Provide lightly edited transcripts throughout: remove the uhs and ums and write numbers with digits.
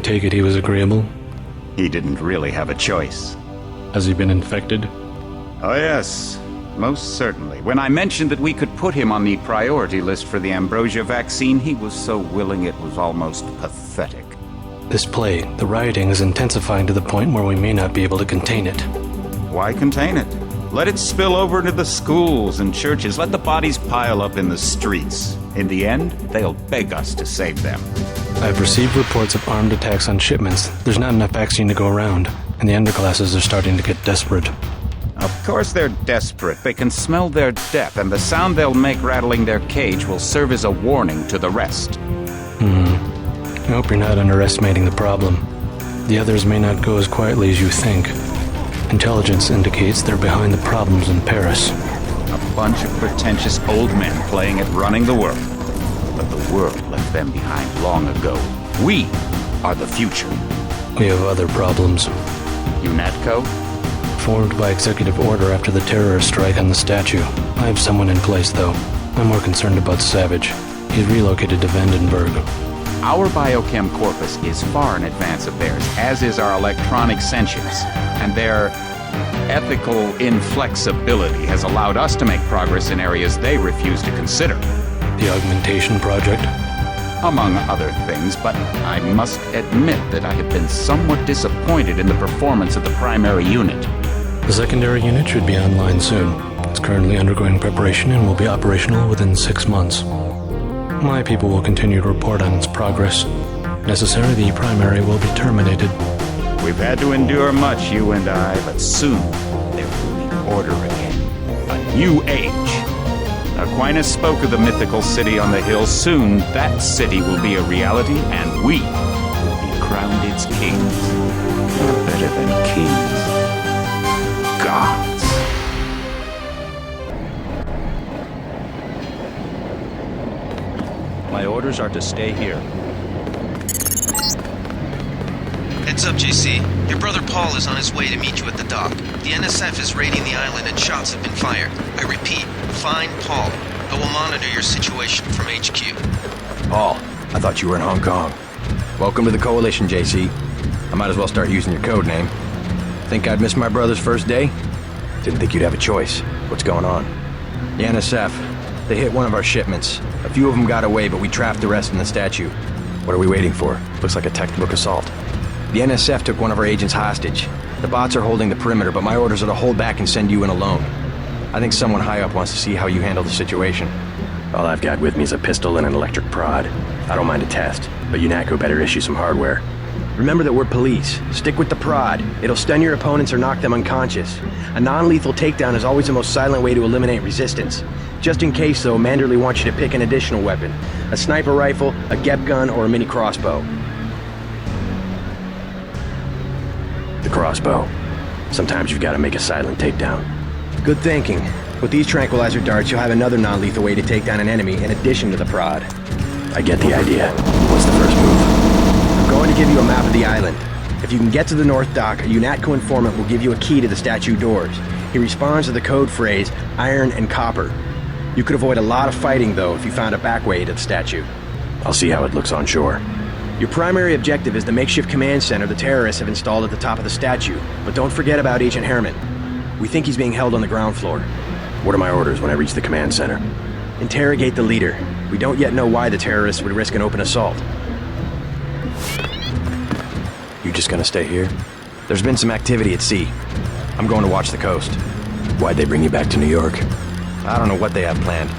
take it he was agreeable? He didn't really have a choice. Has he been infected? Oh yes, most certainly. When I mentioned that we could put him on the priority list for the ambrosia vaccine, he was so willing it was almost pathetic. This plague, the rioting is intensifying to the point where we may not be able to contain it. Why contain it? Let it spill over into the schools and churches. Let the bodies pile up in the streets. In the end, they'll beg us to save them. I've received reports of armed attacks on shipments. There's not enough vaccine to go around, and the underclasses are starting to get desperate. Of course they're desperate. They can smell their death, and the sound they'll make rattling their cage will serve as a warning to the rest. I hope you're not underestimating the problem. The others may not go as quietly as you think. Intelligence indicates they're behind the problems in Paris. A bunch of pretentious old men playing at running the world. But the world left them behind long ago. We are the future. We have other problems. Unatco? Formed by executive order after the terrorist strike on the statue. I have someone in place, though. I'm more concerned about Savage. He's relocated to Vandenberg. Our biochem corpus is far in advance of theirs, as is our electronic sentience. And their ethical inflexibility has allowed us to make progress in areas they refuse to consider. The augmentation project? Among other things, but I must admit that I have been somewhat disappointed in the performance of the primary unit. The secondary unit should be online soon. It's currently undergoing preparation and will be operational within 6 months. My people will continue to report on its progress. Necessarily, the primary will be terminated. We've had to endure much, you and I, but soon there will be order again. A new age. Aquinas spoke of the mythical city on the hill. Soon, that city will be a reality, and we will be crowned its kings. We're better than kings. Gods. My orders are to stay here. Heads up, JC. Your brother Paul is on his way to meet you at the dock. The NSF is raiding the island and shots have been fired. I repeat, find Paul. I will monitor your situation from HQ. Paul, I thought you were in Hong Kong. Welcome to the Coalition, JC. I might as well start using your code name. Think I'd miss my brother's first day? Didn't think you'd have a choice. What's going on? The NSF. They hit one of our shipments. A few of them got away, but we trapped the rest in the statue. What are we waiting for? Looks like a textbook assault. The NSF took one of our agents hostage. The bots are holding the perimeter, but my orders are to hold back and send you in alone. I think someone high up wants to see how you handle the situation. All I've got with me is a pistol and an electric prod. I don't mind a test, but Unatco better issue some hardware. Remember that we're police. Stick with the prod. It'll stun your opponents or knock them unconscious. A non-lethal takedown is always the most silent way to eliminate resistance. Just in case, though, Manderley wants you to pick an additional weapon. A sniper rifle, a GEP gun, or a mini crossbow. The crossbow. Sometimes you've got to make a silent takedown. Good thinking. With these tranquilizer darts, you'll have another non-lethal way to take down an enemy in addition to the prod. I get the idea. What's the first move? I'm going to give you a map of the island. If you can get to the North Dock, a Unatco informant will give you a key to the statue doors. He responds to the code phrase, iron and copper. You could avoid a lot of fighting, though, if you found a back way to the statue. I'll see how it looks on shore. Your primary objective is the makeshift command center the terrorists have installed at the top of the statue. But don't forget about Agent Herman. We think he's being held on the ground floor. What are my orders when I reach the command center? Interrogate the leader. We don't yet know why the terrorists would risk an open assault. You just gonna stay here? There's been some activity at sea. I'm going to watch the coast. Why'd they bring you back to New York? I don't know what they have planned.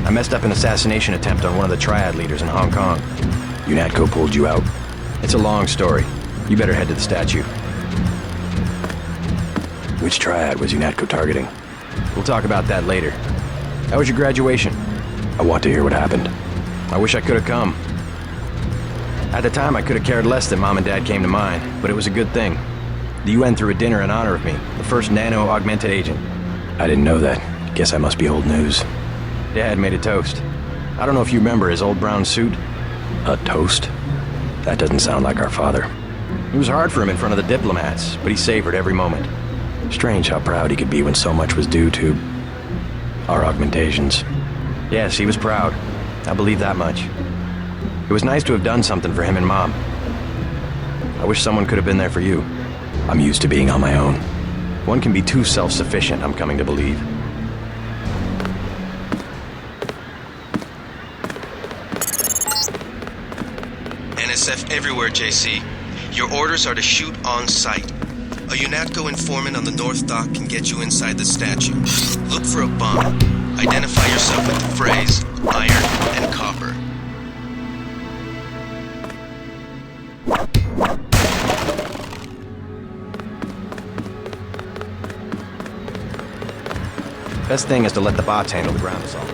I messed up an assassination attempt on one of the Triad leaders in Hong Kong. Unatco pulled you out. It's a long story. You better head to the statue. Which Triad was Unatco targeting? We'll talk about that later. How was your graduation? I want to hear what happened. I wish I could have come. At the time, I could have cared less that Mom and Dad came to mind, but it was a good thing. The UN threw a dinner in honor of me, the first nano-augmented agent. I didn't know that. Guess I must be old news. Dad made a toast. I don't know if you remember his old brown suit. A toast? That doesn't sound like our father. It was hard for him in front of the diplomats, but he savored every moment. Strange how proud he could be when so much was due to our augmentations. Yes, he was proud. I believe that much. It was nice to have done something for him and Mom. I wish someone could have been there for you. I'm used to being on my own. One can be too self-sufficient, I'm coming to believe. NSF everywhere, JC. Your orders are to shoot on sight. A Unatco informant on the North Dock can get you inside the statue. Look for a bomb. Identify yourself with the phrase, iron and copper. Best thing is to let the bots handle the ground assault.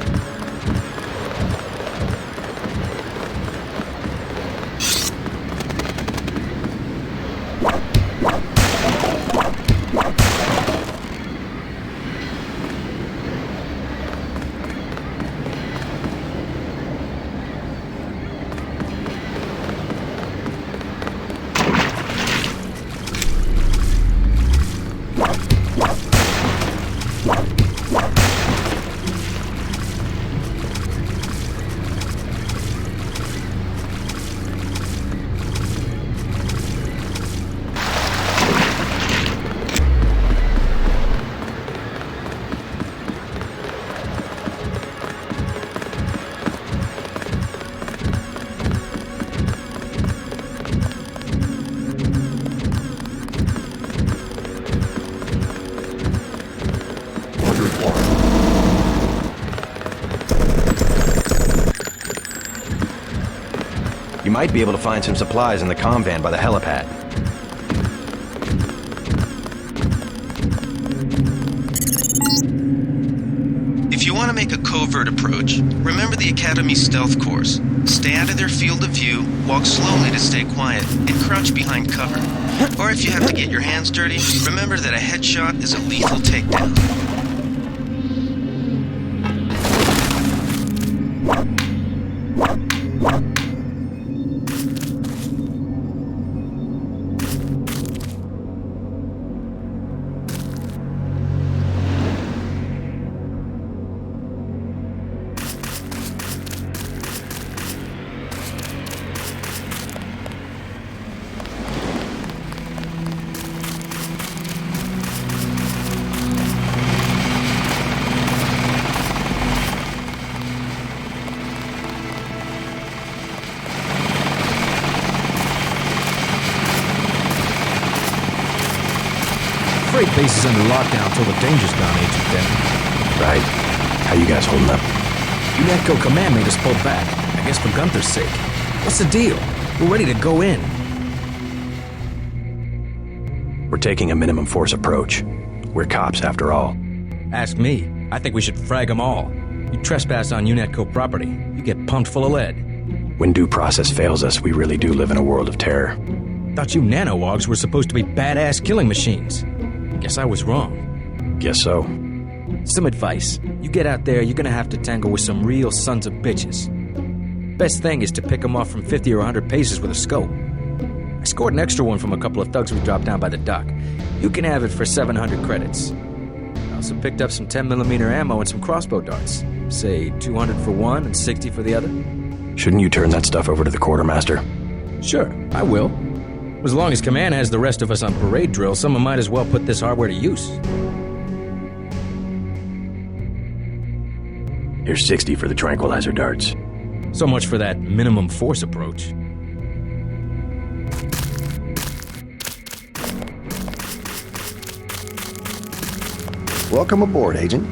You might be able to find some supplies in the comm van by the helipad. If you want to make a covert approach, remember the Academy stealth course. Stay out of their field of view, walk slowly to stay quiet, and crouch behind cover. Or if you have to get your hands dirty, remember that a headshot is a lethal takedown. Freight base is under lockdown till the danger's gone, Agent Denton. Right. How you guys holding up? Unatco command made us pull back. I guess for Gunther's sake. What's the deal? We're ready to go in. We're taking a minimum force approach. We're cops, after all. Ask me. I think we should frag them all. You trespass on Unatco property, you get pumped full of lead. When due process fails us, we really do live in a world of terror. Thought you nanowogs were supposed to be badass killing machines. Guess I was wrong. Guess so. Some advice. You get out there, you're gonna have to tangle with some real sons of bitches. Best thing is to pick them off from 50 or 100 paces with a scope. I scored an extra one from a couple of thugs we dropped down by the dock. You can have it for 700 credits. I also picked up some 10mm ammo and some crossbow darts. Say 200 for one and 60 for the other. Shouldn't you turn that stuff over to the quartermaster? Sure, I will. As long as Command has the rest of us on parade drill, someone might as well put this hardware to use. Here's 60 for the tranquilizer darts. So much for that minimum force approach. Welcome aboard, Agent.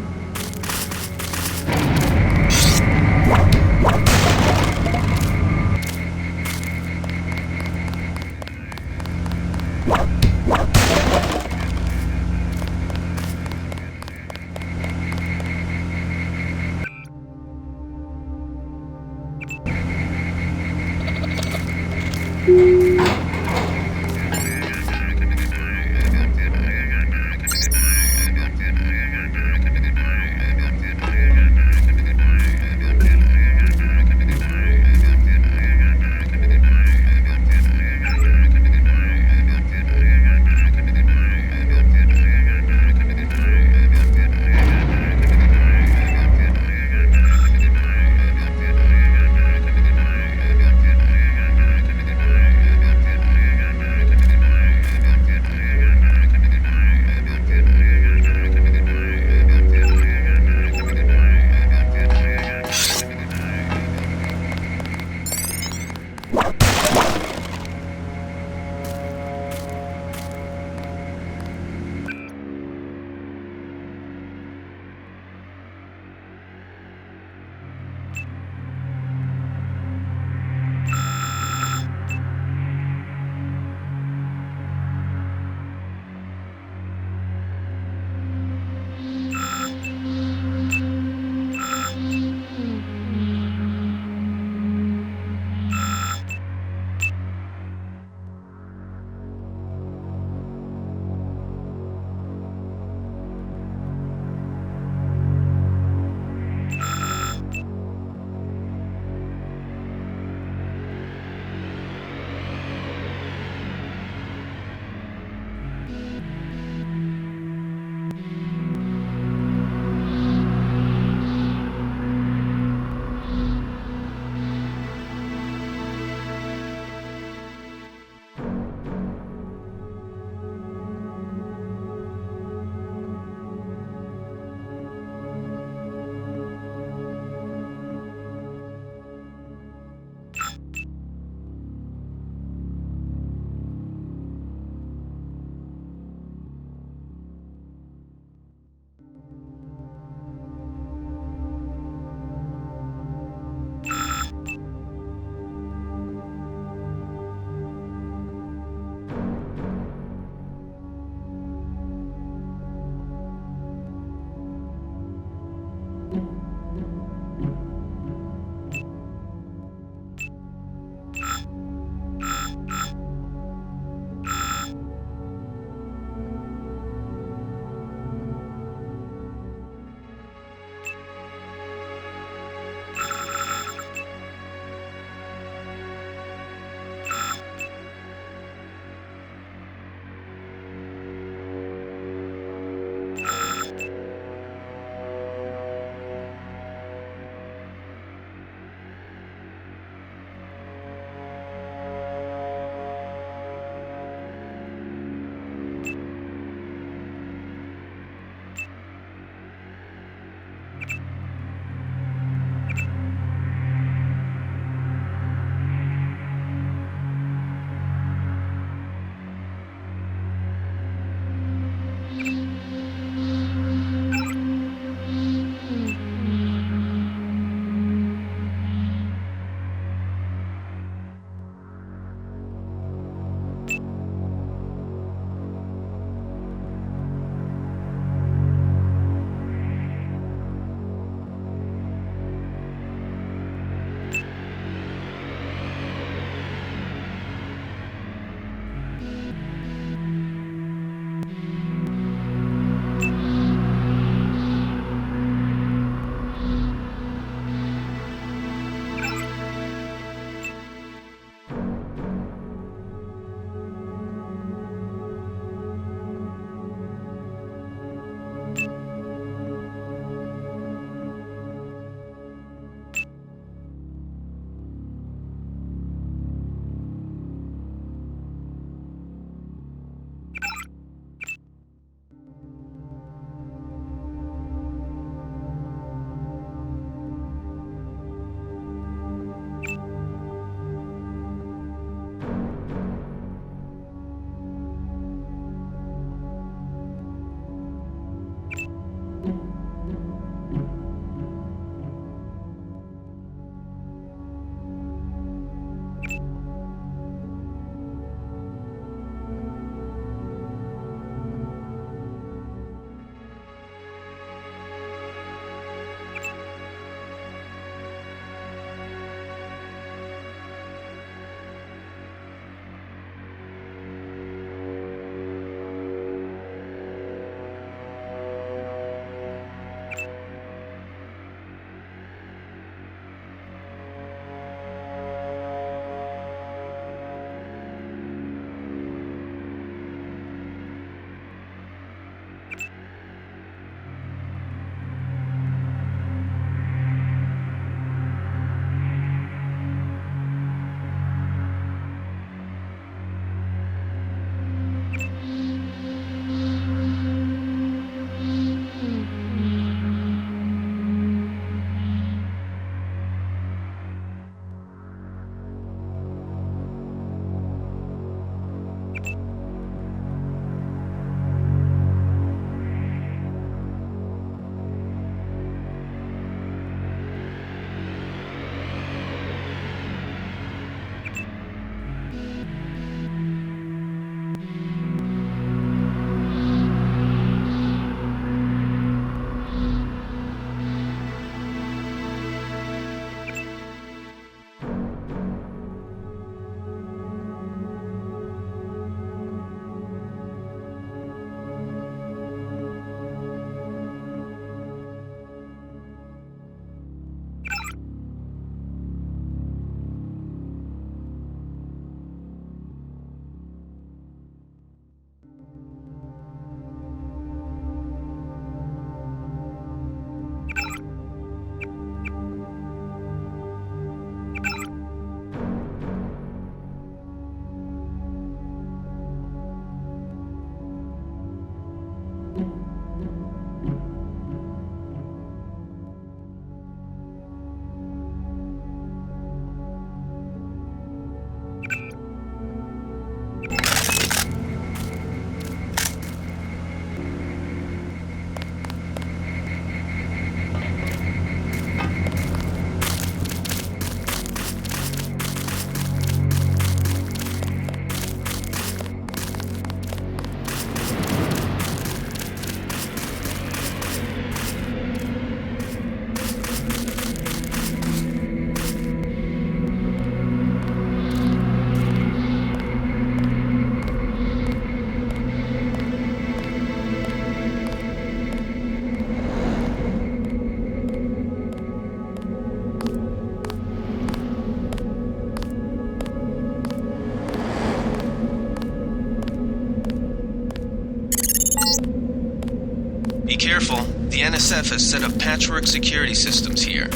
Be careful. The NSF has set up patchwork security systems here.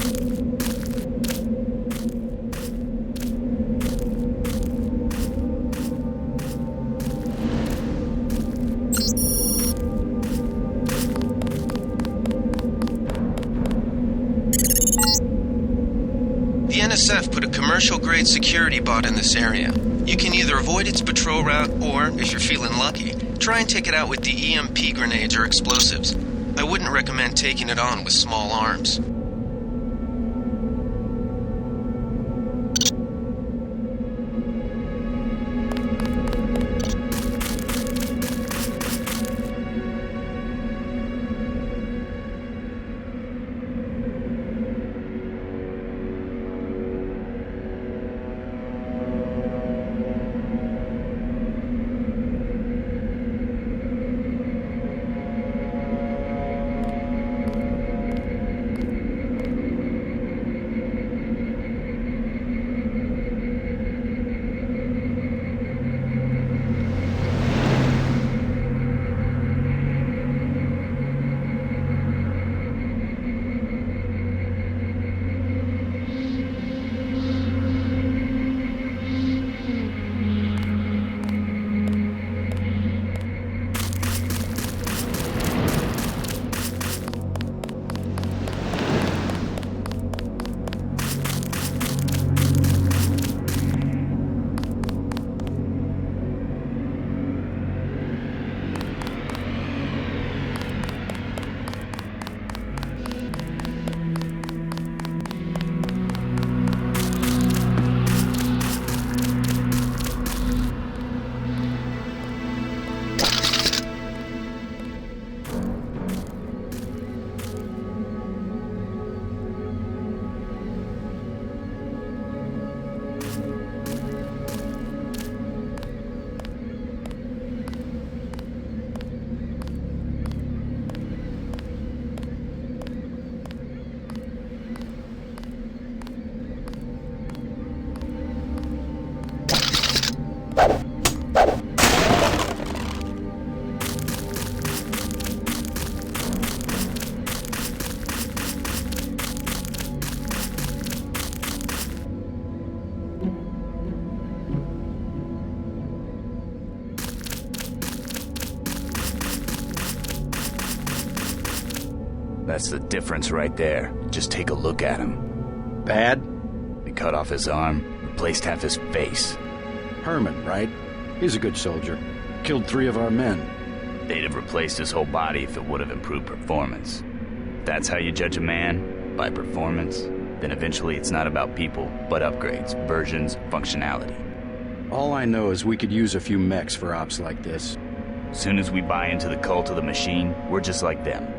The NSF put a commercial-grade security bot in this area. You can either avoid its patrol route, or, if you're feeling lucky, try and take it out with the EMP grenades or explosives. I wouldn't recommend taking it on with small arms. That's the difference right there. Just take a look at him. Bad? They cut off his arm, replaced half his face. Herman, right? He's a good soldier. Killed 3 of our men. They'd have replaced his whole body if it would have improved performance. If that's how you judge a man, by performance, then eventually it's not about people, but upgrades, versions, functionality. All I know is we could use a few mechs for ops like this. Soon as we buy into the cult of the machine, we're just like them.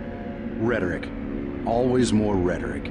Rhetoric. Always more rhetoric.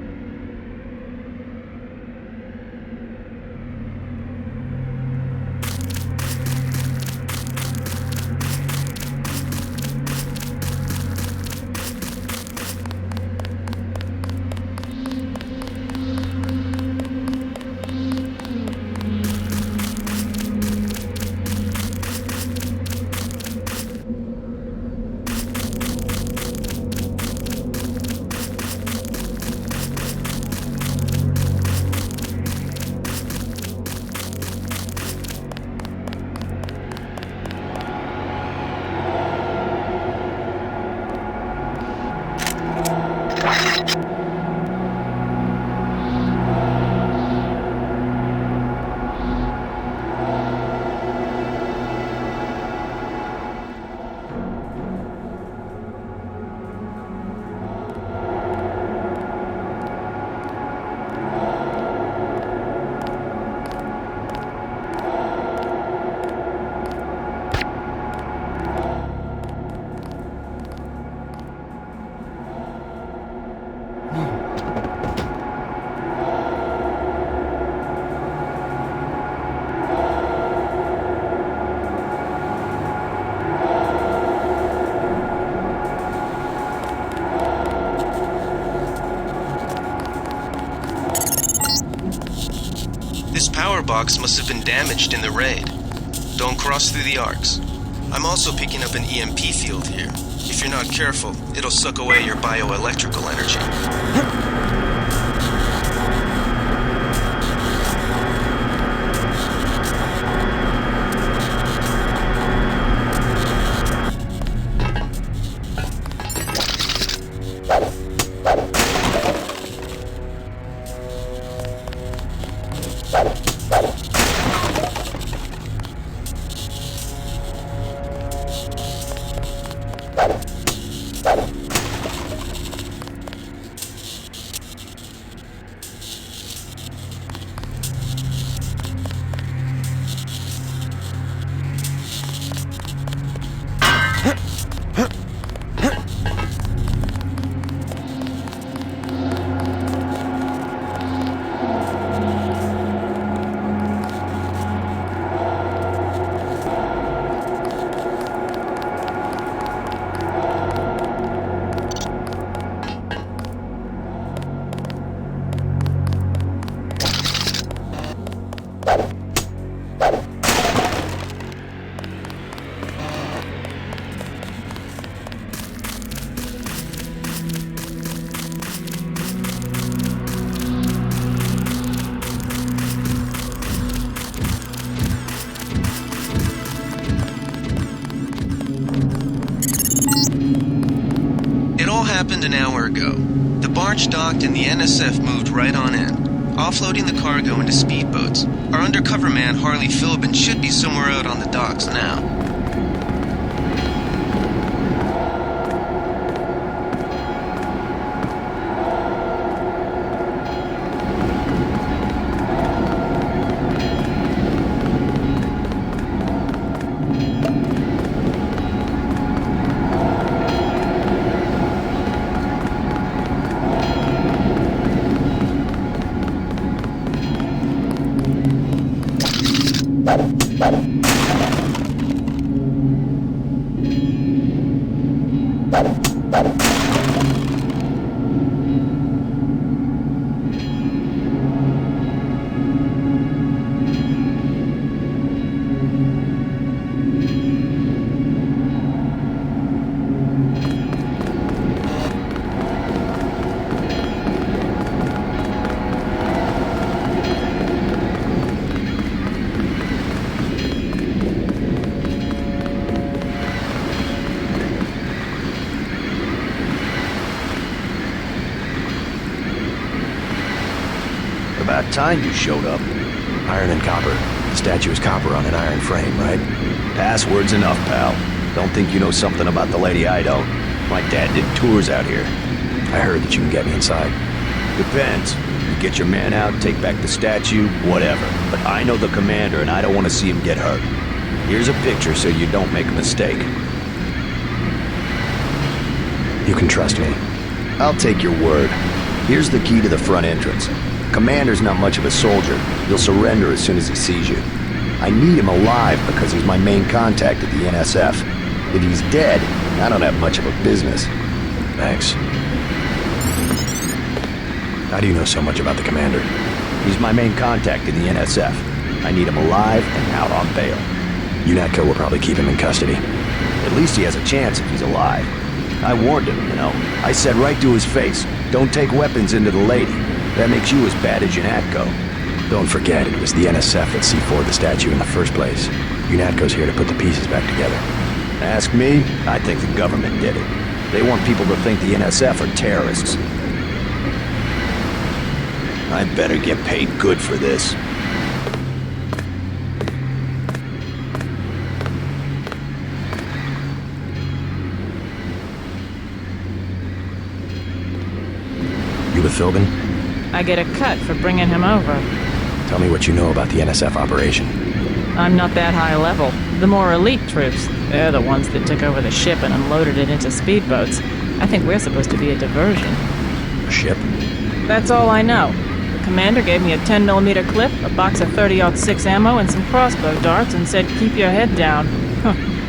This power box must have been damaged in the raid. Don't cross through the arcs. I'm also picking up an EMP field here. If you're not careful, it'll suck away your bioelectrical energy. Happened an hour ago. The barge docked and the NSF moved right on in, offloading the cargo into speedboats. Our undercover man, Harley Filben, should be somewhere out on the docks now. About time you showed up. Iron and copper. The statue is copper on an iron frame, right? Password's enough, pal. Don't think you know something about the lady I don't. My dad did tours out here. I heard that you can get me inside. Depends. You get your man out, take back the statue, whatever. But I know the commander and I don't want to see him get hurt. Here's a picture so you don't make a mistake. You can trust me. I'll take your word. Here's the key to the front entrance. Commander's not much of a soldier. He'll surrender as soon as he sees you. I need him alive because he's my main contact at the NSF. If he's dead, I don't have much of a business. Thanks. How do you know so much about the commander? He's my main contact in the NSF. I need him alive and out on bail. Unatco will probably keep him in custody. At least he has a chance if he's alive. I warned him, you know. I said right to his face, don't take weapons into the lady. That makes you as bad as Unatco. Don't forget, it was the NSF that C4'd the statue in the first place. Unatco's here to put the pieces back together. Ask me, I think the government did it. They want people to think the NSF are terrorists. I better get paid good for this. You with Filben? I get a cut for bringing him over. Tell me what you know about the NSF operation. I'm not that high level. The more elite troops, they're the ones that took over the ship and unloaded it into speedboats. I think we're supposed to be a diversion. A ship? That's all I know. The commander gave me a 10mm clip, a box of 30-06 ammo, and some crossbow darts and said, keep your head down.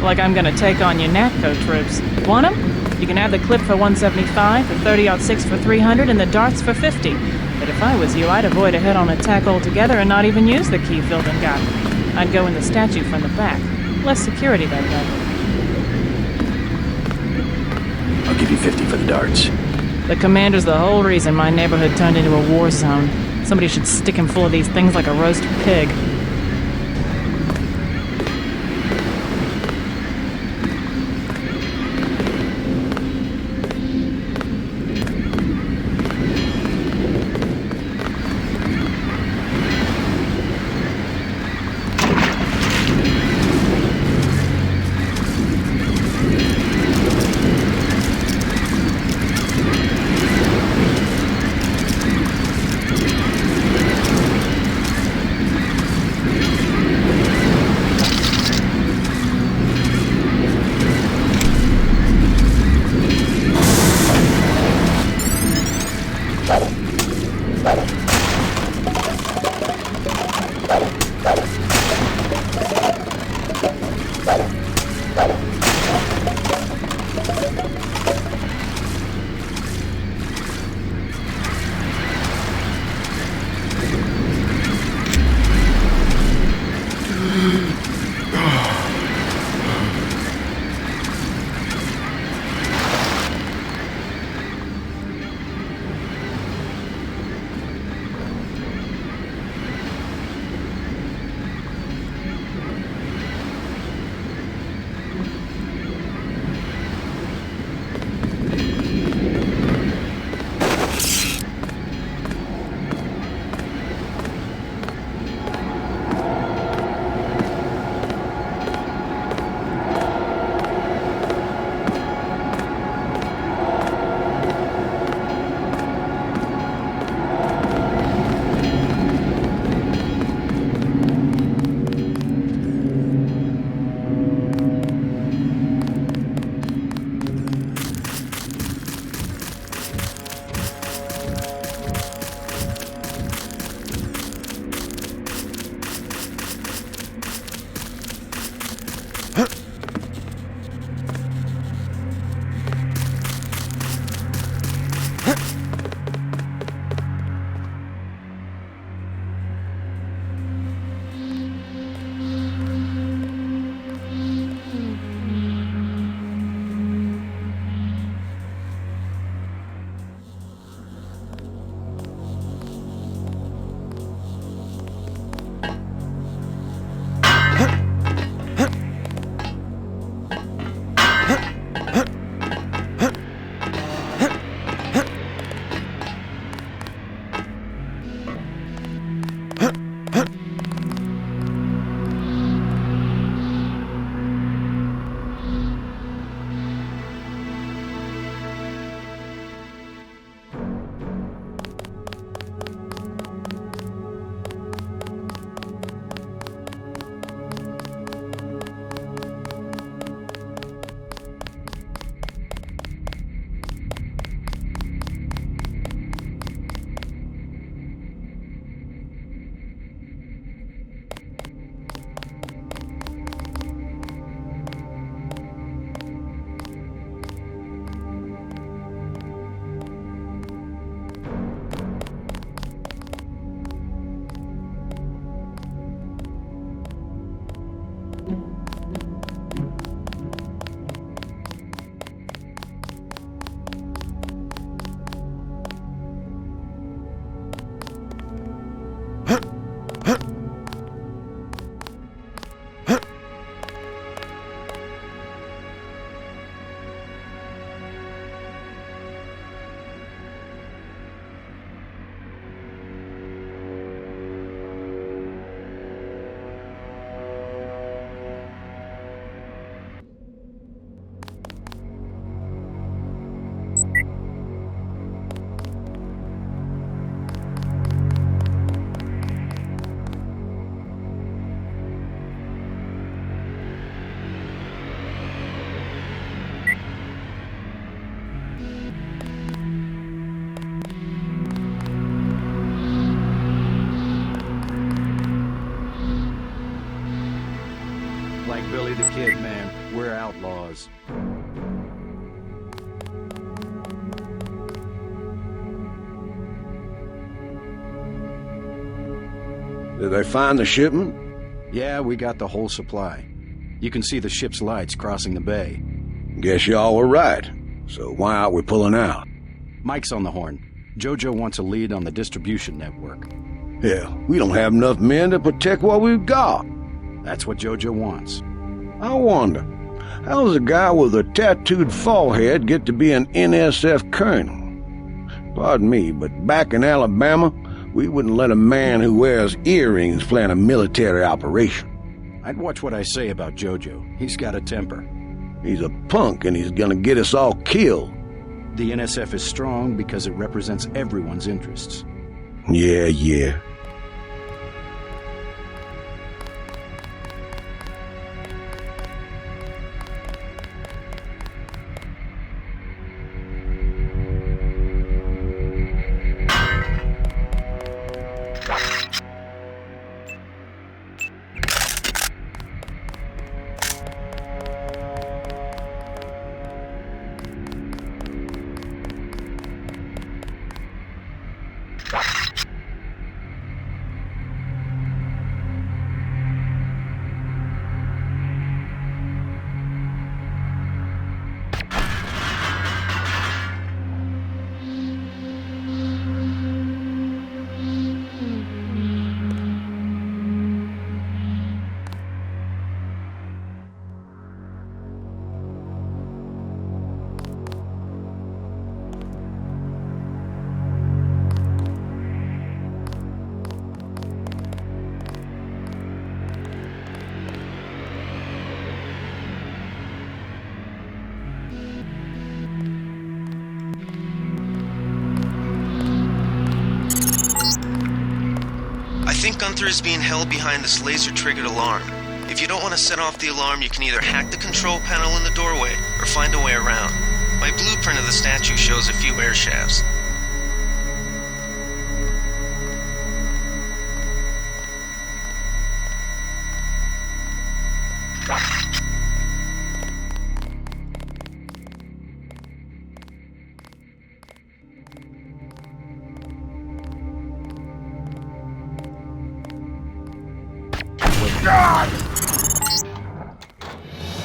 Like I'm gonna take on Unatco troops. Want 'em? You can have the clip for 175, the 30-06 for 300, and the darts for 50. But if I was you, I'd avoid a head-on attack altogether and not even use the key Filben got. I'd go in the statue from the back. Less security that way. $250 for the darts. The commander's the whole reason my neighborhood turned into a war zone. Somebody should stick him full of these things like a roast pig. Like Billy the Kid, man. We're outlaws. Did they find the shipment? Yeah, we got the whole supply. You can see the ship's lights crossing the bay. Guess y'all were right. So why aren't we pulling out? Mike's on the horn. Jojo wants a lead on the distribution network. Hell, we don't have enough men to protect what we've got. That's what Jojo wants. I wonder, how does a guy with a tattooed forehead get to be an NSF colonel? Pardon me, but back in Alabama, we wouldn't let a man who wears earrings plan a military operation. I'd watch what I say about Jojo. He's got a temper. He's a punk and he's gonna get us all killed. The NSF is strong because it represents everyone's interests. Yeah. I think Gunther is being held behind this laser-triggered alarm. If you don't want to set off the alarm, you can either hack the control panel in the doorway or find a way around. My blueprint of the statue shows a few air shafts.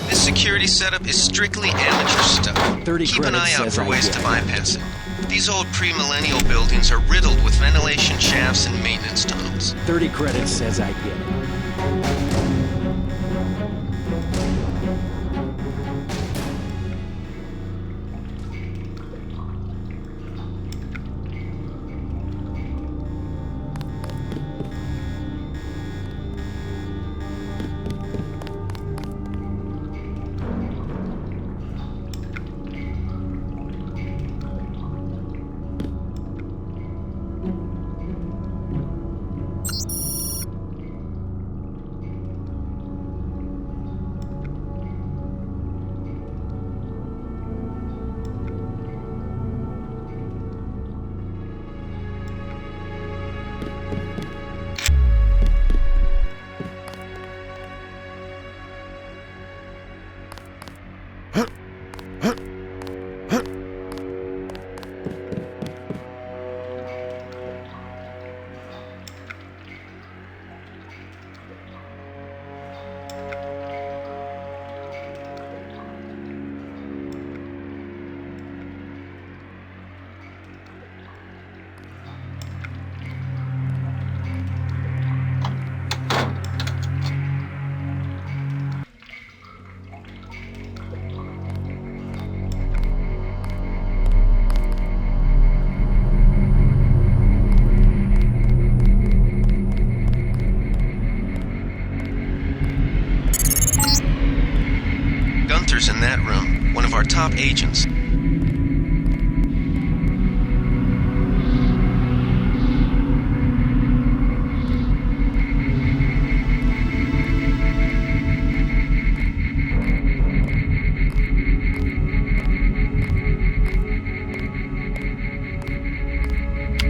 This security setup is strictly amateur stuff. 30 Keep an eye credits out says for I ways get to it. bypass it. These old pre-millennial buildings are riddled with ventilation shafts and maintenance tunnels. 30 credits says I get it. Gunther's in that room, one of our top agents.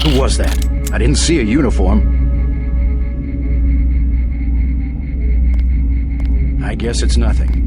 Who was that? I didn't see a uniform. I guess it's nothing.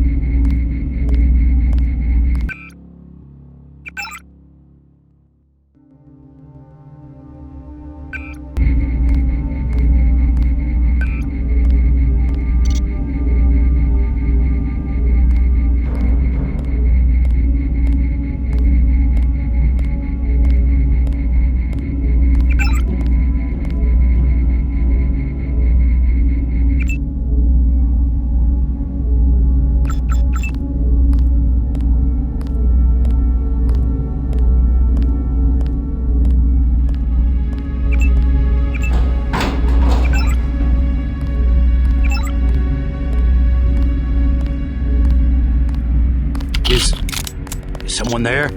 Is someone there?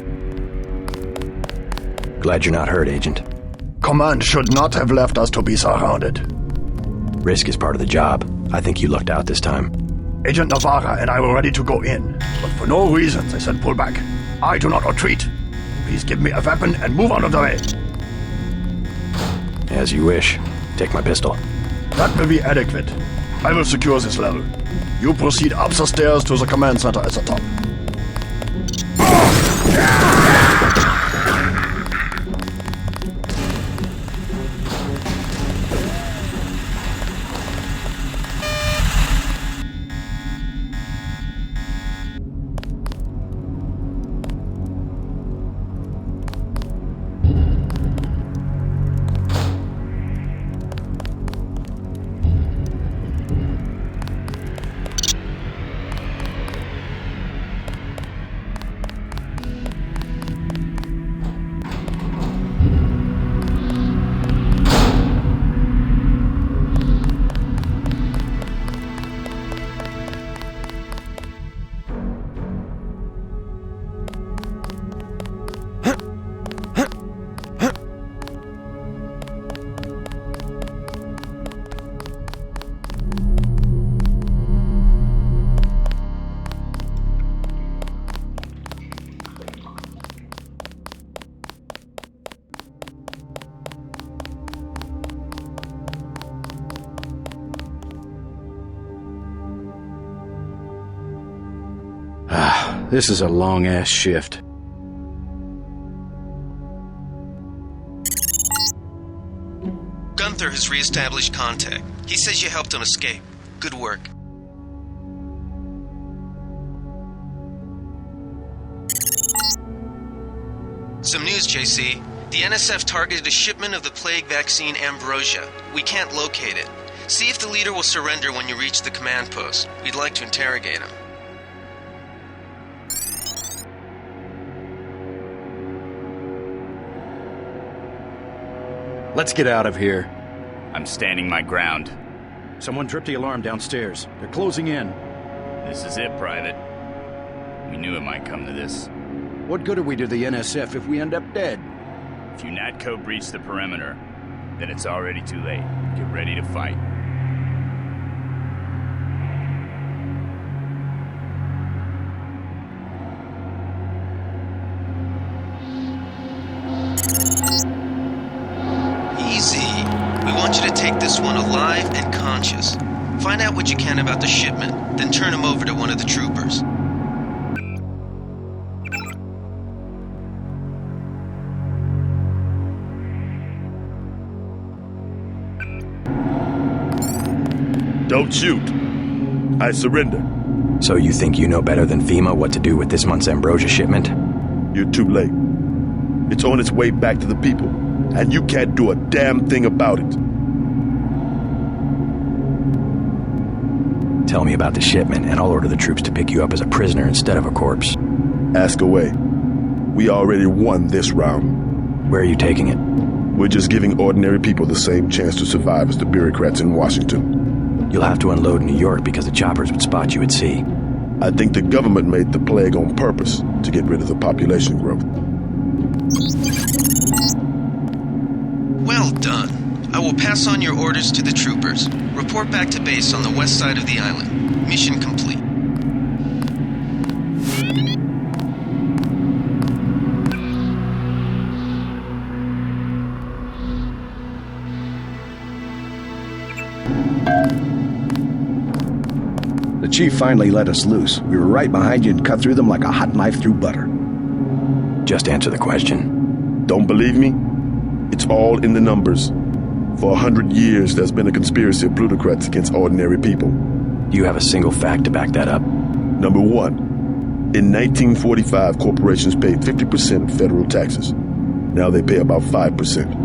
Glad you're not hurt, Agent. Command should not have left us to be surrounded. Risk is part of the job. I think you lucked out this time. Agent Navarra and I were ready to go in, but for no reason they said pull back. I do not retreat. Please give me a weapon and move out of the way. As you wish. Take my pistol. That will be adequate. I will secure this level. You proceed up the stairs to the command center at the top. This is a long-ass shift. Gunther has re-established contact. He says you helped him escape. Good work. Some news, JC. The NSF targeted a shipment of the plague vaccine Ambrosia. We can't locate it. See if the leader will surrender when you reach the command post. We'd like to interrogate him. Let's get out of here. I'm standing my ground. Someone tripped the alarm downstairs. They're closing in. This is it, Private. We knew it might come to this. What good are we to the NSF if we end up dead? If Unatco breach the perimeter, then it's already too late. Get ready to fight. Easy. We want you to take this one alive and conscious. Find out what you can about the shipment, then turn him over to one of the troopers. Don't shoot. I surrender. So you think you know better than FEMA what to do with this month's Ambrosia shipment? You're too late. It's on its way back to the people, and you can't do a damn thing about it. Tell me about the shipment, and I'll order the troops to pick you up as a prisoner instead of a corpse. Ask away. We already won this round. Where are you taking it? We're just giving ordinary people the same chance to survive as the bureaucrats in Washington. You'll have to unload in New York because the choppers would spot you at sea. I think the government made the plague on purpose to get rid of the population growth. Well done. I will pass on your orders to the troopers. Report back to base on the west side of the island. Mission complete. The chief finally let us loose. We were right behind you and cut through them like a hot knife through butter. Just answer the question. Don't believe me? It's all in the numbers. For 100 years, there's been a conspiracy of plutocrats against ordinary people. Do you have a single fact to back that up? Number one, in 1945, corporations paid 50% of federal taxes. Now they pay about 5%.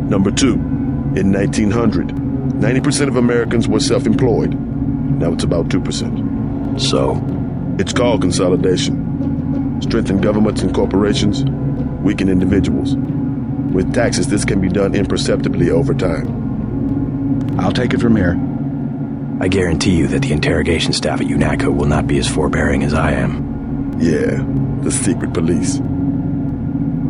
Number two, in 1900, 90% of Americans were self-employed. Now it's about 2%. So? It's called consolidation. Strengthen governments and corporations, weaken individuals. With taxes, this can be done imperceptibly over time. I'll take it from here. I guarantee you that the interrogation staff at Unatco will not be as forbearing as I am. Yeah, the secret police.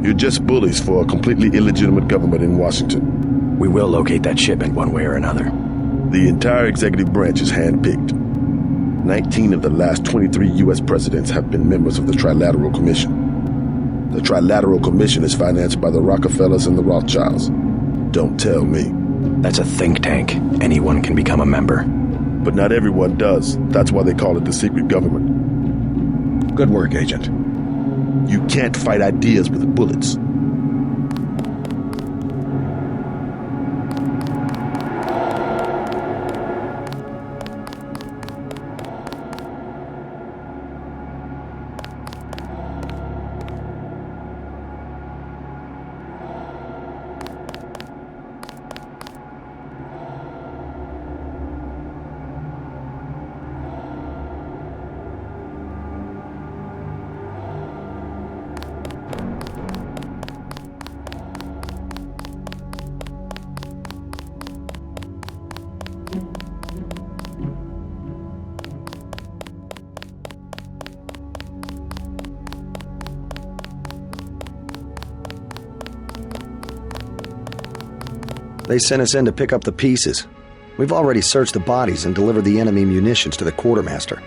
You're just bullies for a completely illegitimate government in Washington. We will locate that shipment one way or another. The entire executive branch is handpicked. 19 of the last 23 U.S. presidents have been members of the Trilateral Commission. The Trilateral Commission is financed by the Rockefellers and the Rothschilds. Don't tell me. That's a think tank. Anyone can become a member. But not everyone does. That's why they call it the secret government. Good work, Agent. You can't fight ideas with bullets. They sent us in to pick up the pieces. We've already searched the bodies and delivered the enemy munitions to the quartermaster.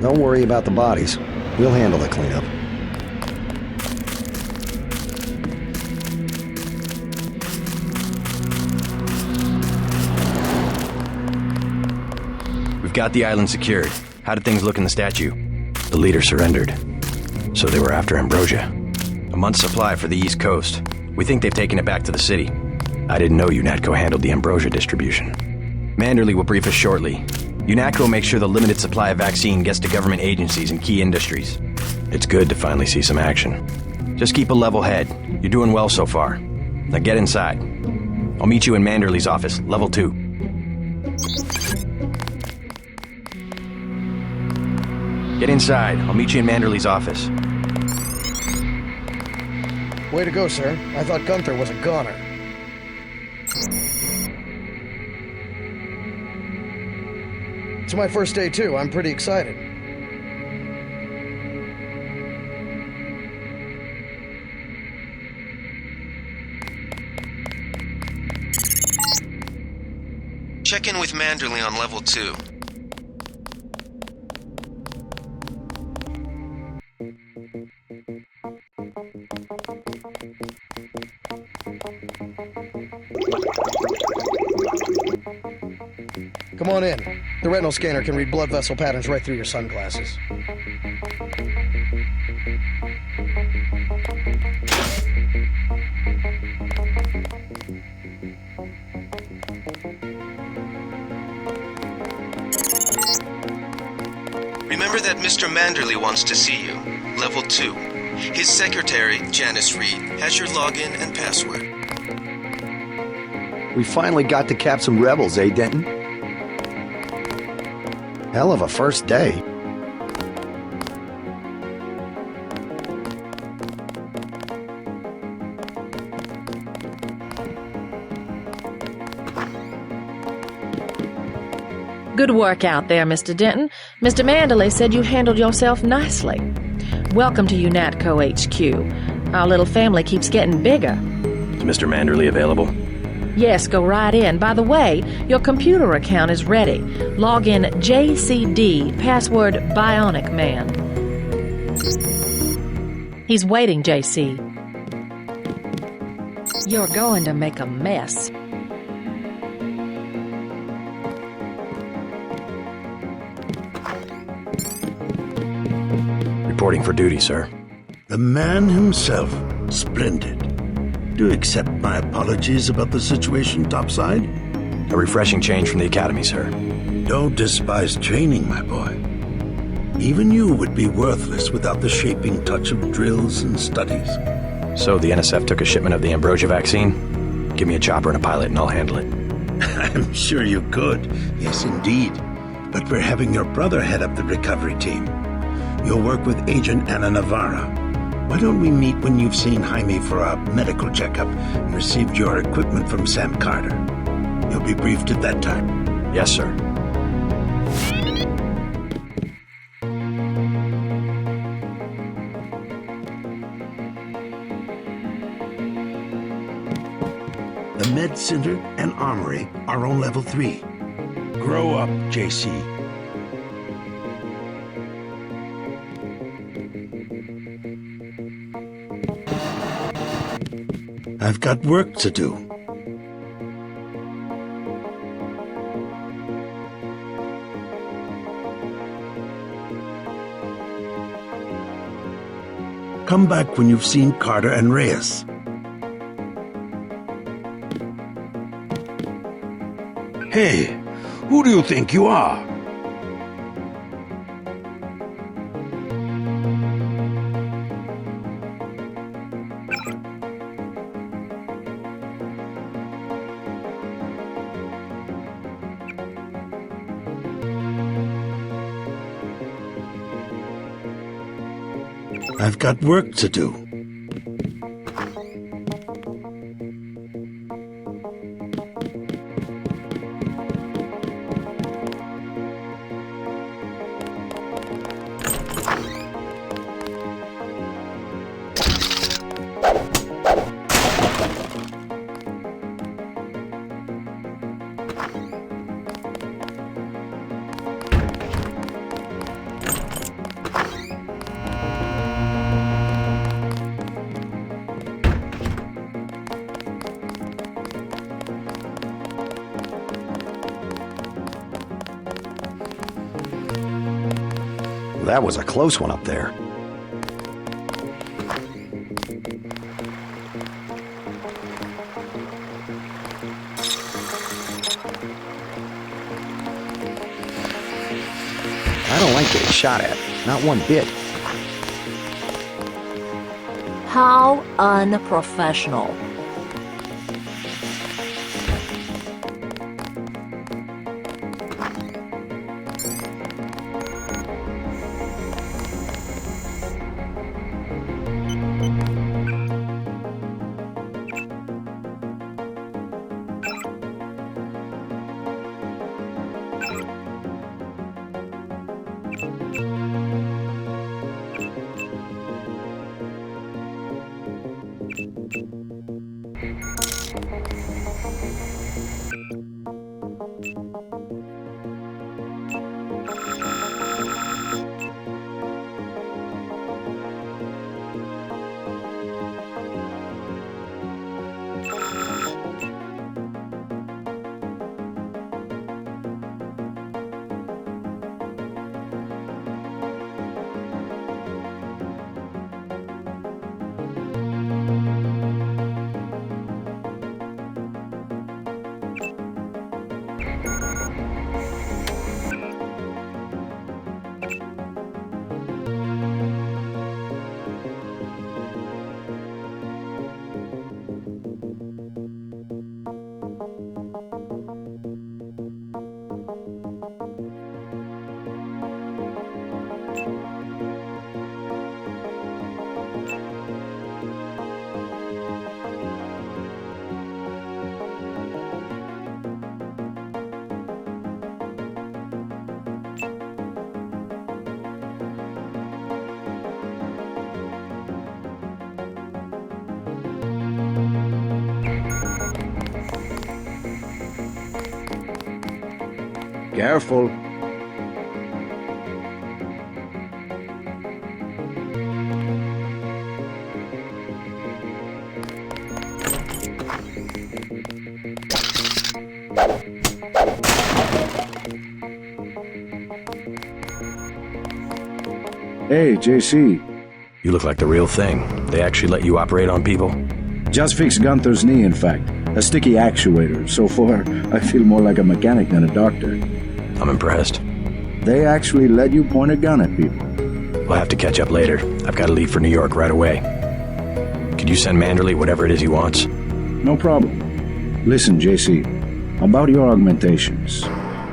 Don't worry about the bodies. We'll handle the cleanup. We've got the island secured. How did things look in the statue? The leader surrendered. So they were after Ambrosia. A month's supply for the East Coast. We think they've taken it back to the city. I didn't know Unatco handled the Ambrosia distribution. Manderley will brief us shortly. Unatco makes sure the limited supply of vaccine gets to government agencies and key industries. It's good to finally see some action. Just keep a level head. You're doing well so far. Now get inside. I'll meet you in Manderley's office, level 2. Get inside. I'll meet you in Manderley's office. Way to go, sir. I thought Gunther was a goner. It's my first day, too. I'm pretty excited. Check in with Manderley on level 2. Come on in. The retinal scanner can read blood vessel patterns right through your sunglasses. Remember that Mr. Manderley wants to see you. Level 2. His secretary, Janice Reed, has your login and password. We finally got to cap some rebels, eh, Denton? Hell of a first day. Good work out there, Mr. Denton. Mr. Manderley said you handled yourself nicely. Welcome to Unatco HQ. Our little family keeps getting bigger. Is Mr. Manderley available? Yes, go right in. By the way, your computer account is ready. Log in JCD, password Bionic Man. He's waiting, JC. You're going to make a mess. Reporting for duty, sir. The man himself. Splendid. Do accept my apologies about the situation topside? A refreshing change from the academy, sir. Don't despise training, my boy. Even you would be worthless without the shaping touch of drills and studies. So the NSF took a shipment of the ambrosia vaccine? Give me a chopper and a pilot and I'll handle it. I'm sure you could. Yes, indeed. But we're having your brother head up the recovery team. You'll work with Agent Ana Navarra. Why don't we meet when you've seen Jaime for a medical checkup and received your equipment from Sam Carter? You'll be briefed at that time. Yes, sir. The Med Center and Armory are on level 3. Grow up, JC. I've got work to do. Come back when you've seen Carter and Reyes. Hey, who do you think you are? I've got work to do. That was a close one up there. I don't like getting shot at. Not one bit. How unprofessional. Careful. Hey, JC. You look like the real thing. They actually let you operate on people? Just fixed Gunther's knee, in fact. A sticky actuator. So far, I feel more like a mechanic than a doctor. I'm impressed. They actually let you point a gun at people. We'll have to catch up later. I've got to leave for New York right away. Could you send Manderley whatever it is he wants? No problem. Listen, JC, about your augmentations.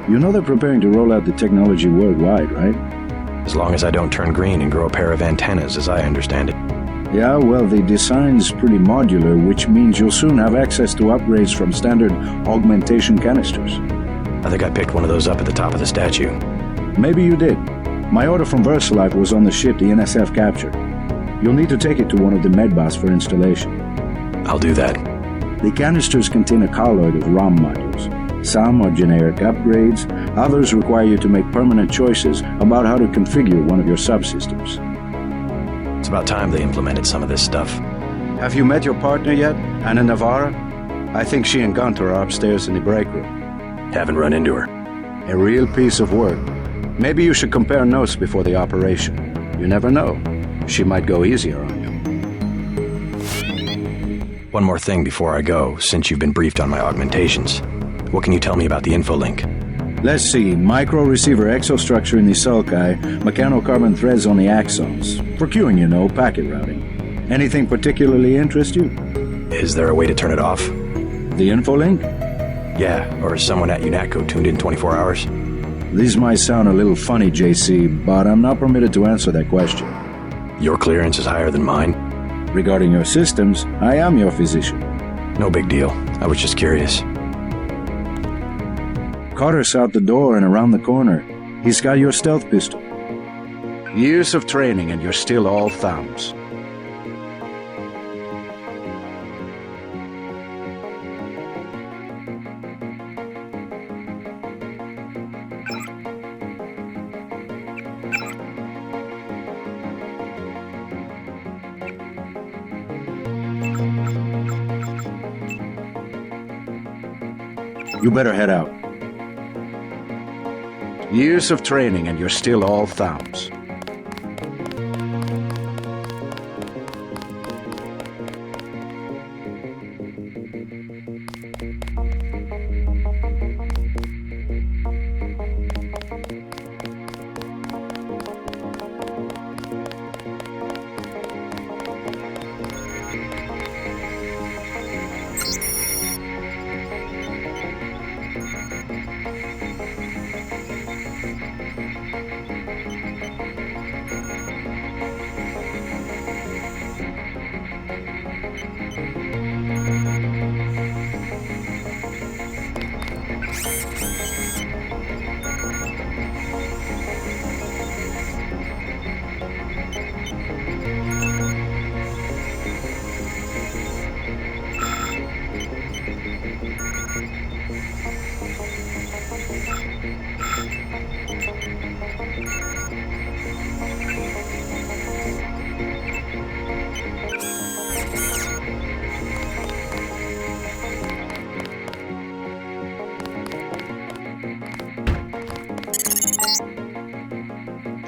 You know they're preparing to roll out the technology worldwide, right? As long as I don't turn green and grow a pair of antennas, as I understand it. Yeah, well, the design's pretty modular, which means you'll soon have access to upgrades from standard augmentation canisters. I think I picked one of those up at the top of the statue. Maybe you did. My order from VersaLife was on the ship the NSF captured. You'll need to take it to one of the medbots for installation. I'll do that. The canisters contain a colloid of ROM modules. Some are generic upgrades, others require you to make permanent choices about how to configure one of your subsystems. It's about time they implemented some of this stuff. Have you met your partner yet, Anna Navarra? I think she and Gunther are upstairs in the break room. Haven't run into her. A real piece of work. Maybe you should compare notes before the operation. You never know. She might go easier on you. One more thing before I go, since you've been briefed on my augmentations. What can you tell me about the info link? Let's see. Micro-receiver exostructure in the sulci, mechanocarbon threads on the axons. For queuing, you know, packet routing. Anything particularly interest you? Is there a way to turn it off? The info link? Yeah, or is someone at Unatco tuned in 24 hours? These might sound a little funny, JC, but I'm not permitted to answer that question. Your clearance is higher than mine? Regarding your systems, I am your physician. No big deal. I was just curious. Carter's out the door and around the corner. He's got your stealth pistol. Years of training and you're still all thumbs. You better head out. Years of training and you're still all thumbs.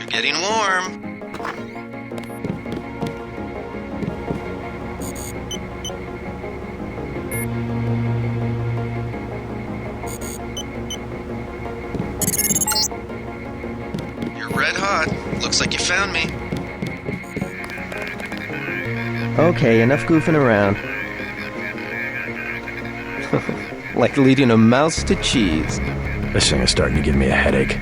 Getting warm. You're red hot. Looks like you found me. Okay, enough goofing around. Like leading a mouse to cheese. This thing is starting to give me a headache.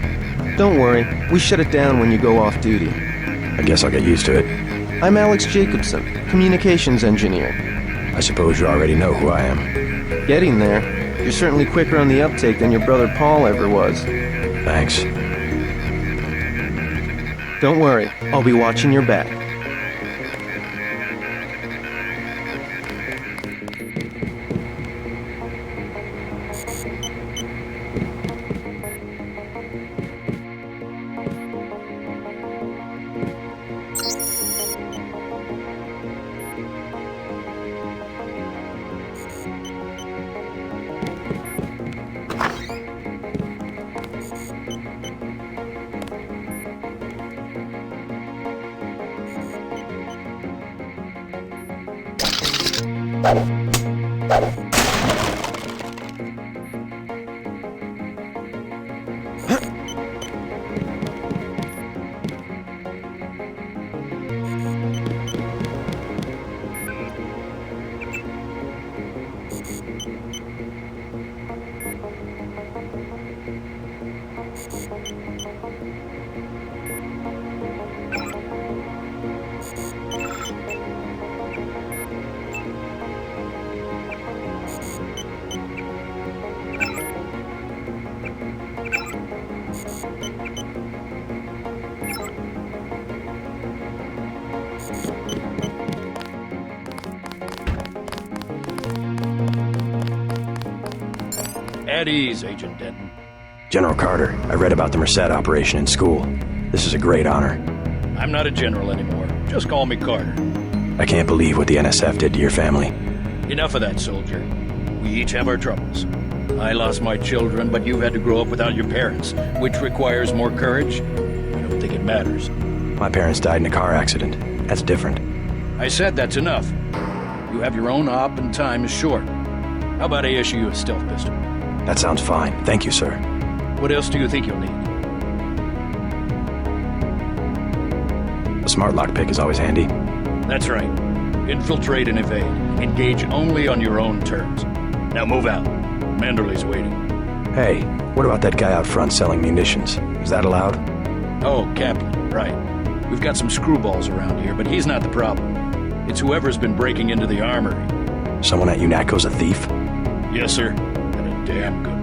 Don't worry, we shut it down when you go off duty. I guess I'll get used to it. I'm Alex Jacobson, communications engineer. I suppose you already know who I am. Getting there. You're certainly quicker on the uptake than your brother Paul ever was. Thanks. Don't worry, I'll be watching your back. At ease, Agent Denton. General Carter, I read about the Merced operation in school. This is a great honor. I'm not a general anymore. Just call me Carter. I can't believe what the NSF did to your family. Enough of that, soldier. We each have our troubles. I lost my children, but you've had to grow up without your parents, which requires more courage. I don't think it matters. My parents died in a car accident. That's different. I said that's enough. You have your own op and time is short. How about I issue you a stealth pistol? That sounds fine. Thank you, sir. What else do you think you'll need? A smart lockpick is always handy. That's right. Infiltrate and evade. Engage only on your own terms. Now move out. Manderley's waiting. Hey, what about that guy out front selling munitions? Is that allowed? Oh, Kaplan, right. We've got some screwballs around here, but he's not the problem. It's whoever's been breaking into the armory. Someone at Unatco's a thief? Yes, sir. And a damn good one.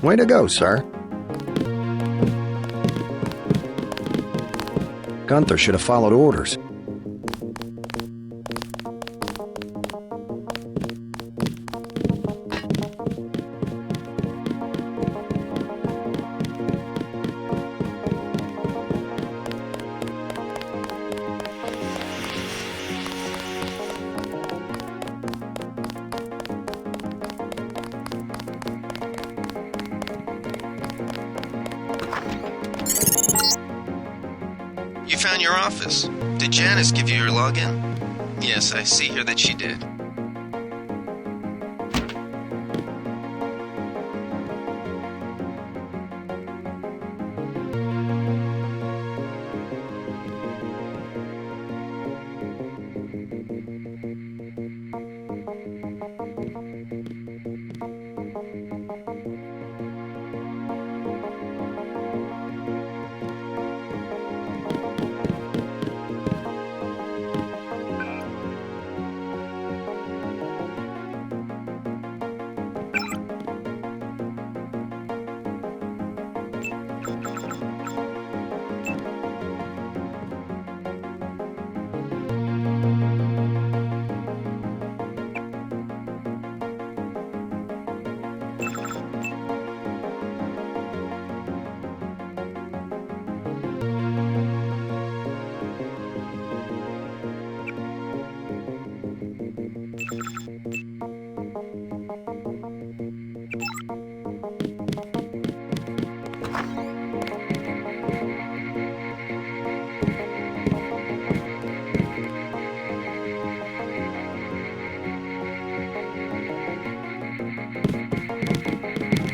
Way to go, sir. Gunther should have followed orders. You found your office. Did Janice give you your login? Yes, I see here that she did.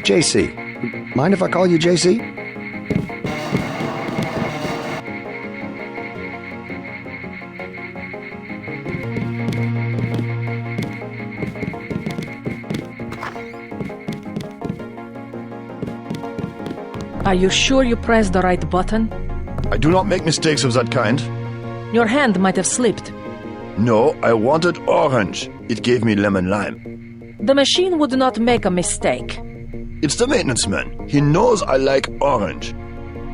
JC. Mind if I call you JC? Are you sure you pressed the right button? I do not make mistakes of that kind. Your hand might have slipped. No, I wanted orange. It gave me lemon lime. The machine would not make a mistake. It's the maintenance man. He knows I like orange.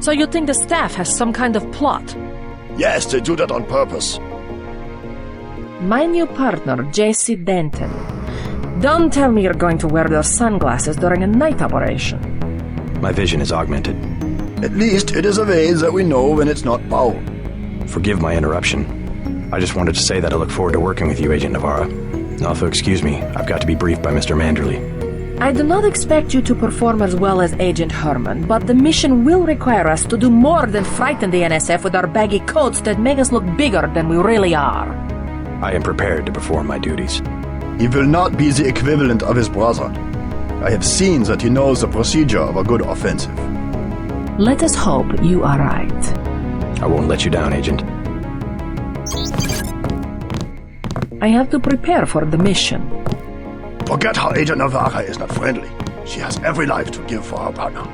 So you think the staff has some kind of plot? Yes, they do that on purpose. My new partner, J.C. Denton. Don't tell me you're going to wear those sunglasses during a night operation. My vision is augmented. At least it is a way that we know when it's not Paul. Forgive my interruption. I just wanted to say that I look forward to working with you, Agent Navarra. Also, excuse me, I've got to be briefed by Mr. Manderley. I do not expect you to perform as well as Agent Herman, but the mission will require us to do more than frighten the NSF with our baggy coats that make us look bigger than we really are. I am prepared to perform my duties. He will not be the equivalent of his brother. I have seen that he knows the procedure of a good offensive. Let us hope you are right. I won't let you down, Agent. I have to prepare for the mission. Forget how Agent Navarra is not friendly. She has every life to give for her partner.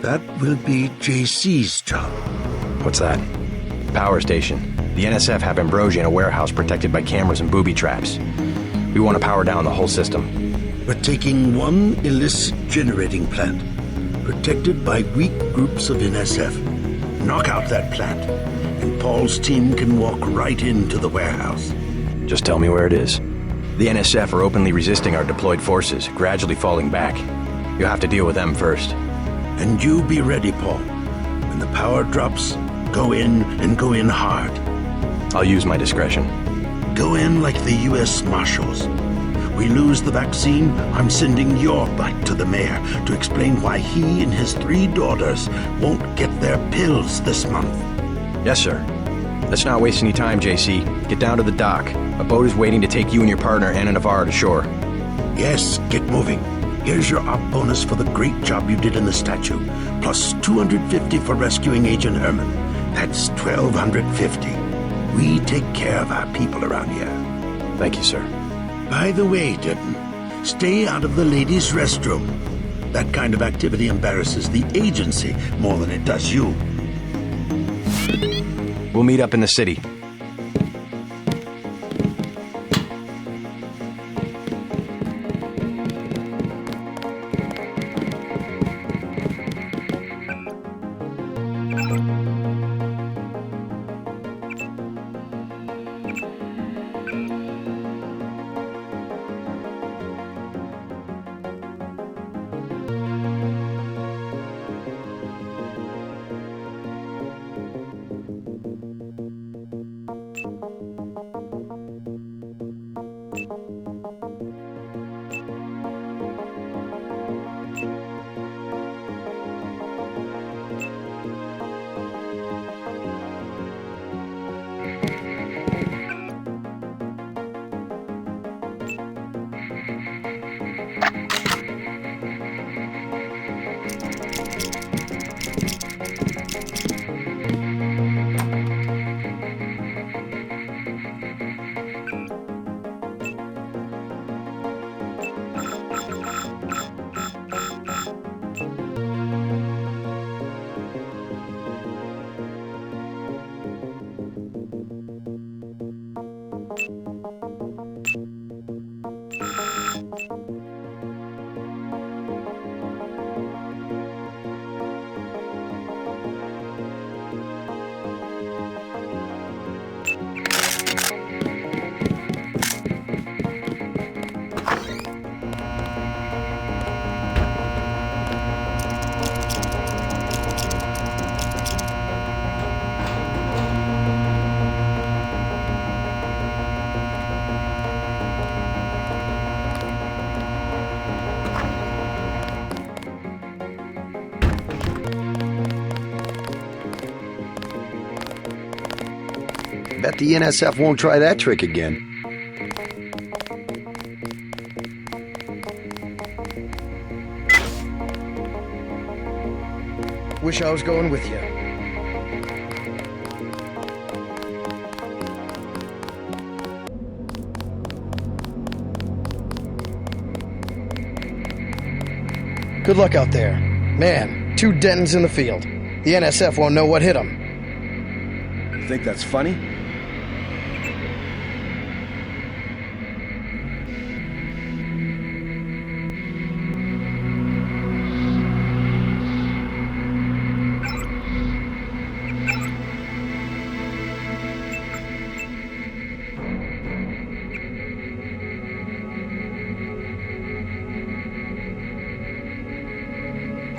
That will be JC's job. What's that? Power station. The NSF have Ambrosia in a warehouse protected by cameras and booby traps. We want to power down the whole system. We're taking one illicit generating plant, protected by weak groups of NSF. Knock out that plant, and Paul's team can walk right into the warehouse. Just tell me where it is. The NSF are openly resisting our deployed forces, gradually falling back. You'll have to deal with them first. And you be ready, Paul. When the power drops, go in and go in hard. I'll use my discretion. Go in like the U.S. Marshals. We lose the vaccine, I'm sending your butt to the mayor to explain why he and his 3 daughters won't get their pills this month. Yes, sir. Let's not waste any time, JC. Get down to the dock. A boat is waiting to take you and your partner, Anna Navarro, to shore. Yes, get moving. Here's your op bonus for the great job you did in the statue, plus 250 for rescuing Agent Herman. That's 1,250. We take care of our people around here. Thank you, sir. By the way, Denton, stay out of the ladies' restroom. That kind of activity embarrasses the agency more than it does you. We'll meet up in the city. Bet the NSF won't try that trick again. Wish I was going with you. Good luck out there. Man, 2 Dentons in the field. The NSF won't know what hit them. You think that's funny?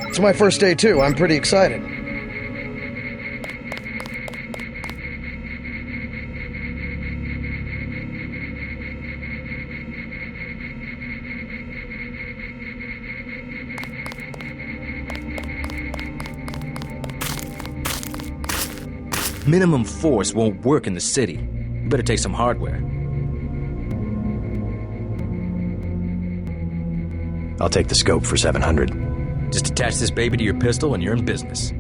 It's my first day too. I'm pretty excited. Minimum force won't work in the city. You better take some hardware. I'll take the scope for 700. Just attach this baby to your pistol and you're in business.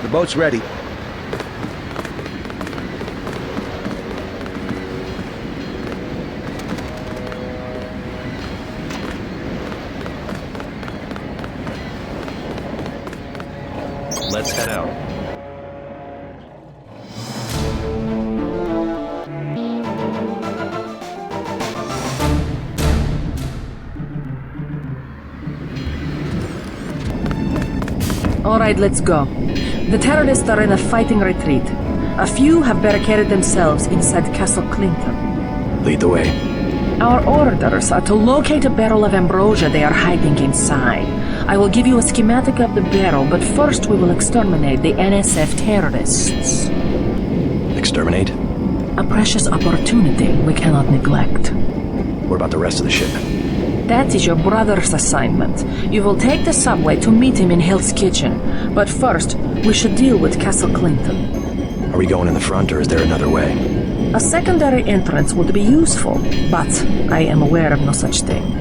The boat's ready. Let's head out. All right, let's go. The terrorists are in a fighting retreat. A few have barricaded themselves inside Castle Clinton. Lead the way. Our orders are to locate a barrel of ambrosia they are hiding inside. I will give you a schematic of the barrel, but first we will exterminate the NSF terrorists. Exterminate? A precious opportunity we cannot neglect. What about the rest of the shipment? That is your brother's assignment. You will take the subway to meet him in Hill's Kitchen. But first, we should deal with Castle Clinton. Are we going in the front, or is there another way? A secondary entrance would be useful, but I am aware of no such thing.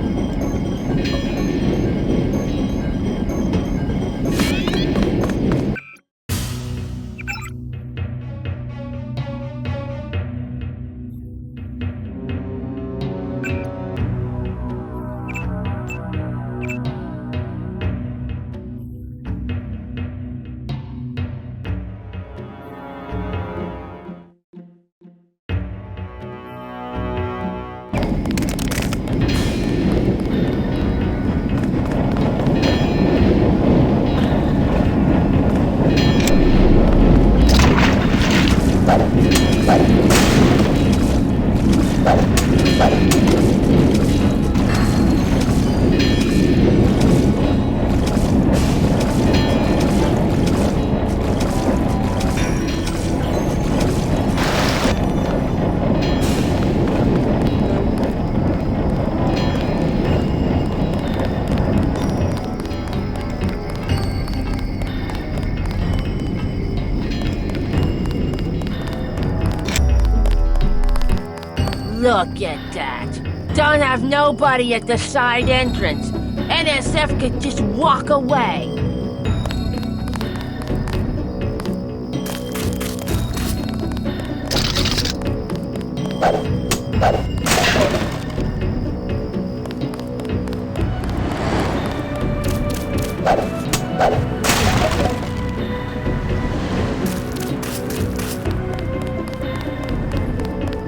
Look at that. Don't have nobody at the side entrance. NSF could just walk away.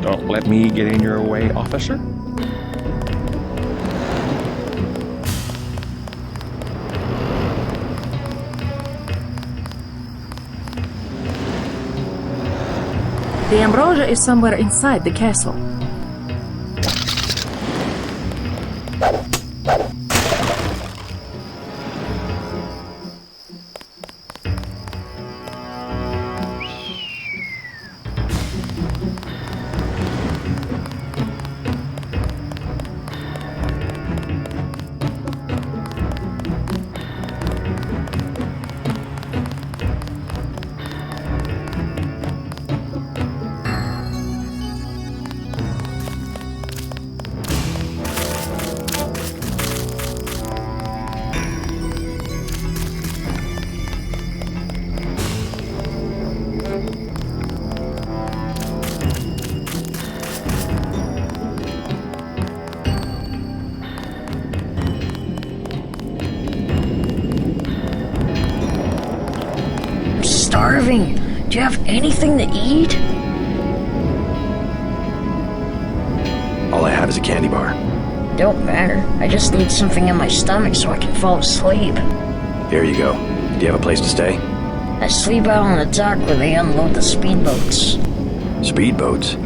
Don't let me get in your way, officer. The ambrosia is somewhere inside the castle. Starving. Do you have anything to eat? All I have is a candy bar. Don't matter. I just need something in my stomach so I can fall asleep. Here you go. Do you have a place to stay? I sleep out on the dock where they unload the speedboats. Speedboats?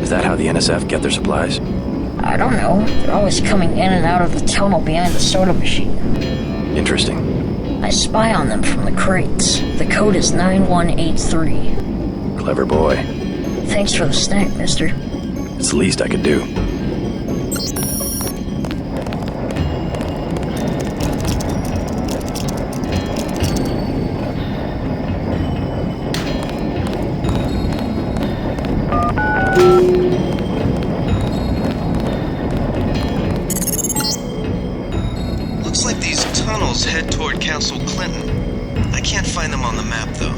Is that how the NSF get their supplies? I don't know. They're always coming in and out of the tunnel behind the soda machine. Interesting. I spy on them from the crates. The code is 9183. Clever boy. Thanks for the snack, mister. It's the least I could do. Looks like these tunnels head toward Castle Clinton. I can't find them on the map, though.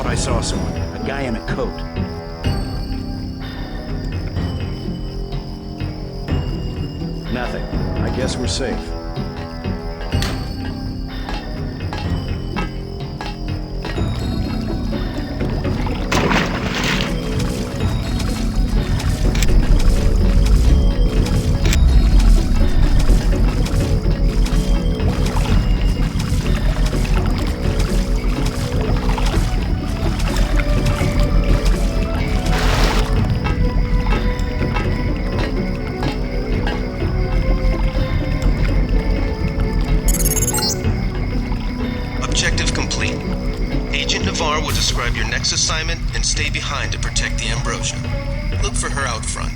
I saw someone. A guy in a coat. Nothing. I guess we're safe. Describe your next assignment and stay behind to protect the ambrosia. Look for her out front.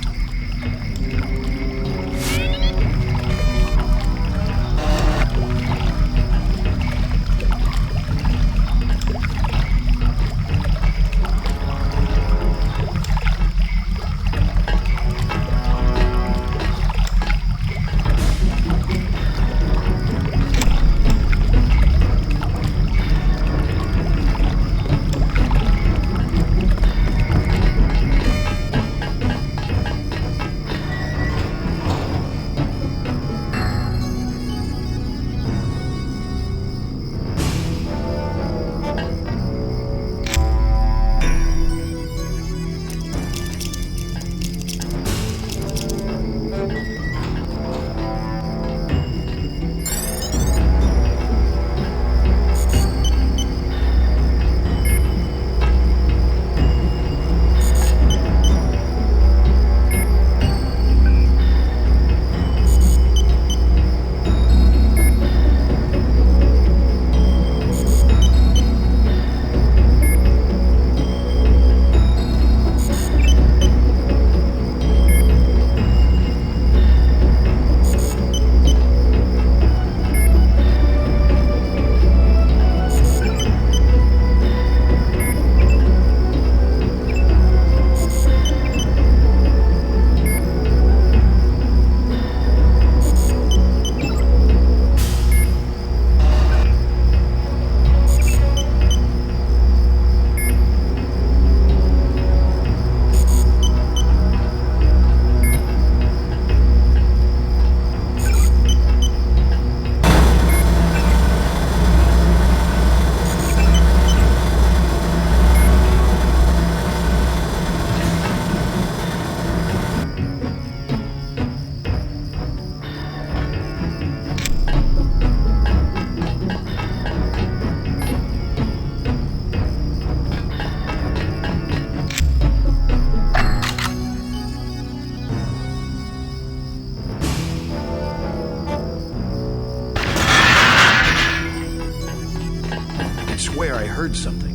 swear I heard something.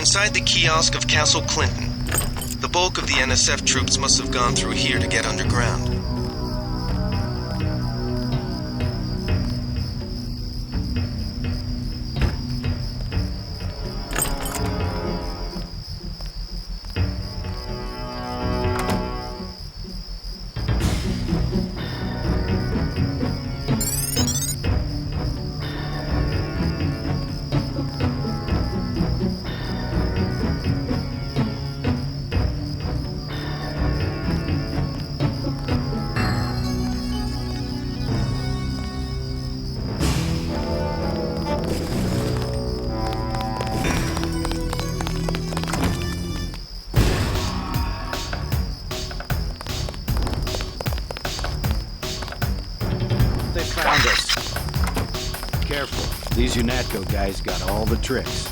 Inside the kiosk of Castle Clinton. The bulk of the NSF troops must have gone through here to get underground. Found us. Careful. These Unatco guys got all the tricks.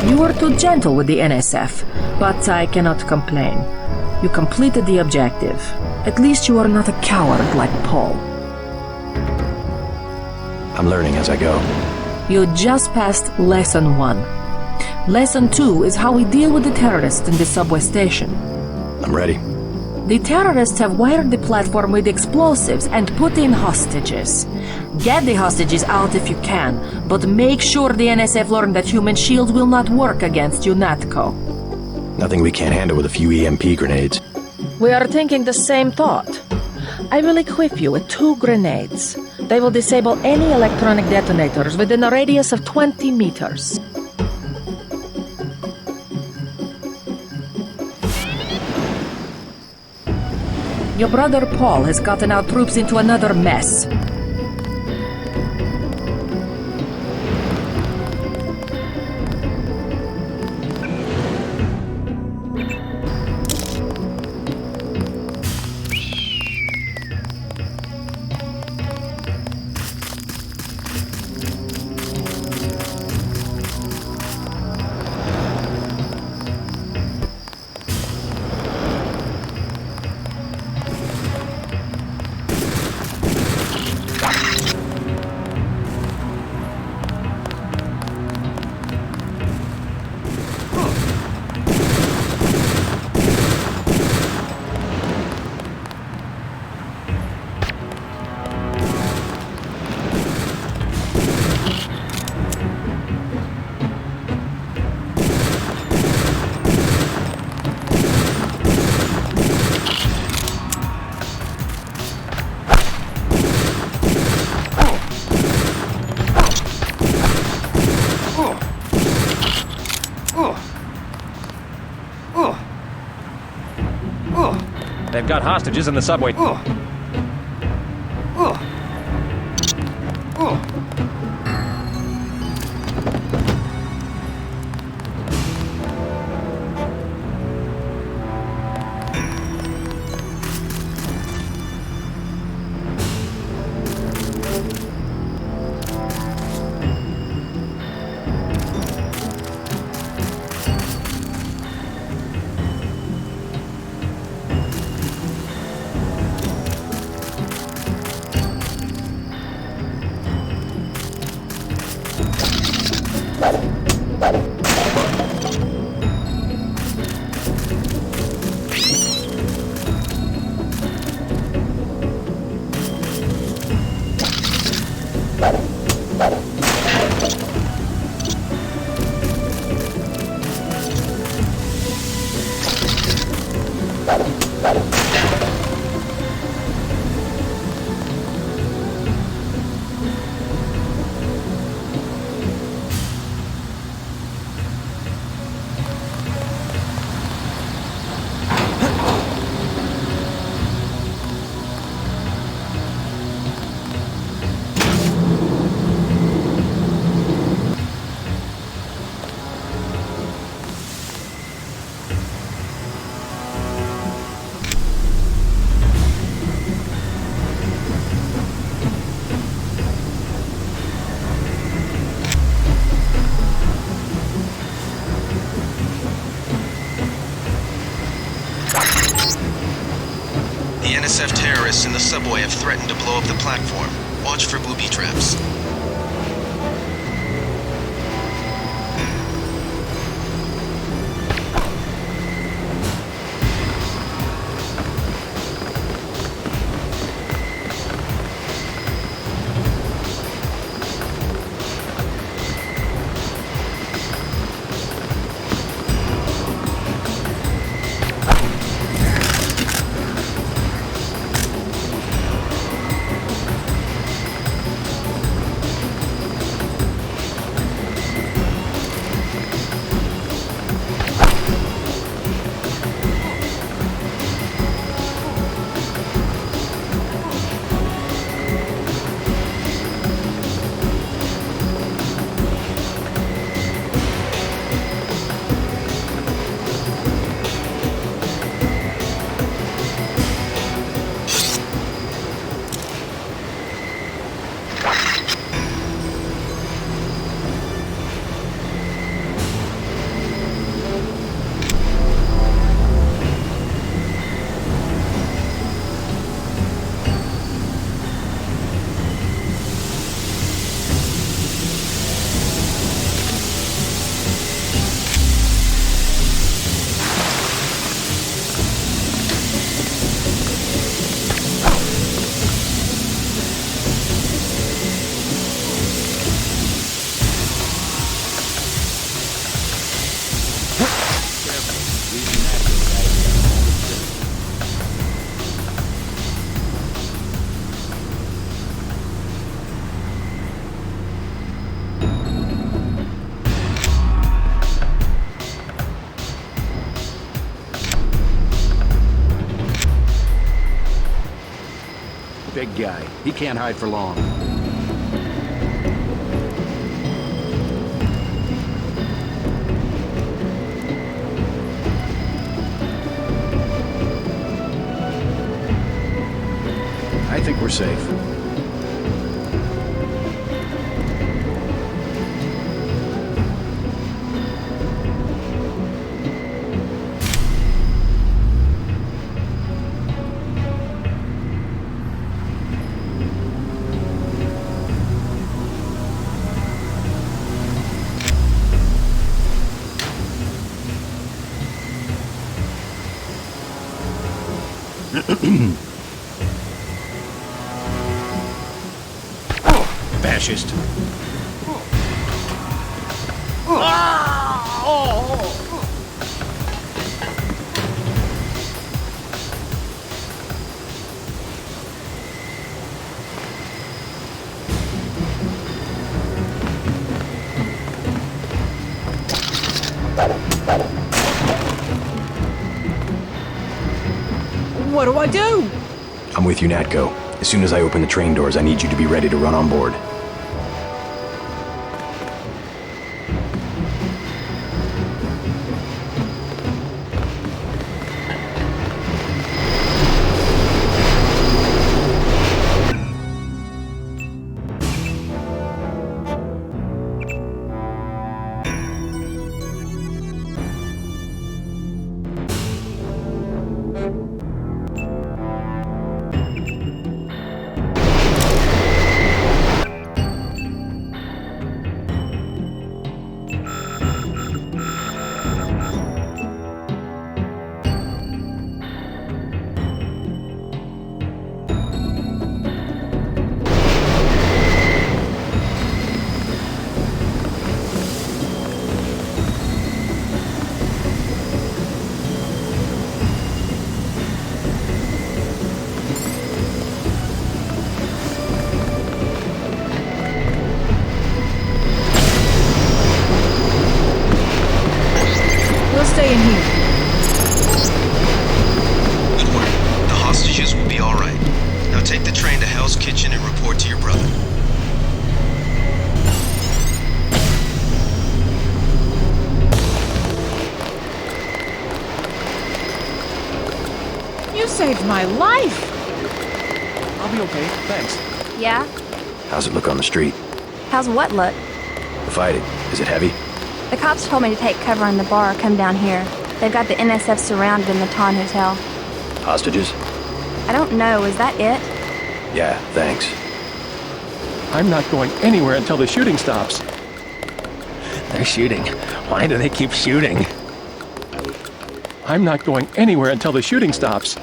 You were too gentle with the NSF, but I cannot complain. You completed the objective. At least you are not a coward like Paul. I'm learning as I go. You just passed Lesson 1. Lesson 2 is how we deal with the terrorists in the subway station. I'm ready. The terrorists have wired the platform with explosives and put in hostages. Get the hostages out if you can, but make sure the NSF learn that human shields will not work against Unatco. Nothing we can't handle with a few EMP grenades. We are thinking the same thought. I will equip you with 2 grenades. They will disable any electronic detonators within a radius of 20 meters. Your brother Paul has gotten our troops into another mess. They've got hostages in the subway. The NSF terrorists in the subway have threatened to blow up the platform. Watch for booby traps. Big guy. He can't hide for long. I think we're safe. Fascist. What do I do? I'm with Unatco. As soon as I open the train doors, I need you to be ready to run on board. in here. Good work. The hostages will be all right. Now take the train to Hell's Kitchen and report to your brother. You saved my life! I'll be okay, thanks. Yeah? How's it look on the street? How's what look? The fighting. Is it heavy? The cops told me to take cover in the bar or come down here. They've got the NSF surrounded in the Tong Hotel. Hostages? I don't know, is that it? Yeah, thanks. I'm not going anywhere until the shooting stops. They're shooting. Why do they keep shooting? I'm not going anywhere until the shooting stops.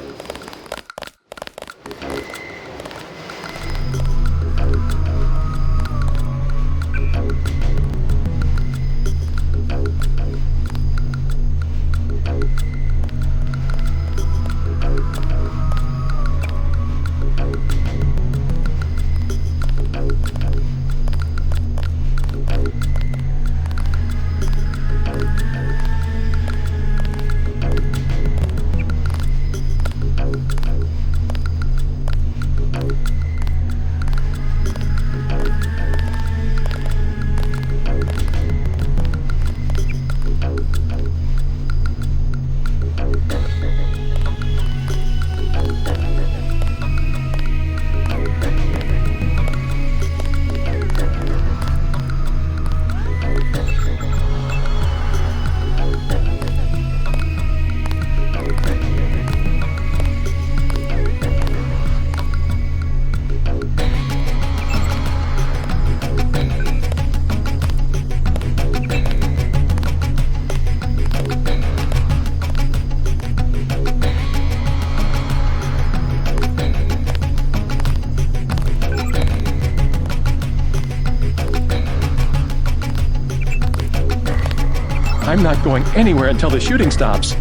I'm not going anywhere until the shooting stops.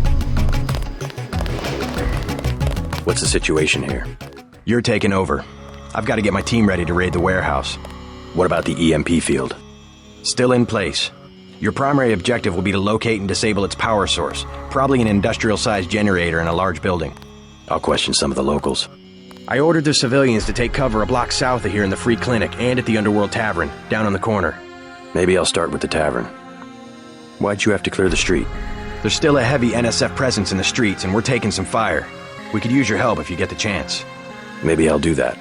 What's the situation here? You're taking over. I've got to get my team ready to raid the warehouse. What about the EMP field? Still in place. Your primary objective will be to locate and disable its power source, probably an industrial-sized generator in a large building. I'll question some of the locals. I ordered the civilians to take cover a block south of here in the Free Clinic and at the Underworld Tavern, down on the corner. Maybe I'll start with the tavern. Why'd you have to clear the street? There's still a heavy NSF presence in the streets, and we're taking some fire. We could use your help if you get the chance. Maybe I'll do that.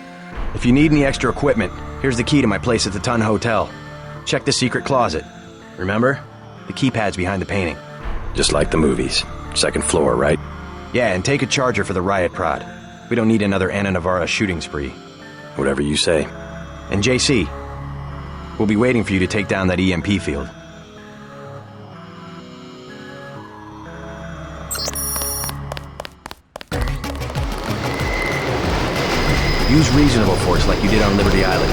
If you need any extra equipment, here's the key to my place at the Tun Hotel. Check the secret closet. Remember? The keypad's behind the painting. Just like the movies. Second floor, right? Yeah, and take a charger for the riot prod. We don't need another Ana Navarra shooting spree. Whatever you say. And JC, we'll be waiting for you to take down that EMP field. Use reasonable force like you did on Liberty Island.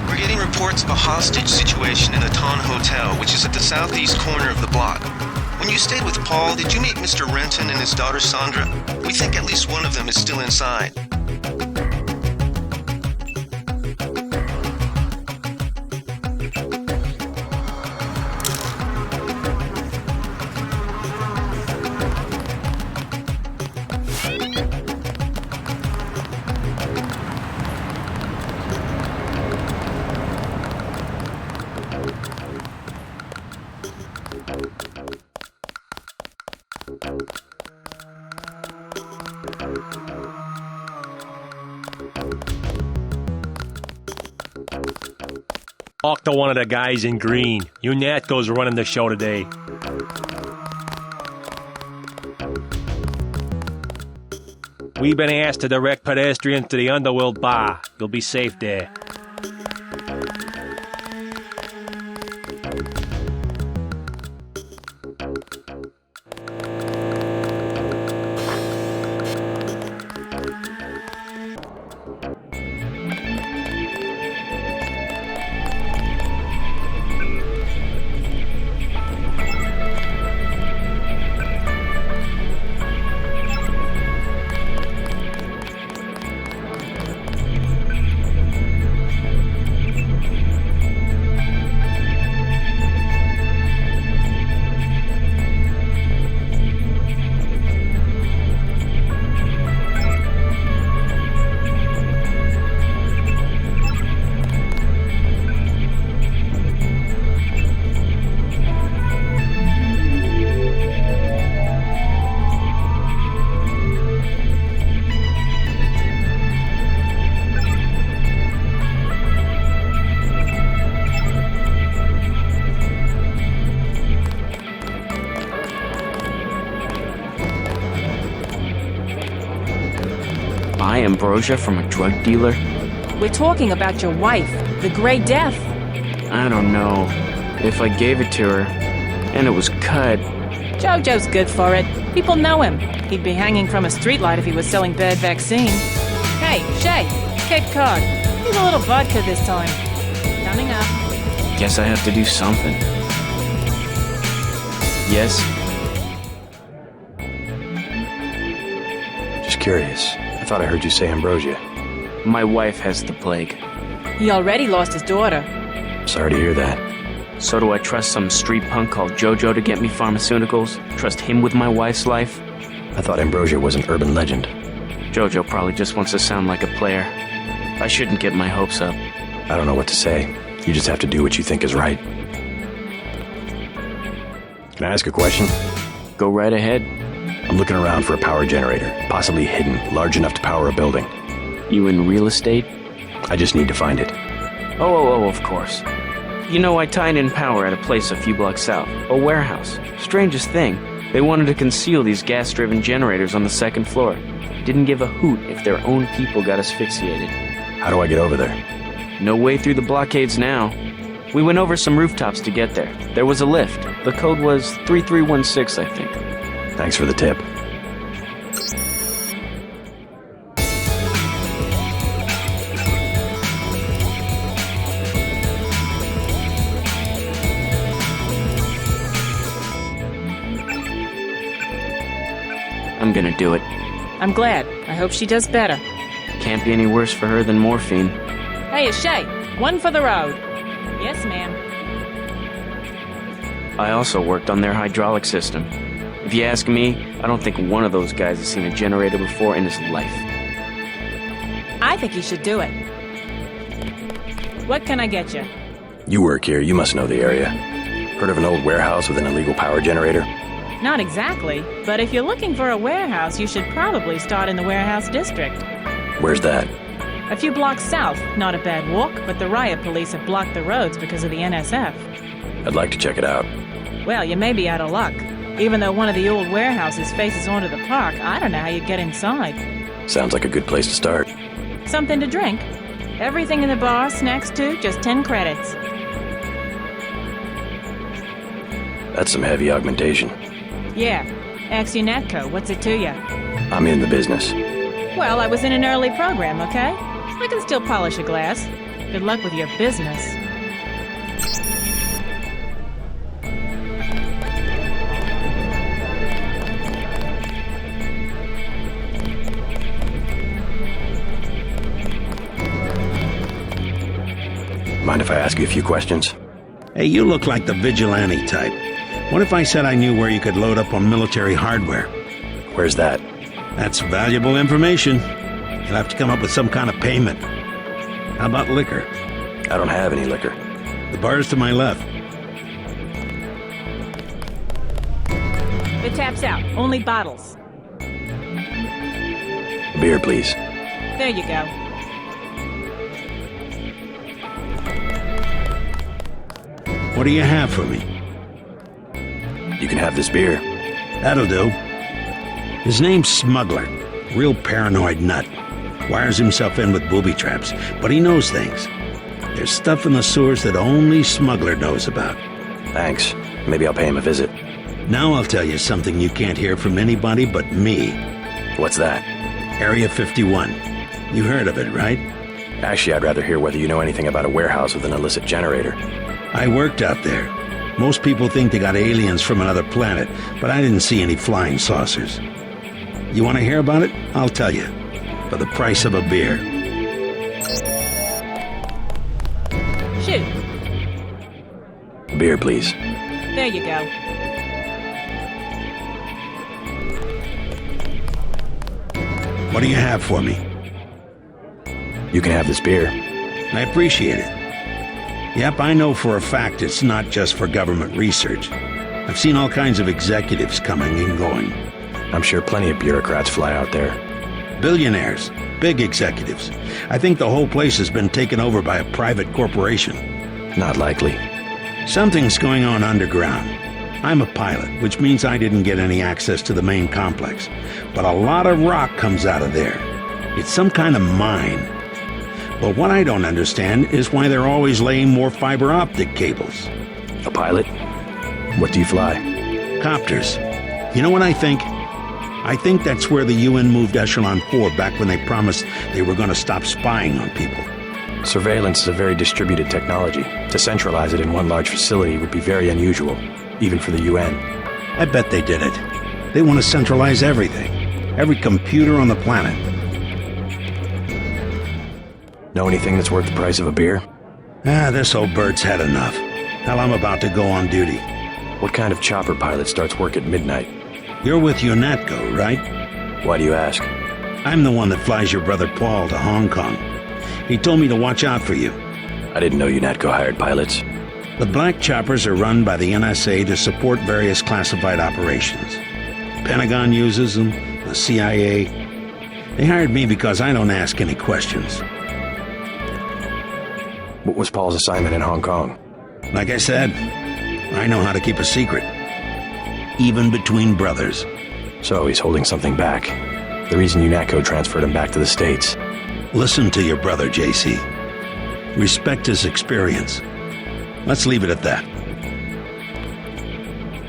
We're getting reports of a hostage situation in the Tong Hotel, which is at the southeast corner of the block. When you stayed with Paul, did you meet Mr. Renton and his daughter Sandra? We think at least one of them is still inside. Talk to one of the guys in green. Unatco's running the show today. We've been asked to direct pedestrians to the Underworld bar. You'll be safe there. buy ambrosia from a drug dealer? We're talking about your wife, the Grey Death. I don't know. If I gave it to her, and it was cut... Jojo's good for it. People know him. He'd be hanging from a streetlight if he was selling bad vaccine. Hey, Shay, Cape Cod. Need a little vodka this time. Coming up. Guess I have to do something. Yes? Just curious. I thought I heard you say ambrosia. My wife has the plague. He already lost his daughter. Sorry to hear that. So do I trust some street punk called Jojo to get me pharmaceuticals? Trust him with my wife's life? I thought ambrosia was an urban legend. Jojo probably just wants to sound like a player. I shouldn't get my hopes up. I don't know what to say. You just have to do what you think is right. Can I ask a question? Go right ahead. I'm looking around for a power generator, possibly hidden, large enough to power a building. You in real estate? I just need to find it. Oh, of course. You know, I tied in power at a place a few blocks south. A warehouse. Strangest thing. They wanted to conceal these gas-driven generators on the second floor. Didn't give a hoot if their own people got asphyxiated. How do I get over there? No way through the blockades now. We went over some rooftops to get there. There was a lift. The code was 3316, I think. Thanks for the tip. I'm gonna do it. I'm glad. I hope she does better. Can't be any worse for her than morphine. Hey, it's Shay. One for the road. Yes, ma'am. I also worked on their hydraulic system. If you ask me, I don't think one of those guys has seen a generator before in his life. I think he should do it. What can I get you? You work here, you must know the area. Heard of an old warehouse with an illegal power generator? Not exactly, but if you're looking for a warehouse, you should probably start in the warehouse district. Where's that? A few blocks south. Not a bad walk, but the riot police have blocked the roads because of the NSF. I'd like to check it out. Well, you may be out of luck. Even though one of the old warehouses faces onto the park, I don't know how you'd get inside. Sounds like a good place to start. Something to drink. Everything in the bar, snacks too, just 10 credits. That's some heavy augmentation. Yeah. Ask Unatco, what's it to you? I'm in the business. Well, I was in an early program, okay? I can still polish a glass. Good luck with your business. Mind if I ask you a few questions? Hey, you look like the vigilante type. What if I said I knew where you could load up on military hardware? Where's that? That's valuable information. You'll have to come up with some kind of payment. How about liquor? I don't have any liquor. The bar's to my left. The tap's out. Only bottles. A beer, please. There you go. What do you have for me? You can have this beer. That'll do. His name's Smuggler. Real paranoid nut. Wires himself in with booby traps, but he knows things. There's stuff in the sewers that only Smuggler knows about. Thanks. Maybe I'll pay him a visit. Now I'll tell you something you can't hear from anybody but me. What's that? Area 51. You heard of it, right? Actually, I'd rather hear whether you know anything about a warehouse with an illicit generator. I worked out there. Most people think they got aliens from another planet, but I didn't see any flying saucers. You want to hear about it? I'll tell you. For the price of a beer. Shoot. A beer, please. There you go. What do you have for me? You can have this beer. I appreciate it. Yep, I know for a fact it's not just for government research. I've seen all kinds of executives coming and going. I'm sure plenty of bureaucrats fly out there. Billionaires. Big executives. I think the whole place has been taken over by a private corporation. Not likely. Something's going on underground. I'm a pilot, which means I didn't get any access to the main complex. But a lot of rock comes out of there. It's some kind of mine. But what I don't understand is why they're always laying more fiber optic cables. A pilot? What do you fly? Copters. You know what I think? I think that's where the UN moved Echelon 4 back when they promised they were going to stop spying on people. Surveillance is a very distributed technology. To centralize it in one large facility would be very unusual, even for the UN. I bet they did it. They want to centralize everything. Every computer on the planet. Know anything that's worth the price of a beer? This old bird's had enough. Hell, I'm about to go on duty. What kind of chopper pilot starts work at midnight? You're with Unatco, right? Why do you ask? I'm the one that flies your brother Paul to Hong Kong. He told me to watch out for you. I didn't know Unatco hired pilots. The black choppers are run by the NSA to support various classified operations. Pentagon uses them, the CIA. They hired me because I don't ask any questions. What was Paul's assignment in Hong Kong? Like I said, I know how to keep a secret. Even between brothers. So he's holding something back. The reason Unatco transferred him back to the States. Listen to your brother, JC. Respect his experience. Let's leave it at that.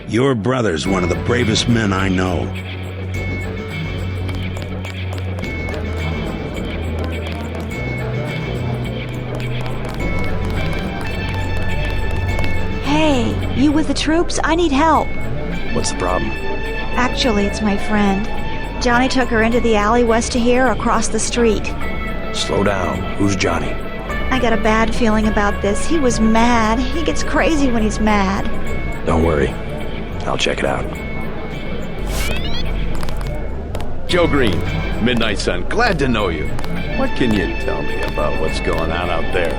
Your brother's one of the bravest men I know. Hey, you with the troops? I need help. What's the problem? Actually, it's my friend. Johnny took her into the alley west of here, across the street. Slow down. Who's Johnny? I got a bad feeling about this. He was mad. He gets crazy when he's mad. Don't worry. I'll check it out. Joe Green, Midnight Sun, glad to know you. What can you tell me about what's going on out there?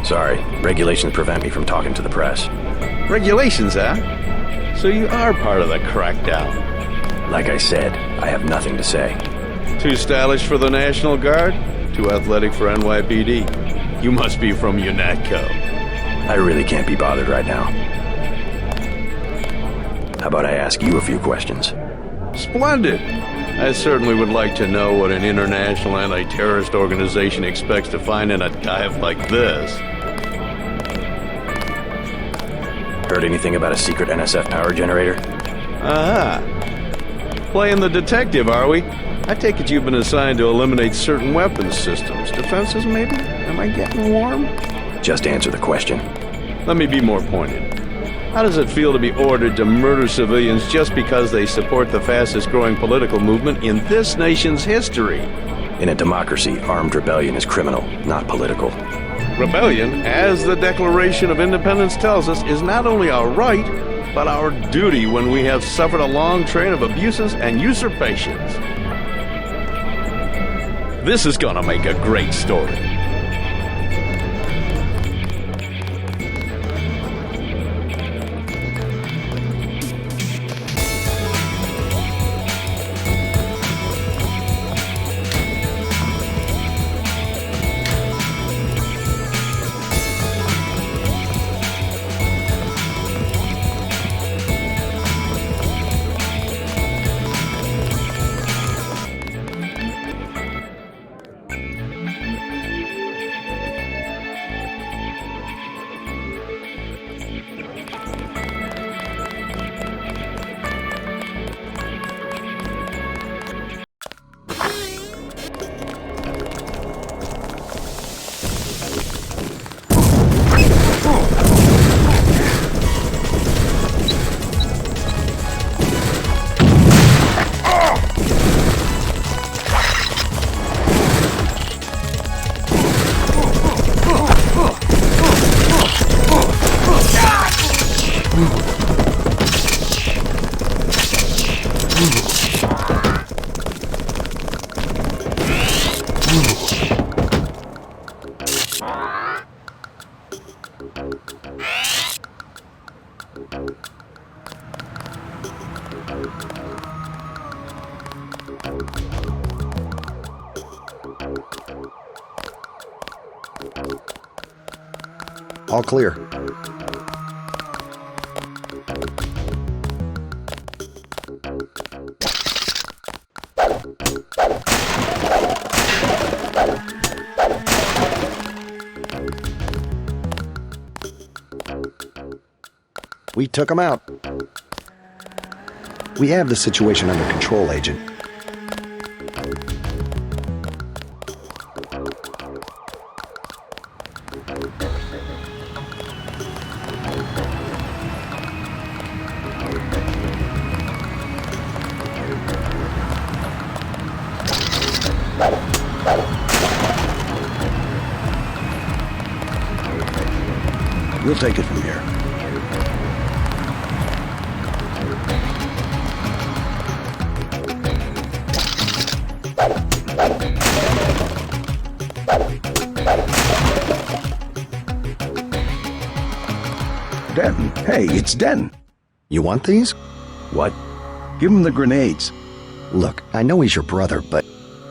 Sorry, regulations prevent me from talking to the press. Regulations, huh? So you are part of the crackdown. Like I said, I have nothing to say. Too stylish for the National Guard? Too athletic for NYPD? You must be from Unatco. I really can't be bothered right now. How about I ask you a few questions? Splendid. I certainly would like to know what an international anti-terrorist organization expects to find in a dive like this. Heard anything about a secret NSF power generator? Aha. Playing the detective, are we? I take it you've been assigned to eliminate certain weapons systems. Defenses, maybe? Am I getting warm? Just answer the question. Let me be more pointed. How does it feel to be ordered to murder civilians just because they support the fastest-growing political movement in this nation's history? In a democracy, armed rebellion is criminal, not political. Rebellion, as the Declaration of Independence tells us, is not only our right, but our duty when we have suffered a long train of abuses and usurpations. This is gonna make a great story. All clear. We took him out. We have the situation under control, Agent. We'll take it from here. Denton. Hey, it's Denton. You want these? What? Give him the grenades. Look, I know he's your brother, but...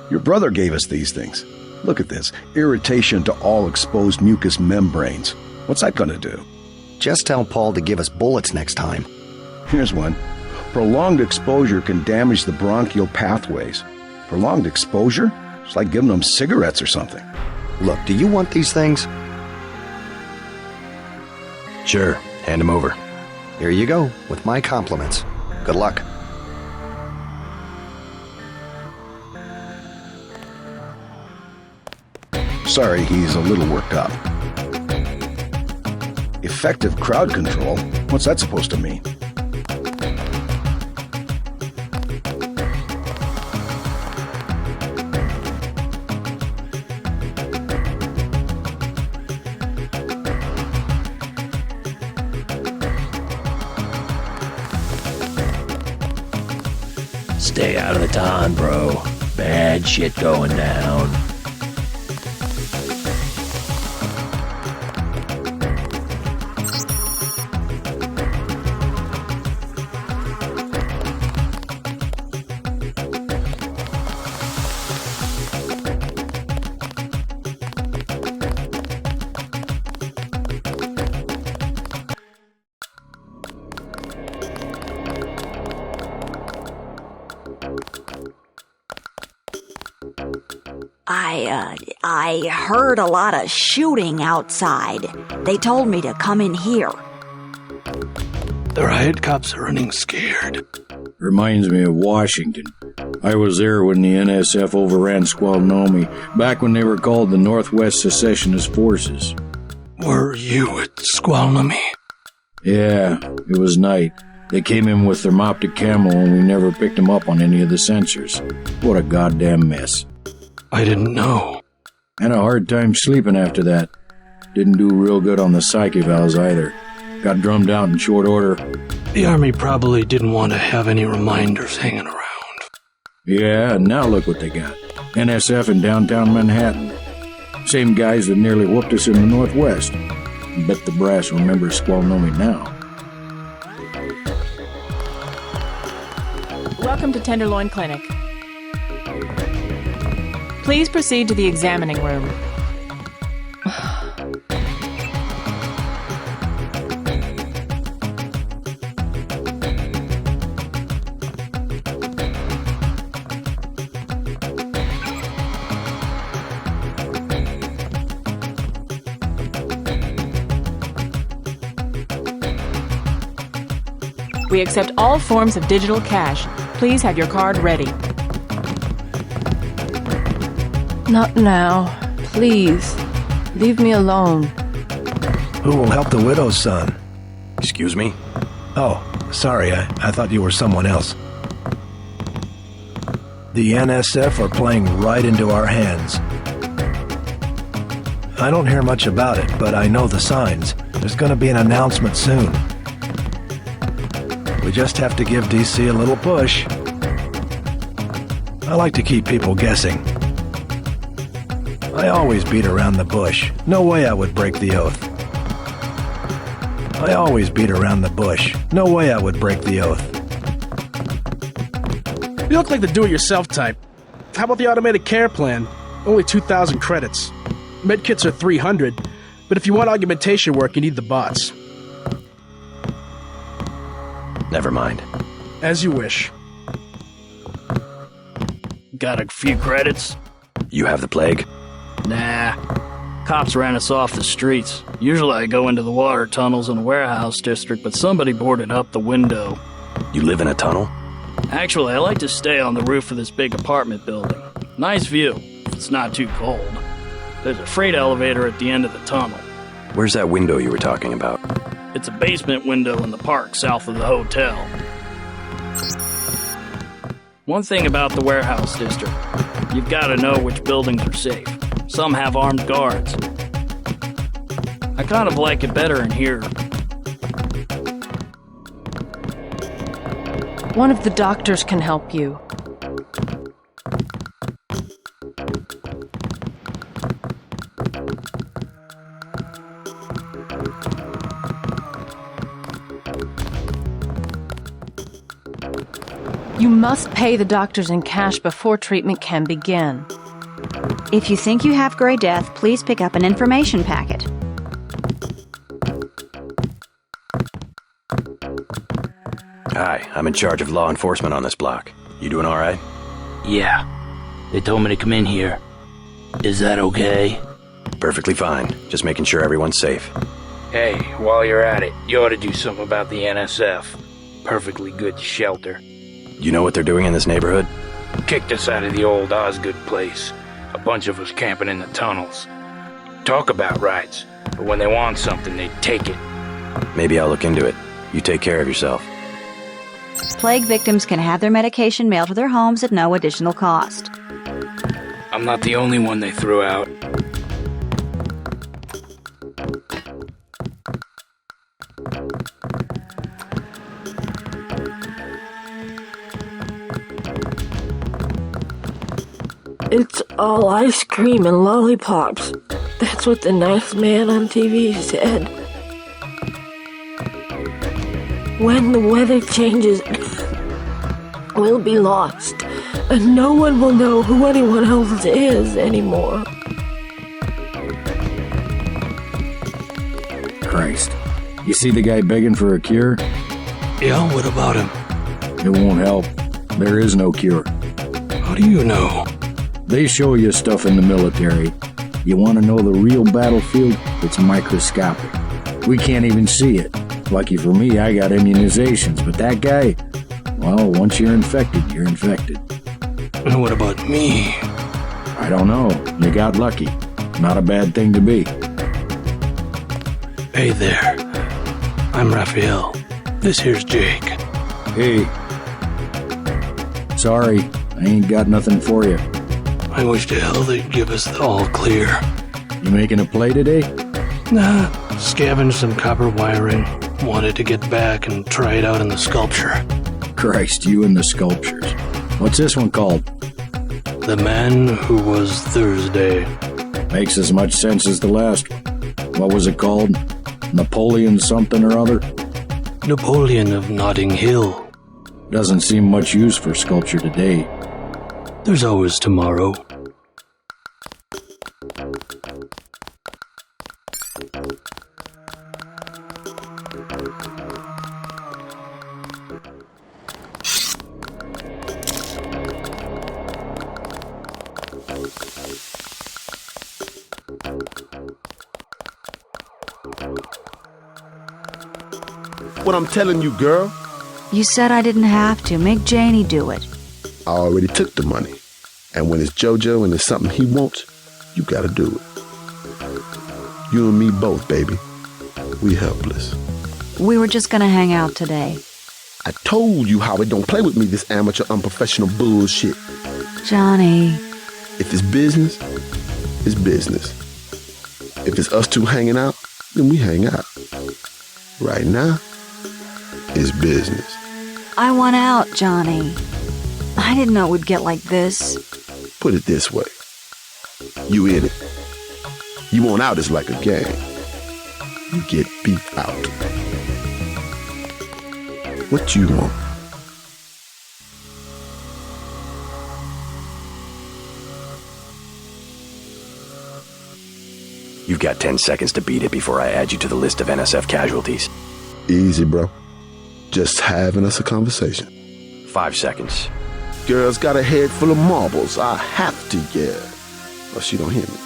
Your brother gave us these things. Look at this. Irritation to all exposed mucous membranes. What's that gonna do? Just tell Paul to give us bullets next time. Here's one. Prolonged exposure can damage the bronchial pathways. Prolonged exposure? It's like giving them cigarettes or something. Look, do you want these things? Sure. Hand them over. Here you go, with my compliments. Good luck. Sorry, he's a little worked up. Effective crowd control? What's that supposed to mean? Stay out of the ton, bro. Bad shit going down. I heard a lot of shooting outside. They told me to come in here. The riot cops are running scared. Reminds me of Washington. I was there when the NSF overran Squalnomi, back when they were called the Northwest Secessionist Forces. Were you at Squalnomi? Yeah, it was night. They came in with thermoptic camo and we never picked them up on any of the sensors. What a goddamn mess. I didn't know. Had a hard time sleeping after that. Didn't do real good on the psych evals either. Got drummed out in short order. The Army probably didn't want to have any reminders hanging around. Yeah, and now look what they got. NSF in downtown Manhattan. Same guys that nearly whooped us in the Northwest. Bet the brass remembers Squalnomi now. Welcome to Tenderloin Clinic. Please proceed to the examining room. We accept all forms of digital cash. Please have your card ready. Not now. Please. Leave me alone. Who will help the widow's son? Excuse me? Oh, sorry, I thought you were someone else. The NSF are playing right into our hands. I don't hear much about it, but I know the signs. There's gonna be an announcement soon. We just have to give DC a little push. I like to keep people guessing. I always beat around the bush. No way I would break the oath. I always beat around the bush. No way I would break the oath. You look like the do-it-yourself type. How about the automated care plan? Only 2,000 credits. Medkits are 300, but if you want augmentation work, you need the bots. Never mind. As you wish. Got a few credits? You have the plague? Nah. Cops ran us off the streets. Usually I go into the water tunnels in the warehouse district, but somebody boarded up the window. You live in a tunnel? Actually, I like to stay on the roof of this big apartment building. Nice view, if it's not too cold. There's a freight elevator at the end of the tunnel. Where's that window you were talking about? It's a basement window in the park south of the hotel. One thing about the warehouse district, you've got to know which buildings are safe. Some have armed guards. I kind of like it better in here. One of the doctors can help you. You must pay the doctors in cash before treatment can begin. If you think you have Grey Death, please pick up an information packet. Hi, I'm in charge of law enforcement on this block. You doing all right? Yeah. They told me to come in here. Is that okay? Perfectly fine. Just making sure everyone's safe. Hey, while you're at it, you ought to do something about the NSF. Perfectly good shelter. You know what they're doing in this neighborhood? Kicked us out of the old Osgood place. A bunch of us camping in the tunnels. Talk about rights, but when they want something, they take it. Maybe I'll look into it. You take care of yourself. Plague victims can have their medication mailed to their homes at no additional cost. I'm not the only one they threw out. It's all ice cream and lollipops. That's what the nice man on TV said. When the weather changes, we'll be lost, and no one will know who anyone else is anymore. Christ. You see the guy begging for a cure? Yeah, what about him? It won't help. There is no cure. How do you know? They show you stuff in the military. You want to know the real battlefield? It's microscopic. We can't even see it. Lucky for me, I got immunizations, but that guy, well, once you're infected, you're infected. And what about me? I don't know. You got lucky. Not a bad thing to be. Hey there. I'm Raphael. This here's Jake. Hey. Sorry, I ain't got nothing for you. I wish to hell they'd give us the all clear. You making a play today? Nah, scavenged some copper wiring. Wanted to get back and try it out in the sculpture. Christ, you and the sculptures. What's this one called? The Man Who Was Thursday. Makes as much sense as the last one. What was it called? Napoleon something or other? Napoleon of Notting Hill. Doesn't seem much use for sculpture today. There's always tomorrow. What I'm telling you, girl. You said I didn't have to. Make Janie do it. I already took the money. And when it's JoJo and it's something he wants, you gotta do it. You and me both, baby. We helpless. We were just gonna hang out today. I told you how it don't play with me, this amateur unprofessional bullshit. Johnny. If it's business, it's business. If it's us two hanging out, then we hang out. Right now, it's business. I want out, Johnny. I didn't know it would get like this. Put it this way. You in it. You want out is like a game. You get beat out. What you want? You've got 10 seconds to beat it before I add you to the list of NSF casualties. Easy, bro. Just having us a conversation. 5 seconds. Girl's got a head full of marbles. I have to yell. Or she don't hear me.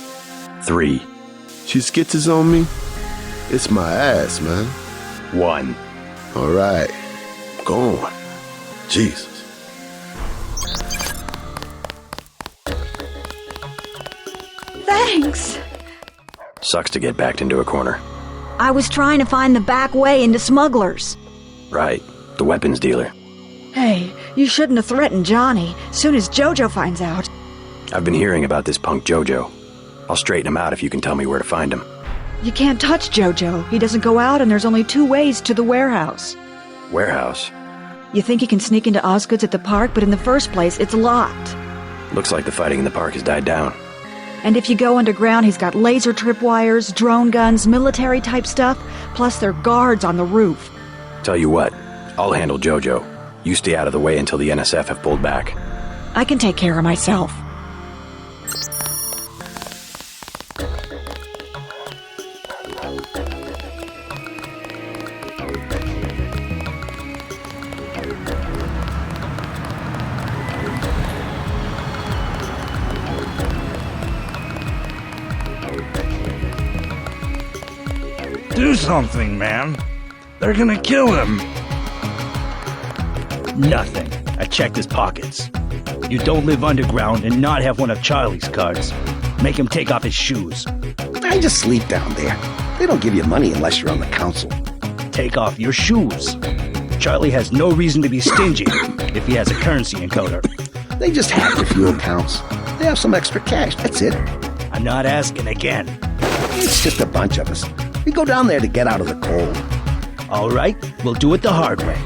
3. She skitches on me? It's my ass, man. 1. All right. Go on. Jesus. Thanks. Sucks to get backed into a corner. I was trying to find the back way into smugglers. Right. The weapons dealer. Hey, you shouldn't have threatened Johnny. Soon as Jojo finds out. I've been hearing about this punk Jojo. I'll straighten him out if you can tell me where to find him. You can't touch Jojo. He doesn't go out, and there's only 2 ways to the warehouse. Warehouse? You think you can sneak into Osgood's at the park, but in the first place, it's locked. Looks like the fighting in the park has died down. And if you go underground, he's got laser tripwires, drone guns, military-type stuff, plus there are guards on the roof. Tell you what, I'll handle Jojo. You stay out of the way until the NSF have pulled back. I can take care of myself. Do something, man. They're gonna kill him. Nothing. I checked his pockets. You don't live underground and not have one of Charlie's cards. Make him take off his shoes. I just sleep down there. They don't give you money unless you're on the council. Take off your shoes. Charlie has no reason to be stingy if he has a currency encoder. They just hack a few accounts. They have some extra cash, that's it. I'm not asking again. It's just a bunch of us. We go down there to get out of the cold. All right, we'll do it the hard way.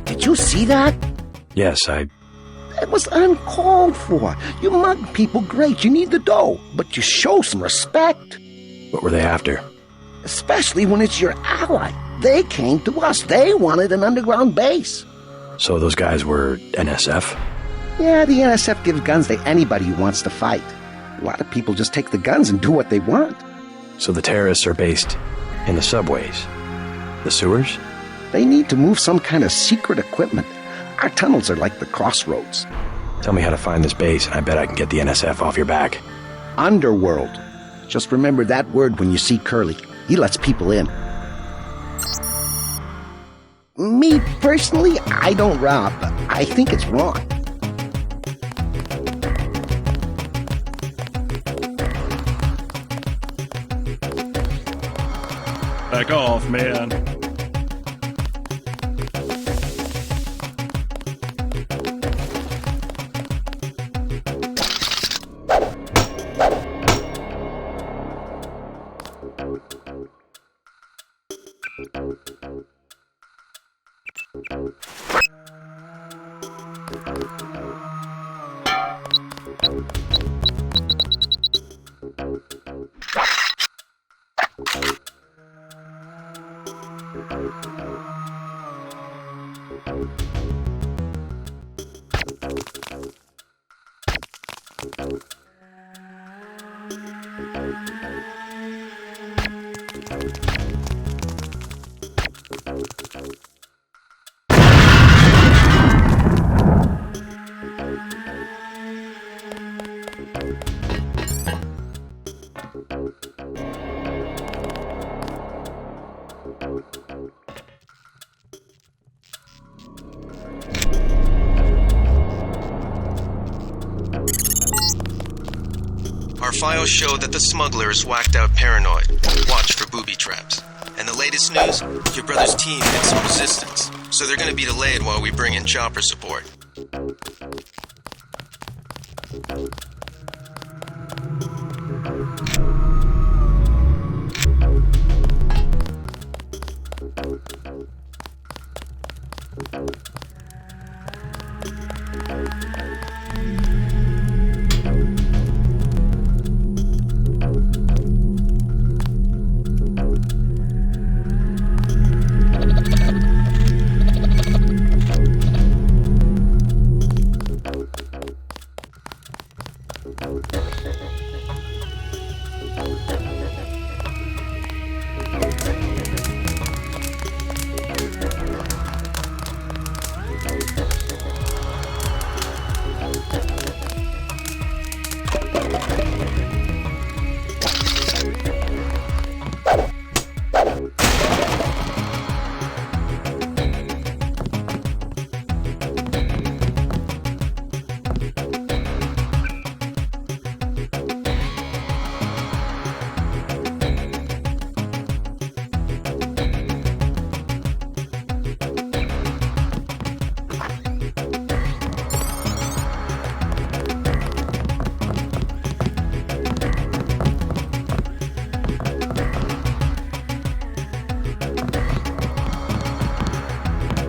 Did you see that? Yes, It was uncalled for. You mug people, great. You need the dough. But you show some respect. What were they after? Especially when it's your ally. They came to us. They wanted an underground base. So those guys were NSF? Yeah, the NSF gives guns to anybody who wants to fight. A lot of people just take the guns and do what they want. So the terrorists are based in the subways? The sewers? They need to move some kind of secret equipment. Our tunnels are like the crossroads. Tell me how to find this base, and I bet I can get the NSF off your back. Underworld. Just remember that word when you see Curly. He lets people in. Me, personally, I don't rob, but I think it's wrong. Back off, man. Our files show that the smuggler is whacked out paranoid. Watch for booby traps. And the latest news, your brother's team hit some resistance, so they're gonna be delayed while we bring in chopper support.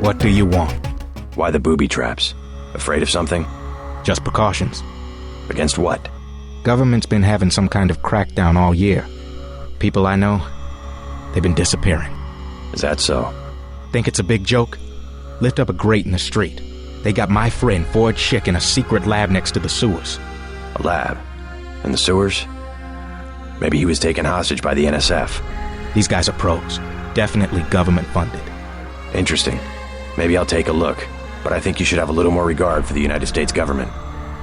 What do you want? Why the booby traps? Afraid of something? Just precautions. Against what? Government's been having some kind of crackdown all year. People I know, they've been disappearing. Is that so? Think it's a big joke? Lift up a grate in the street. They got my friend Ford Schick in a secret lab next to the sewers. A lab? In the sewers? Maybe he was taken hostage by the NSF. These guys are pros. Definitely government funded. Interesting. Maybe I'll take a look. But I think you should have a little more regard for the United States government.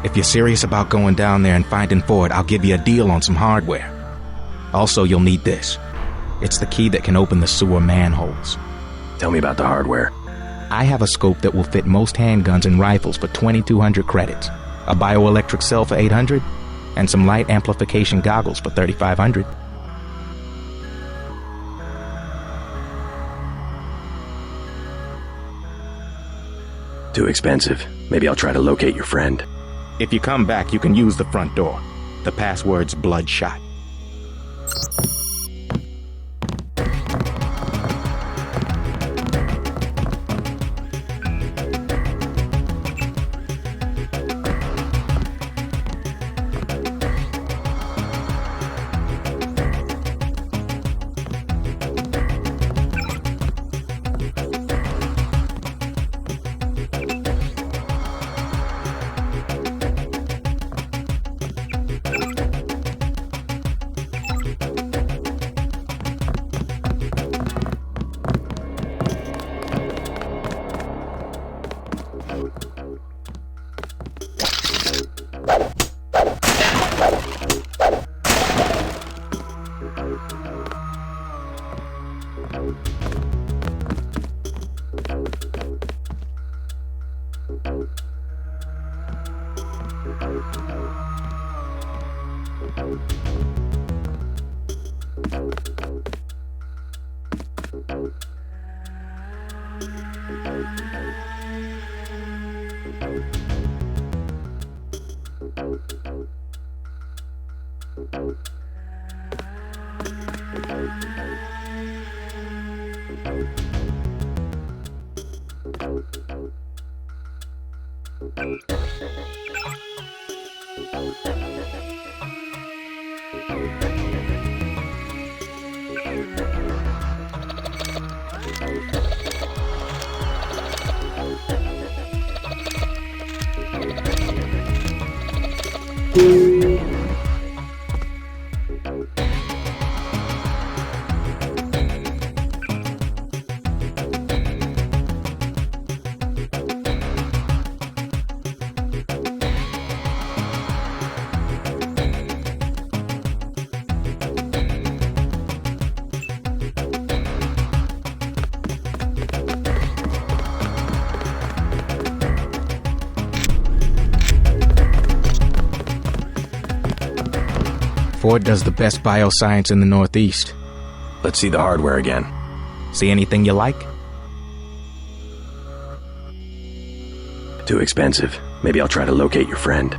If you're serious about going down there and finding Ford, I'll give you a deal on some hardware. Also, you'll need this. It's the key that can open the sewer manholes. Tell me about the hardware. I have a scope that will fit most handguns and rifles for 2,200 credits, a bioelectric cell for 800, and some light amplification goggles for 3,500. Too expensive. Maybe I'll try to locate your friend. If you come back, you can use the front door. The password's Bloodshot. Ford does the best bioscience in the Northeast. Let's see the hardware again. See anything you like? Too expensive. Maybe I'll try to locate your friend.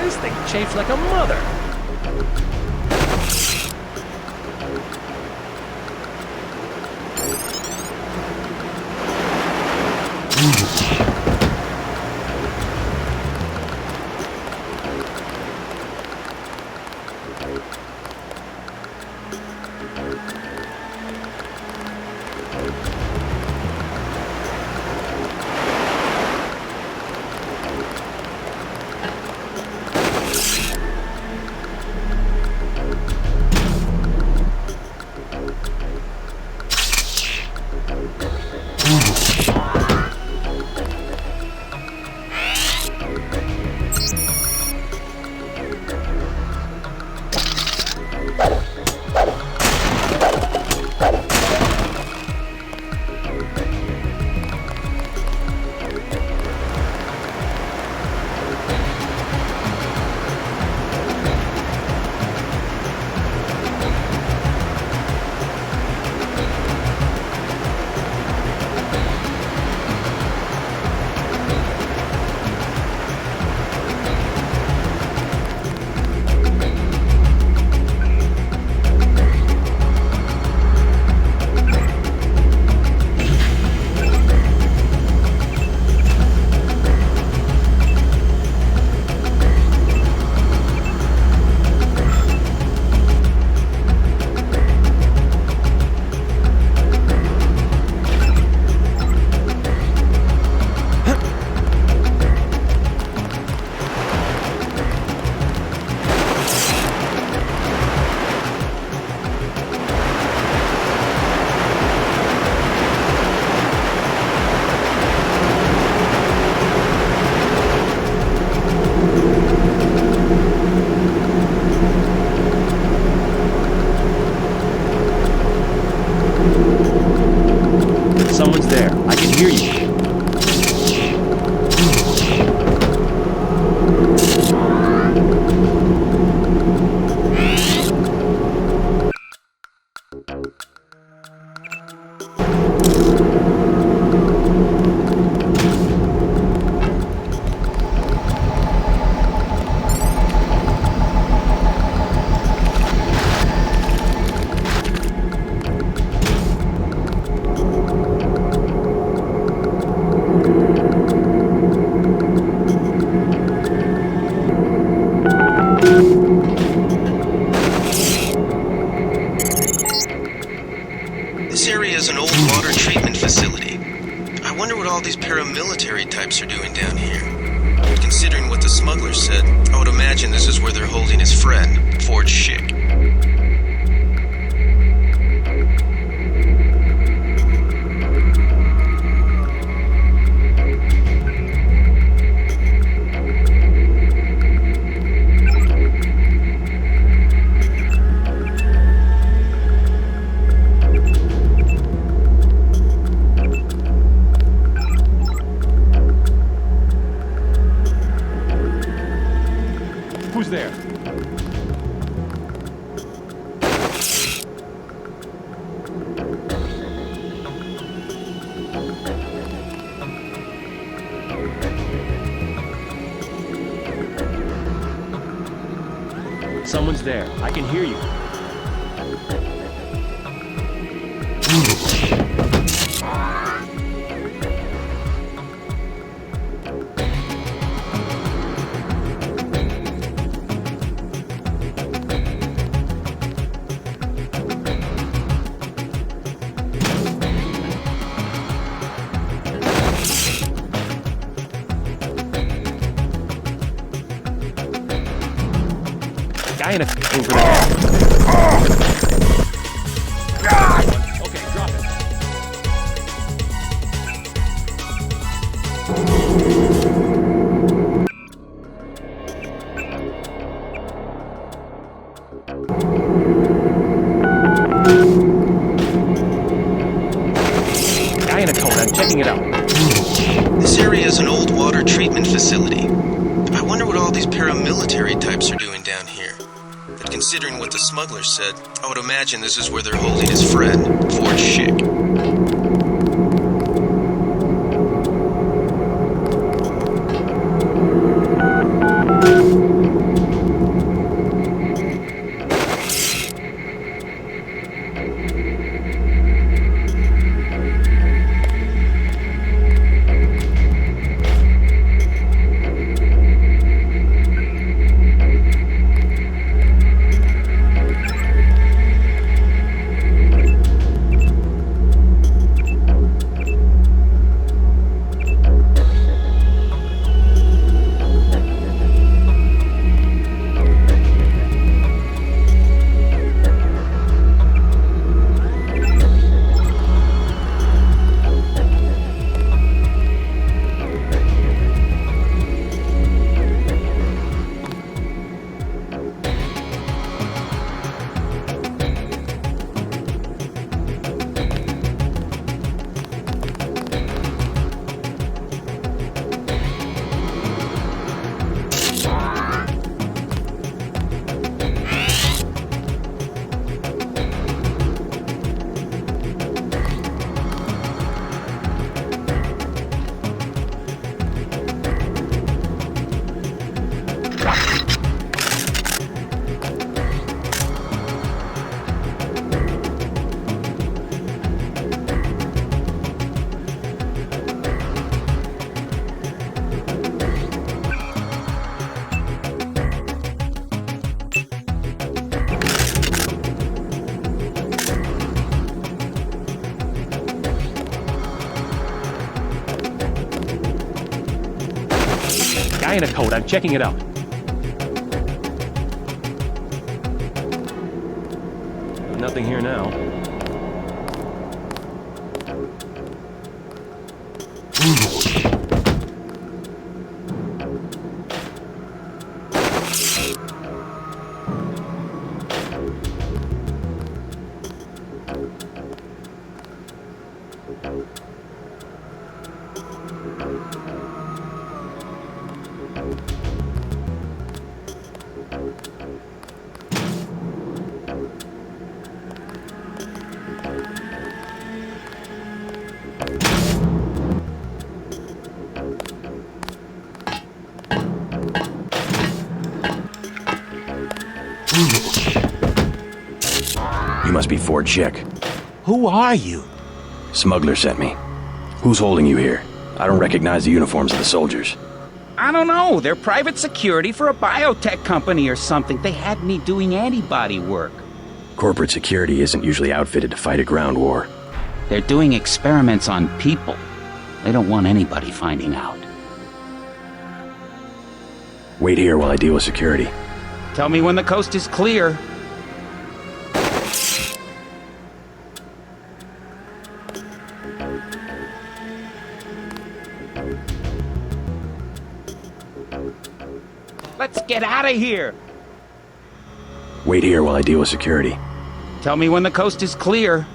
This thing chafes like a mother. Someone's there. I can hear you. This area is an old water treatment facility. I wonder what all these paramilitary types are doing down here. Considering what the smuggler said, I would imagine this is where they're holding his friend, Ford Schick. Who's there? Someone's there. I can hear you. Guy in a over there. Okay, drop it. Guy in a cone. I'm checking it out. This area is an old water treatment facility. I wonder what all these paramilitary types are doing down here. But considering what the smuggler said, I would imagine this is where they're holding his friend, Ford Schick. guy in a coat. I'm checking it out. Nothing here now. You must be Ford Chick. Who are you? Smuggler sent me. Who's holding you here? I don't recognize the uniforms of the soldiers. I don't know. They're private security for a biotech company or something. They had me doing antibody work. Corporate security isn't usually outfitted to fight a ground war. They're doing experiments on people. They don't want anybody finding out. Wait here while I deal with security. Tell me when the coast is clear. Let's get out of here! Wait here while I deal with security. Tell me when the coast is clear.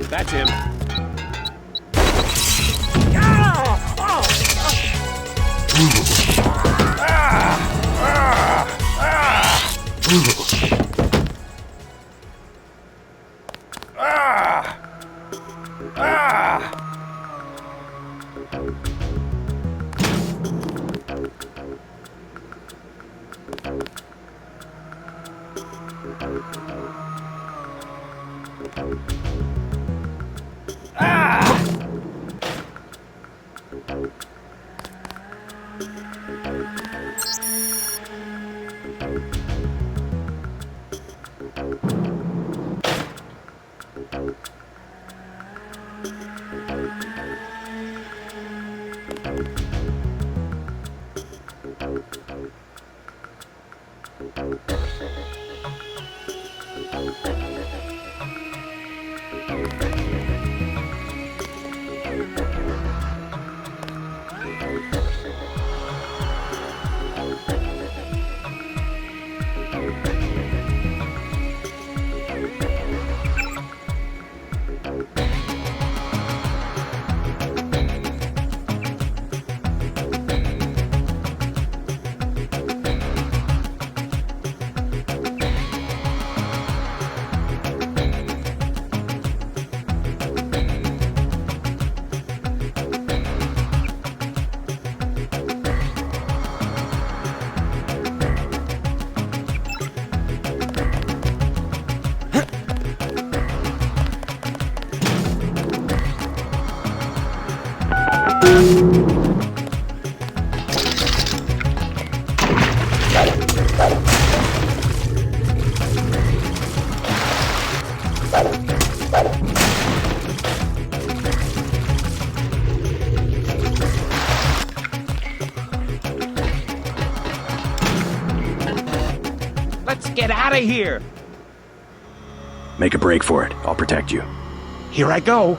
That's him. get out of here! Make a break for it. I'll protect you. Here I go!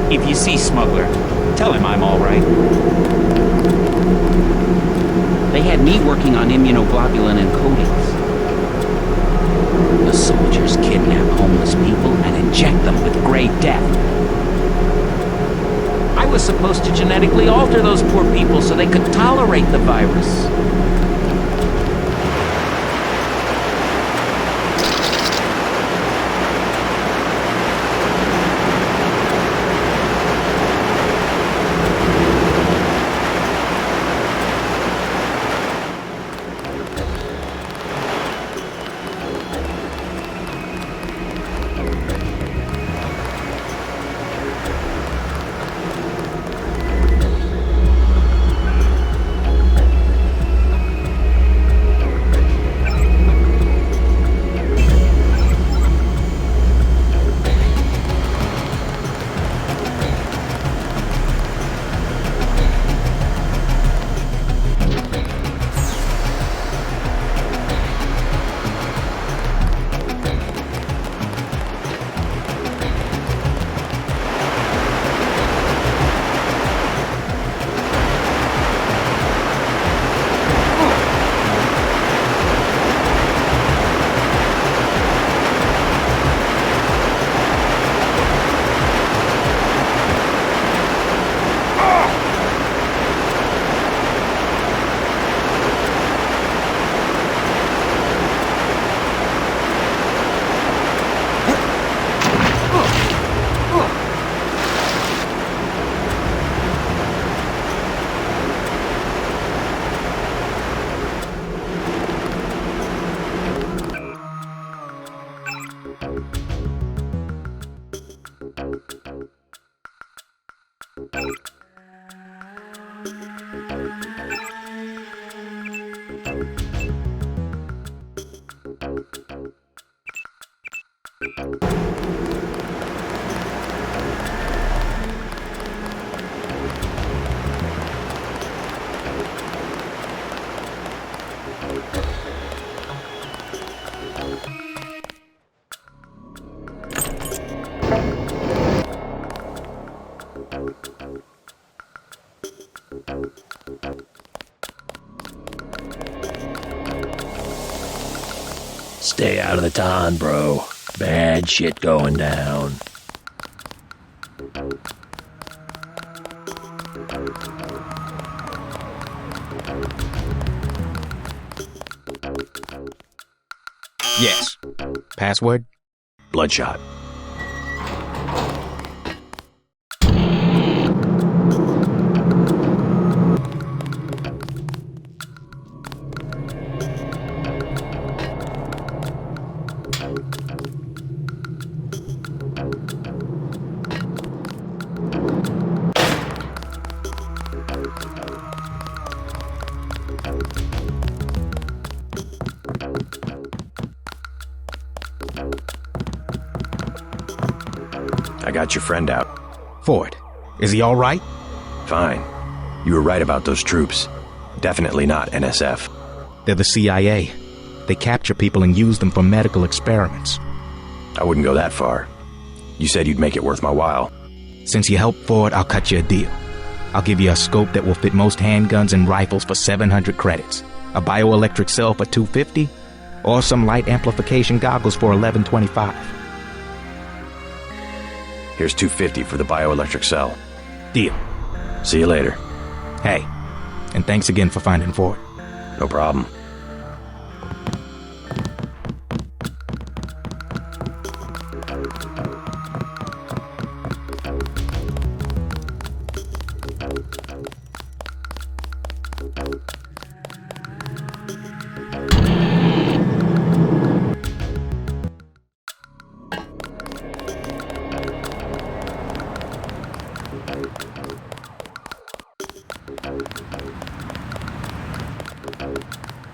If you see Smuggler, tell him I'm all right. They had me working on immunoglobulin and coatings. The soldiers kidnap homeless people and inject them with Grey Death. I was supposed to genetically alter those poor people so they could tolerate the virus. Stay out of the ton, bro. Bad shit going down. Yes. Password? Bloodshot. I got your friend out. Ford, is he all right? Fine. You were right about those troops. Definitely not NSF. They're the CIA. They capture people and use them for medical experiments. I wouldn't go that far. You said you'd make it worth my while. Since you helped Ford, I'll cut you a deal. I'll give you a scope that will fit most handguns and rifles for 700 credits, a bioelectric cell for 250, or some light amplification goggles for 1125. Here's 250 for the bioelectric cell. Deal. See you later. Hey, and thanks again for finding Ford. No problem.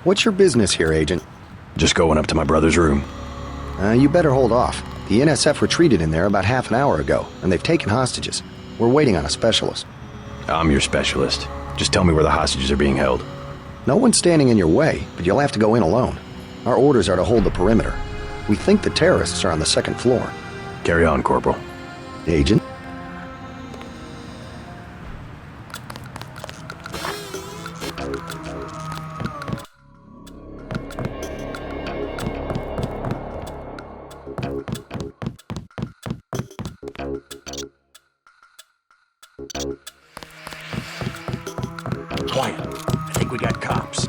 What's your business here, Agent? Just going up to my brother's room. You better hold off. The NSF retreated in there about half an hour ago, and they've taken hostages. We're waiting on a specialist. I'm your specialist. Just tell me where the hostages are being held. No one's standing in your way, but you'll have to go in alone. Our orders are to hold the perimeter. We think the terrorists are on the second floor. Carry on, Corporal. Agent? Quiet. I think we got cops.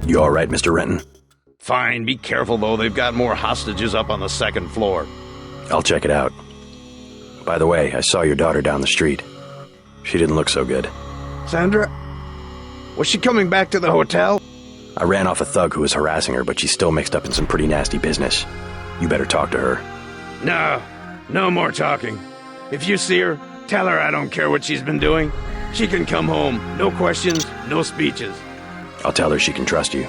You all right, Mr. Renton? Fine, be careful though, they've got more hostages up on the second floor. I'll check it out. By the way, I saw your daughter down the street. She didn't look so good. Sandra? Was she coming back to the hotel? I ran off a thug who was harassing her, but she's still mixed up in some pretty nasty business. You better talk to her. No more talking. If you see her, tell her I don't care what she's been doing. She can come home. No questions, no speeches. I'll tell her she can trust you.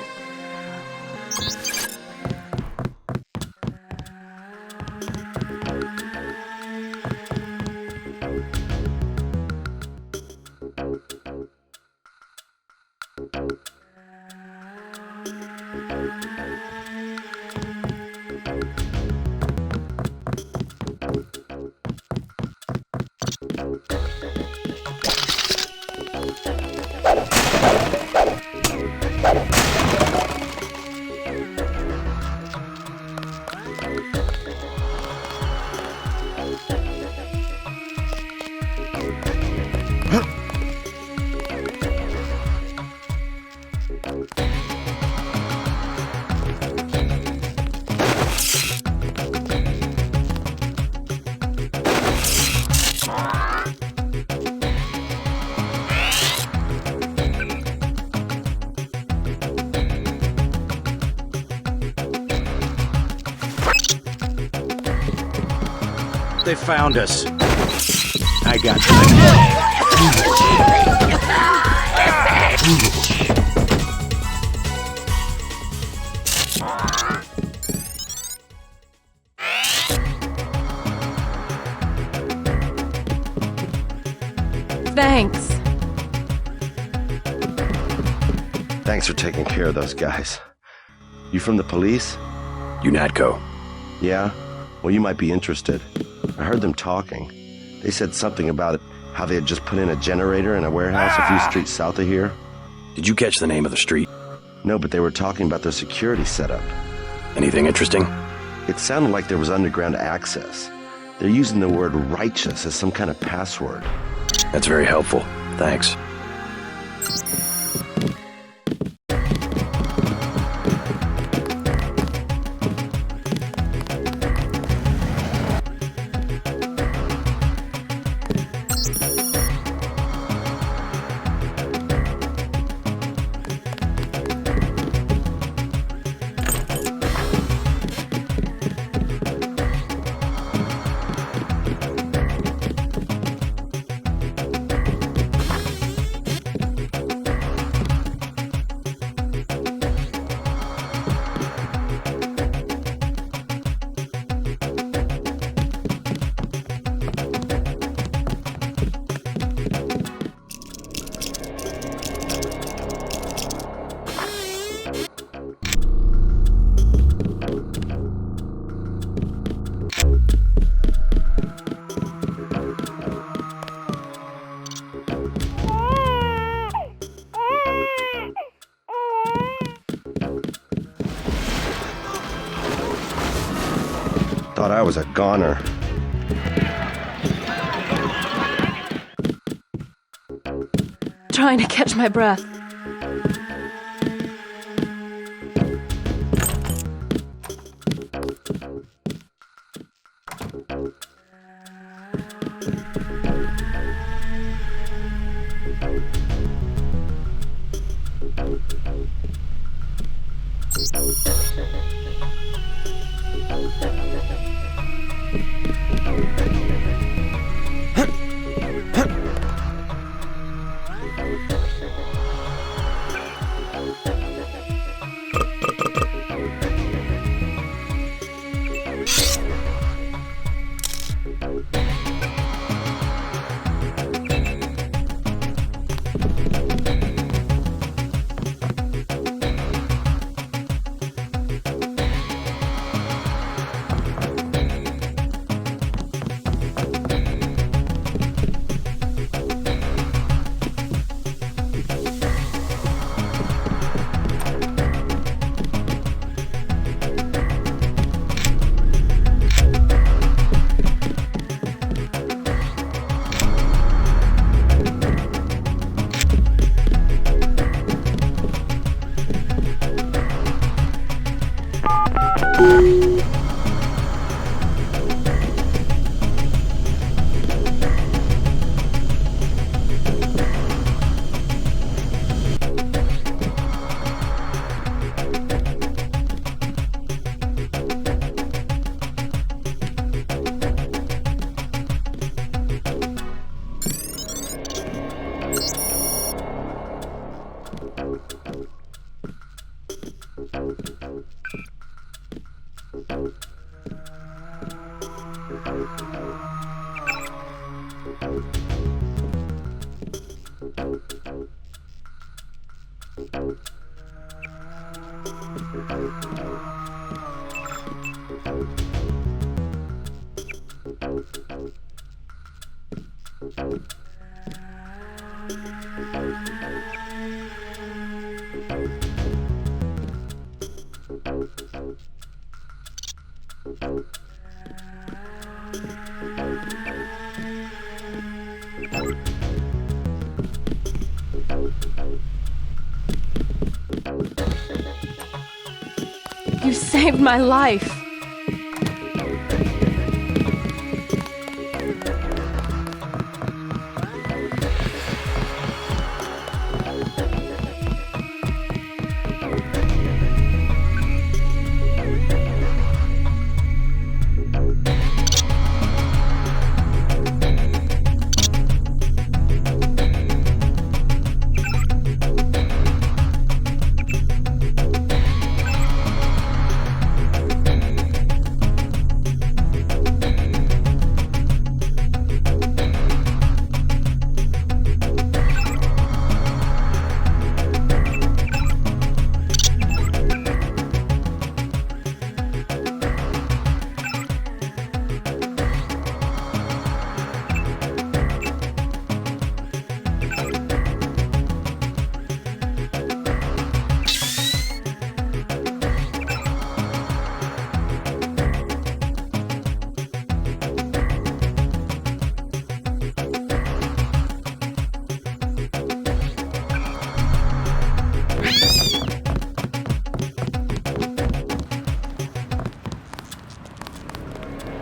They found us. I got Thanks. Thanks for taking care of those guys. You from the police? Unatco. Yeah? Well, you might be interested. I heard them talking. They said something about how they had just put in a generator in a warehouse a few streets south of here. Did you catch the name of the street? No, but they were talking about their security setup. Anything interesting? It sounded like there was underground access. They're using the word righteous as some kind of password. That's very helpful. Thanks. Thought I was a goner. Trying to catch my breath. You saved my life.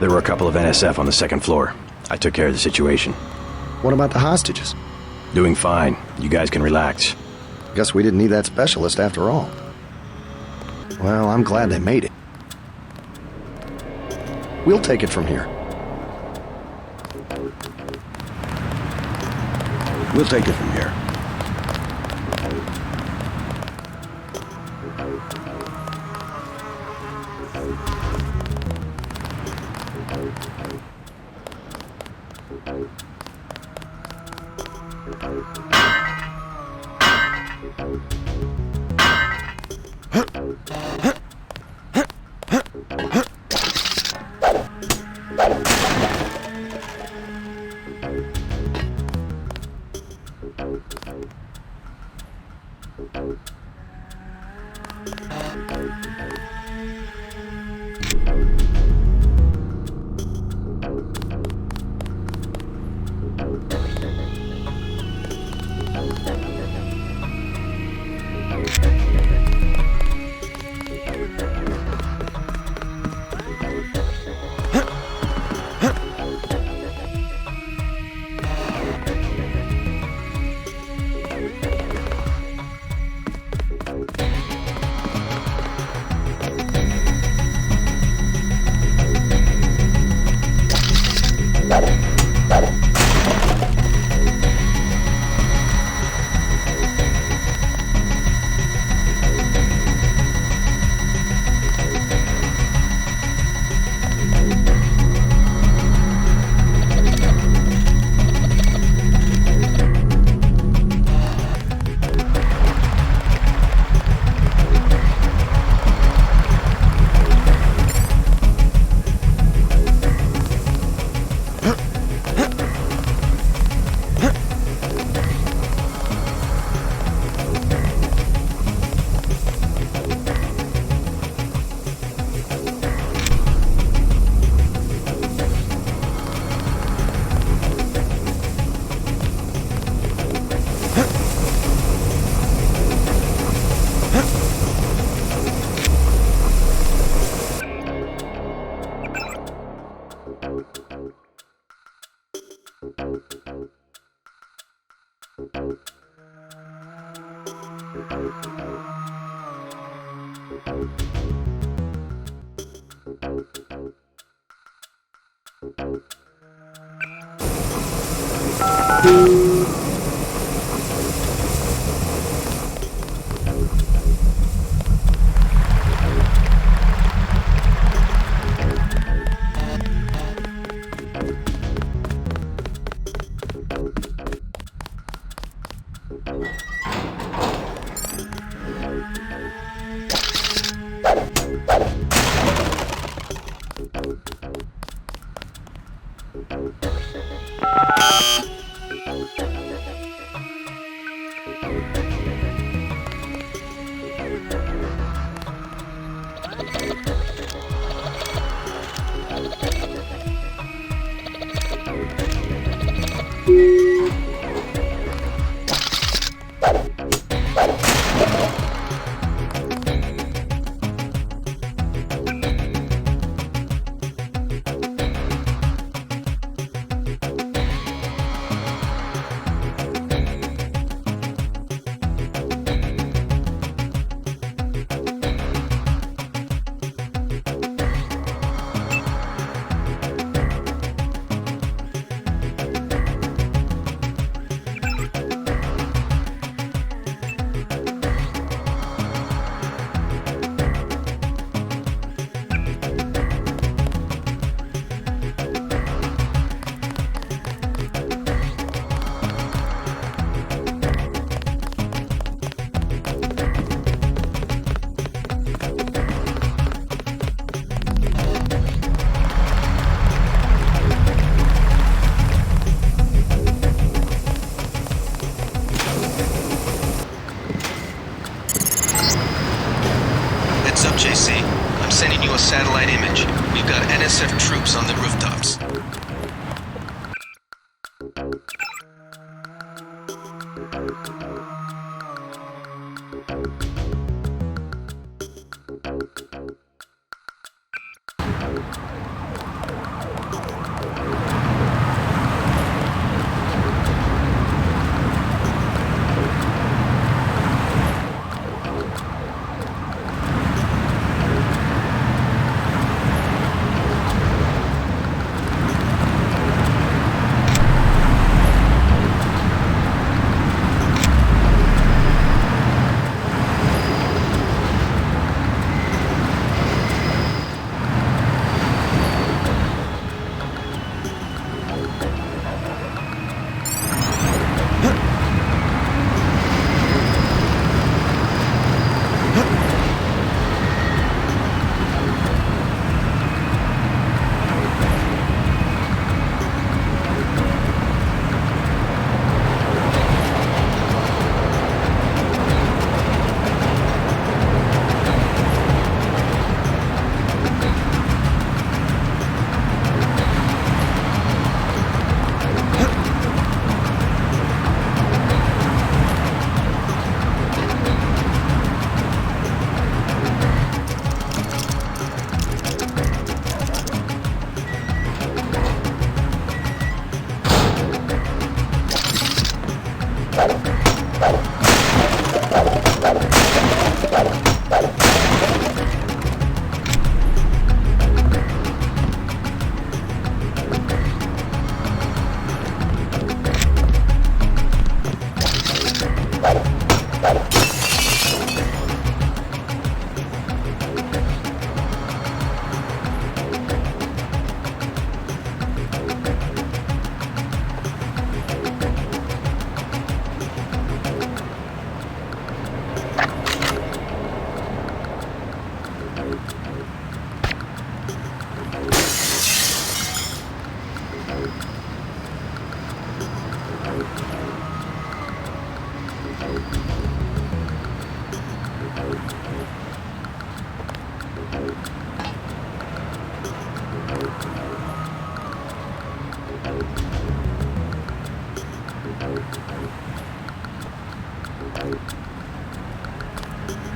There were a couple of NSF on the second floor. I took care of the situation. What about the hostages? Doing fine. You guys can relax. Guess we didn't need that specialist after all. Well, I'm glad they made it. We'll take it from here. We'll take it from here. JC, I'm sending you a satellite image. We've got NSF troops on the rooftops.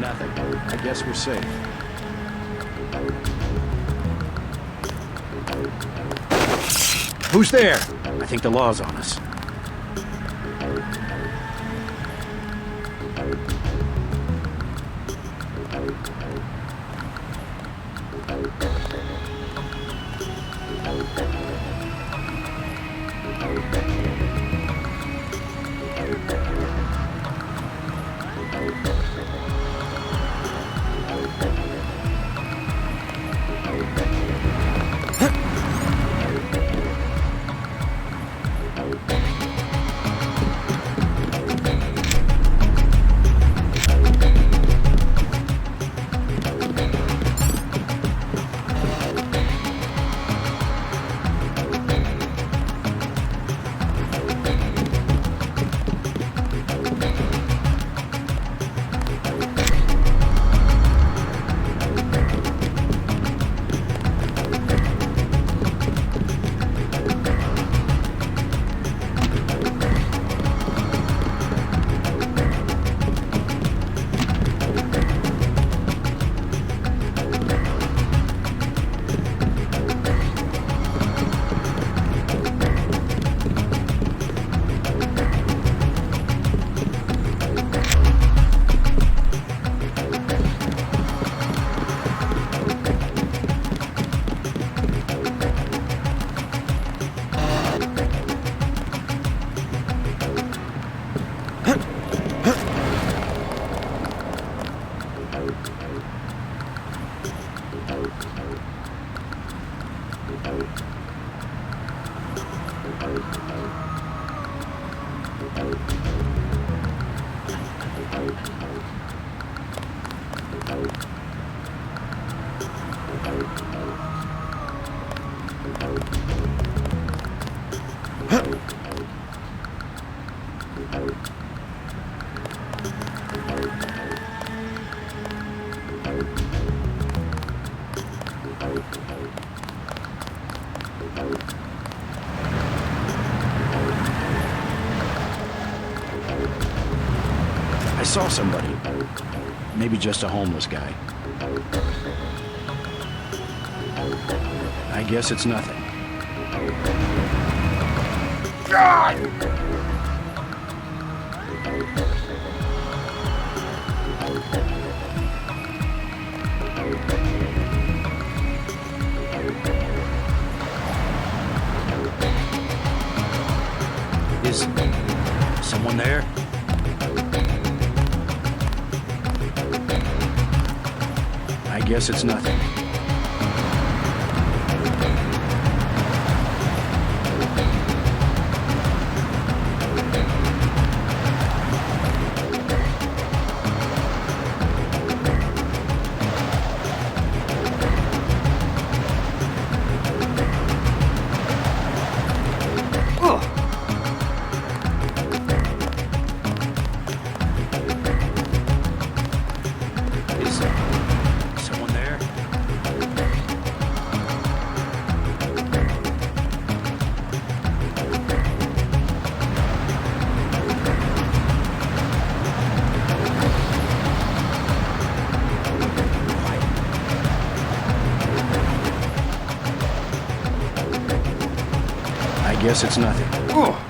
Nothing. I guess we're safe. Who's there? I think the law's on us. I saw somebody. Maybe just a homeless guy. I guess it's nothing. Is someone there? I guess it's nothing. I guess it's nothing. Oh.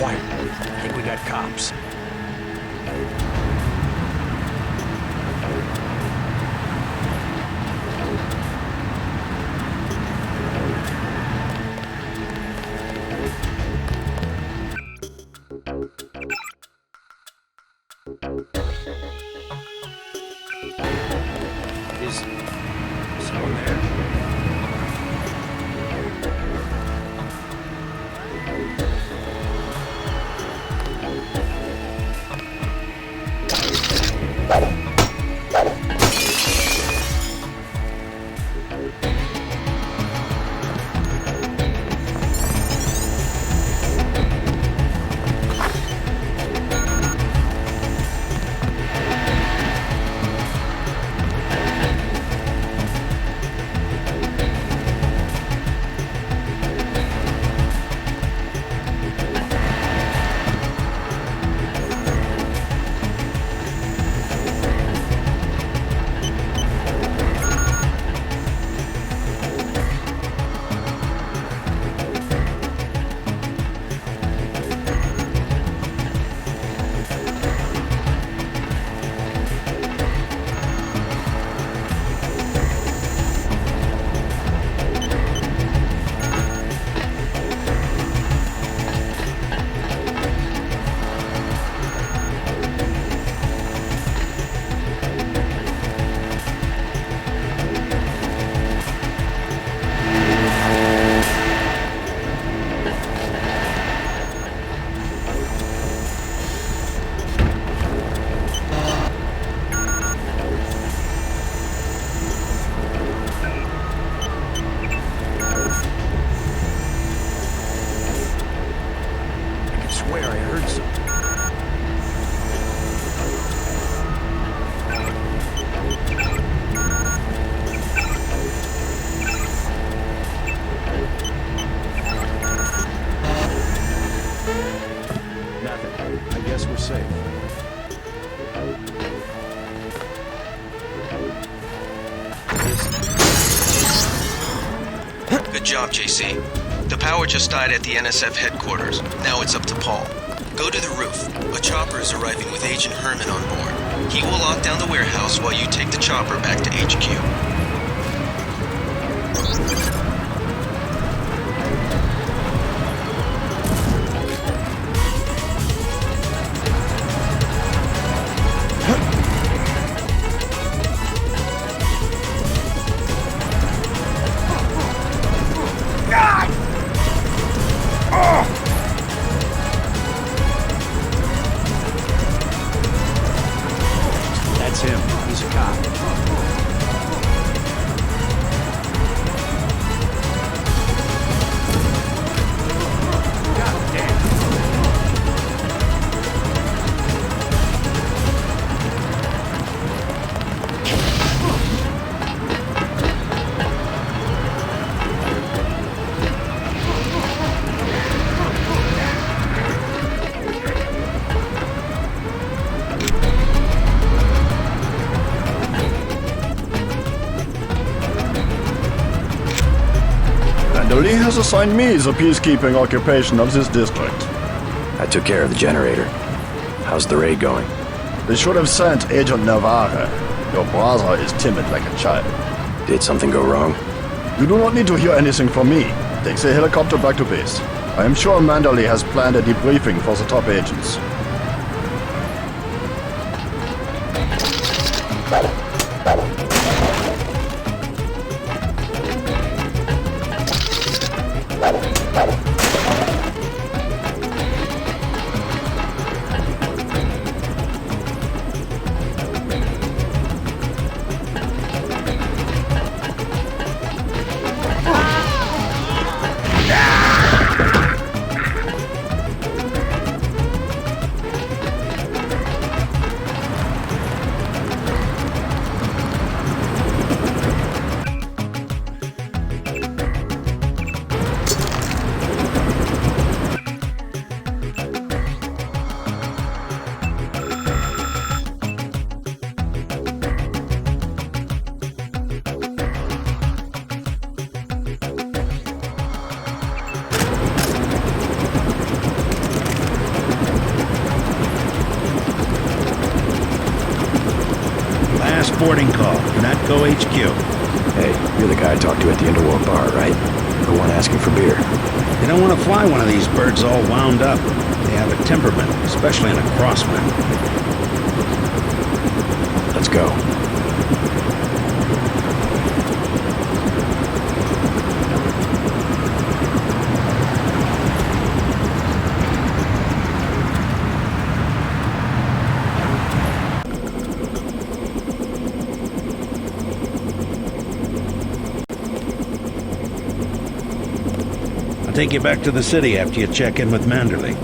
Quiet. I think we got cops. Is someone there? Good job, JC. The power just died at the NSF headquarters. Now it's up to Paul. Go to the roof. A chopper is arriving with Agent Herman on board. He will lock down the warehouse while you take the chopper back to HQ. That's him. He's a cop. God damn. Lee has assigned me the peacekeeping occupation of this district. I took care of the generator. How's the raid going? They should have sent Agent Navarre. Your brother is timid like a child. Did something go wrong? You do not need to hear anything from me. Take the helicopter back to base. I am sure Manderley has planned a debriefing for the top agents. Boarding call, Unatco HQ. Hey, you're the guy I talked to at the Underworld bar, right? The one asking for beer. They don't want to fly one of these birds all wound up. They have a temperament, especially in a crossman. Let's go. I'll take you back to the city after you check in with Manderley.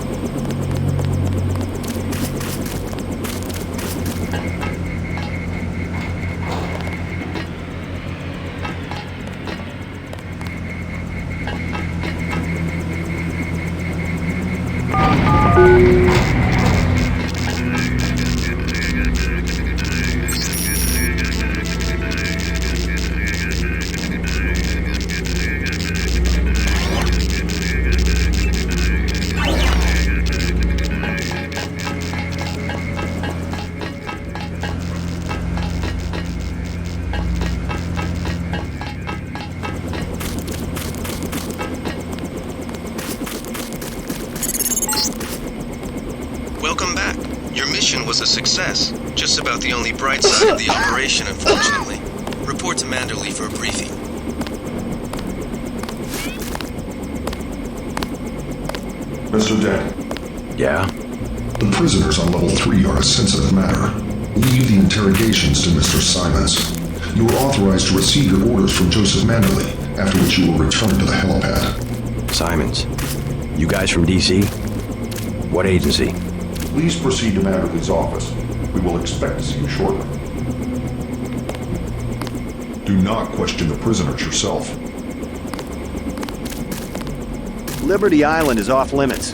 Welcome back. Your mission was a success. Just about the only bright side of the operation, unfortunately. Report to Manderley for a briefing. Mr. Dent. Yeah? The prisoners on level 3 are a sensitive matter. Leave the interrogations to Mr. Simons. You are authorized to receive your orders from Joseph Manderley, after which you will return to the helipad. Simons. You guys from DC? What agency? Please proceed to Manderley's office. We will expect to see you shortly. Do not question the prisoners yourself. Liberty Island is off limits.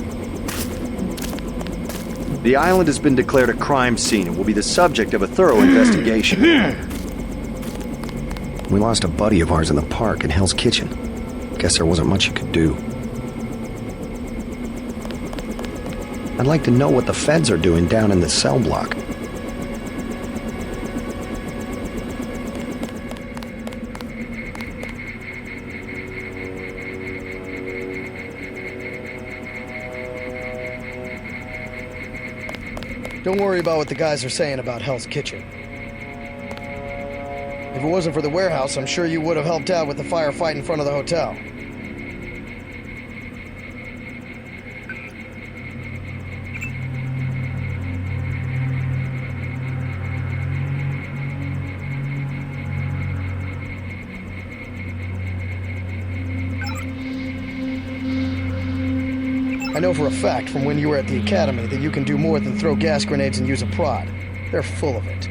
The island has been declared a crime scene and will be the subject of a thorough investigation. We lost a buddy of ours in the park in Hell's Kitchen. Guess there wasn't much you could do. I'd like to know what the feds are doing down in the cell block. Don't worry about what the guys are saying about Hell's Kitchen. If it wasn't for the warehouse, I'm sure you would have helped out with the firefight in front of the hotel. I know for a fact from when you were at the academy that you can do more than throw gas grenades and use a prod. They're full of it.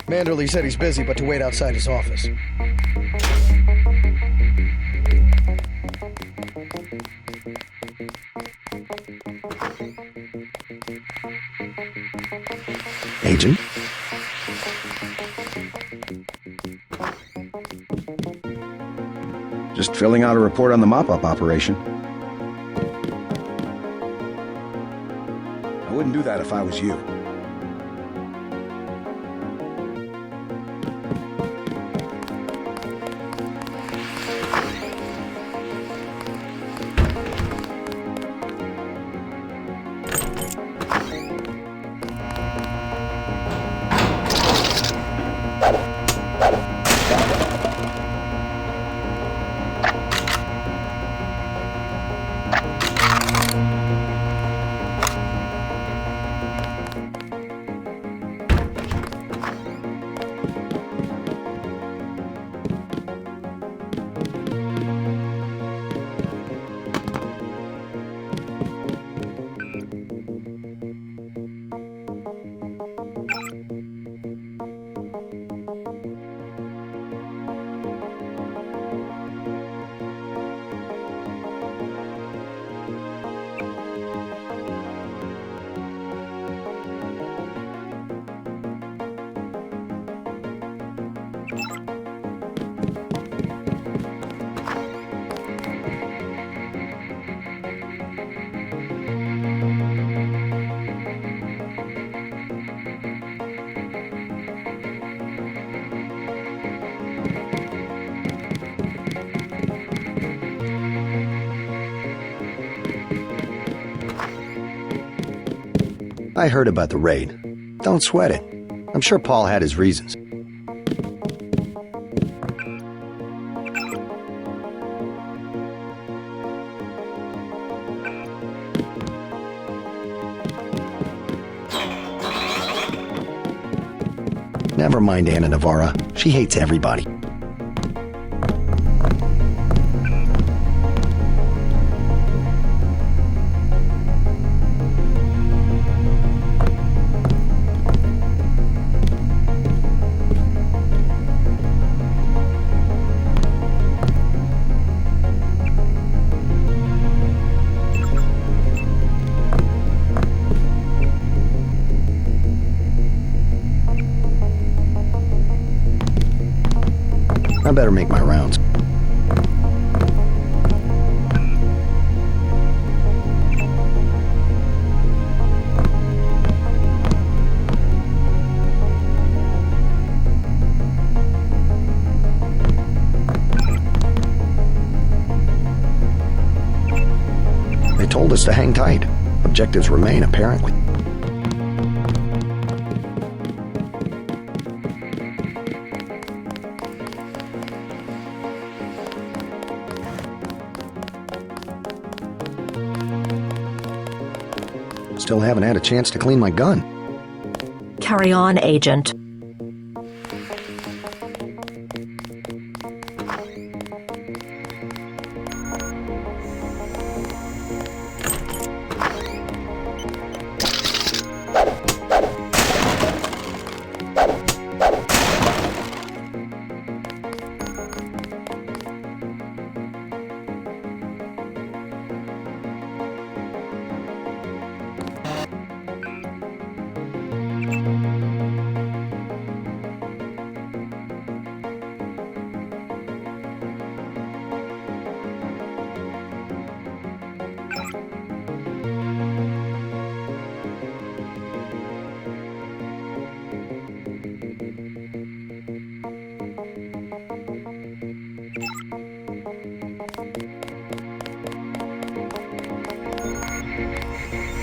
Manderley said he's busy, but to wait outside his office. Agent? Just filling out a report on the mop-up operation. I wouldn't do that if I was you. I heard about the raid. Don't sweat it. I'm sure Paul had his reasons. Never mind Anna Navarra. She hates everybody. I better make my rounds. They told us to hang tight. Objectives remain, apparently. Still haven't had a chance to clean my gun. Carry on, Agent.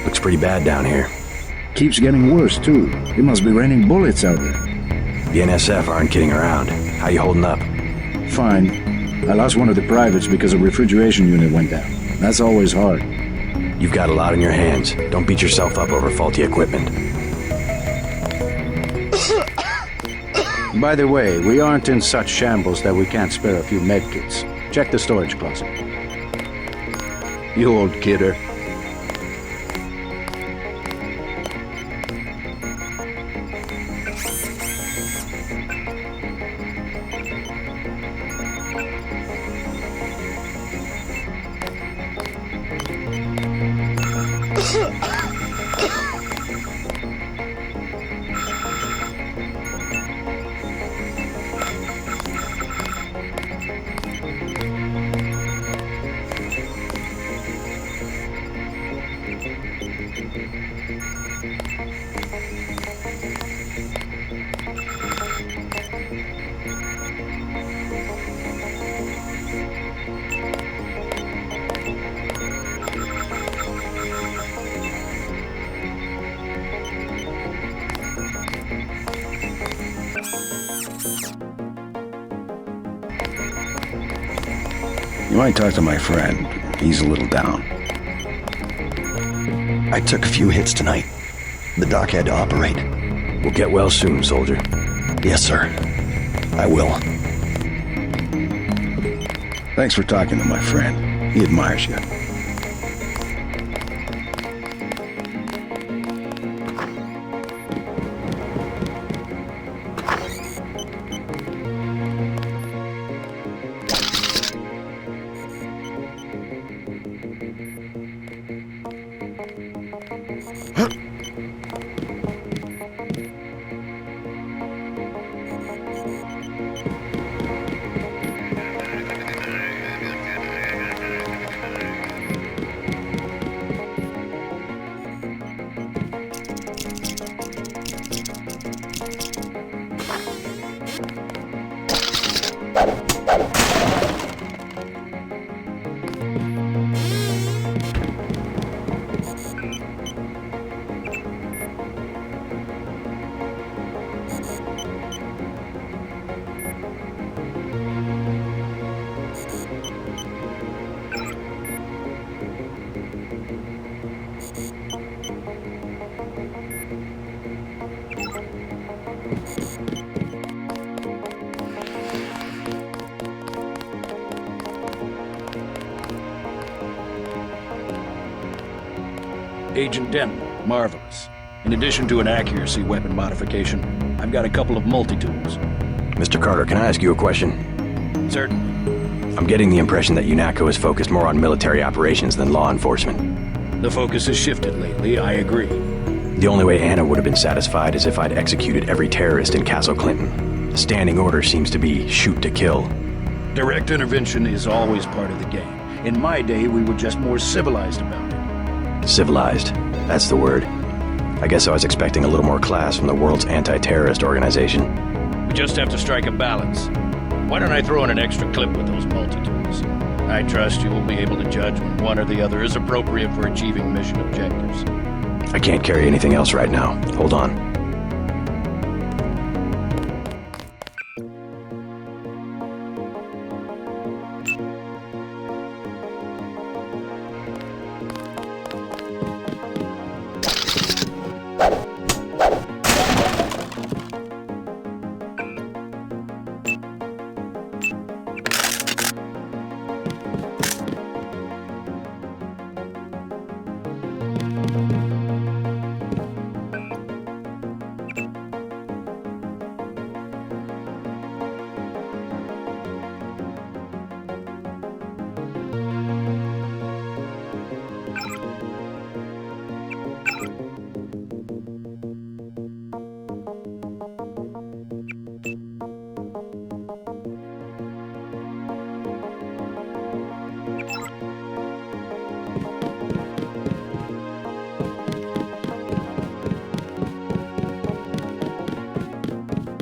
Looks pretty bad down here. Keeps getting worse, too. It must be raining bullets out there. The NSF aren't kidding around. How you holding up? Fine. I lost one of the privates because a refrigeration unit went down. That's always hard. You've got a lot on your hands. Don't beat yourself up over faulty equipment. By the way, we aren't in such shambles that we can't spare a few medkits. Check the storage closet. You old kidder. You might talk to my friend. He's a little down. I took a few hits tonight. The doc had to operate. We'll get well soon, soldier. Yes, sir. I will. Thanks for talking to my friend. He admires you. Agent Denton, marvelous. In addition to an accuracy weapon modification, I've got a couple of multi-tools. Mr. Carter, can I ask you a question? Certainly. I'm getting the impression that Unatco is focused more on military operations than law enforcement. The focus has shifted lately, I agree. The only way Anna would have been satisfied is if I'd executed every terrorist in Castle Clinton. The standing order seems to be shoot to kill. Direct intervention is always part of the game. In my day, we were just more civilized about it. Civilized. That's the word. I guess I was expecting a little more class from the world's anti-terrorist organization. We just have to strike a balance. Why don't I throw in an extra clip with those multi-tools? I trust you will be able to judge when one or the other is appropriate for achieving mission objectives. I can't carry anything else right now. Hold on.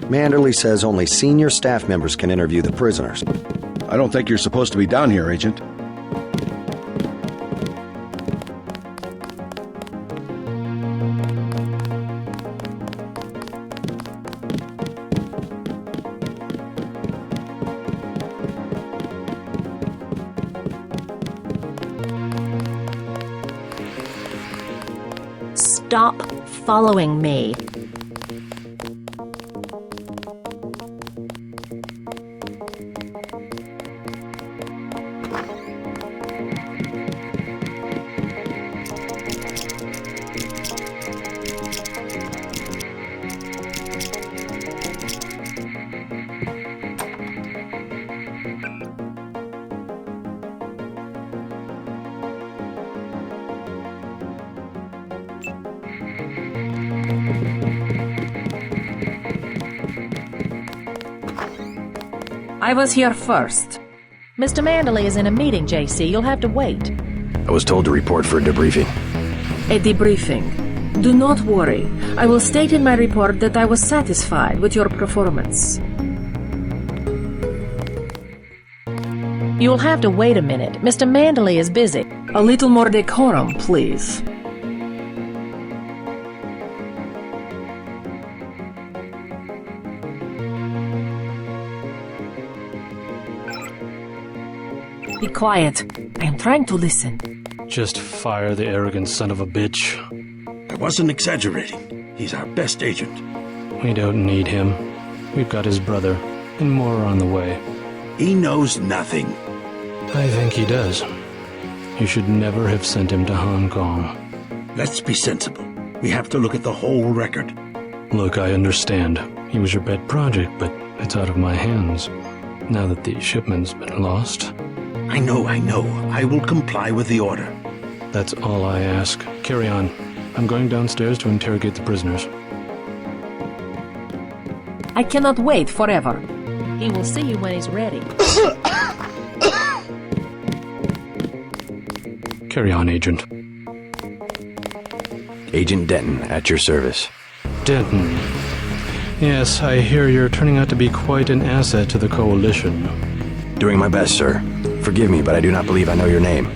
Manderley says only senior staff members can interview the prisoners. I don't think you're supposed to be down here, Agent. Stop following me. I was here first. Mr. Manderley is in a meeting, JC. You'll have to wait. I was told to report for a debriefing. A debriefing. Do not worry. I will state in my report that I was satisfied with your performance. You'll have to wait a minute. Mr. Manderley is busy. A little more decorum, please. Be quiet. I am trying to listen. Just fire the arrogant son of a bitch. I wasn't exaggerating. He's our best agent. We don't need him. We've got his brother, and more are on the way. He knows nothing. I think he does. You should never have sent him to Hong Kong. Let's be sensible. We have to look at the whole record. Look, I understand. He was your pet project, but it's out of my hands. Now that the shipment's been lost. I know. I will comply with the order. That's all I ask. Carry on. I'm going downstairs to interrogate the prisoners. I cannot wait forever. He will see you when he's ready. Carry on, Agent. Agent Denton, at your service. Denton. Yes, I hear you're turning out to be quite an asset to the Coalition. Doing my best, sir. Forgive me, but I do not believe I know your name.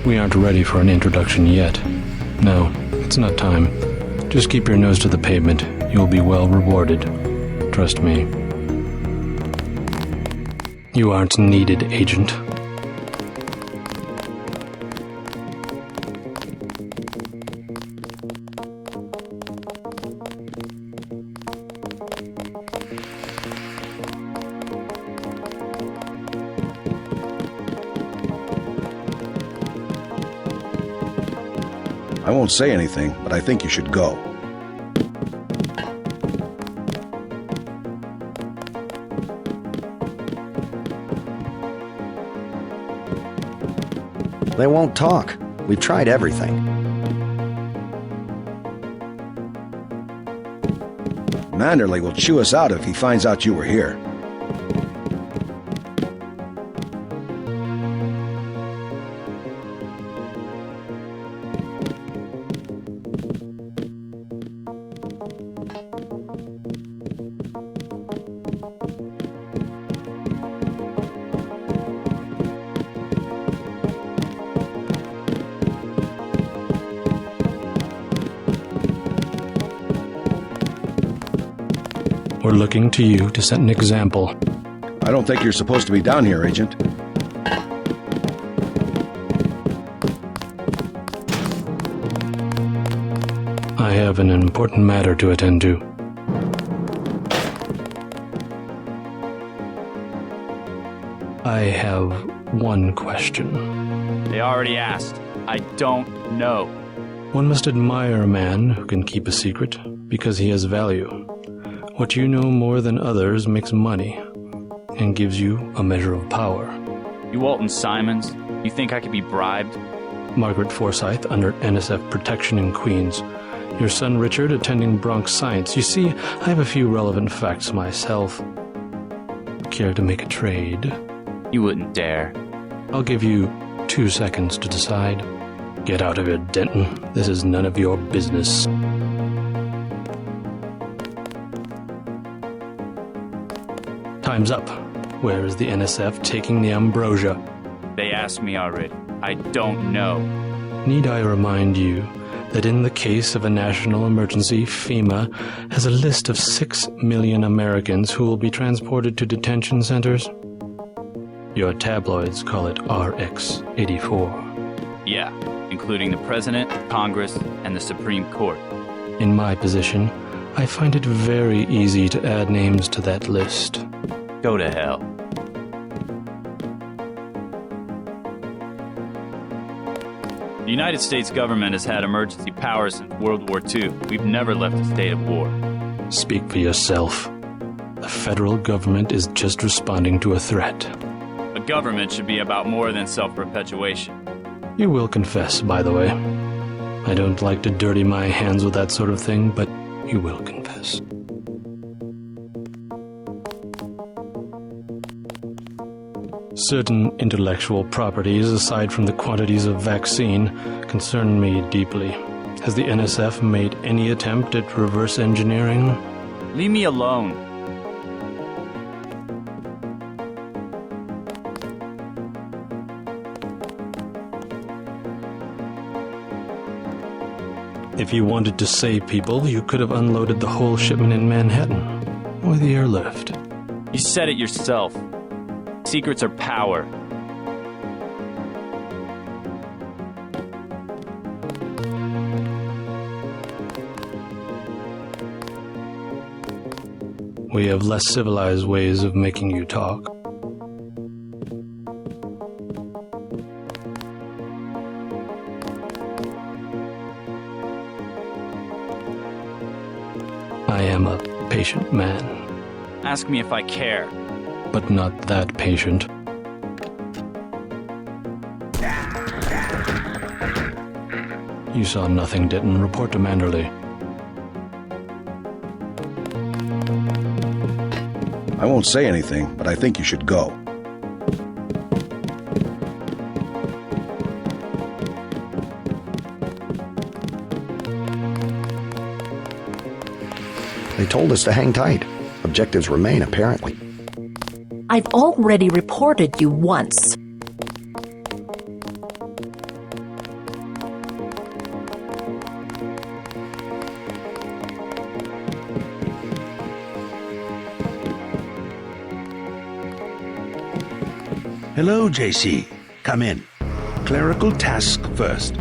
We aren't ready for an introduction yet. No, it's not time. Just keep your nose to the pavement. You'll be well rewarded. Trust me. You aren't needed, Agent. I won't say anything, but I think you should go. They won't talk. We've tried everything. Manderley will chew us out if he finds out you were here. We're looking to you to set an example. I don't think you're supposed to be down here, Agent. I have an important matter to attend to. I have one question. They already asked. I don't know. One must admire a man who can keep a secret because he has value. What you know more than others makes money and gives you a measure of power. You Walton Simons, you think I could be bribed? Margaret Forsyth under NSF protection in Queens. Your son Richard attending Bronx Science. You see, I have a few relevant facts myself. Care to make a trade? You wouldn't dare. I'll give you 2 seconds to decide. Get out of here, Denton. This is none of your business. Time's up. Where is the NSF taking the ambrosia? They asked me already. I don't know. Need I remind you that in the case of a national emergency, FEMA has a list of 6 million Americans who will be transported to detention centers? Your tabloids call it RX-84. Yeah, including the President, Congress, and the Supreme Court. In my position, I find it very easy to add names to that list. Go to hell. The United States government has had emergency powers since World War II. We've never left a state of war. Speak for yourself. The federal government is just responding to a threat. A government should be about more than self-perpetuation. You will confess, by the way. I don't like to dirty my hands with that sort of thing, but you will confess. Certain intellectual properties, aside from the quantities of vaccine, concern me deeply. Has the NSF made any attempt at reverse engineering? Leave me alone. If you wanted to save people, you could have unloaded the whole shipment in Manhattan, or the airlift. You said it yourself. Secrets are power. We have less civilized ways of making you talk. I am a patient man. Ask me if I care. But not that patient. You saw nothing, didn't report to Manderley. I won't say anything, but I think you should go. They told us to hang tight. Objectives remain, apparently. I've already reported you once. Hello, JC. Come in. Clerical task first.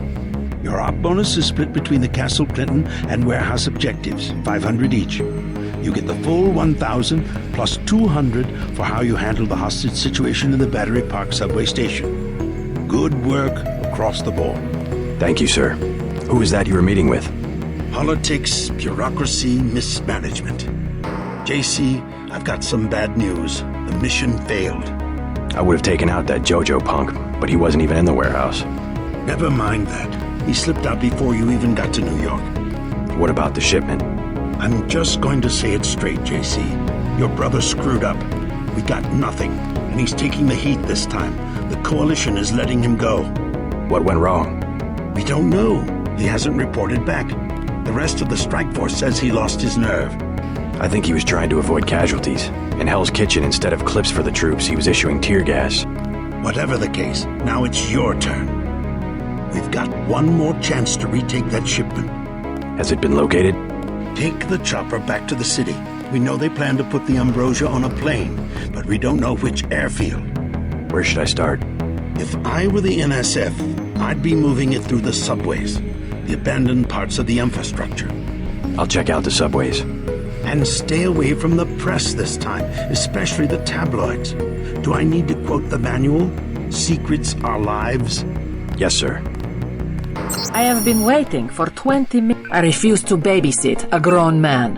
Your op bonus is split between the Castle Clinton and warehouse objectives, 500 each. You get the full 1,000 plus 200 for how you handle the hostage situation in the Battery Park subway station. Good work across the board. Thank you, sir. Who is that you were meeting with? Politics, bureaucracy, mismanagement. JC, I've got some bad news. The mission failed. I would have taken out that JoJo punk, but he wasn't even in the warehouse. Never mind that. He slipped out before you even got to New York. What about the shipment? I'm just going to say it straight, JC. Your brother screwed up. We got nothing, and he's taking the heat this time. The Coalition is letting him go. What went wrong? We don't know. He hasn't reported back. The rest of the strike force says he lost his nerve. I think he was trying to avoid casualties. In Hell's Kitchen, instead of clips for the troops, he was issuing tear gas. Whatever the case, now it's your turn. We've got one more chance to retake that shipment. Has it been located? Take the chopper back to the city. We know they plan to put the Ambrosia on a plane, but we don't know which airfield. Where should I start? If I were the NSF, I'd be moving it through the subways, the abandoned parts of the infrastructure. I'll check out the subways. And stay away from the press this time, especially the tabloids. Do I need to quote the manual? Secrets are lives? Yes, sir. I have been waiting for 20 minutes. I refuse to babysit a grown man.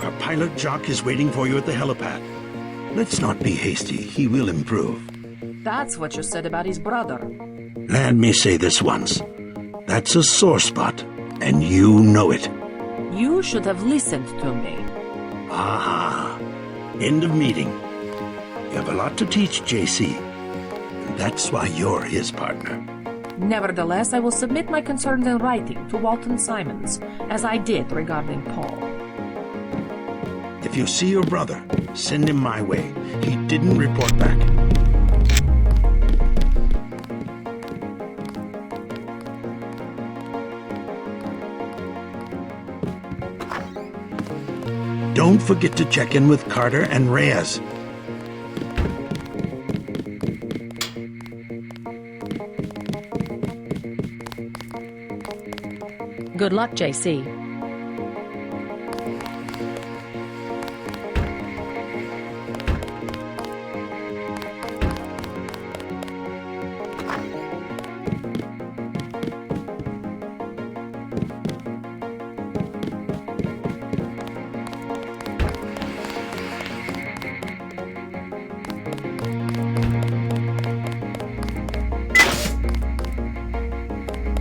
Our pilot Jock is waiting for you at the helipad. Let's not be hasty. He will improve. That's what you said about his brother. Let me say this once. That's a sore spot, and you know it. You should have listened to me. Aha. End of meeting. You have a lot to teach, JC. And that's why you're his partner. Nevertheless, I will submit my concerns in writing to Walton Simons, as I did regarding Paul. If you see your brother, send him my way. He didn't report back. Don't forget to check in with Carter and Reyes. Good luck, JC.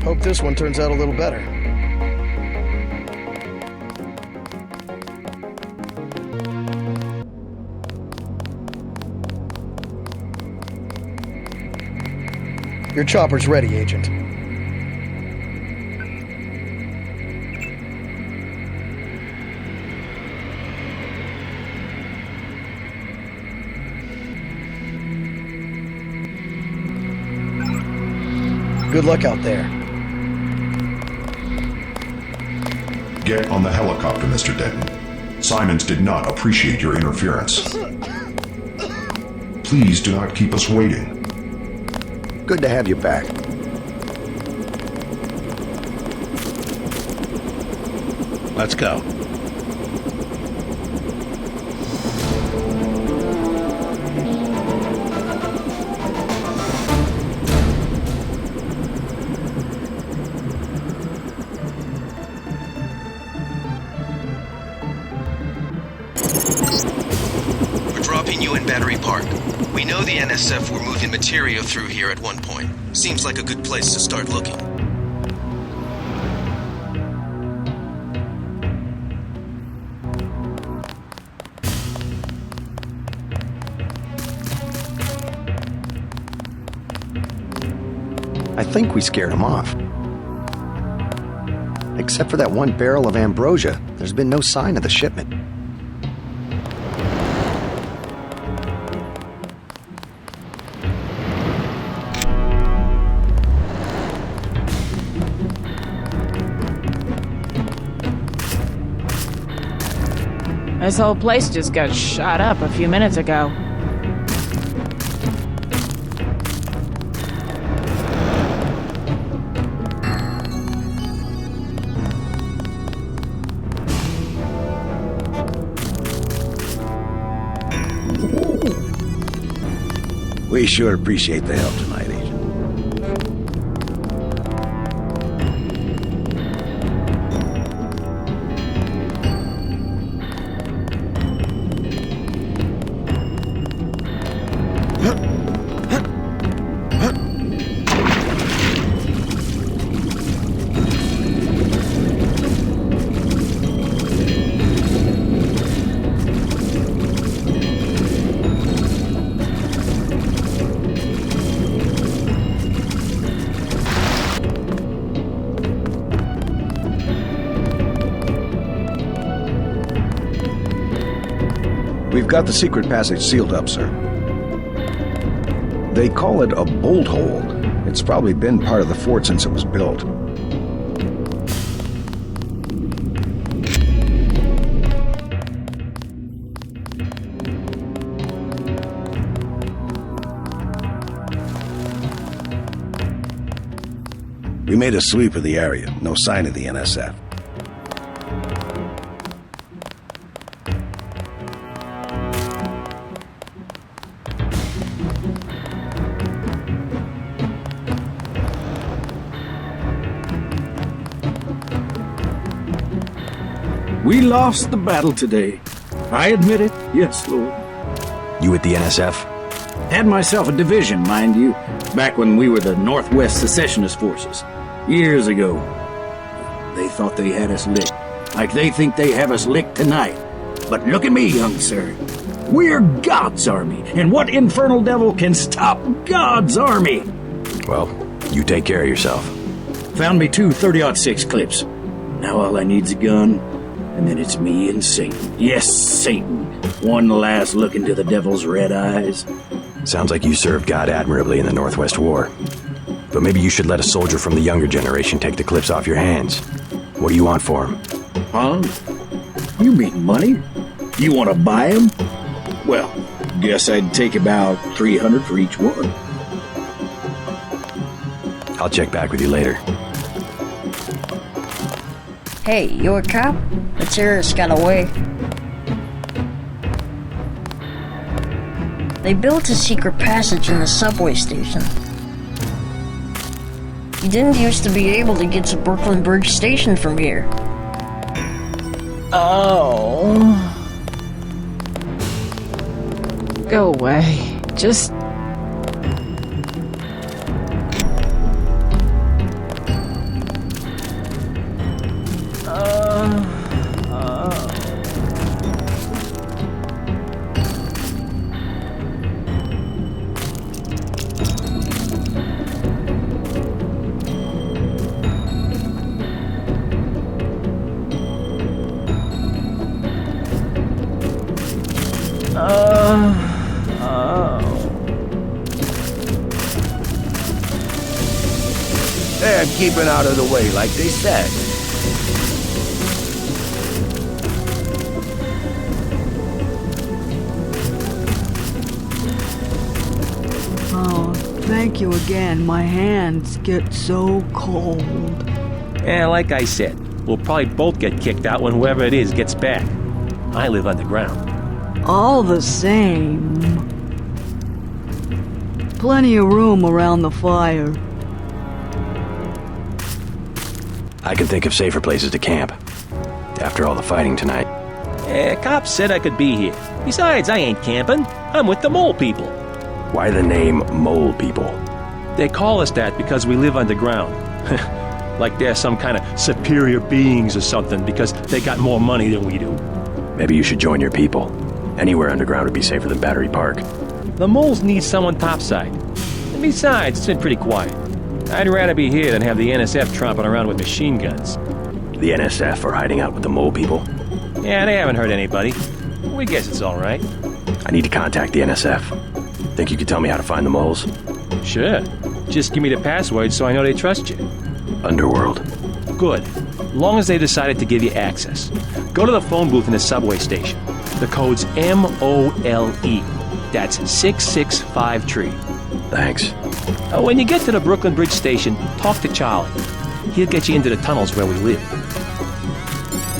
Hope this one turns out a little better. Your chopper's ready, Agent. Good luck out there. Get on the helicopter, Mr. Denton. Simons did not appreciate your interference. Please do not keep us waiting. Good to have you back. Let's go. We're dropping you in Battery Park. We know the NSF were moving material through here at one point. Seems like a good place to start looking. I think we scared him off. Except for that one barrel of ambrosia, there's been no sign of the shipment. This whole place just got shot up a few minutes ago. We sure appreciate the help tonight, Agent. We've got the secret passage sealed up, sir. They call it a bolt hole. It's probably been part of the fort since it was built. We made a sweep of the area. No sign of the NSF. We lost the battle today. I admit it. Yes, Lord. You with the NSF? Had myself a division, mind you, back when we were the Northwest Secessionist Forces. Years ago. They thought they had us licked. Like they think they have us licked tonight. But look at me, young sir. We're God's army. And what infernal devil can stop God's army? Well, you take care of yourself. Found me 2 30-06 clips. Now all I need's a gun. And then it's me and Satan. Yes, Satan. One last look into the devil's red eyes. Sounds like you served God admirably in the Northwest War. But maybe you should let a soldier from the younger generation take the clips off your hands. What do you want for him? Huh? You mean money? You want to buy him? Well, guess I'd take about 300 for each one. I'll check back with you later. Hey, you a cop? The terrorists got away. They built a secret passage in the subway station. You didn't used to be able to get to Brooklyn Bridge Station from here. Oh. Go away. Just... keeping out of the way like they said. Oh, thank you again. My hands get so cold. And like I said, we'll probably both get kicked out when whoever it is gets back. I live underground. All the same. Plenty of room around the fire. I can think of safer places to camp. After all the fighting tonight. Cops said I could be here. Besides, I ain't camping. I'm with the mole people. Why the name Mole People? They call us that because we live underground. Like they're some kind of superior beings or something because they got more money than we do. Maybe you should join your people. Anywhere underground would be safer than Battery Park. The moles need someone topside. And besides, it's been pretty quiet. I'd rather be here than have the NSF tromping around with machine guns. The NSF are hiding out with the Mole People? Yeah, they haven't hurt anybody. We guess it's all right. I need to contact the NSF. Think you could tell me how to find the moles? Sure. Just give me the password so I know they trust you. Underworld. Good. Long as they decided to give you access. Go to the phone booth in the subway station. The code's MOLE. That's 6653. Thanks. When you get to the Brooklyn Bridge station, talk to Charlie. He'll get you into the tunnels where we live.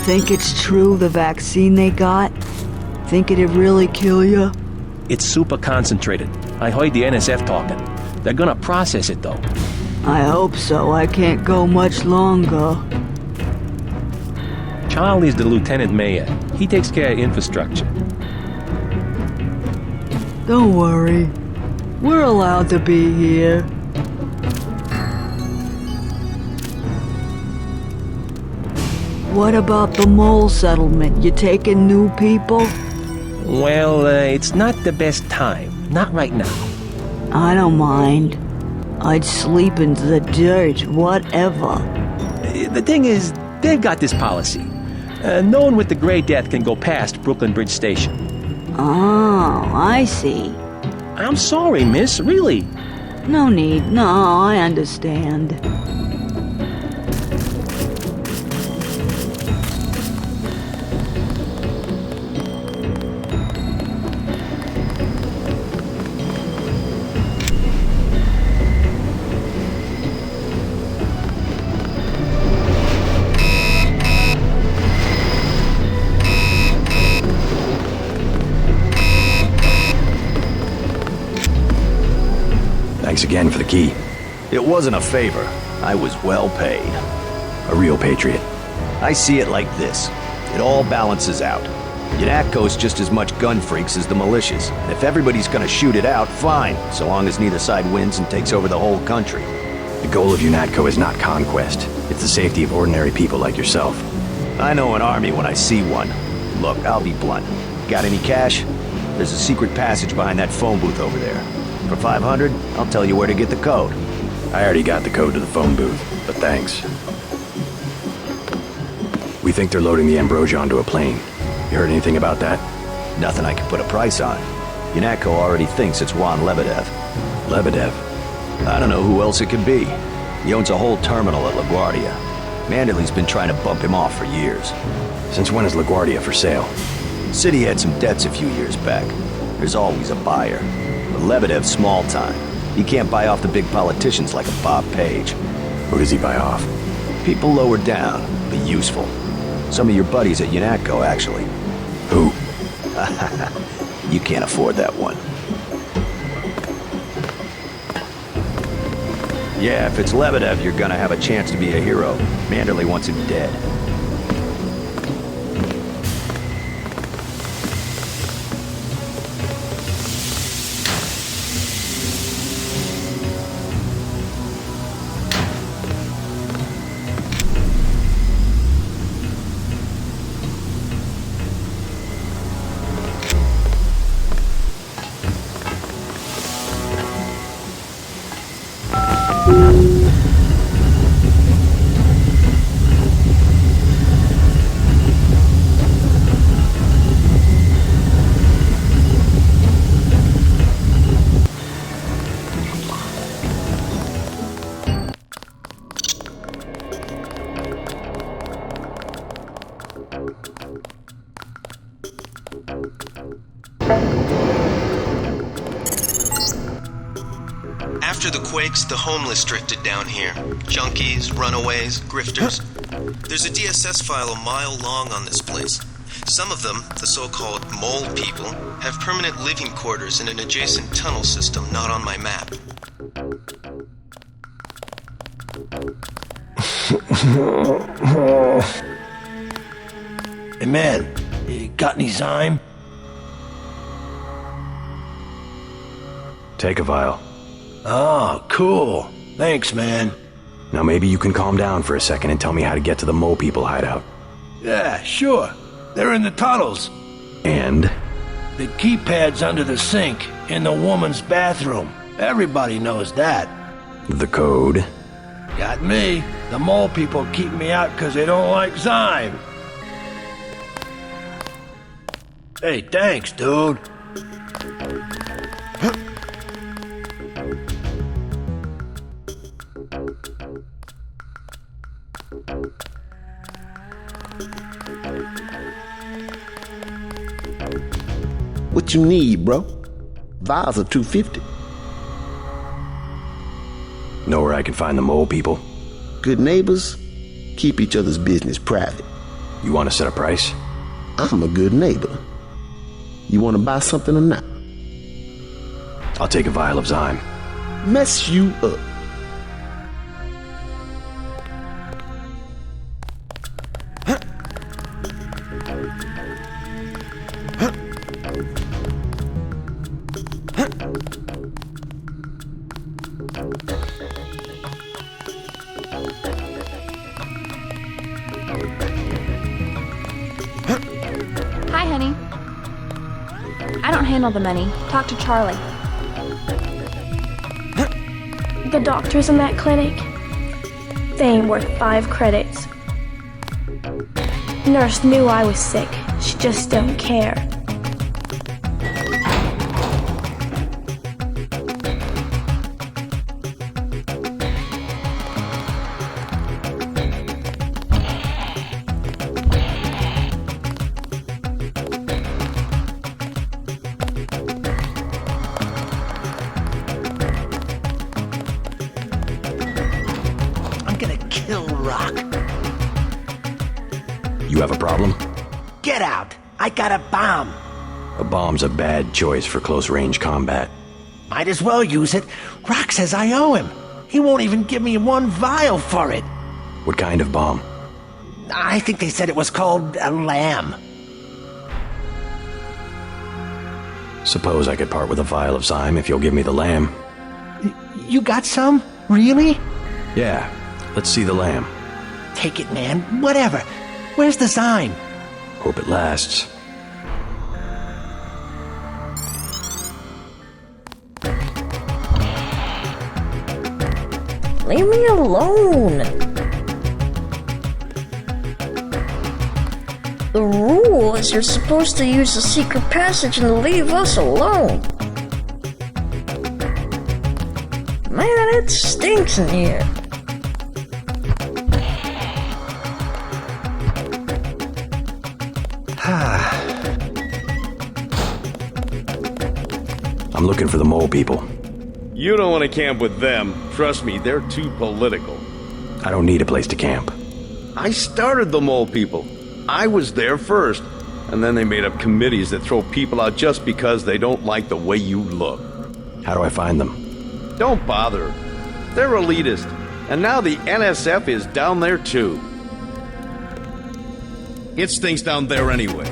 Think it's true, the vaccine they got? Think it'd really kill you? It's super concentrated. I heard the NSF talking. They're gonna process it, though. I hope so. I can't go much longer. Charlie's the lieutenant mayor. He takes care of infrastructure. Don't worry. We're allowed to be here. What about the mole settlement? You taking new people? Well, it's not the best time. Not right now. I don't mind. I'd sleep in the dirt, whatever. The thing is, they've got this policy. No one with the Grey Death can go past Brooklyn Bridge Station. Oh, I see. I'm sorry, miss, really. No need. No, I understand. Thanks again for the key. It wasn't a favor. I was well paid. A real patriot. I see it like this. It all balances out. Unatco's just as much gun freaks as the militias. And if everybody's gonna shoot it out, fine, so long as neither side wins and takes over the whole country. The goal of Unatco is not conquest. It's the safety of ordinary people like yourself. I know an army when I see one. Look, I'll be blunt. Got any cash? There's a secret passage behind that phone booth over there. For 500, I'll tell you where to get the code. I already got the code to the phone booth, but thanks. We think they're loading the Ambrosia onto a plane. You heard anything about that? Nothing I can put a price on. Unatco already thinks it's Juan Lebadev. Lebadev? I don't know who else it could be. He owns a whole terminal at LaGuardia. Manderley's been trying to bump him off for years. Since when is LaGuardia for sale? City had some debts a few years back. There's always a buyer. But Lebedev's small time. He can't buy off the big politicians like a Bob Page. Who does he buy off? People lower down, but useful. Some of your buddies at Unatco, actually. Who? You can't afford that one. Yeah, if it's Lebadev, you're gonna have a chance to be a hero. Manderley wants him dead. After the quakes, the homeless drifted down here. Junkies, runaways, grifters. There's a DSS file a mile long on this place. Some of them, the so-called mole people, have permanent living quarters in an adjacent tunnel system not on my map. Hey man, you got any Zyme? Take a vial. Oh, cool. Thanks, man. Now maybe you can calm down for a second and tell me how to get to the mole people hideout. Yeah, sure. They're in the tunnels. And? The keypad's under the sink, in the woman's bathroom. Everybody knows that. The code? Got me. The mole people keep me out because they don't like Zyme. Hey, thanks, dude. What you need, bro? Vials are $250. Know where I can find the mole people? Good neighbors keep each other's business private. You want to set a price? I'm a good neighbor. You want to buy something or not? I'll take a vial of Zyme. Mess you up. Hi, honey. I don't handle the money. Talk to Charlie. The doctors in that clinic, they ain't worth 5 credits. Nurse knew I was sick. She just don't care. You have a problem? Get out! I got a bomb! A bomb's a bad choice for close-range combat. Might as well use it. Rock says I owe him. He won't even give me 1 vial for it. What kind of bomb? I think they said it was called a lamb. Suppose I could part with a vial of Zyme if you'll give me the lamb. You got some? Really? Yeah, let's see the lamb. Take it, man. Whatever. Where's the Zyme? Hope it lasts. Leave me alone. The rule is you're supposed to use the secret passage and leave us alone. Man, it stinks in here. I'm looking for the mole people. You don't want to camp with them. Trust me, they're too political. I don't need a place to camp. I started the mole people. I was there first. And then they made up committees that throw people out just because they don't like the way you look. How do I find them? Don't bother. They're elitist. And now the NSF is down there too. It stinks down there anyway.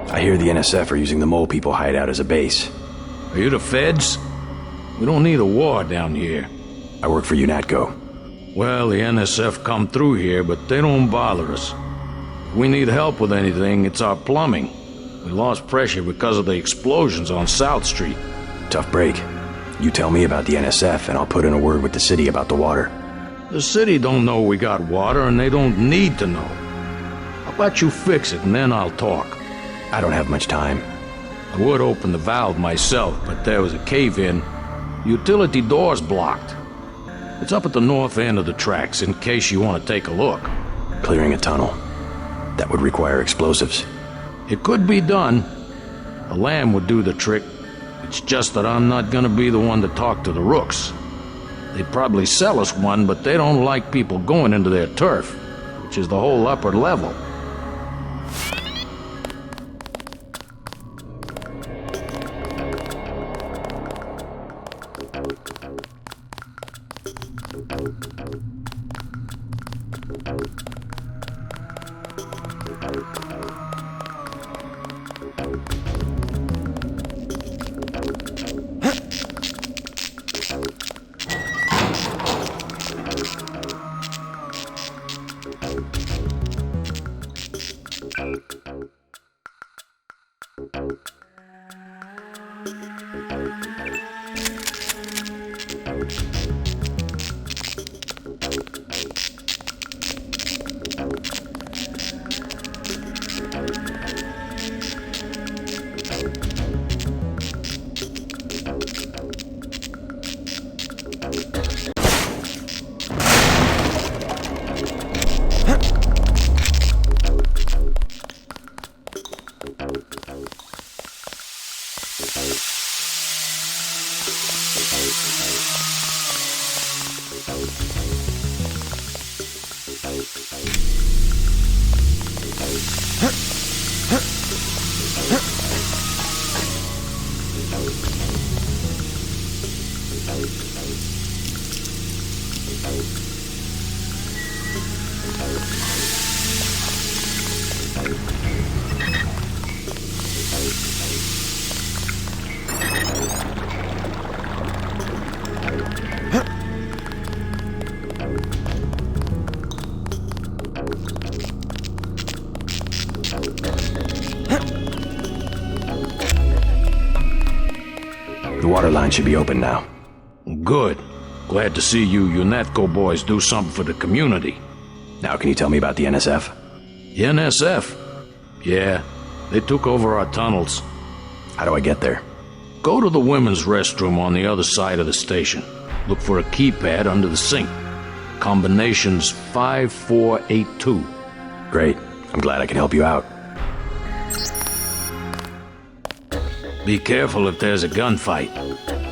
I hear the NSF are using the mole people hideout as a base. Are you the feds? We don't need a war down here. I work for Unatco. Well, the NSF come through here, but they don't bother us. If we need help with anything, it's our plumbing. We lost pressure because of the explosions on South Street. Tough break. You tell me about the NSF and I'll put in a word with the city about the water. The city don't know we got water and they don't need to know. How about you fix it and then I'll talk? I don't have much time. I would open the valve myself, but there was a cave-in. Utility door's blocked. It's up at the north end of the tracks, in case you want to take a look. Clearing a tunnel. That would require explosives. It could be done. A lamb would do the trick. It's just that I'm not gonna be the one to talk to the rooks. They'd probably sell us one, but they don't like people going into their turf, which is the whole upper level. The water line should be open now. Good. Glad to see you Unatco boys do something for the community. Now can you tell me about the NSF? The NSF? Yeah, they took over our tunnels. How do I get there? Go to the women's restroom on the other side of the station. Look for a keypad under the sink. Combination's 5482. Great. I'm glad I can help you out. Be careful if there's a gunfight.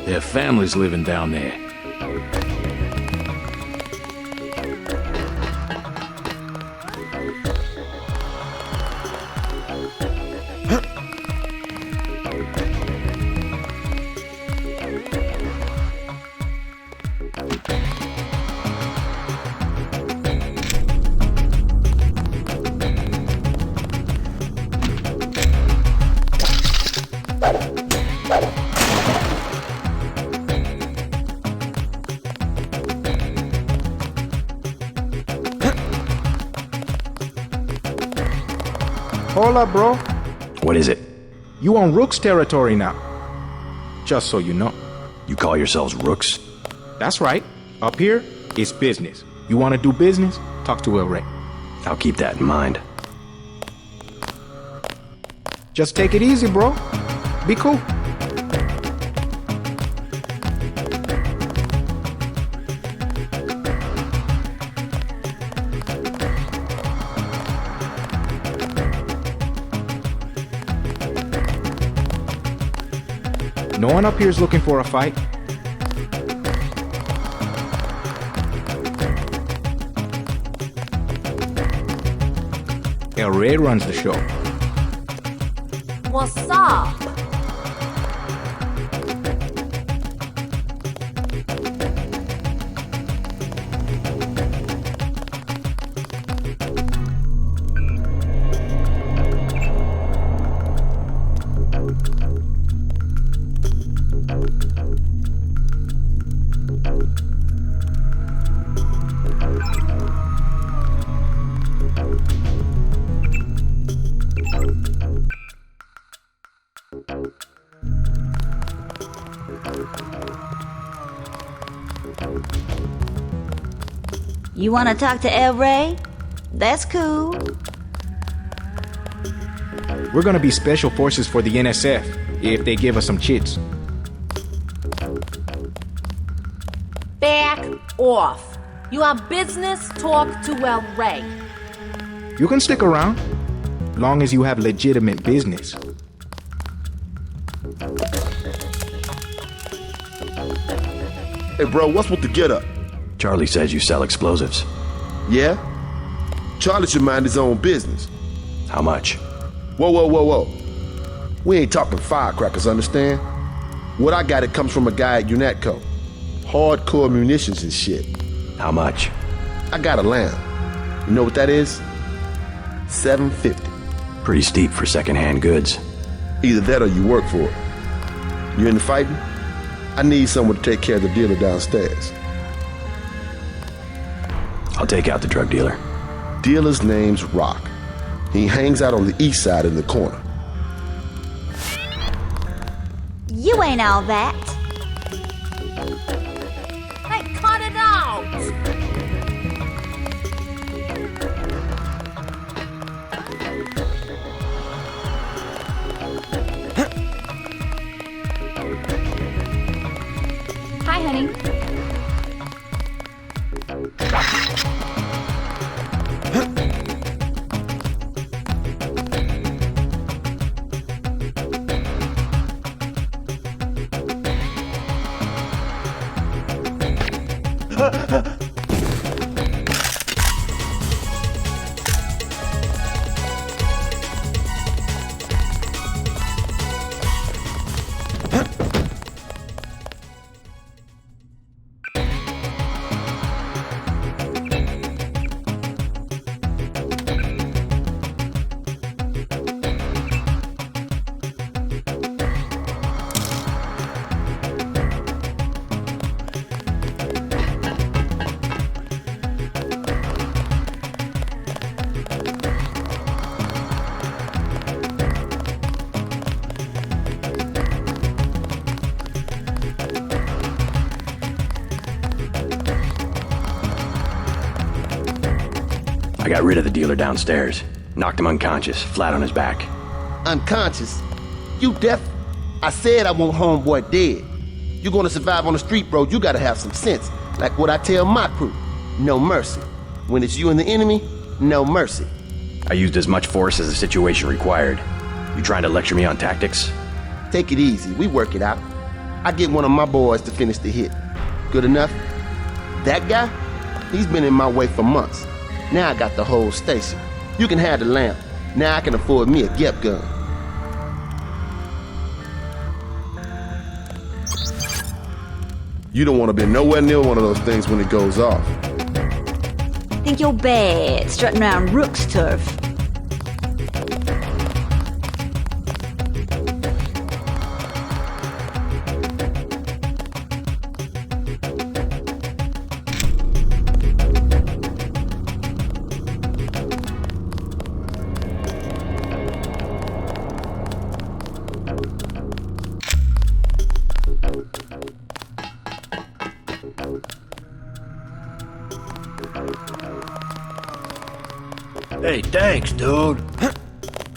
There are families living down there. Hold up, bro. What is it? You on Rook's territory now. Just so you know. You call yourselves Rooks? That's right. Up here, it's business. You want to do business? Talk to El Rey. I'll keep that in mind. Just take it easy, bro. Be cool. No one up here is looking for a fight. El Rey runs the show. What's up? You want to talk to El Rey? That's cool. We're gonna be special forces for the NSF if they give us some chits. Back off. You have business, talk to El Rey. You can stick around, long as you have legitimate business. Hey, bro, what's with the get-up? Charlie says you sell explosives. Yeah? Charlie should mind his own business. How much? Whoa. We ain't talking firecrackers, understand? What I got, it comes from a guy at Unatco. Hardcore munitions and shit. How much? I got a lamb. You know what that is? $750. Pretty steep for secondhand goods. Either that or you work for it. You into fighting? I need someone to take care of the dealer downstairs. I'll take out the drug dealer. Dealer's name's Rock. He hangs out on the east side in the corner. You ain't all that. Hey, cut it out! Hi, honey. I got rid of the dealer downstairs. Knocked him unconscious, flat on his back. Unconscious? You deaf? I said I want homeboy dead. You gonna survive on the street, bro, you gotta have some sense. Like what I tell my crew. No mercy. When it's you and the enemy, no mercy. I used as much force as the situation required. You trying to lecture me on tactics? Take it easy, we work it out. I get one of my boys to finish the hit. Good enough? That guy? He's been in my way for months. Now I got the whole station. You can have the lamp. Now I can afford me a Gep gun. You don't want to be nowhere near one of those things when it goes off. Think you're bad, strutting around Rook's turf. Hey, thanks, dude.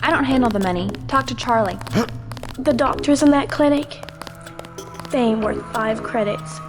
I don't handle the money. Talk to Charlie. The doctors in that clinic, they ain't worth 5 credits.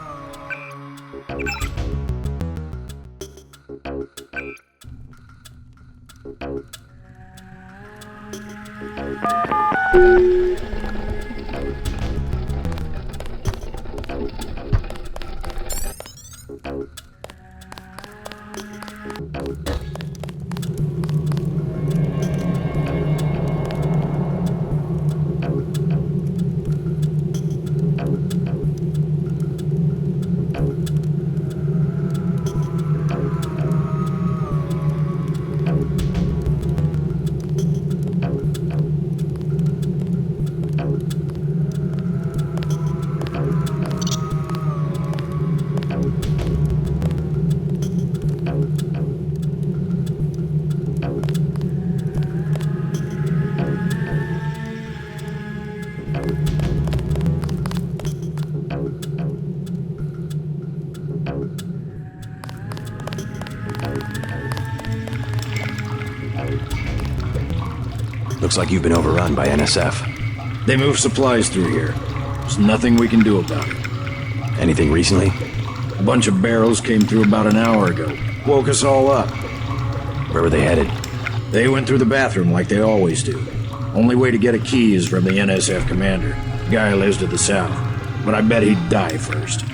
Looks like you've been overrun by NSF. They move supplies through here. There's nothing we can do about it. Anything recently? A bunch of barrels came through about an hour ago. Woke us all up. Where were they headed? They went through the bathroom like they always do. Only way to get a key is from the NSF commander. The guy lives to the south. But I bet he'd die first.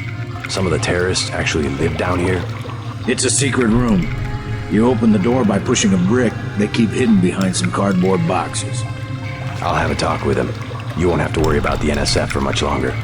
Some of the terrorists actually live down here? It's a secret room. You open the door by pushing a brick they keep hidden behind some cardboard boxes. I'll have a talk with him. You won't have to worry about the NSF for much longer.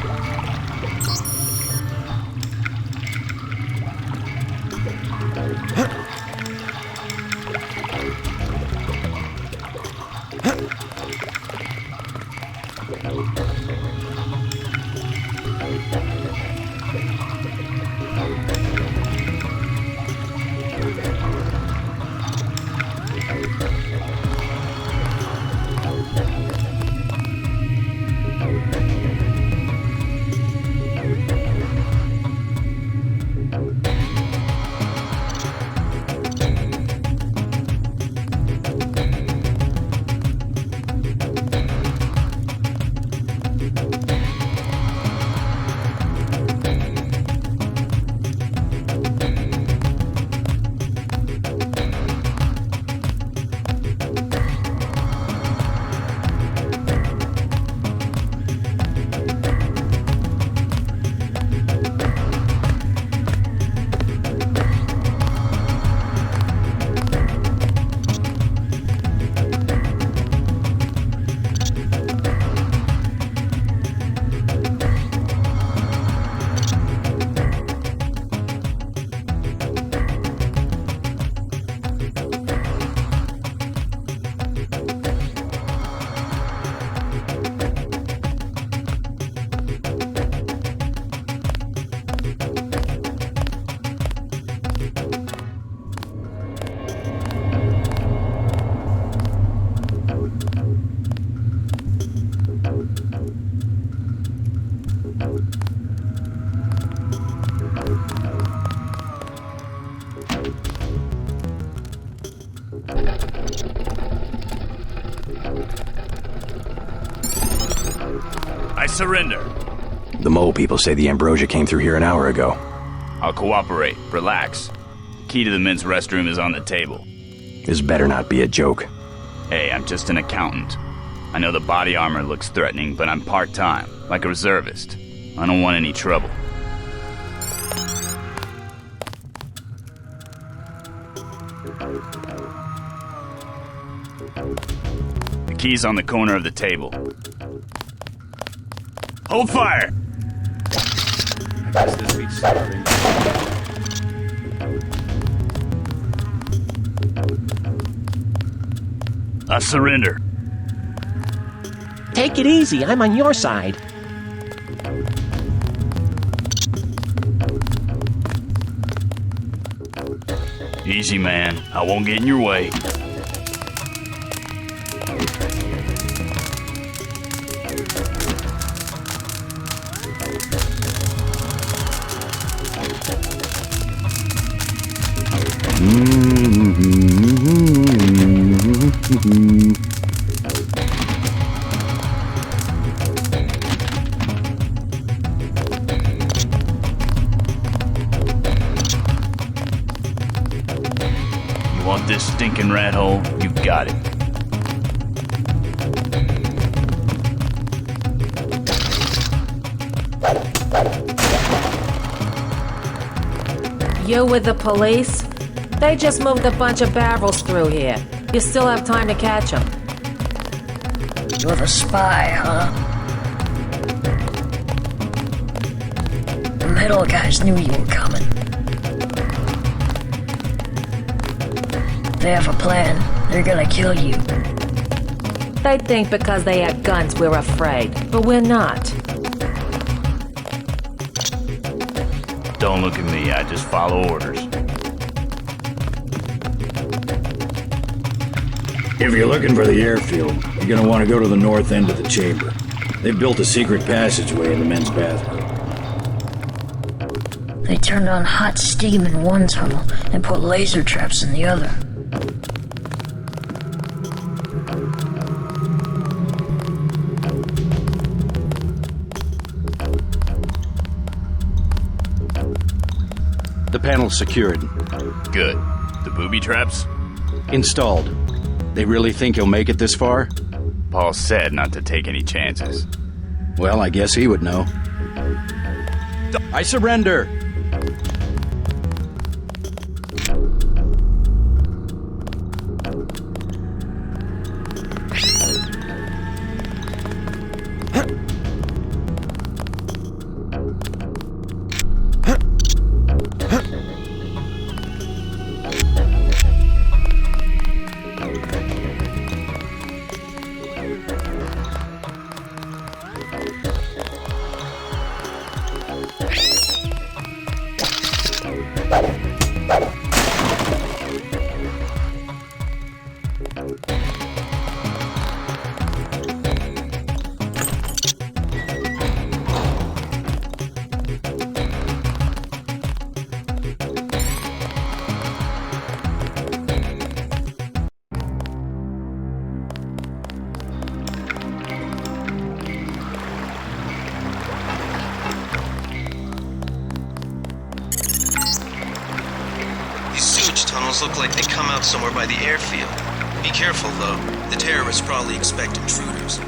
I surrender. The mole people say the ambrosia came through here an hour ago. I'll cooperate. Relax. Key to the men's restroom is on the table. This better not be a joke. Hey, I'm just an accountant. I know the body armor looks threatening, but I'm part-time, like a reservist. I don't want any trouble. The key's on the corner of the table. Hold fire! I guess this week's starting. I surrender. Take it easy, I'm on your side. Easy, man. I won't get in your way. You want this stinking rat hole? You've got it. You with the police? They just moved a bunch of barrels through here. You still have time to catch them. You're the spy, huh? The metal guys knew you were coming. They have a plan. They're gonna kill you. They think because they have guns we're afraid, but we're not. Don't look at me, I just follow orders. If you're looking for the airfield, you're gonna want to go to the north end of the chamber. They've built a secret passageway in the men's bathroom. They turned on hot steam in one tunnel and put laser traps in the other. panel's secured. Good. The booby traps? Installed. They really think he'll make it this far? Paul said not to take any chances. Well, I guess he would know. I surrender! Look like they come out somewhere by the airfield. Be careful, though. The terrorists probably expect intruders.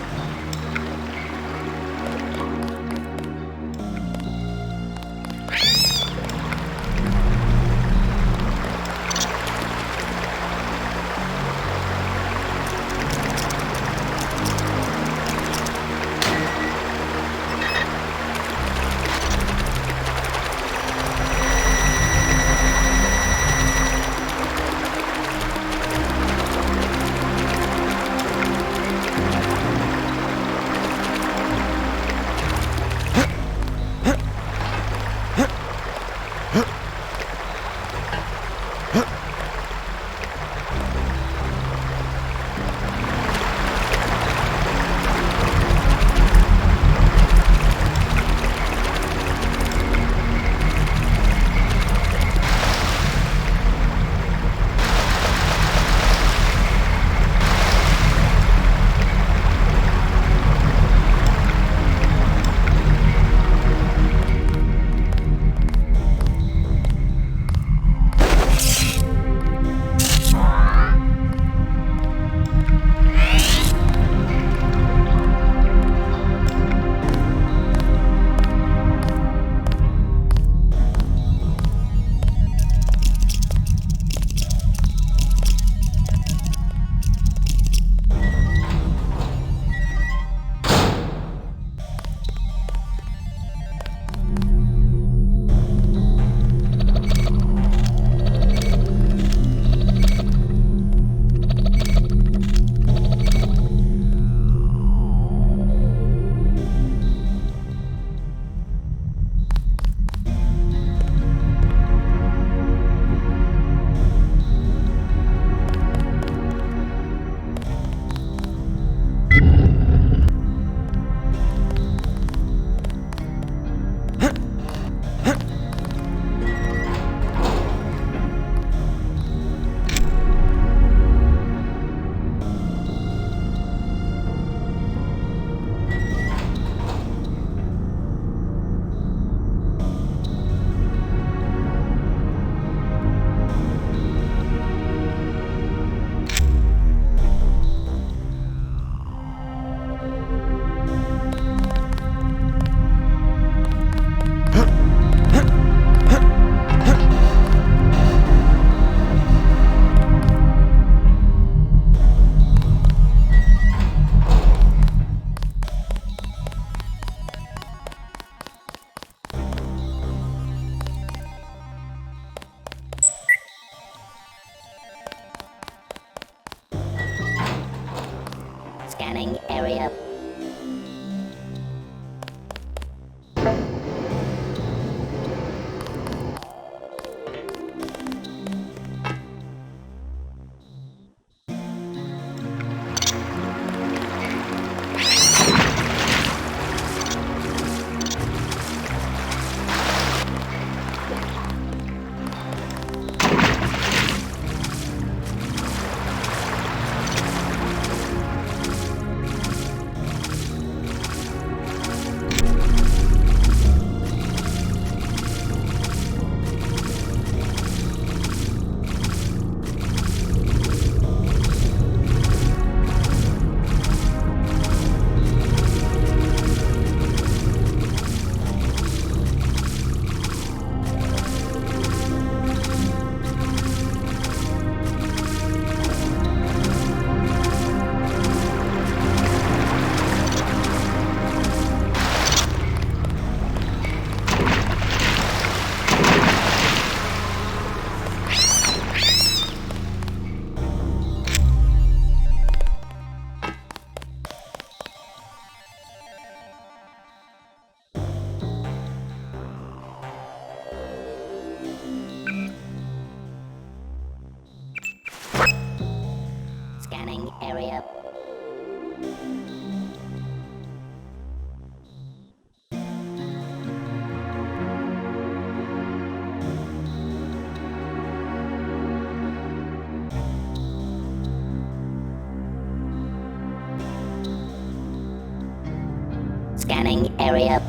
Scanning area. Scanning area.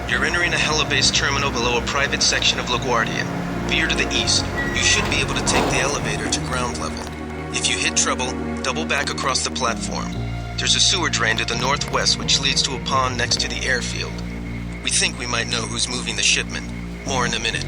You're entering a Hella-based terminal below a private section of LaGuardia. Veer to the east. You should be able to take the elevator to ground level. If you hit trouble, double back across the platform. There's a sewer drain to the northwest which leads to a pond next to the airfield. We think we might know who's moving the shipment. More in a minute.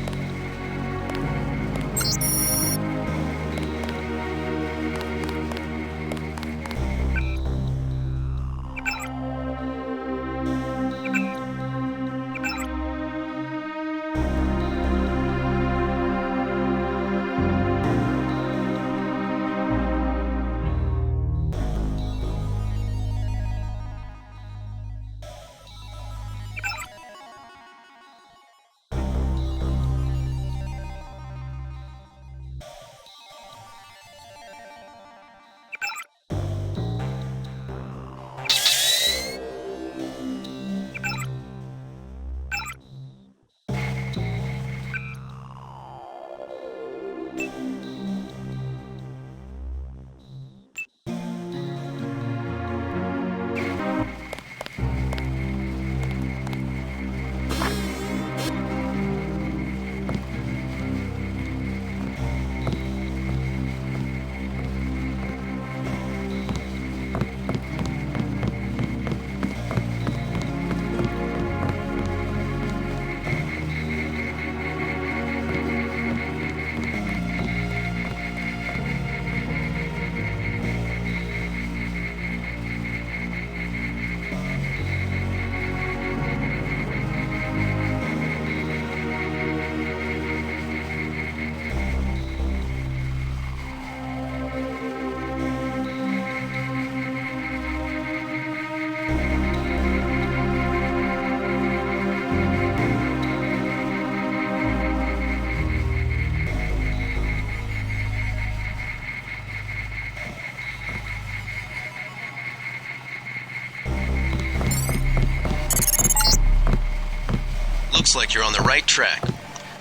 Looks like you're on the right track.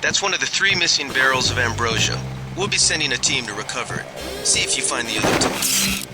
That's one of the 3 missing barrels of ambrosia. We'll be sending a team to recover it. See if you find the other 2.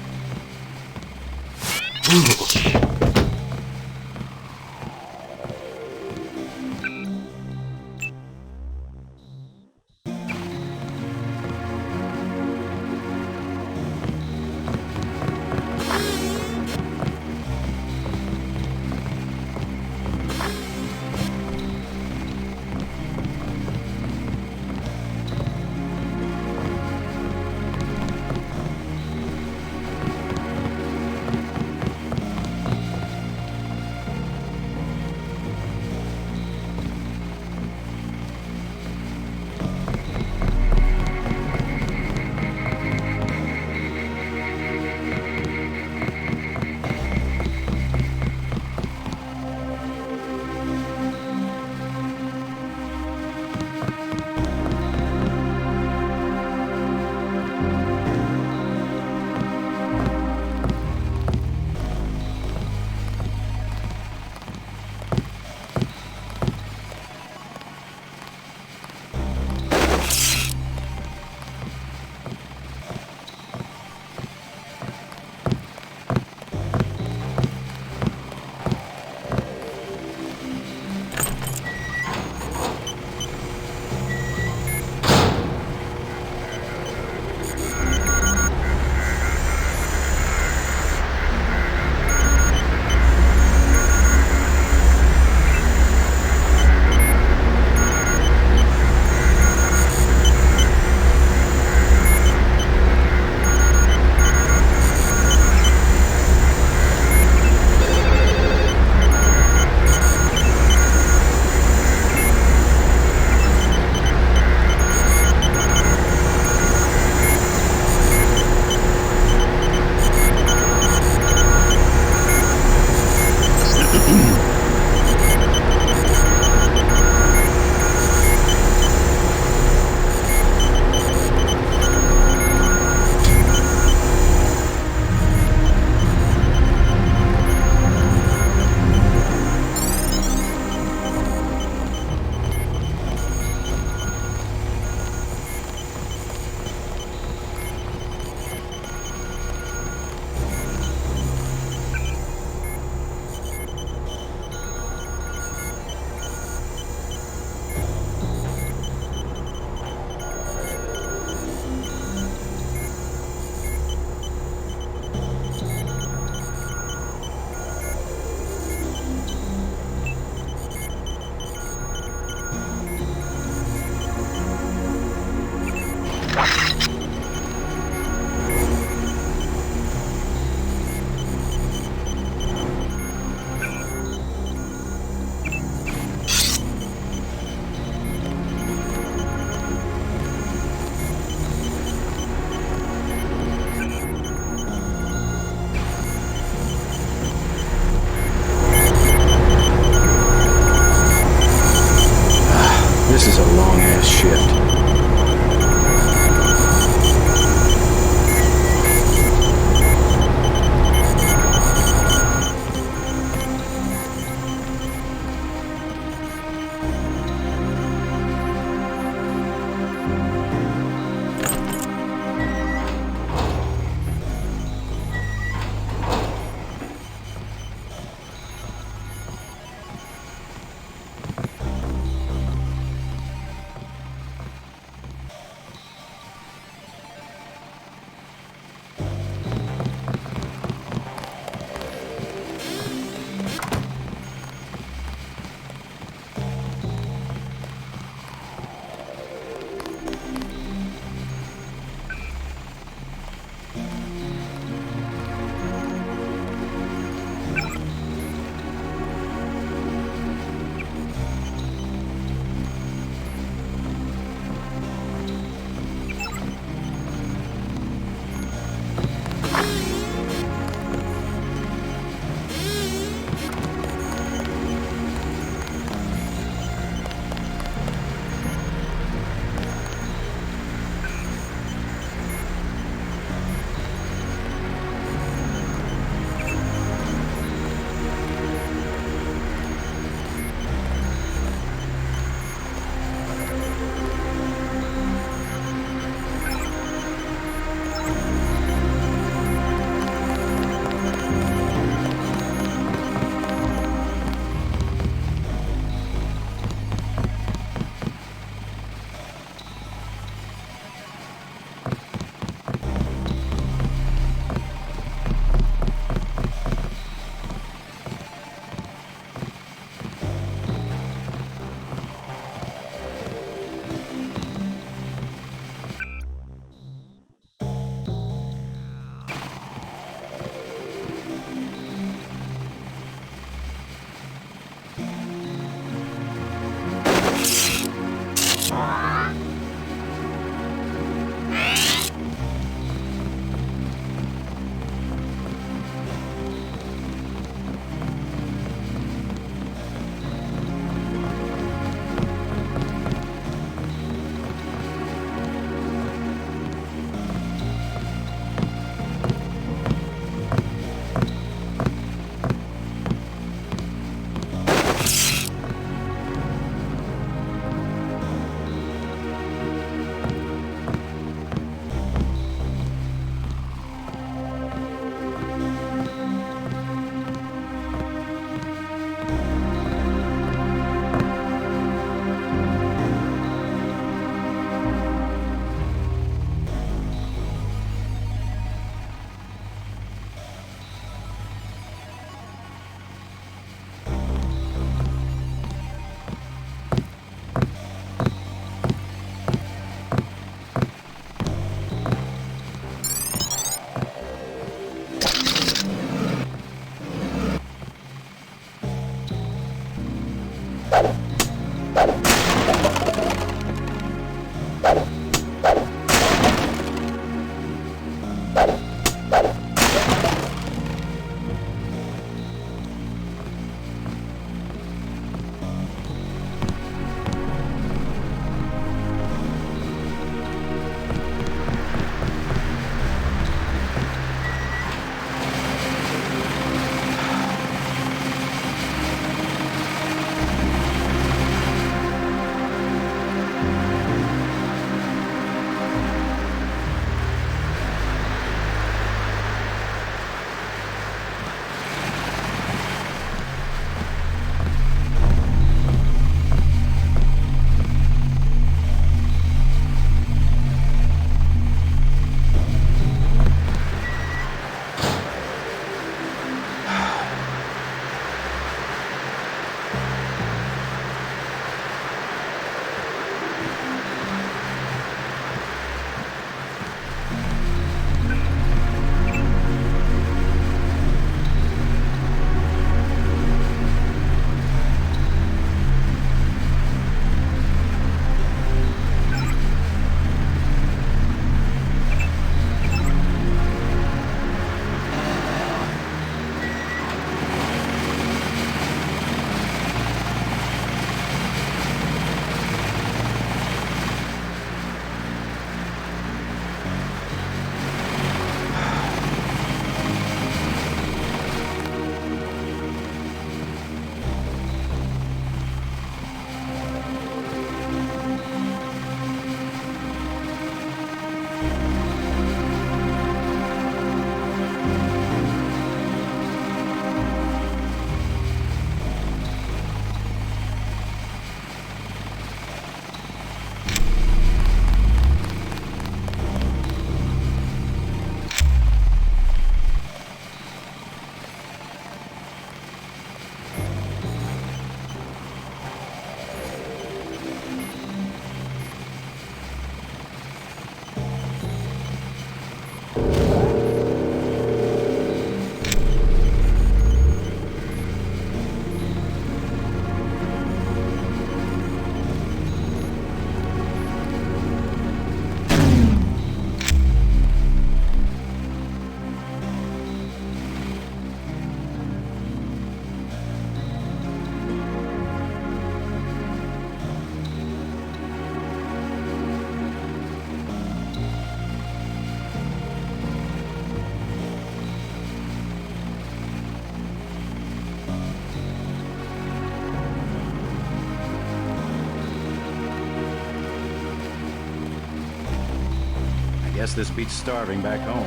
Guess this beats starving back home.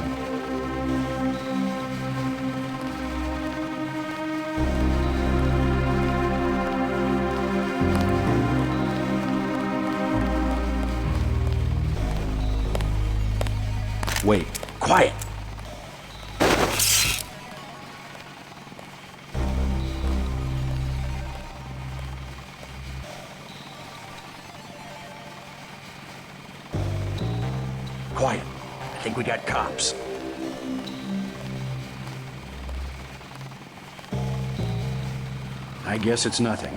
Wait, quiet! Quiet. I think we got cops. I guess it's nothing.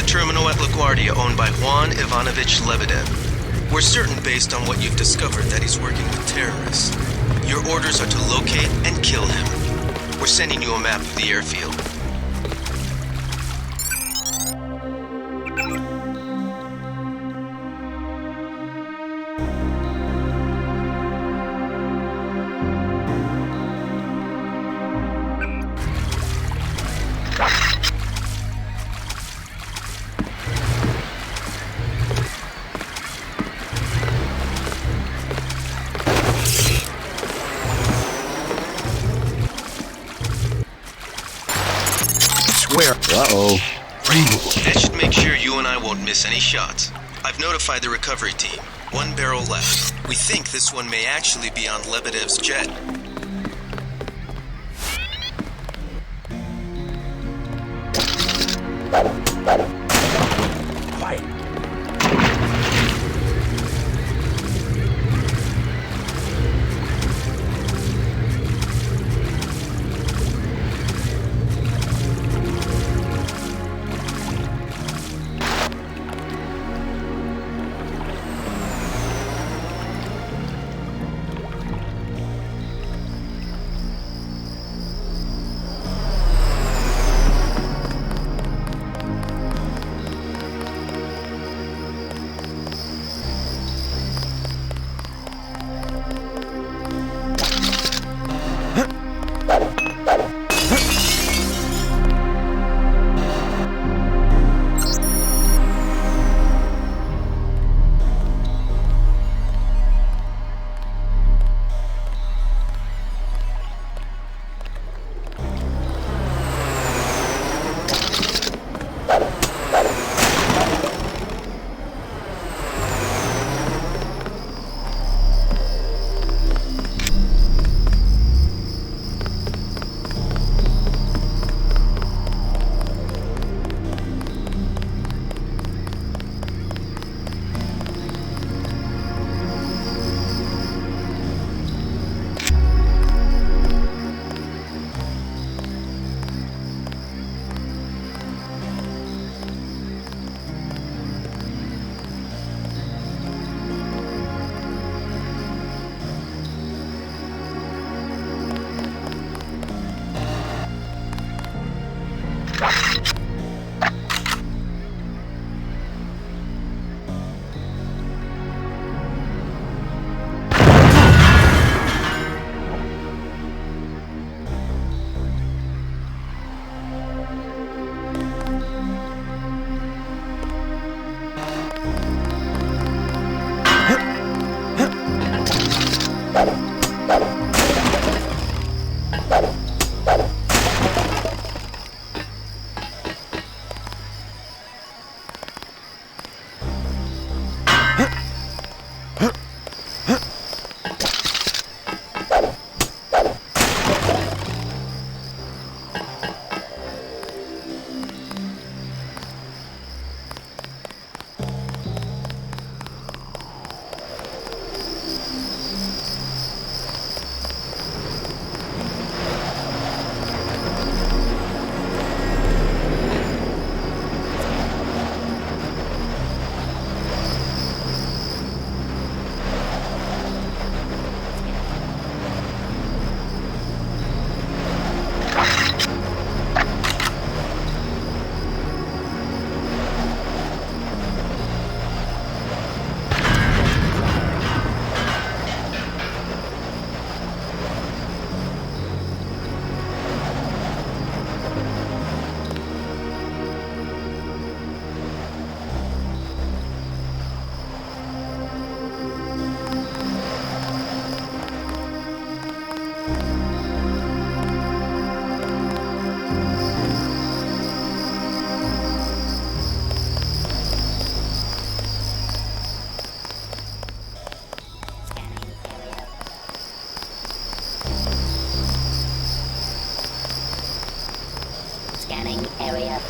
Terminal at LaGuardia owned by Juan Ivanovich Lebadev. We're certain based on what you've discovered that he's working with terrorists. Your orders are to locate and kill him. We're sending you a map of the airfield. Uh-oh. That should make sure you and I won't miss any shots. I've notified the recovery team. One barrel left. We think this one may actually be on Lebedev's jet. Quiet. Scanning area.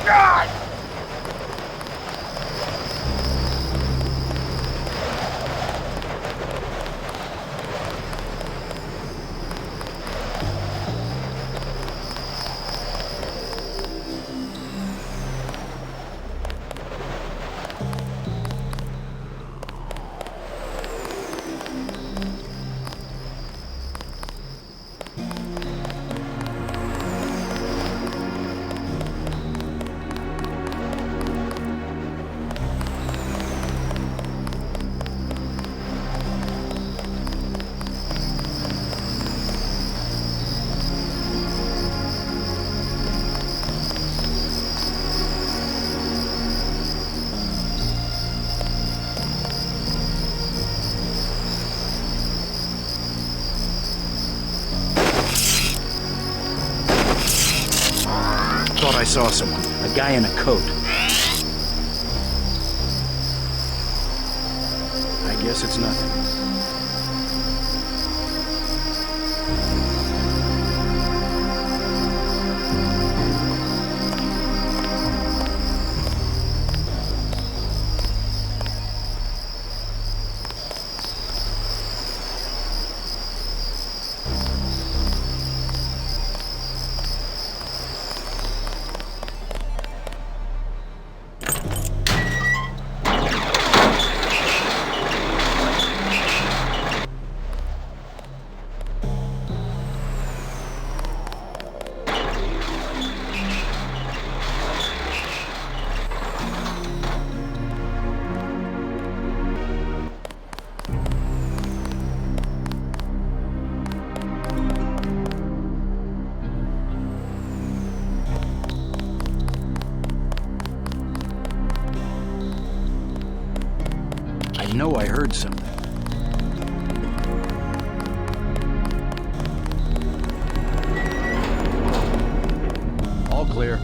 God! Thought I saw someone. A guy in a coat. I guess it's nothing. I know I heard something. All clear.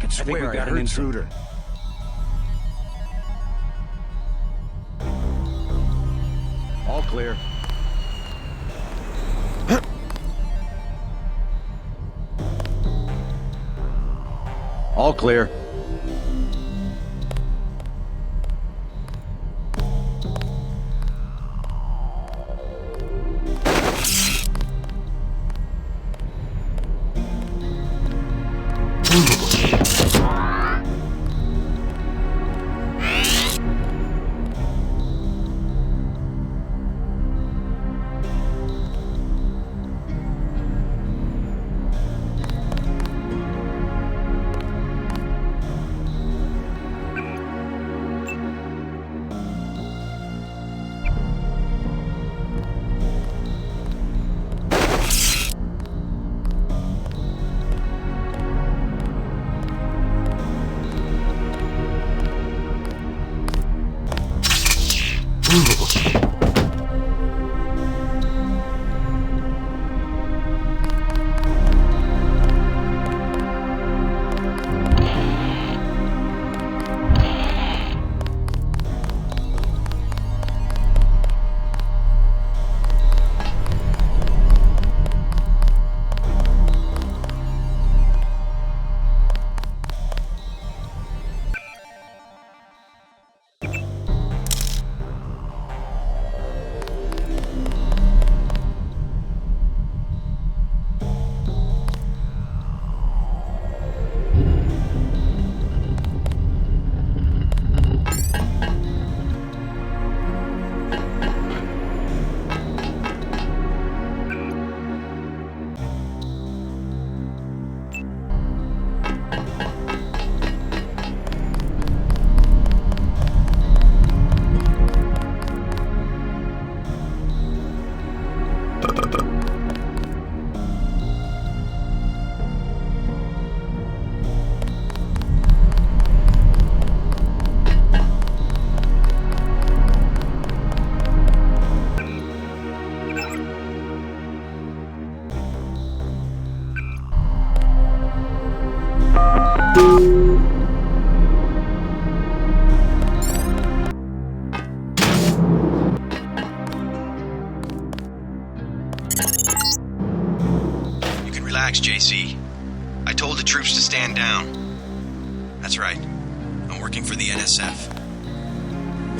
I think we got an intruder. All clear. All clear. Relax, JC. I told the troops to stand down. That's right. I'm working for the NSF.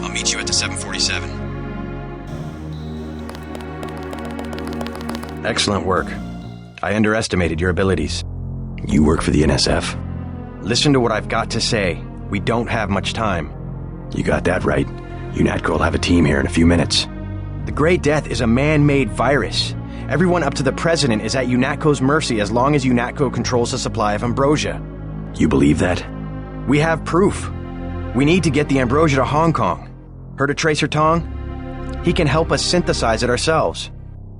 I'll meet you at the 747. Excellent work. I underestimated your abilities. You work for the NSF? Listen to what I've got to say. We don't have much time. You got that right. Unatco will have a team here in a few minutes. The Grey Death is a man-made virus. Everyone up to the President is at Unatco's mercy as long as Unatco controls the supply of ambrosia. You believe that? We have proof. We need to get the ambrosia to Hong Kong. Heard of Tracer Tong? He can help us synthesize it ourselves.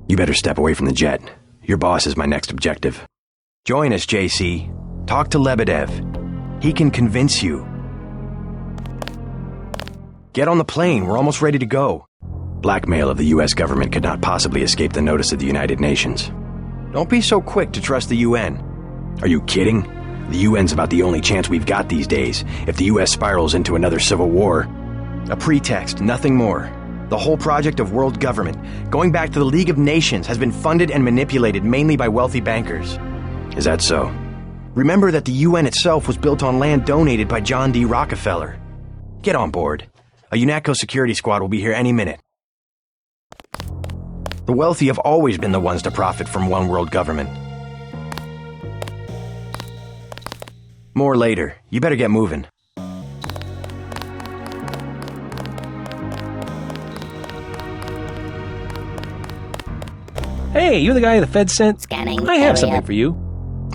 You better step away from the jet. Your boss is my next objective. Join us, JC. Talk to Lebadev. He can convince you. Get on the plane. We're almost ready to go. Blackmail of the U.S. government could not possibly escape the notice of the United Nations. Don't be so quick to trust the UN. Are you kidding? The UN's about the only chance we've got these days if the U.S. spirals into another civil war. A pretext, nothing more. The whole project of world government, going back to the League of Nations, has been funded and manipulated mainly by wealthy bankers. Is that so? Remember that the UN itself was built on land donated by John D. Rockefeller. Get on board. A Unatco security squad will be here any minute. The wealthy have always been the ones to profit from one world government. More later. You better get moving. Hey, you're the guy the Fed sent? Scanning I have area. something for you.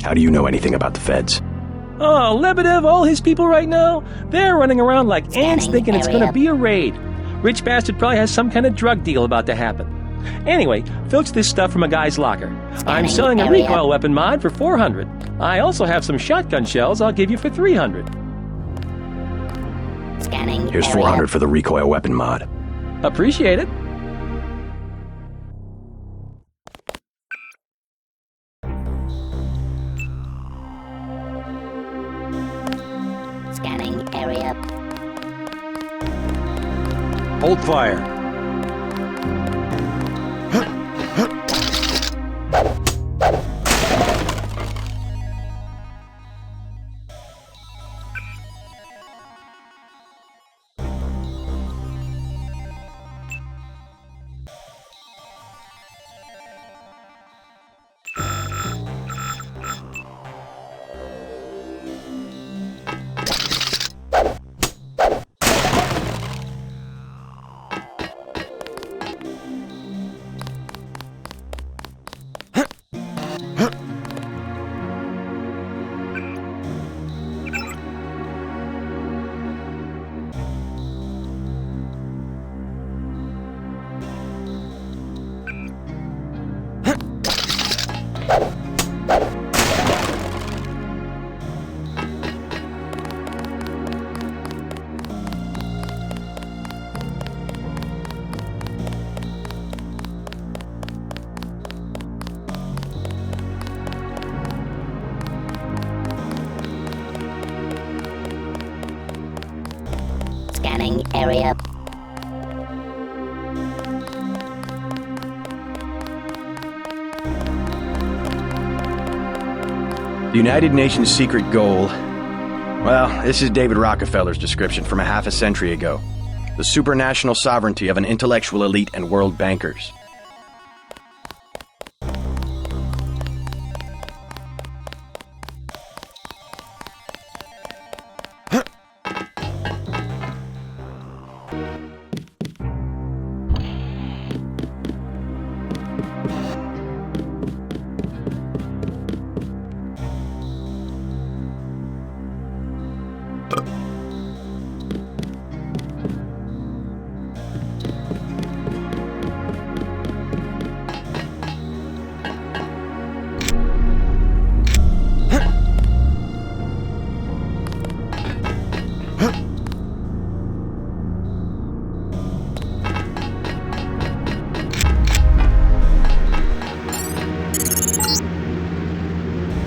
How do you know anything about the feds? Oh, Lebadev, all his people right now, they're running around like ants thinking it's gonna be a raid. Rich bastard probably has some kind of drug deal about to happen. Anyway, filch this stuff from a guy's locker. I'm selling a recoil weapon mod for $400. I also have some shotgun shells I'll give you for $300. Scanning Here's area. $400 for the recoil weapon mod. Appreciate it. Scanning area. Hold fire. Scanning area. The United Nations' secret goal. Well, this is David Rockefeller's description from a half a century ago. The supranational sovereignty of an intellectual elite and world bankers.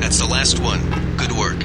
That's the last one. Good work.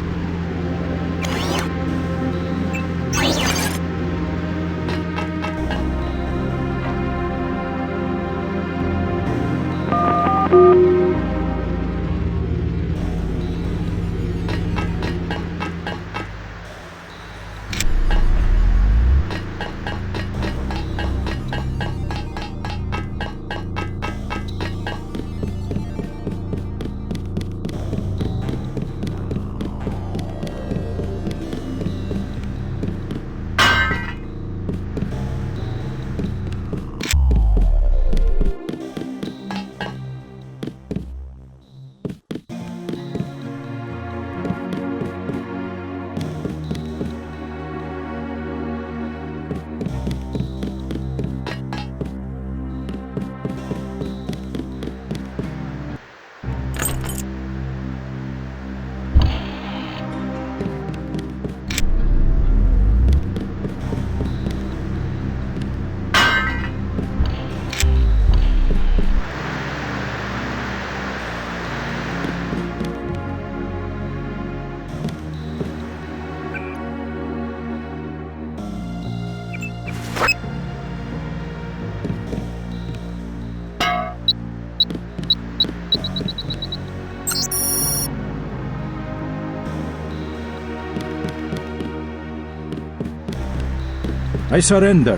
I surrender.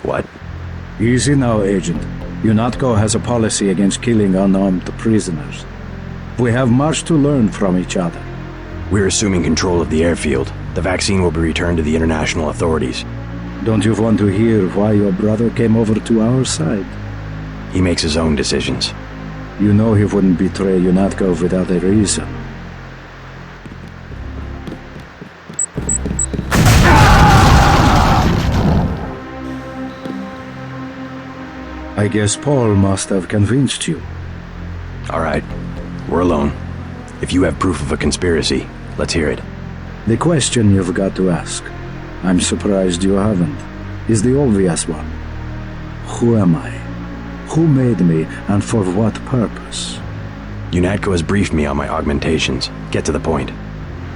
What? Easy now, Agent. Unatco has a policy against killing unarmed prisoners. We have much to learn from each other. We're assuming control of the airfield. The vaccine will be returned to the international authorities. Don't you want to hear why your brother came over to our side? He makes his own decisions. You know he wouldn't betray Unatco without a reason. I guess Paul must have convinced you. All right, we're alone. If you have proof of a conspiracy, let's hear it. The question you've got to ask, I'm surprised you haven't, is the obvious one. Who am I? Who made me, and for what purpose? Unatco has briefed me on my augmentations. Get to the point.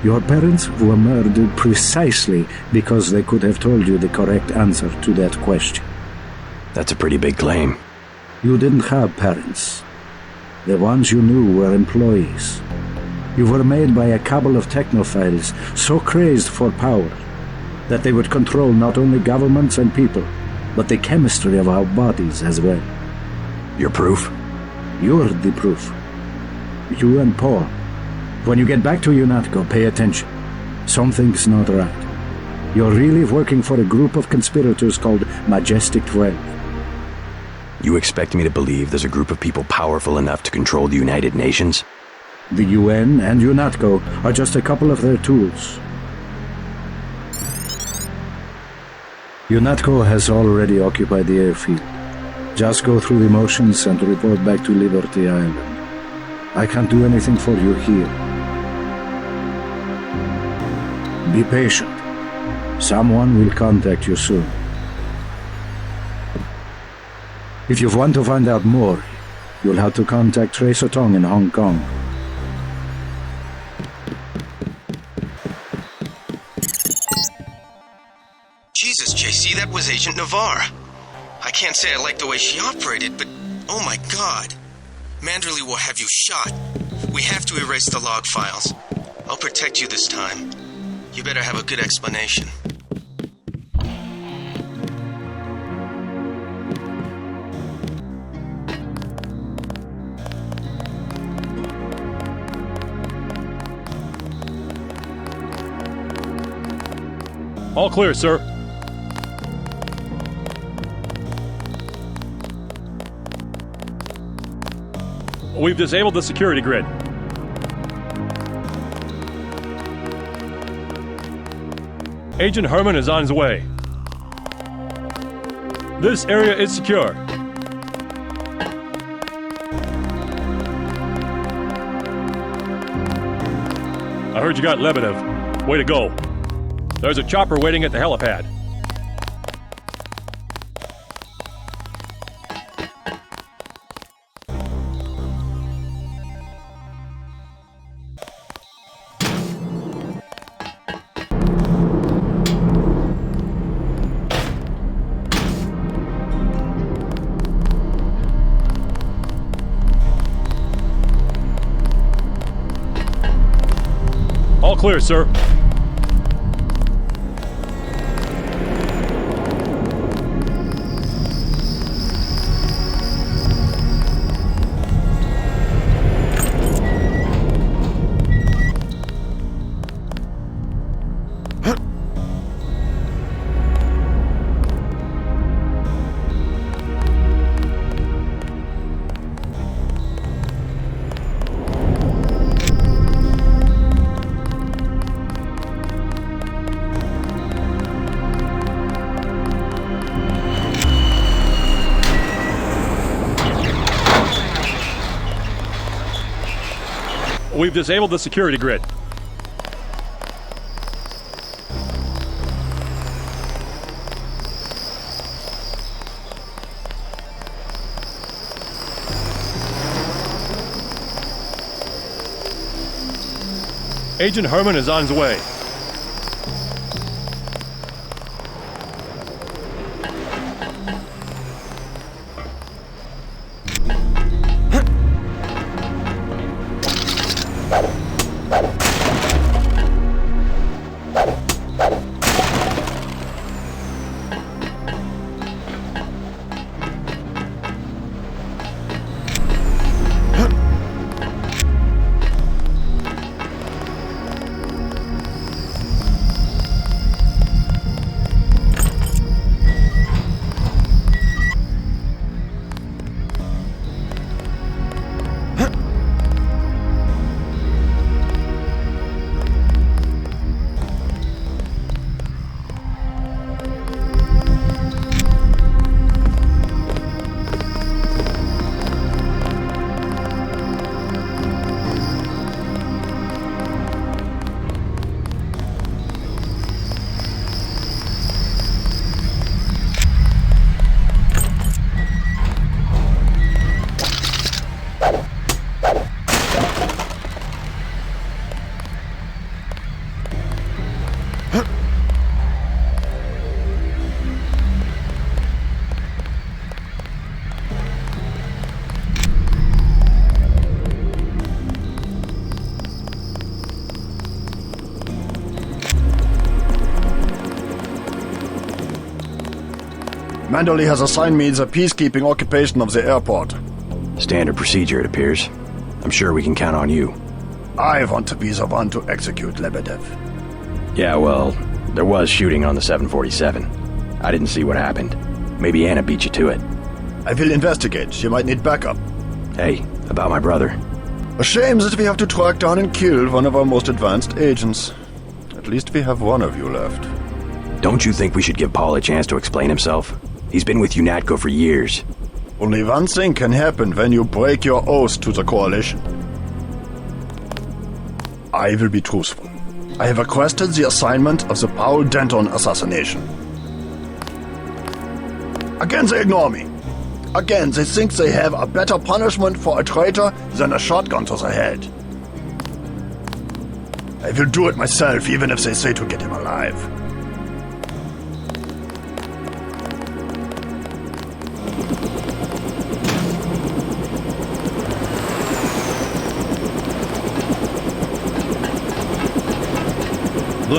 Your parents were murdered precisely because they could have told you the correct answer to that question. That's a pretty big claim. You didn't have parents. The ones you knew were employees. You were made by a cabal of technophiles so crazed for power that they would control not only governments and people, but the chemistry of our bodies as well. Your proof? You're the proof. You and Paul. When you get back to Unatco, pay attention. Something's not right. You're really working for a group of conspirators called Majestic 12. You expect me to believe there's a group of people powerful enough to control the United Nations? The UN and Unatco are just a couple of their tools. Unatco has already occupied the airfield. Just go through the motions and report back to Liberty Island. I can't do anything for you here. Be patient. Someone will contact you soon. If you want to find out more, you'll have to contact Tracer Tong in Hong Kong. Jesus, JC, that was Agent Navarre. I can't say I like the way she operated, but oh my god. Manderley will have you shot. We have to erase the log files. I'll protect you this time. You better have a good explanation. All clear, sir. We've disabled the security grid. Agent Herman is on his way. This area is secure. I heard you got Lebadev. Way to go. There's a chopper waiting at the helipad. All clear, sir. We've disabled the security grid. Agent Herman is on his way. Manderley has assigned me the peacekeeping occupation of the airport. Standard procedure, it appears. I'm sure we can count on you. I want to be the one to execute Lebadev. Yeah, well, there was shooting on the 747. I didn't see what happened. Maybe Anna beat you to it. I will investigate. She might need backup. Hey, about my brother. A shame that we have to track down and kill one of our most advanced agents. At least we have one of you left. Don't you think we should give Paul a chance to explain himself? He's been with Unatco for years. Only one thing can happen when you break your oath to the Coalition. I will be truthful. I have requested the assignment of the Paul Denton assassination. Again, they ignore me. Again, they think they have a better punishment for a traitor than a shotgun to the head. I will do it myself, even if they say to get him alive.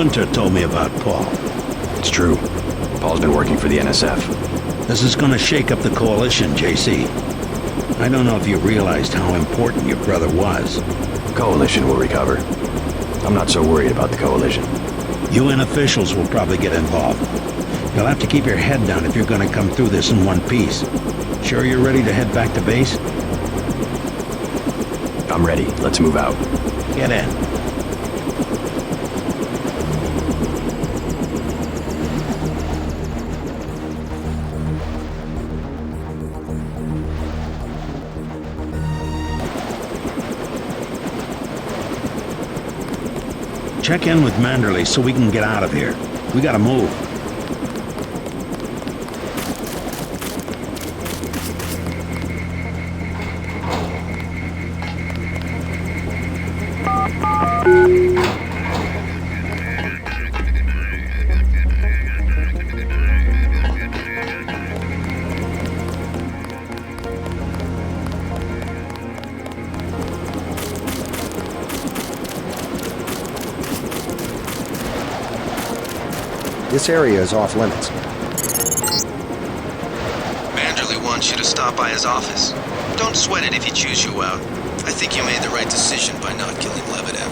Gunter told me about Paul. It's true. Paul's been working for the NSF. This is gonna shake up the Coalition, JC. I don't know if you realized how important your brother was. Coalition will recover. I'm not so worried about the Coalition. UN officials will probably get involved. You'll have to keep your head down if you're gonna come through this in one piece. Sure you're ready to head back to base? I'm ready. Let's move out. Get in. Check in with Manderley so we can get out of here. We gotta move. This area is off limits. Manderley wants you to stop by his office. Don't sweat it if he chews you out. I think you made the right decision by not killing Lebadev.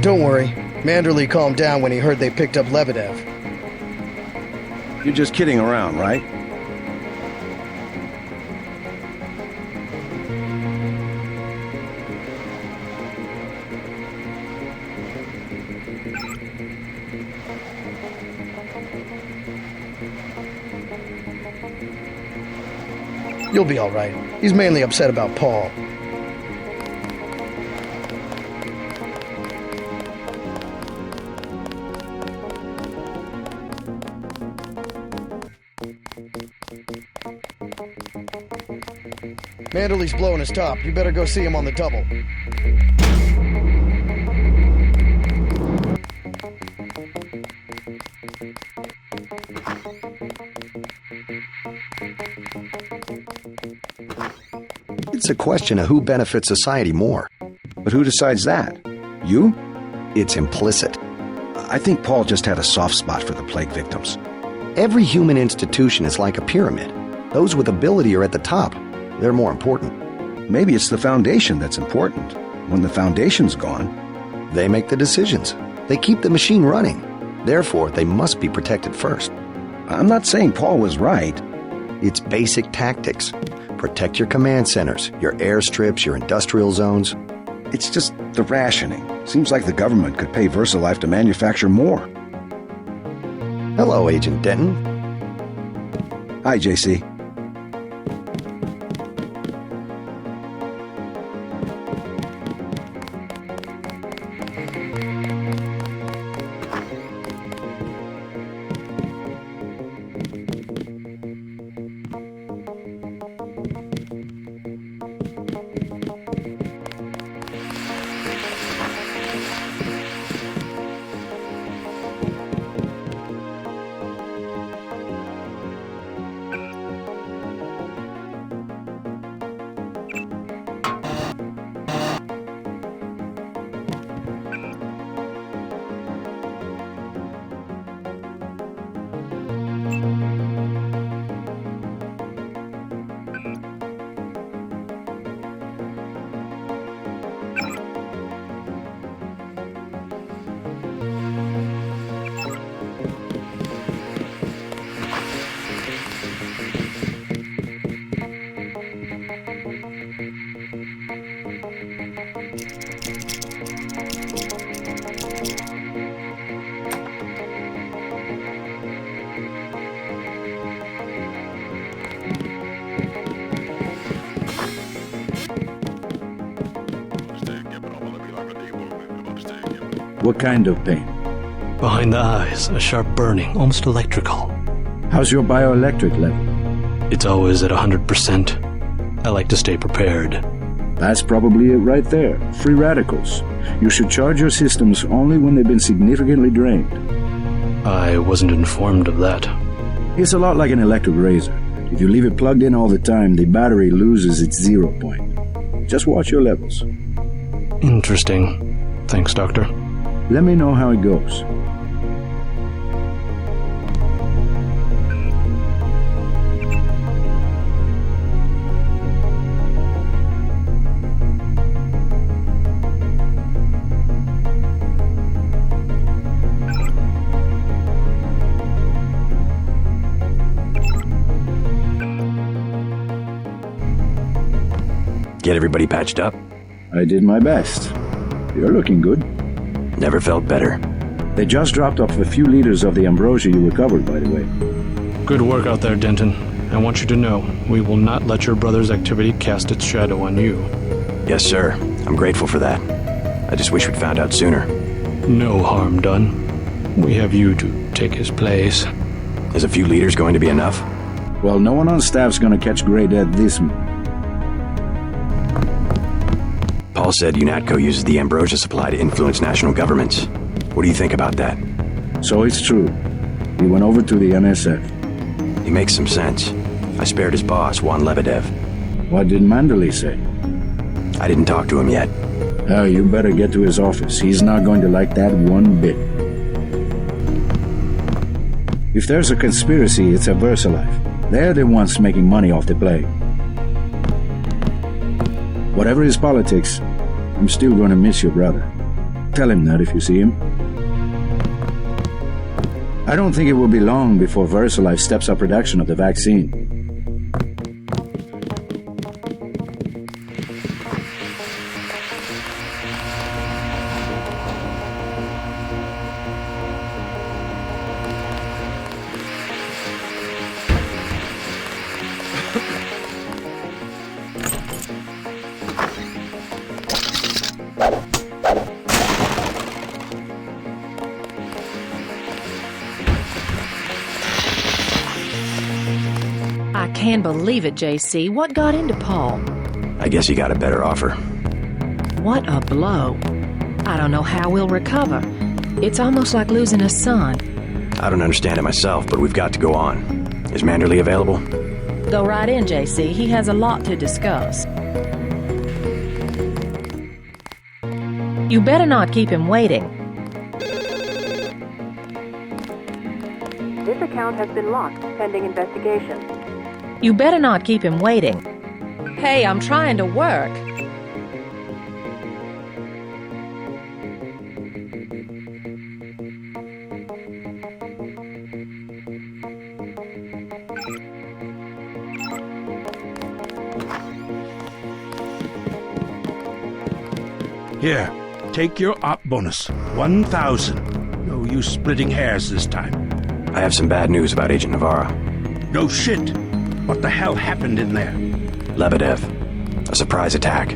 Don't worry. Manderley calmed down when he heard they picked up Lebadev. You're just kidding around, right? You'll be all right. He's mainly upset about Paul. Manderley's blowing his top. You better go see him on the double. It's a question of who benefits society more. But who decides that? You? It's implicit. I think Paul just had a soft spot for the plague victims. Every human institution is like a pyramid. Those with ability are at the top. They're more important. Maybe it's the foundation that's important. When the foundation's gone, they make the decisions. They keep the machine running. Therefore, they must be protected first. I'm not saying Paul was right. It's basic tactics. Protect your command centers, your airstrips, your industrial zones. It's just the rationing. Seems like the government could pay VersaLife to manufacture more. Hello, Agent Denton. Hi, JC. What kind of pain? Behind the eyes, a sharp burning, almost electrical. How's your bioelectric level? It's always at 100%. I like to stay prepared. That's probably it right there. Free radicals. You should charge your systems only when they've been significantly drained. I wasn't informed of that. It's a lot like an electric razor. If you leave it plugged in all the time, the battery loses its 0 point. Just watch your levels. Interesting. Thanks, Doctor. Let me know how it goes. Get everybody patched up? I did my best. You're looking good. Never felt better. They just dropped off a few liters of the ambrosia you recovered, by the way. Good work out there, Denton. I want you to know, we will not let your brother's activity cast its shadow on you. Yes, sir. I'm grateful for that. I just wish we'd found out sooner. No harm done. We have you to take his place. Is a few liters going to be enough? Well, no one on staff's gonna catch Grey Dead this month. Paul said Unatco uses the ambrosia supply to influence national governments. What do you think about that? So it's true. He went over to the NSF. He makes some sense. I spared his boss, Juan Lebadev. What did Manderley say? I didn't talk to him yet. Oh, you better get to his office. He's not going to like that one bit. If there's a conspiracy, it's a VersaLife. They're the ones making money off the plague. Whatever his politics, I'm still going to miss your brother. Tell him that if you see him. I don't think it will be long before VersaLife steps up production of the vaccine. I can't believe it, JC. What got into Paul? I guess he got a better offer. What a blow. I don't know how we'll recover. It's almost like losing a son. I don't understand it myself, but we've got to go on. Is Manderley available? Go right in, JC. He has a lot to discuss. You better not keep him waiting. This account has been locked, pending investigation. You better not keep him waiting. Hey, I'm trying to work. Here, take your op bonus. 1,000. No use splitting hairs this time. I have some bad news about Agent Navarro. No shit. What the hell happened in there? Lebadev. A surprise attack.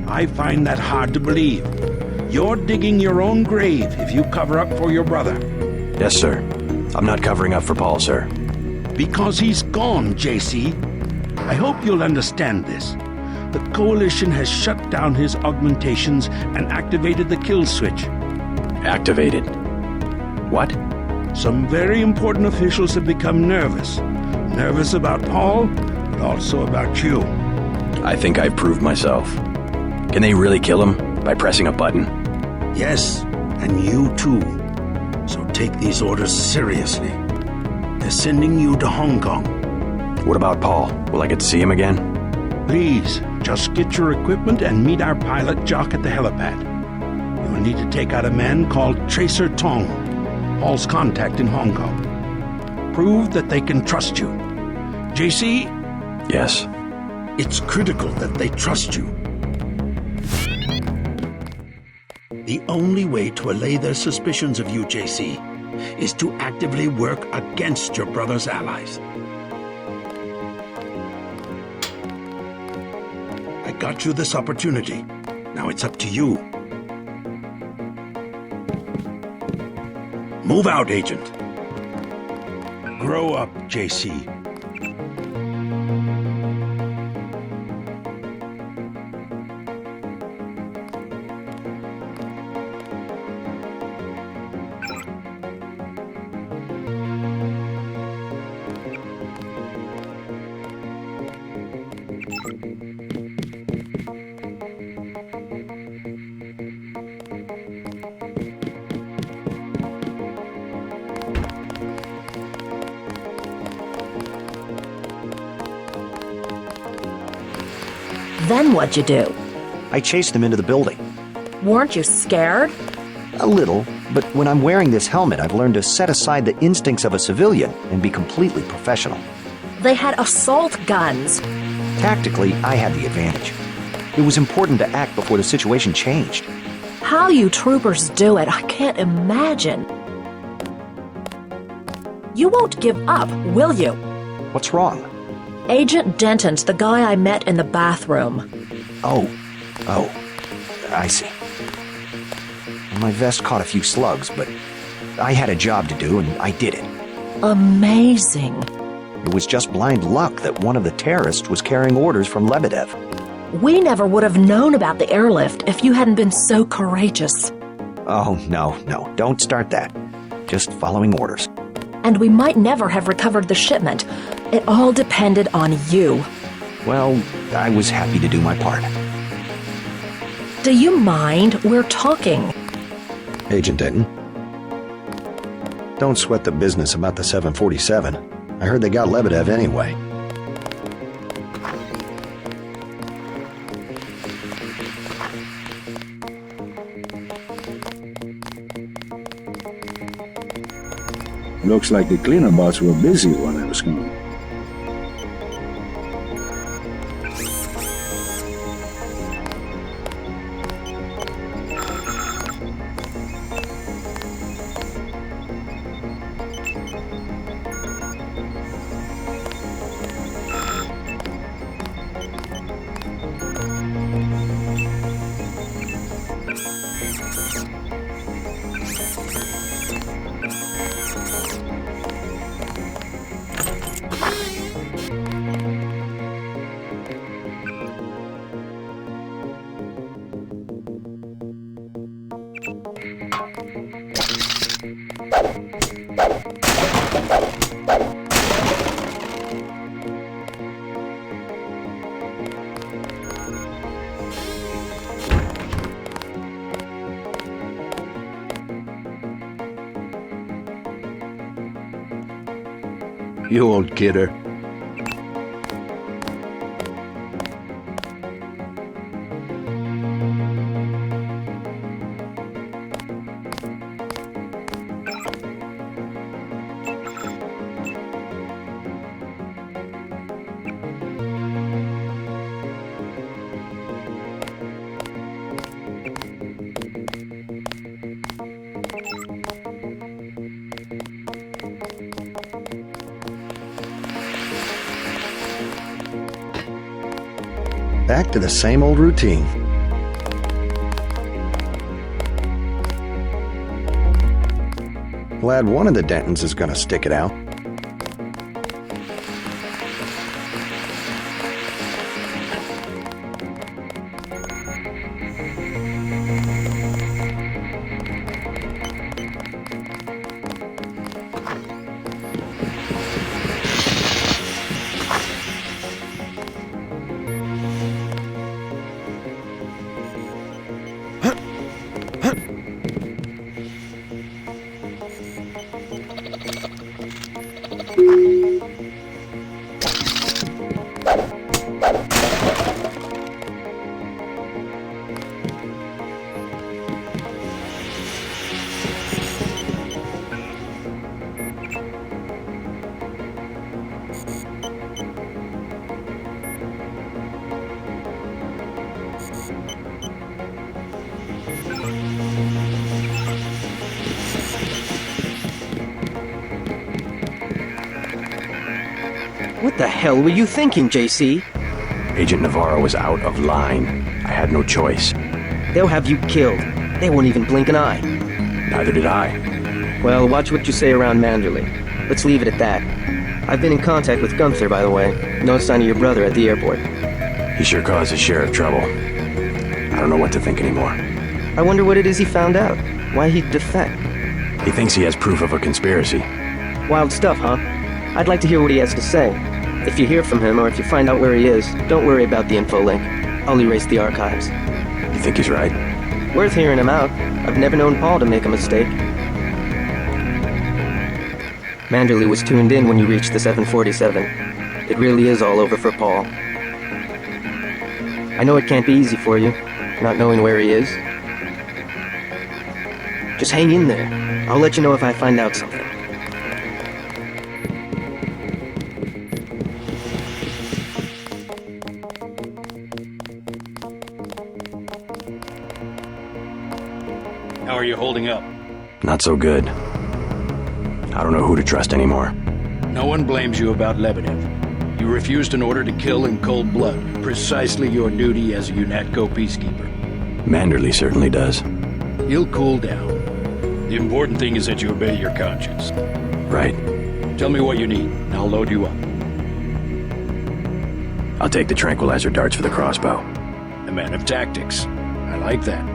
I find that hard to believe. You're digging your own grave if you cover up for your brother. Yes, sir. I'm not covering up for Paul, sir. Because he's gone, JC. I hope you'll understand this. The Coalition has shut down his augmentations and activated the kill switch. Activated? What? Some very important officials have become nervous. Nervous about Paul, but also about you. I think I've proved myself. Can they really kill him by pressing a button? Yes, and you too. So take these orders seriously. They're sending you to Hong Kong. What about Paul? Will I get to see him again? Please, just get your equipment and meet our pilot Jock at the helipad. You'll need to take out a man called Tracer Tong, Paul's contact in Hong Kong. Prove that they can trust you. JC? Yes. It's critical that they trust you. The only way to allay their suspicions of you, JC, is to actively work against your brother's allies. I got you this opportunity. Now it's up to you. Move out, Agent. Grow up, JC. Then what'd you do? I chased him into the building. Weren't you scared? A little, but when I'm wearing this helmet, I've learned to set aside the instincts of a civilian and be completely professional. They had assault guns. Tactically, I had the advantage. It was important to act before the situation changed. How you troopers do it, I can't imagine. You won't give up, will you? What's wrong? Agent Denton's the guy I met in the bathroom. Oh, I see. My vest caught a few slugs, but I had a job to do, and I did it. Amazing. It was just blind luck that one of the terrorists was carrying orders from Lebadev. We never would have known about the airlift if you hadn't been so courageous. Oh, no, don't start that. Just following orders. And we might never have recovered the shipment. It all depended on you. Well, I was happy to do my part. Do you mind? We're talking. Agent Denton. Don't sweat the business about the 747. I heard they got Lebadev anyway. Looks like the cleaner bots were busy while I was gone. You old kidder. Back to the same old routine. Glad one of the Dentons is gonna stick it out. What the hell were you thinking, JC? Agent Navarro was out of line. I had no choice. They'll have you killed. They won't even blink an eye. Neither did I. Well, watch what you say around Manderley. Let's leave it at that. I've been in contact with Gunther, by the way. No sign of your brother at the airport. He sure caused his share of trouble. I don't know what to think anymore. I wonder what it is he found out. Why he'd defect. He thinks he has proof of a conspiracy. Wild stuff, huh? I'd like to hear what he has to say. If you hear from him, or if you find out where he is, don't worry about the info link. I'll erase the archives. You think he's right? Worth hearing him out. I've never known Paul to make a mistake. Manderley was tuned in when you reached the 747. It really is all over for Paul. I know it can't be easy for you, not knowing where he is. Just hang in there. I'll let you know if I find out something. How are you holding up? Not so good. I don't know who to trust anymore. No one blames you about Lebadev. You refused an order to kill in cold blood, precisely your duty as a Unatco peacekeeper. Manderley certainly does. He'll cool down. The important thing is that you obey your conscience. Right. Tell me what you need, and I'll load you up. I'll take the tranquilizer darts for the crossbow. A man of tactics. I like that.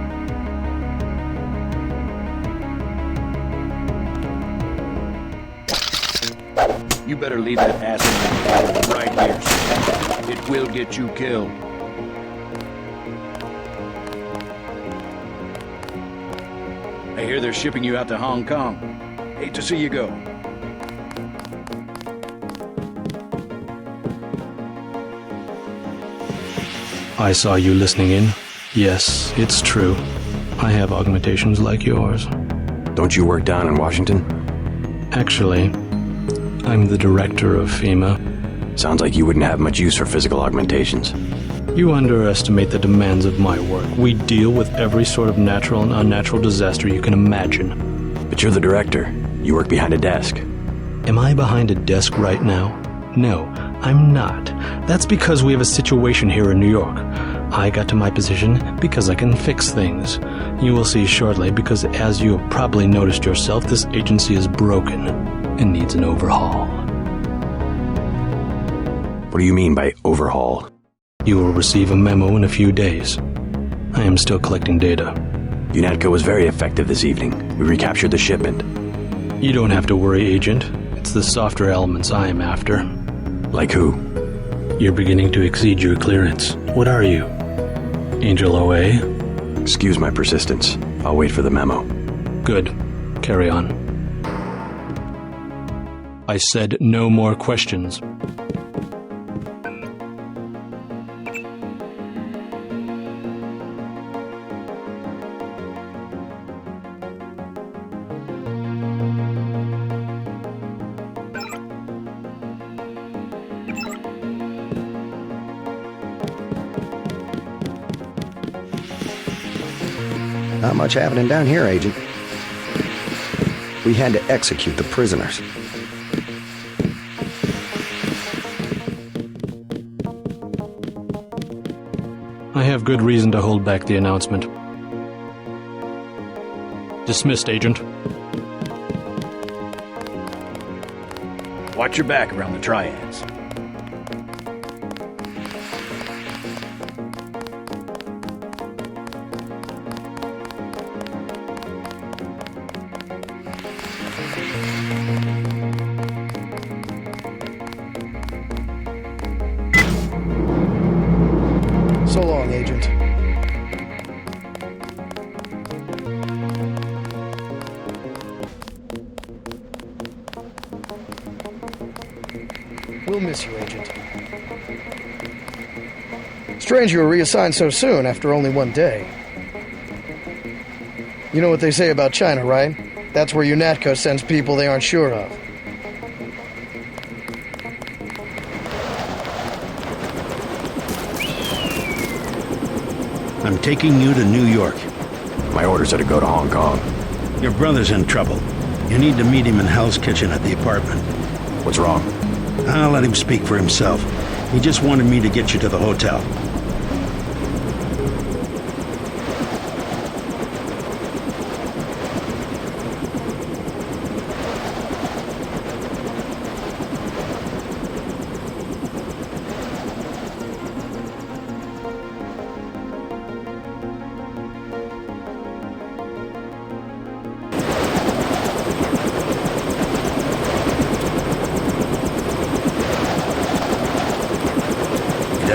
You better leave that ass right here. It will get you killed. I hear they're shipping you out to Hong Kong. Hate to see you go. I saw you listening in. Yes, it's true. I have augmentations like yours. Don't you work down in Washington? Actually, I'm the director of FEMA. Sounds like you wouldn't have much use for physical augmentations. You underestimate the demands of my work. We deal with every sort of natural and unnatural disaster you can imagine. But you're the director. You work behind a desk. Am I behind a desk right now? No, I'm not. That's because we have a situation here in New York. I got to my position because I can fix things. You will see shortly, because as you have probably noticed yourself, this agency is broken and needs an overhaul. What do you mean by overhaul? You will receive a memo in a few days. I am still collecting data. Unatco was very effective this evening. We recaptured the shipment. You don't have to worry, Agent. It's the softer elements I am after. Like who? You're beginning to exceed your clearance. What are you? Angel OA? Excuse my persistence. I'll wait for the memo. Good. Carry on. I said no more questions. Not much happening down here, Agent. We had to execute the prisoners. I have good reason to hold back the announcement. Dismissed, Agent. Watch your back around the triads. So long, Agent. We'll miss you, Agent. Strange you were reassigned so soon after only one day. You know what they say about China, right? That's where Unatco sends people they aren't sure of. I'm taking you to New York. My orders are to go to Hong Kong. Your brother's in trouble. You need to meet him in Hell's Kitchen at the apartment. What's wrong? I'll let him speak for himself. He just wanted me to get you to the hotel.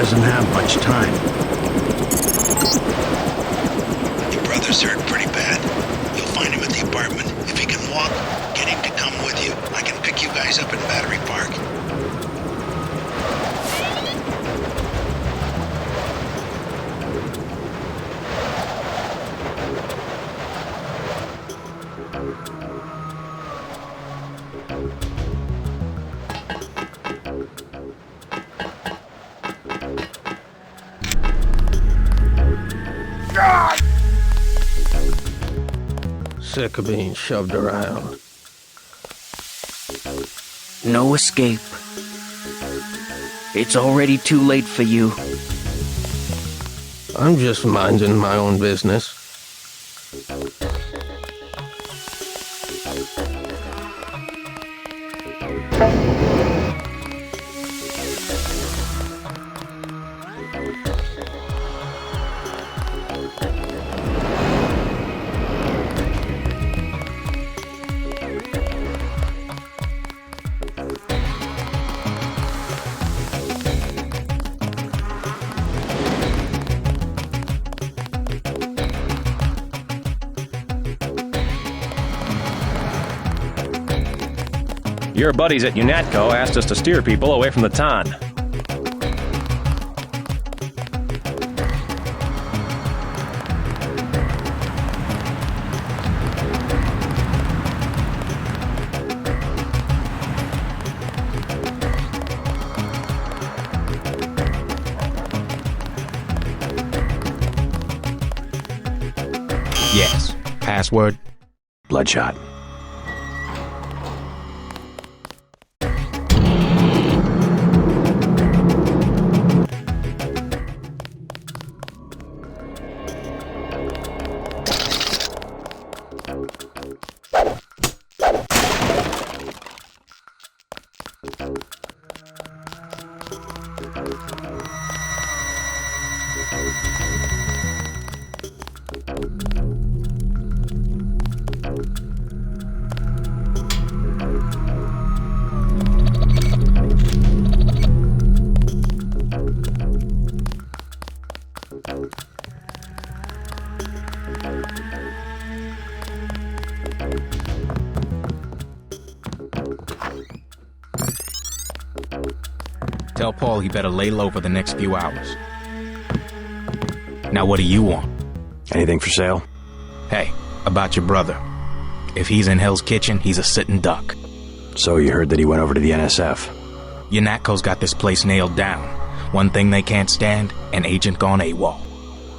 doesn't have much time. Your brother's hurt pretty bad. You'll find him at the apartment. If he can walk, get him to come with you. I can pick you guys up in Battery Park. Sick of being shoved around. No escape. It's already too late for you. I'm just minding my own business. Your buddies at Unatco asked us to steer people away from the Ton. Yes. Password? Bloodshot. Tell Paul he better lay low for the next few hours. Now what do you want? Anything for sale? Hey, about your brother. If he's in Hell's Kitchen, he's a sitting duck. So you heard that he went over to the NSF? Unatco's got this place nailed down. One thing they can't stand, an agent gone AWOL.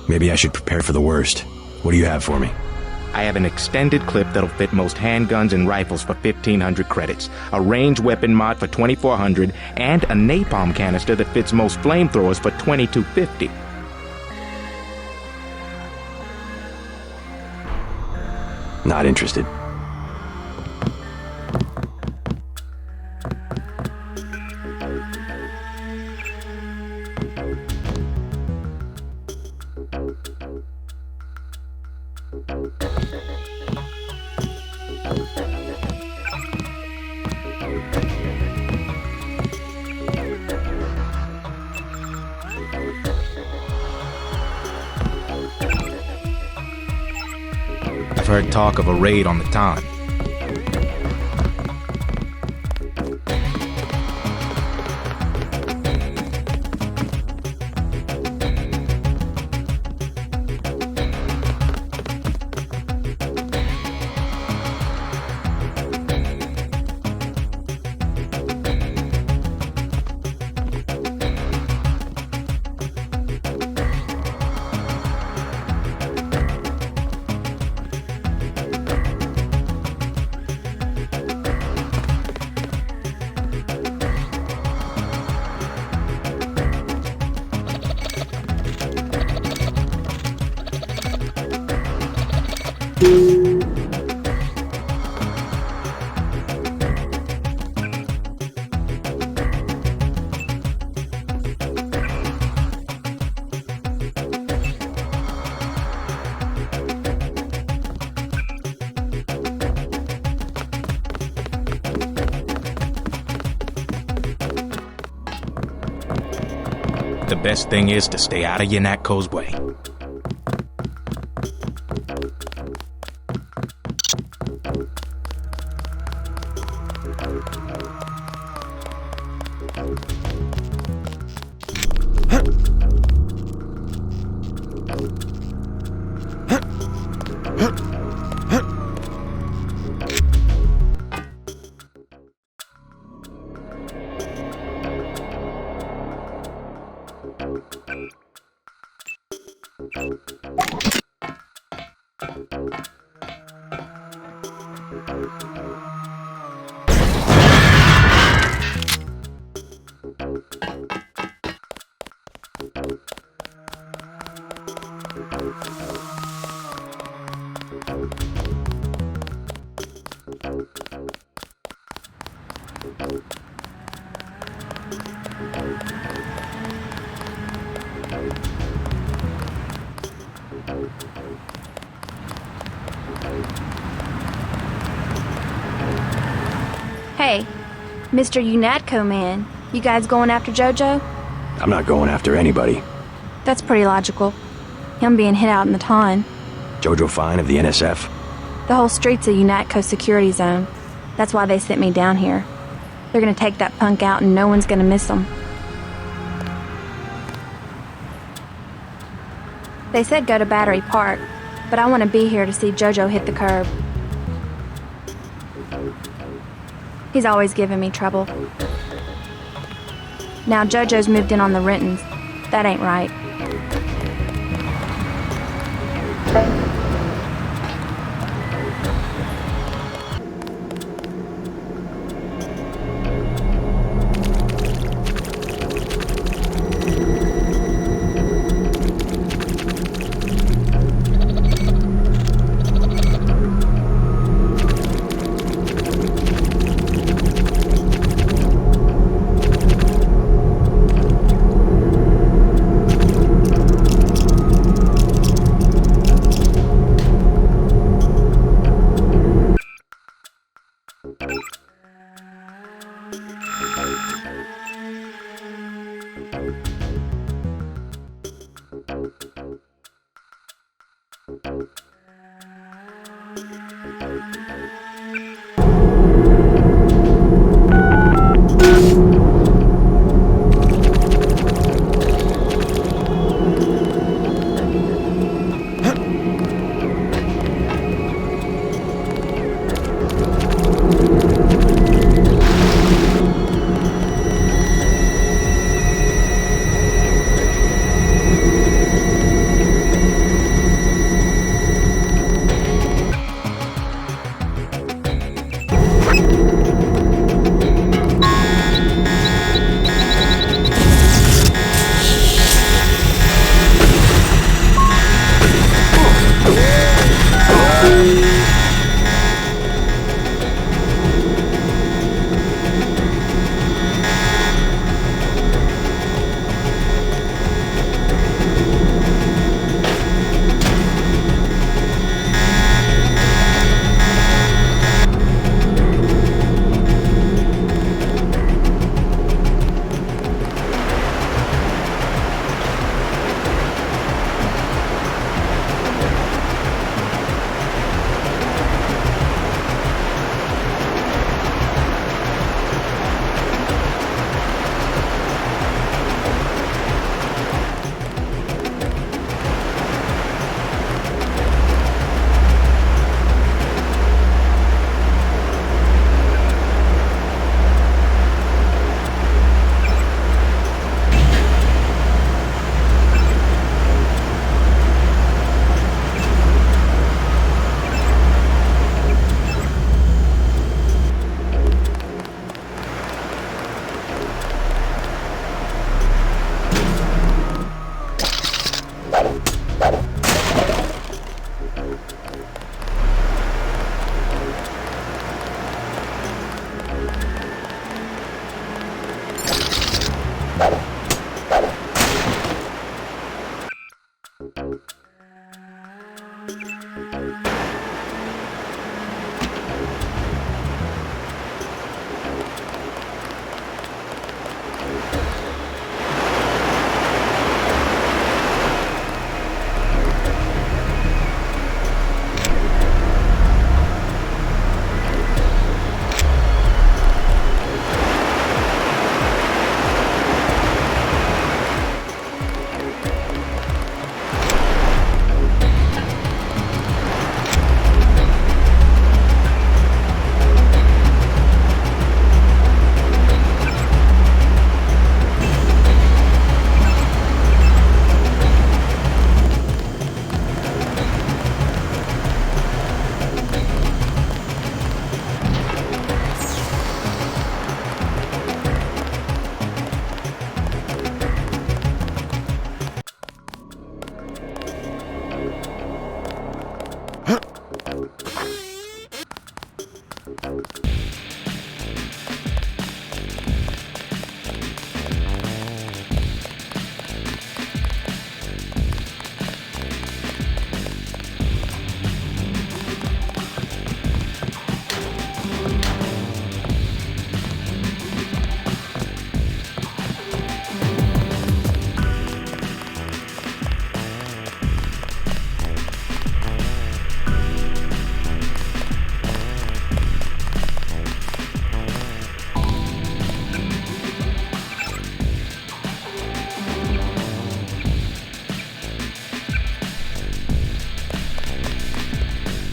Maybe I should prepare for the worst. What do you have for me? I have an extended clip that'll fit most handguns and rifles for 1,500 credits, a range weapon mod for 2,400, and a napalm canister that fits most flamethrowers for 2,250. Not interested. I've heard talk of a raid on the Ton. The best thing is to stay out of Unatco's way. Hey, Mr. Unatco man, you guys going after Jojo? I'm not going after anybody. That's pretty logical. Him being hit out in the ton. Jojo Fine of the NSF. The whole street's a Unatco security zone. That's why they sent me down here. They're gonna take that punk out and no one's gonna miss them. They said go to Battery Park, but I want to be here to see Jojo hit the curb. He's always giving me trouble. Now Jojo's moved in on the Rentons. That ain't right.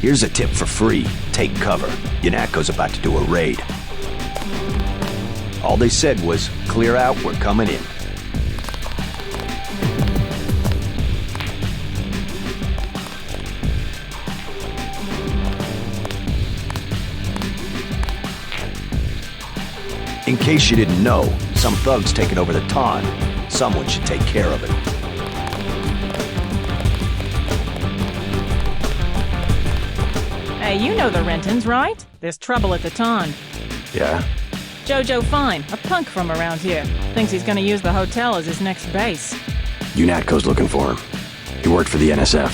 Here's a tip for free. Take cover. Unatco's about to do a raid. All they said was, clear out, we're coming in. In case you didn't know, some thugs taking over the Tong. Someone should take care of it. Hey, you know the Rentons, right? There's trouble at the Tong. Yeah? Jojo Fine, a punk from around here, thinks he's gonna use the hotel as his next base. Unatco's looking for him. He worked for the NSF.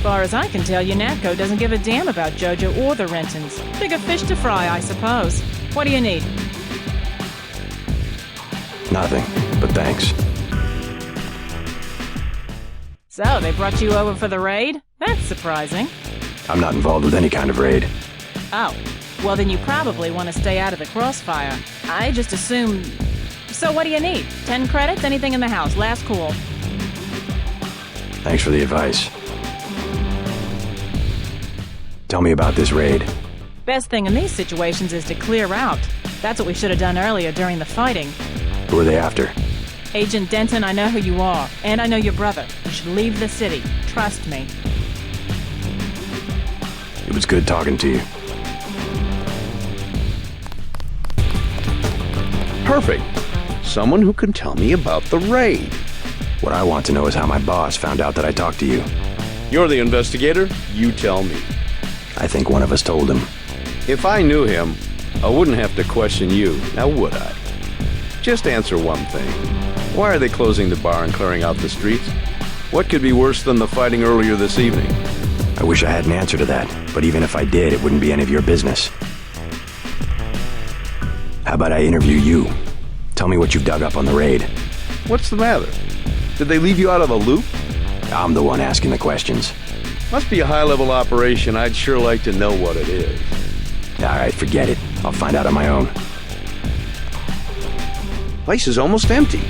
Far as I can tell, Unatco doesn't give a damn about Jojo or the Rentons. Bigger fish to fry, I suppose. What do you need? Nothing, but thanks. So, they brought you over for the raid? That's surprising. I'm not involved with any kind of raid. Oh, well then you probably want to stay out of the crossfire. I just assumed... So what do you need? 10 credits? Anything in the house? Last call. Thanks for the advice. Tell me about this raid. Best thing in these situations is to clear out. That's what we should have done earlier during the fighting. Who are they after? Agent Denton, I know who you are, and I know your brother. You should leave the city. Trust me. It was good talking to you. Perfect. Someone who can tell me about the raid. What I want to know is how my boss found out that I talked to you. You're the investigator. You tell me. I think one of us told him. If I knew him, I wouldn't have to question you, now would I? Just answer one thing. Why are they closing the bar and clearing out the streets? What could be worse than the fighting earlier this evening? I wish I had an answer to that, but even if I did, it wouldn't be any of your business. How about I interview you? Tell me what you've dug up on the raid. What's the matter? Did they leave you out of the loop? I'm the one asking the questions. Must be a high-level operation. I'd sure like to know what it is. All right, forget it. I'll find out on my own. Place is almost empty.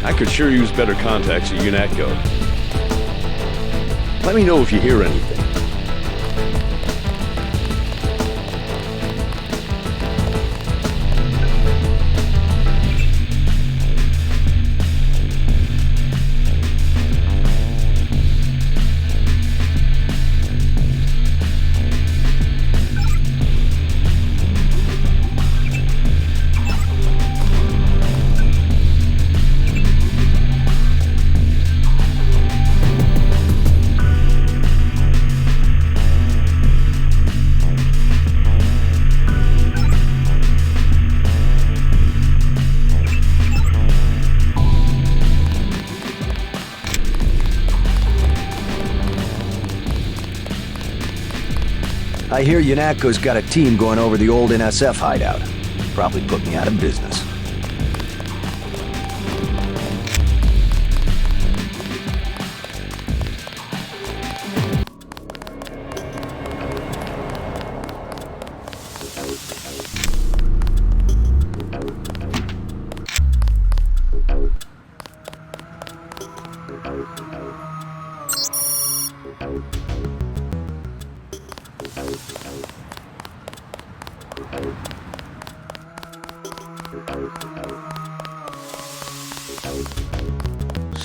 I could sure use better contacts at Unatco. Let me know if you hear anything. I hear Unatco's got a team going over the old NSF hideout. Probably put me out of business.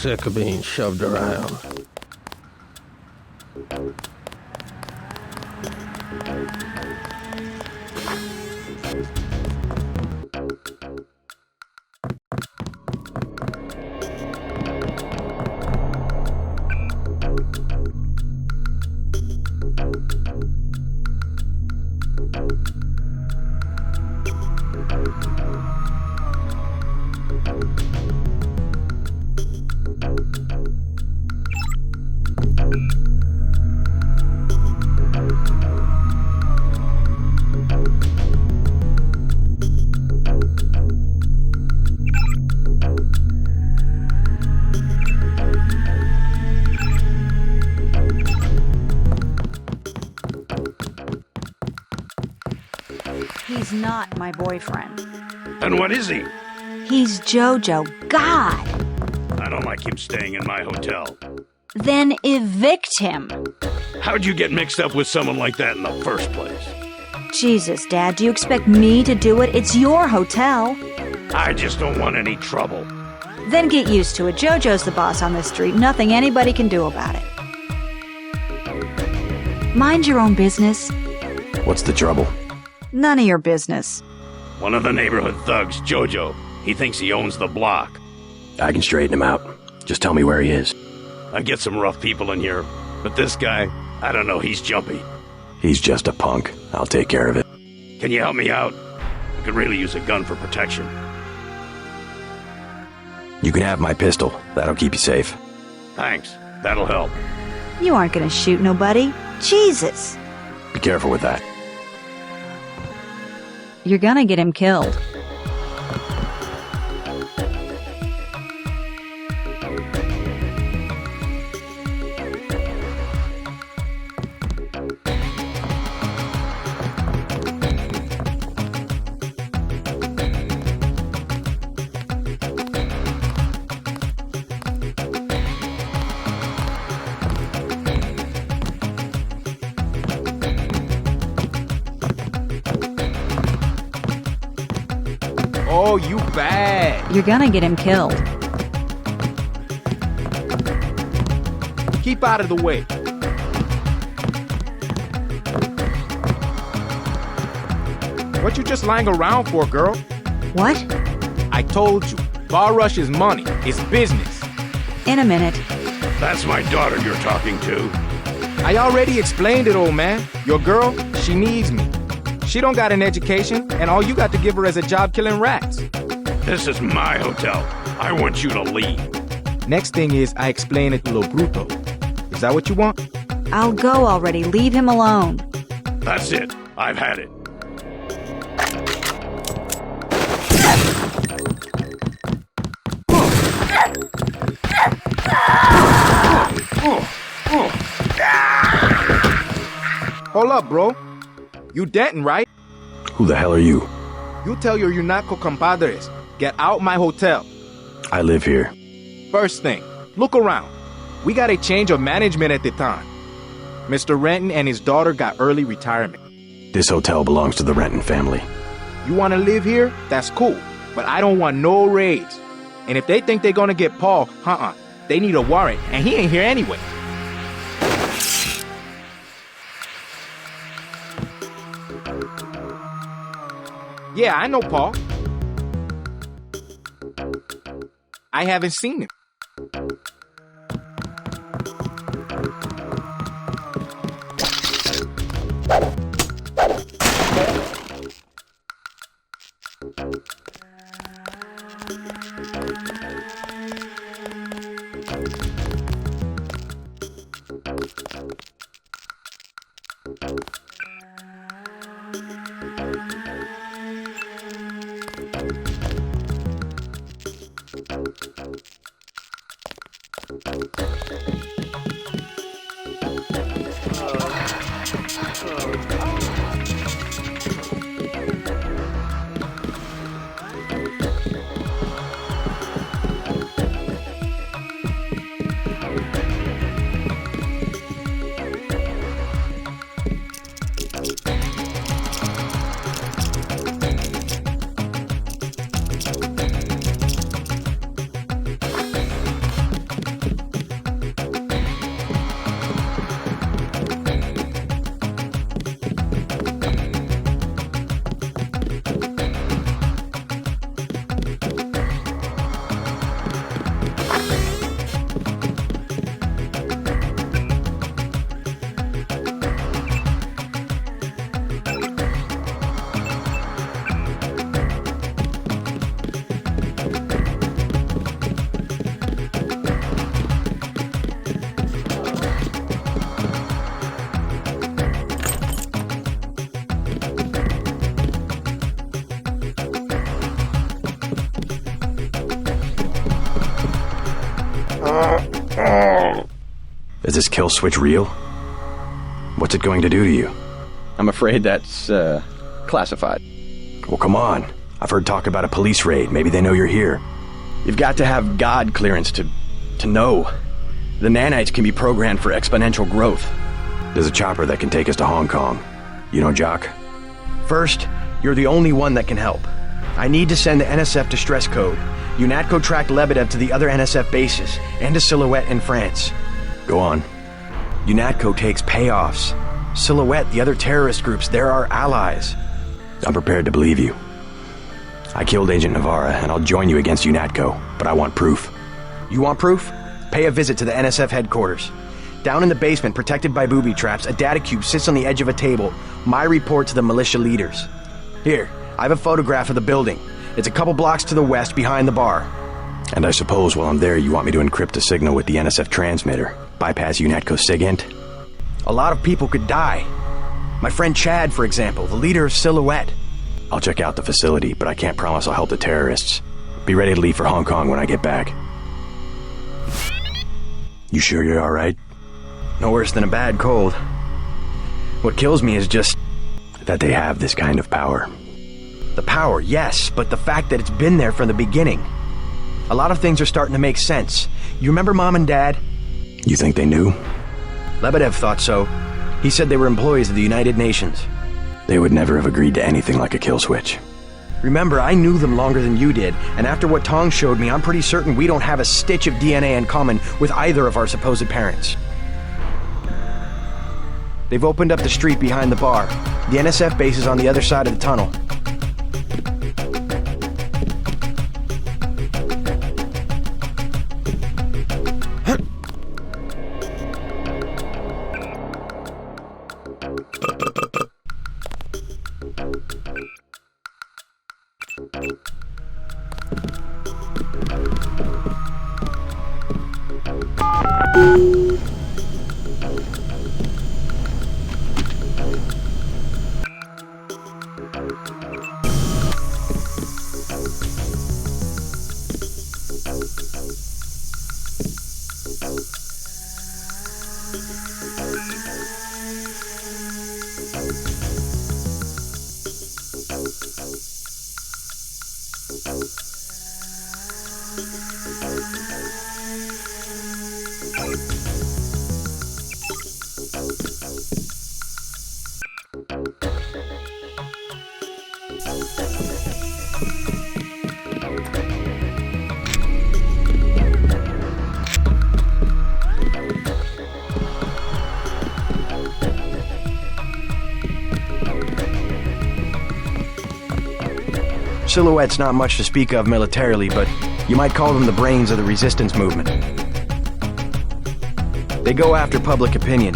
Sick of being shoved around. He's not my boyfriend. And what is he? He's Jojo. God! I don't like him staying in my hotel. Then evict him. How'd you get mixed up with someone like that in the first place? Jesus, Dad, do you expect me to do it? It's your hotel. I just don't want any trouble. Then get used to it. Jojo's the boss on this street. Nothing anybody can do about it. Mind your own business. What's the trouble? None of your business. One of the neighborhood thugs, Jojo. He thinks he owns the block. I can straighten him out. Just tell me where he is. I get some rough people in here, but this guy, I don't know, he's jumpy. He's just a punk. I'll take care of it. Can you help me out? I could really use a gun for protection. You can have my pistol. That'll keep you safe. Thanks. That'll help. You aren't gonna shoot nobody. Jesus! Be careful with that. You're gonna get him killed. Oh, you bad. You're gonna get him killed. Keep out of the way. What you just lying around for, girl? What? I told you, bar rush is money. It's business. In a minute. That's my daughter you're talking to. I already explained it, old man. Your girl, she needs me. She don't got an education, and all you got to give her is a job killing rats. This is my hotel. I want you to leave. Next thing is I explain it to Lo Bruto. Is that what you want? I'll go already. Leave him alone. That's it. I've had it. Hold up, bro. You Denton, right? Who the hell are you? You tell your Unatco compadres, get out my hotel. I live here. First thing, look around. We got a change of management at the time. Mr. Renton and his daughter got early retirement. This hotel belongs to the Renton family. You want to live here? That's cool. But I don't want no raids. And if they think they're gonna get Paul, they need a warrant, and he ain't here anyway. Yeah, I know Paul. I haven't seen him. Is this kill switch real? What's it going to do to you? I'm afraid that's, classified. Well, come on. I've heard talk about a police raid. Maybe they know you're here. You've got to have God clearance to know. The nanites can be programmed for exponential growth. There's a chopper that can take us to Hong Kong. You know Jock? First, you're the only one that can help. I need to send the NSF distress code. Unatco tracked Lebadev to the other NSF bases, and to Silhouette in France. Go on. Unatco takes payoffs. Silhouette, the other terrorist groups, they're our allies. I'm prepared to believe you. I killed Agent Navarra, and I'll join you against Unatco, but I want proof. You want proof? Pay a visit to the NSF headquarters. Down in the basement, protected by booby traps, a data cube sits on the edge of a table. My report to the militia leaders. Here, I have a photograph of the building. It's a couple blocks to the west, behind the bar. And I suppose while I'm there, you want me to encrypt the signal with the NSF transmitter, bypass Unatco's SIGINT? A lot of people could die. My friend Chad, for example, the leader of Silhouette. I'll check out the facility, but I can't promise I'll help the terrorists. Be ready to leave for Hong Kong when I get back. You sure you're alright? No worse than a bad cold. What kills me is just that they have this kind of power. The power, yes, but the fact that it's been there from the beginning. A lot of things are starting to make sense. You remember Mom and Dad? You think they knew? Lebadev thought so. He said they were employees of the United Nations. They would never have agreed to anything like a kill switch. Remember, I knew them longer than you did, and after what Tong showed me, I'm pretty certain we don't have a stitch of DNA in common with either of our supposed parents. They've opened up the street behind the bar. The NSF base is on the other side of the tunnel. Silhouette's not much to speak of militarily, but you might call them the brains of the resistance movement. They go after public opinion.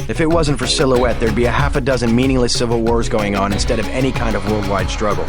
If it wasn't for Silhouette, there'd be a half a dozen meaningless civil wars going on instead of any kind of worldwide struggle.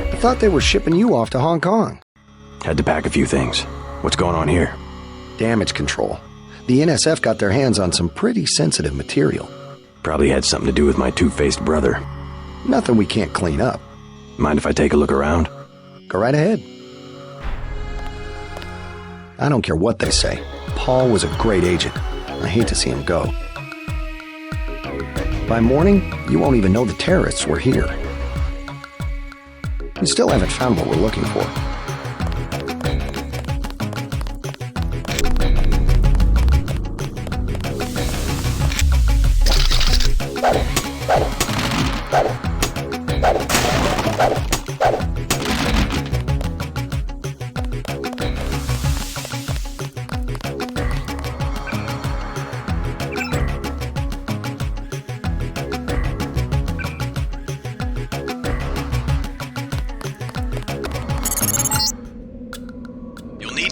I thought they were shipping you off to Hong Kong. Had to pack a few things. What's going on here? Damage control. The NSF got their hands on some pretty sensitive material. Probably had something to do with my two-faced brother. Nothing we can't clean up. Mind if I take a look around? Go right ahead. I don't care what they say. Paul was a great agent. I hate to see him go. By morning, you won't even know the terrorists were here. We still haven't found what we're looking for.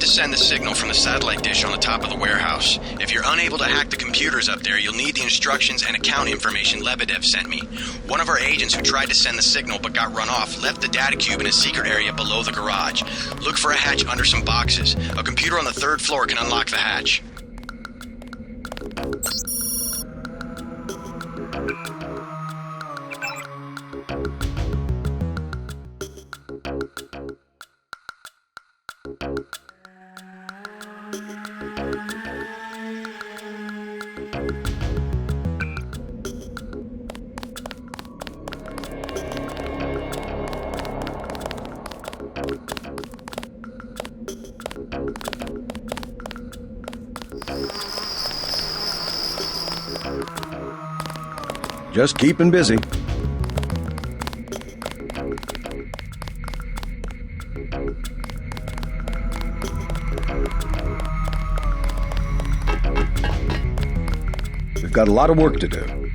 Send the signal from the satellite dish on the top of the warehouse. If you're unable to hack the computers up there, you'll need the instructions and account information Lebadev sent me. One of our agents who tried to send the signal but got run off left the data cube in a secret area below the garage. Look for a hatch under some boxes. A computer on the 3rd floor can unlock the hatch. Just keeping busy. We've got a lot of work to do.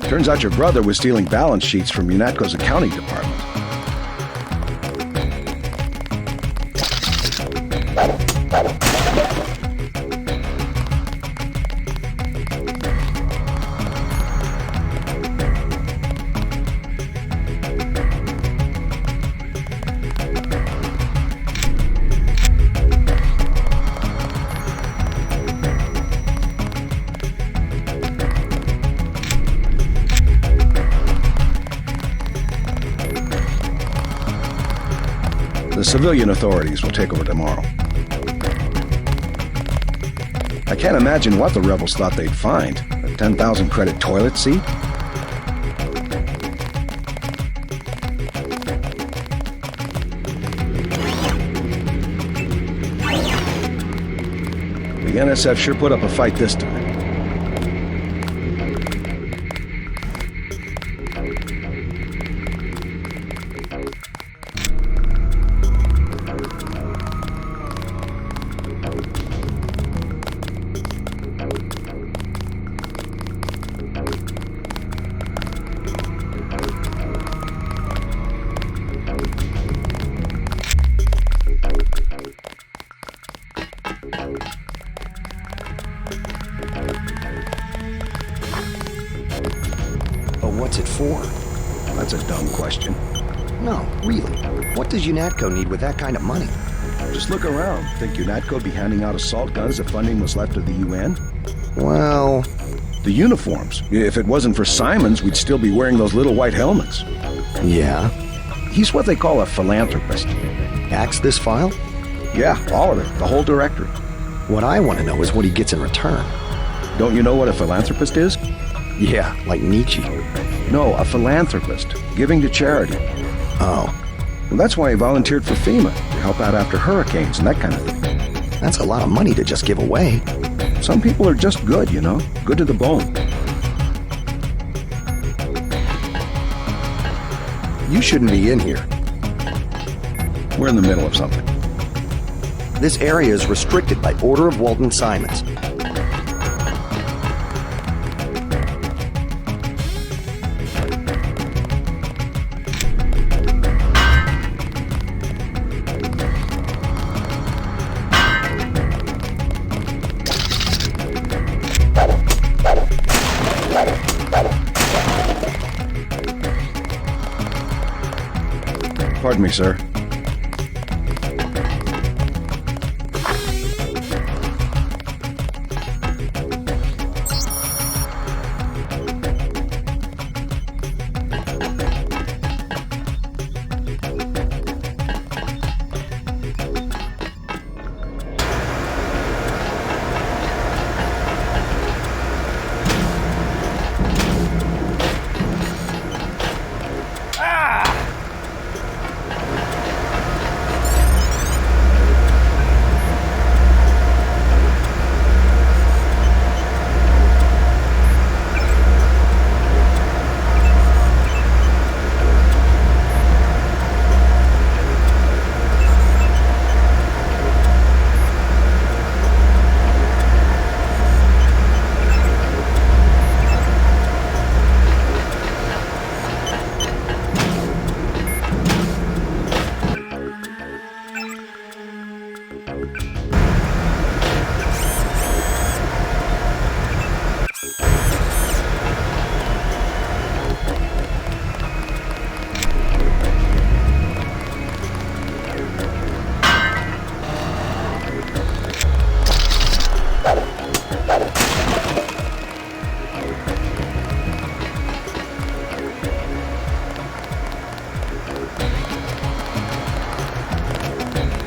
Turns out your brother was stealing balance sheets from Unatco's accounting department. The civilian authorities will take over tomorrow. I can't imagine what the rebels thought they'd find. A 10,000 credit toilet seat? The NSF sure put up a fight this time. What's it for? That's a dumb question. No, really. What does Unatco need with that kind of money? Just look around. Think Unatco'd be handing out assault guns if funding was left to the UN? Well... The uniforms. If it wasn't for Simons, we'd still be wearing those little white helmets. Yeah? He's what they call a philanthropist. Axe this file? Yeah, all of it. The whole directory. What I want to know is what he gets in return. Don't you know what a philanthropist is? Yeah, like Nietzsche. No, a philanthropist. Giving to charity. Oh. Well, that's why he volunteered for FEMA, to help out after hurricanes and that kind of thing. That's a lot of money to just give away. Some people are just good, you know? Good to the bone. You shouldn't be in here. We're in the middle of something. This area is restricted by order of Walton Simons. Pardon me, sir.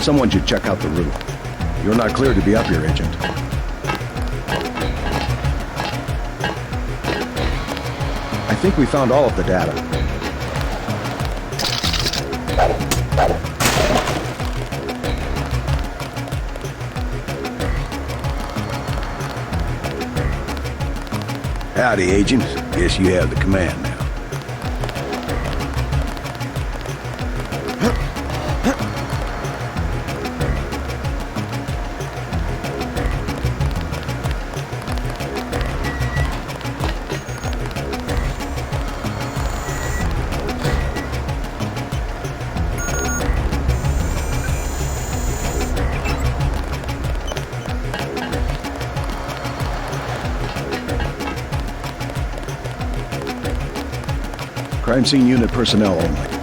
Someone should check out the roof. You're not cleared to be up here, Agent. I think we found all of the data. Howdy, Agent. Guess you have the command now. Crime scene unit personnel only.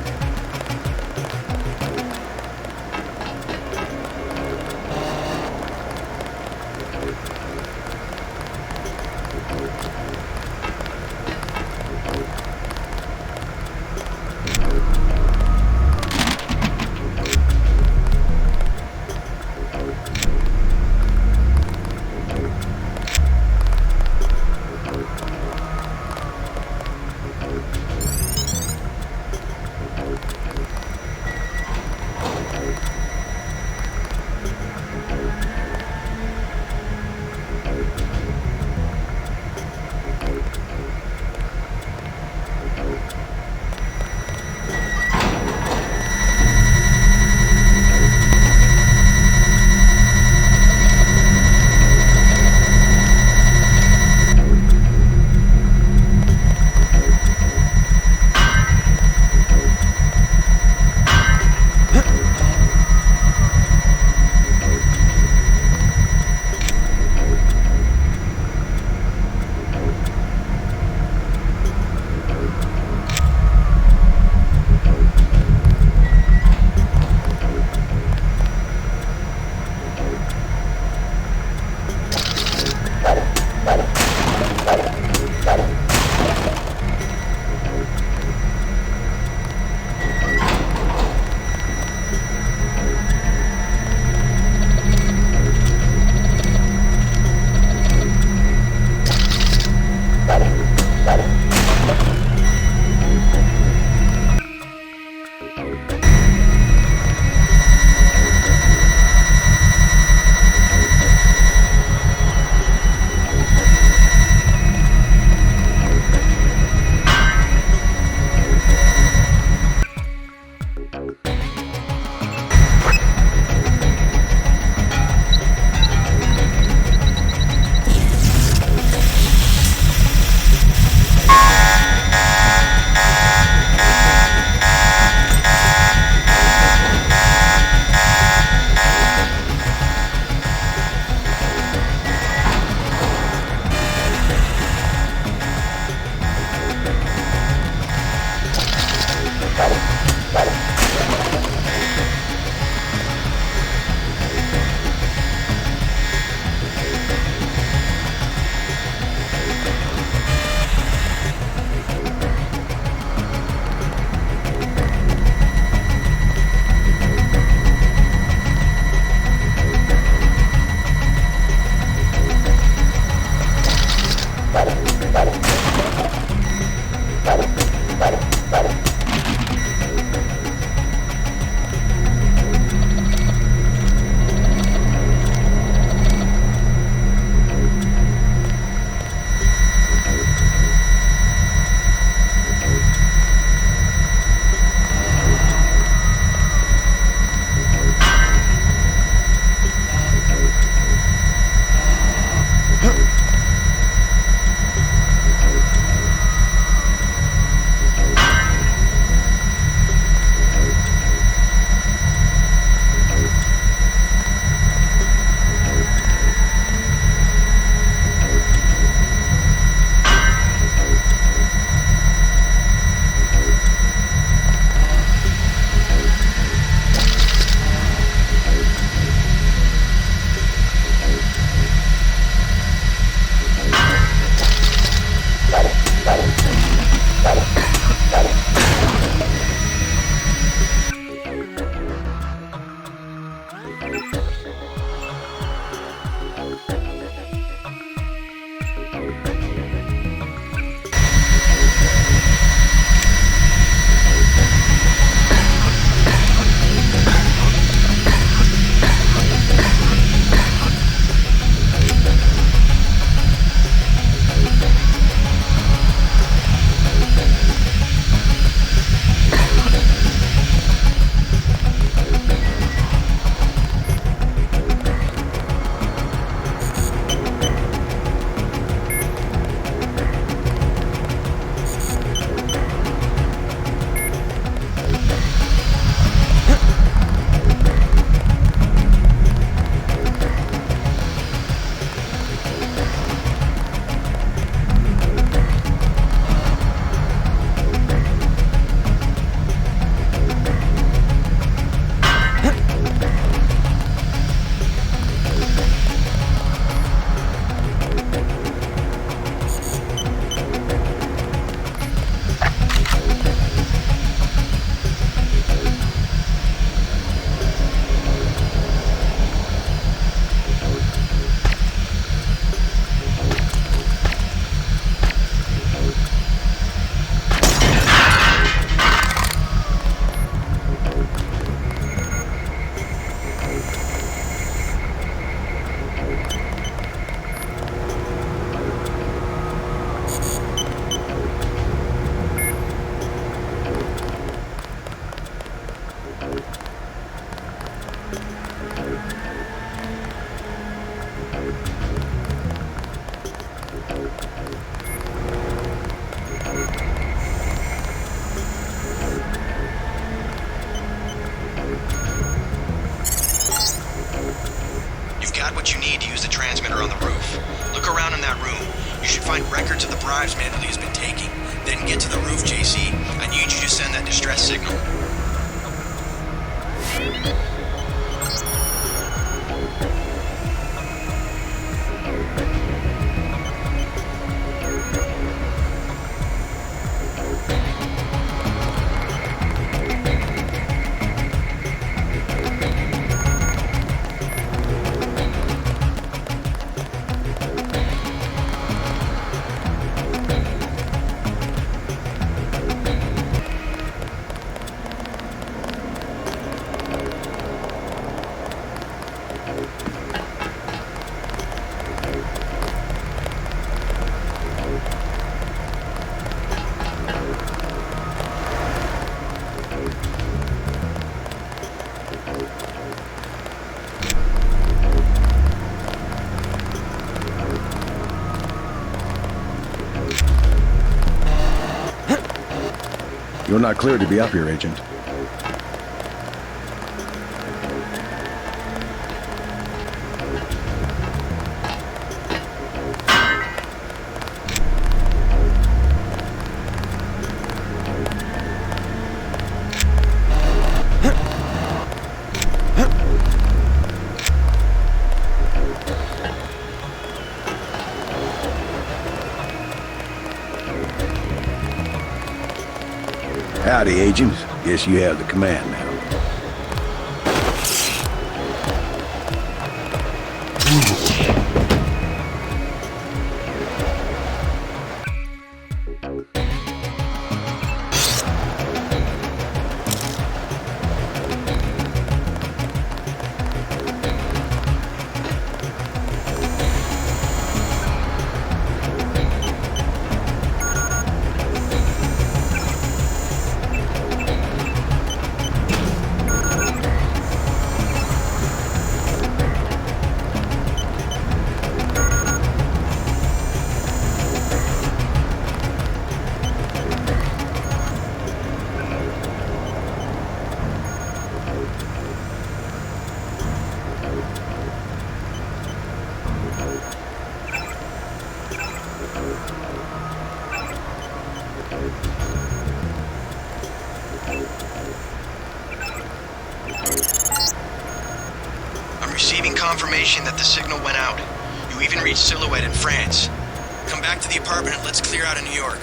find records of the bribes Manderly has been taking. Then get to the roof, JC. I need you to send that distress signal. You're not cleared to be up here, Agent. Howdy, agents. Guess you have the command now. Confirmation that the signal went out. You even reached Silhouette in France. Come back to the apartment and let's clear out of New York.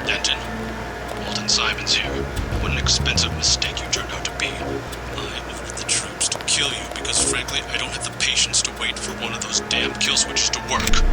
Denton, Walton Simons here. What an expensive mistake you turned out to be. I ordered the troops to kill you because frankly I don't have the patience to wait for one of those damn kill switches to work.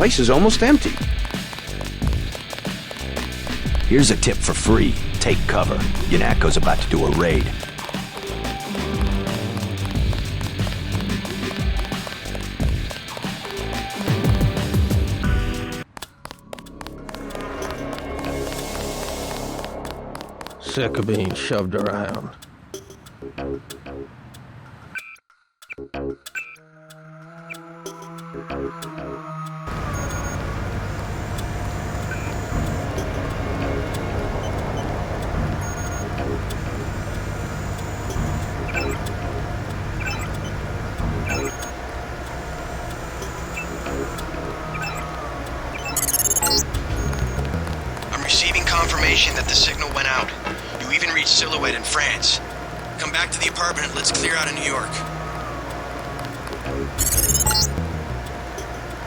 Place is almost empty. Here's a tip for free. Take cover. Unatco's about to do a raid. Sick of being shoved around. even reach Silhouette in France. Come back to the apartment and let's clear out of New York.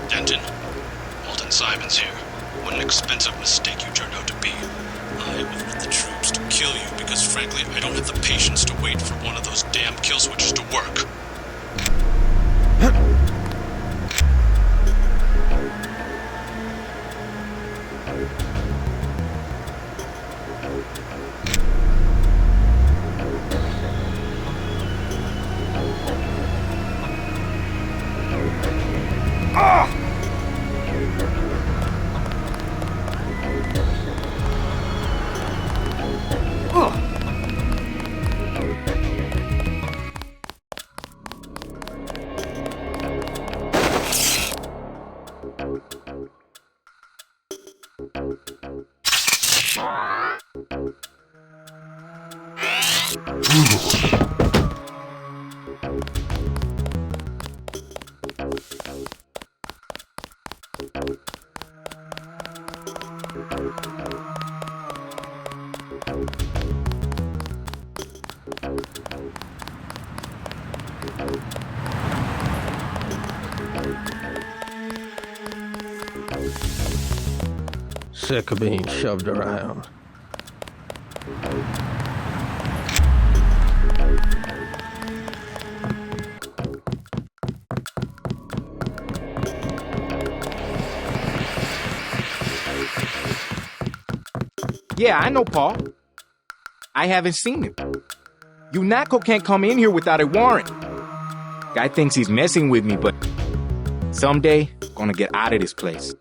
Denton, Walton Simons here. What an expensive mistake you turned out to be. I ordered the troops to kill you because, frankly, I don't have the patience to wait for one of those damn kill switches to work. Sick of being shoved around. Yeah, I know Paul. I haven't seen him. Unatco can't come in here without a warrant. Guy thinks he's messing with me, but someday, gonna get out of this place.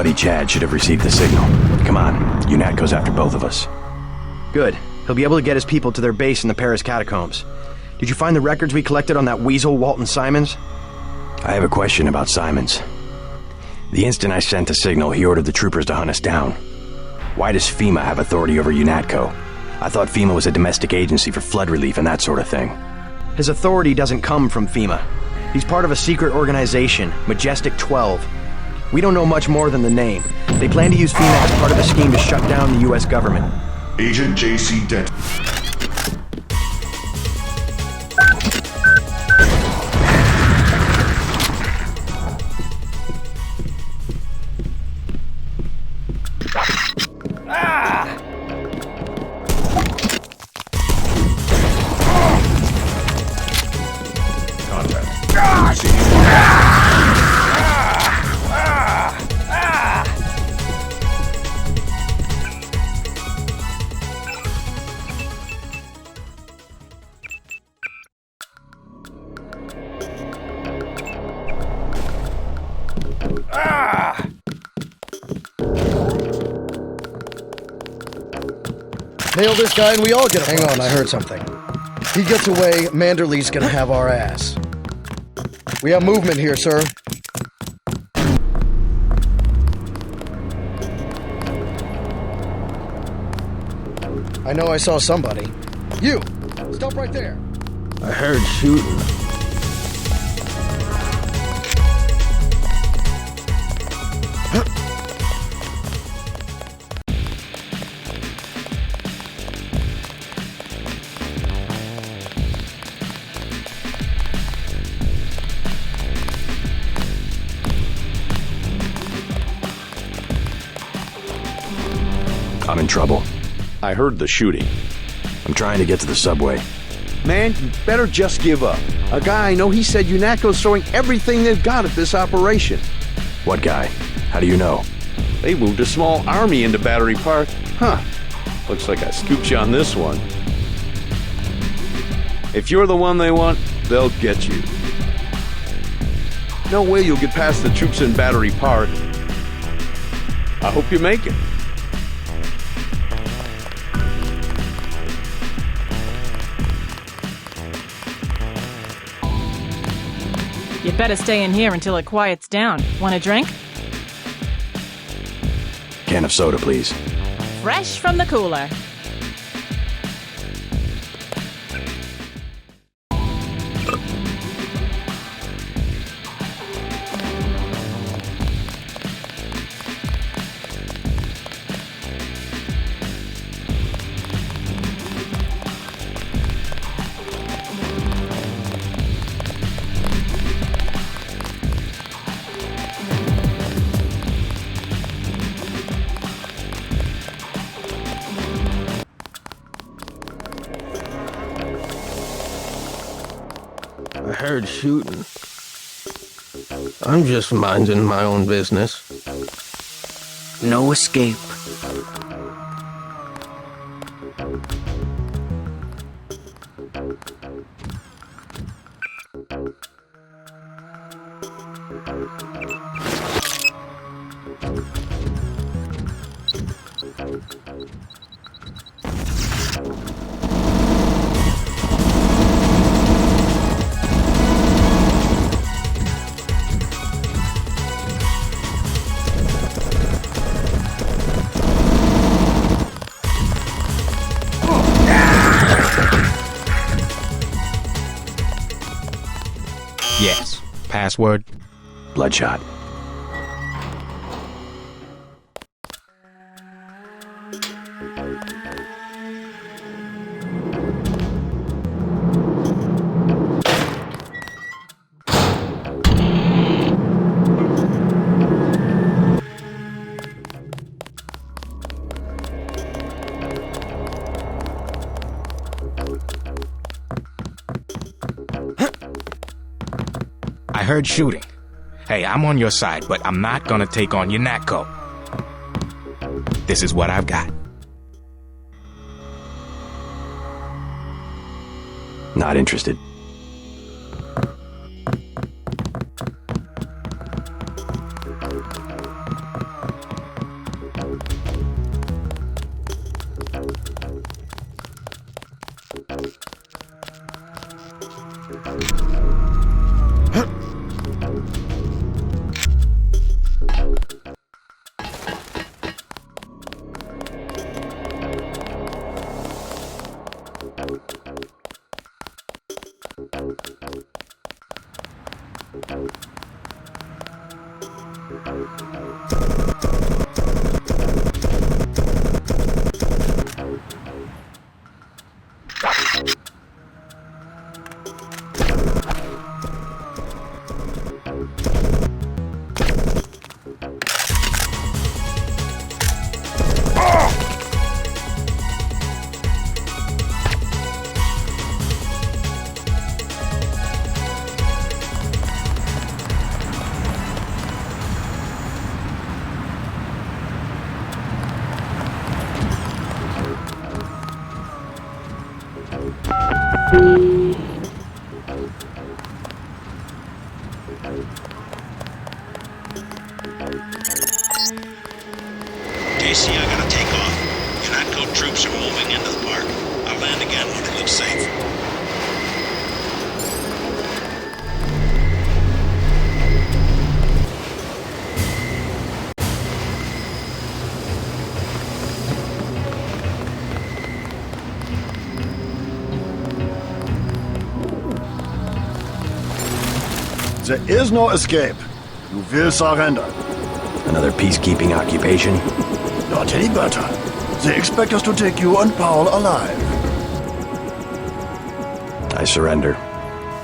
Buddy Chad should have received the signal. Come on, Unatco's after both of us. Good. He'll be able to get his people to their base in the Paris catacombs. Did you find the records we collected on that weasel Walton Simons? I have a question about Simons. The instant I sent the signal, he ordered the troopers to hunt us down. Why does FEMA have authority over Unatco? I thought FEMA was a domestic agency for flood relief and that sort of thing. His authority doesn't come from FEMA. He's part of a secret organization, Majestic 12. We don't know much more than the name. They plan to use FEMA as part of a scheme to shut down the U.S. government. Agent J.C. Dent. Nail this guy and we all get a Hang on, I heard something. He gets away, Manderley's gonna have our ass. We have movement here, sir. I know I saw somebody. You! Stop right there! I heard shooting. I'm in trouble. I heard the shooting. I'm trying to get to the subway. Man, you better just give up. A guy I know, he said Unatco's throwing everything they've got at this operation. What guy? How do you know? They moved a small army into Battery Park. Huh. Looks like I scooped you on this one. If you're the one they want, they'll get you. No way you'll get past the troops in Battery Park. I hope you make it. You better stay in here until it quiets down. Want a drink? Can of soda, please. Fresh from the cooler. I heard shooting. I'm just minding my own business. No escape. Yes. Password? Bloodshot. I heard shooting. Hey, I'm on your side, but I'm not gonna take on Unatco. This is what I've got. Not interested. JC, I gotta take off. Unatco troops are moving into the village safe. There is no escape. You will surrender. Another peacekeeping occupation? Not any better. They expect us to take you and Paul alive. I surrender.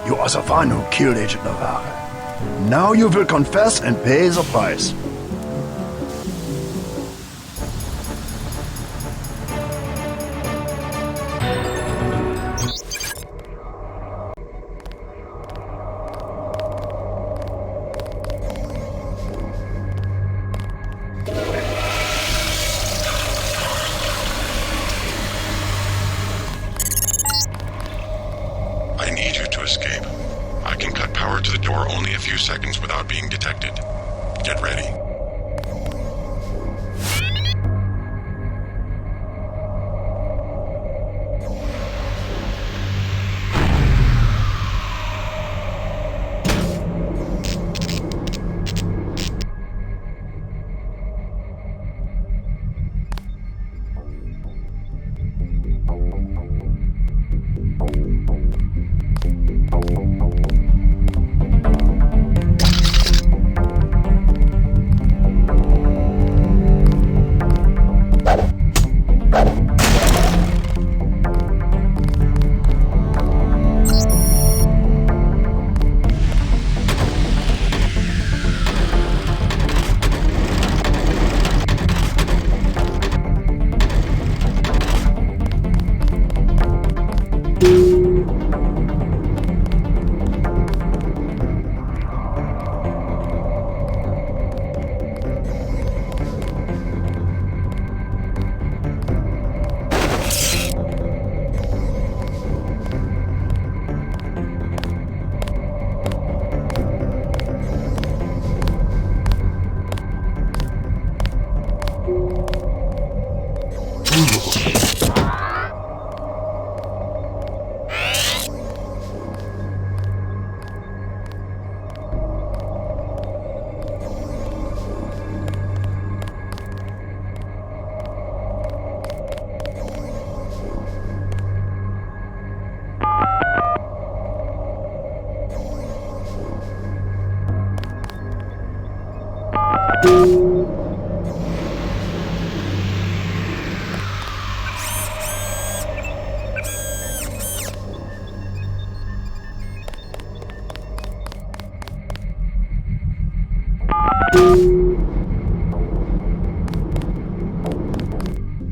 You are the one who killed Agent Navarre. Now you will confess and pay the price. I need you to escape. I can cut power to the door only a few seconds without being detected. Get ready.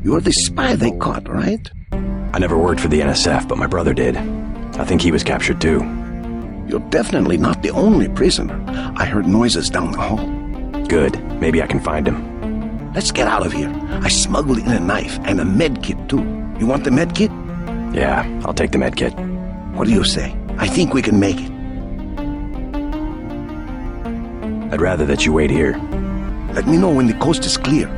You're the spy they caught, right? I never worked for the NSF, but my brother did. I think he was captured too. You're definitely not the only prisoner. I heard noises down the hall. Good. Maybe I can find him. Let's get out of here. I smuggled in a knife and a med kit too. You want the med kit? Yeah, I'll take the med kit. What do you say? I think we can make it. I'd rather that you wait here. Let me know when the coast is clear.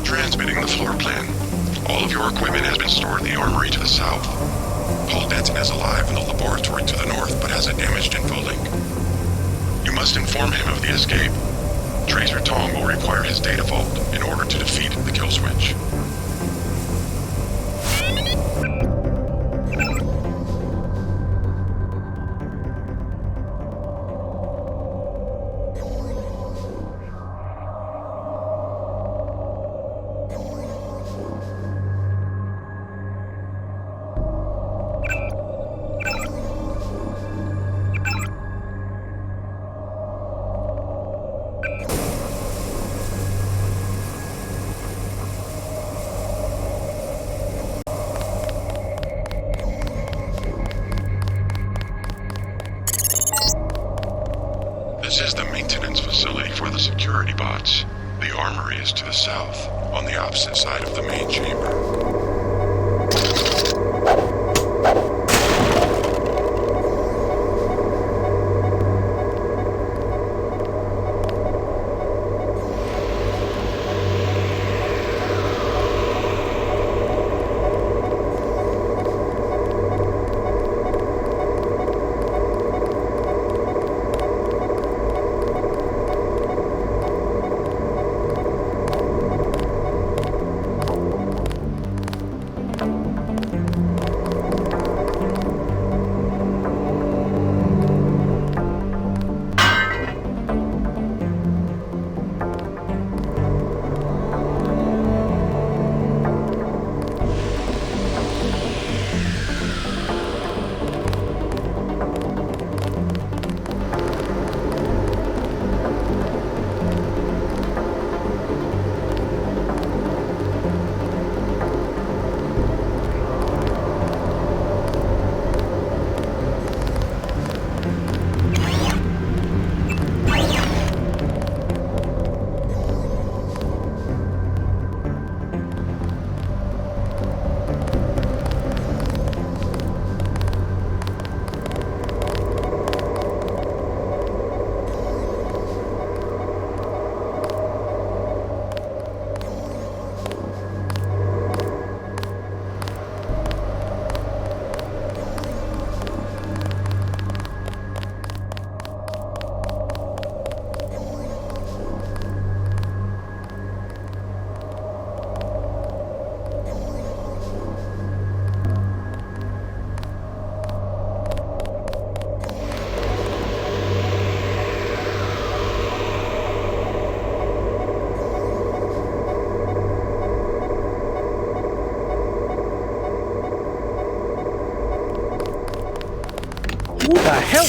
Transmitting the floor plan. All of your equipment has been stored in the armory to the south. Paul Denton is alive in the laboratory to the north, but has a damaged infolink. You must inform him of the escape. Tracer Tong will require his data vault in order to defeat the kill switch. visibility for the security bots. The armory is to the south, on the opposite side of the main chamber. Who the hell?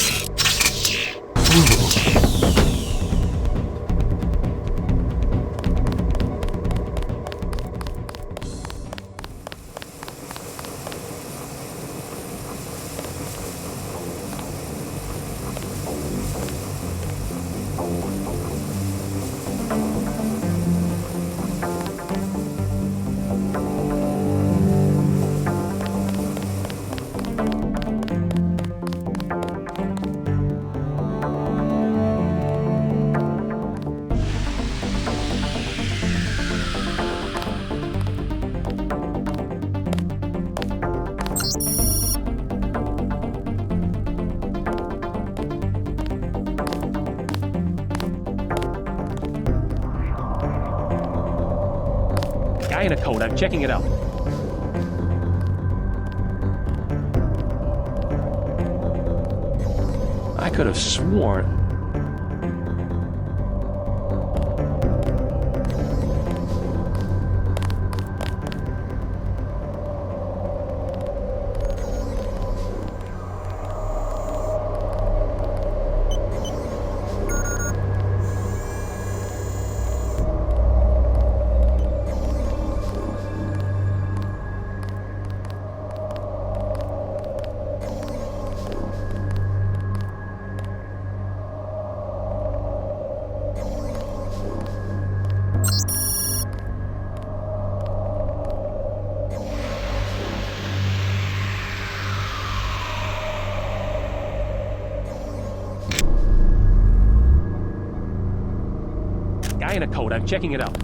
Guy in a coat, I'm checking it out. I could have sworn. Guy in a coat, I'm checking it out.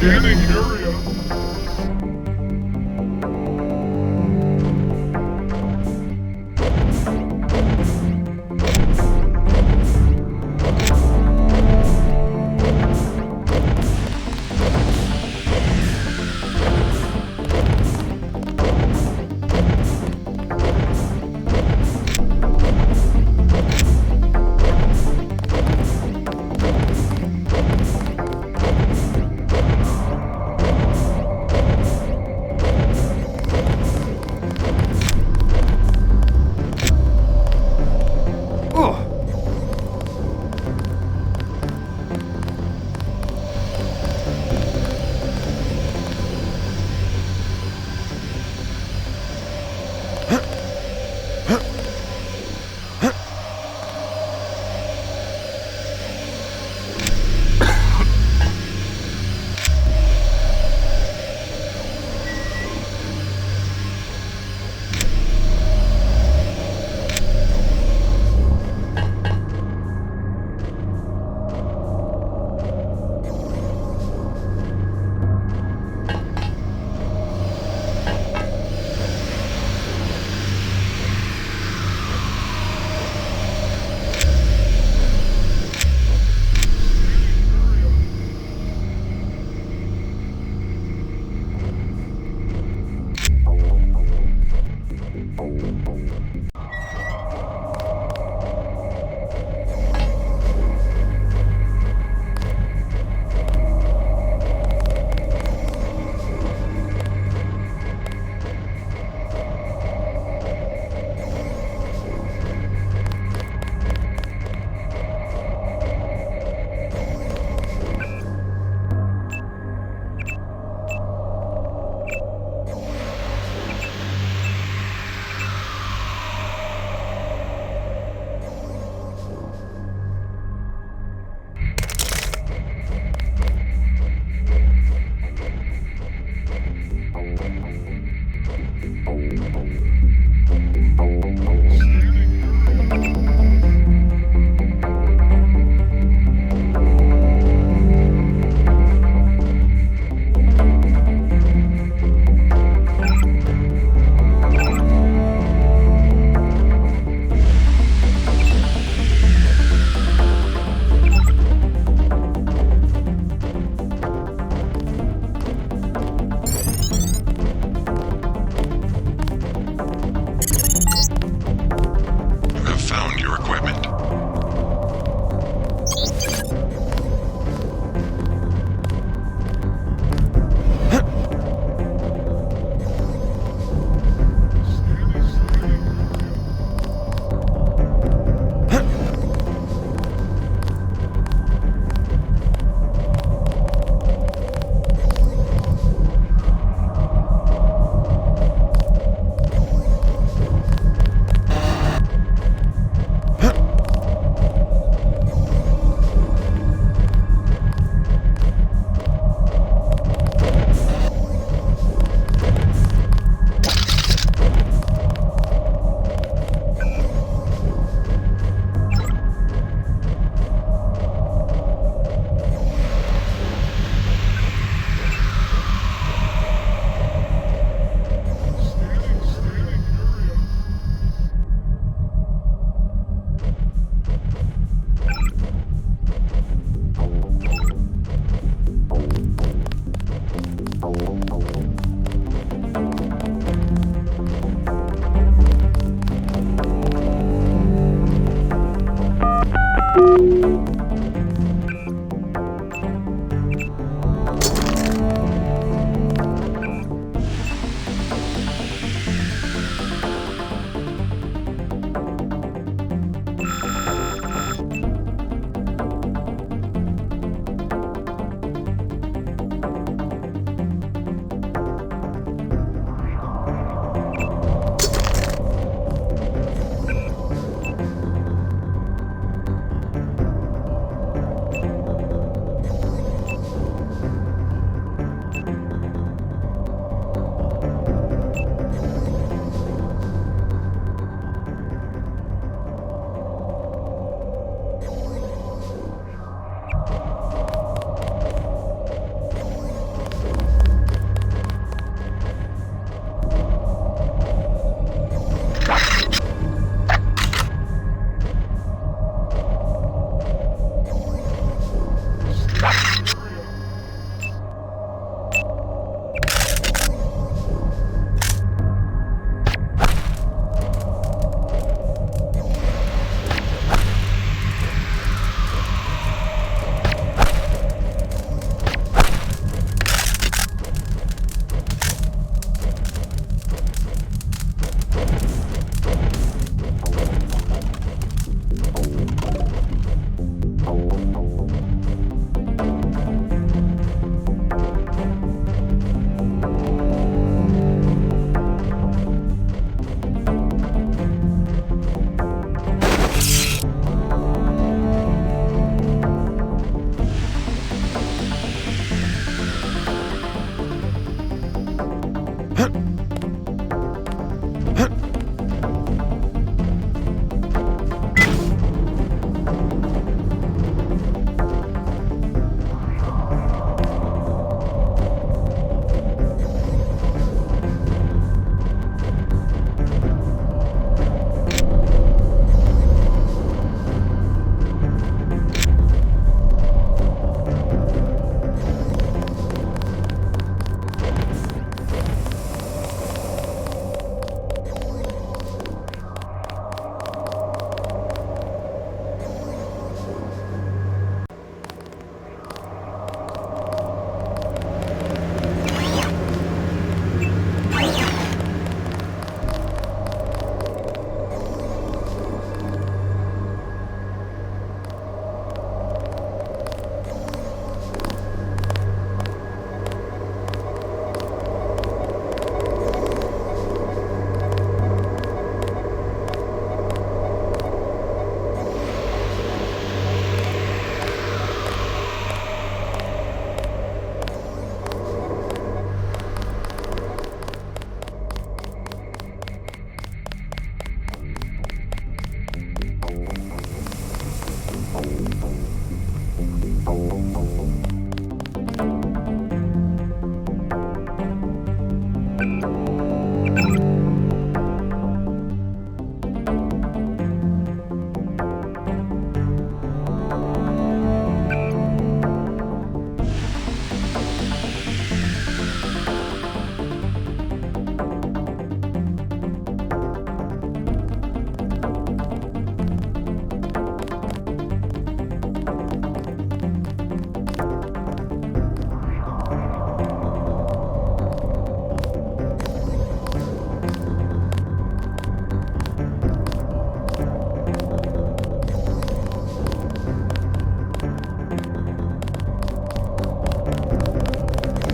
Scanning area.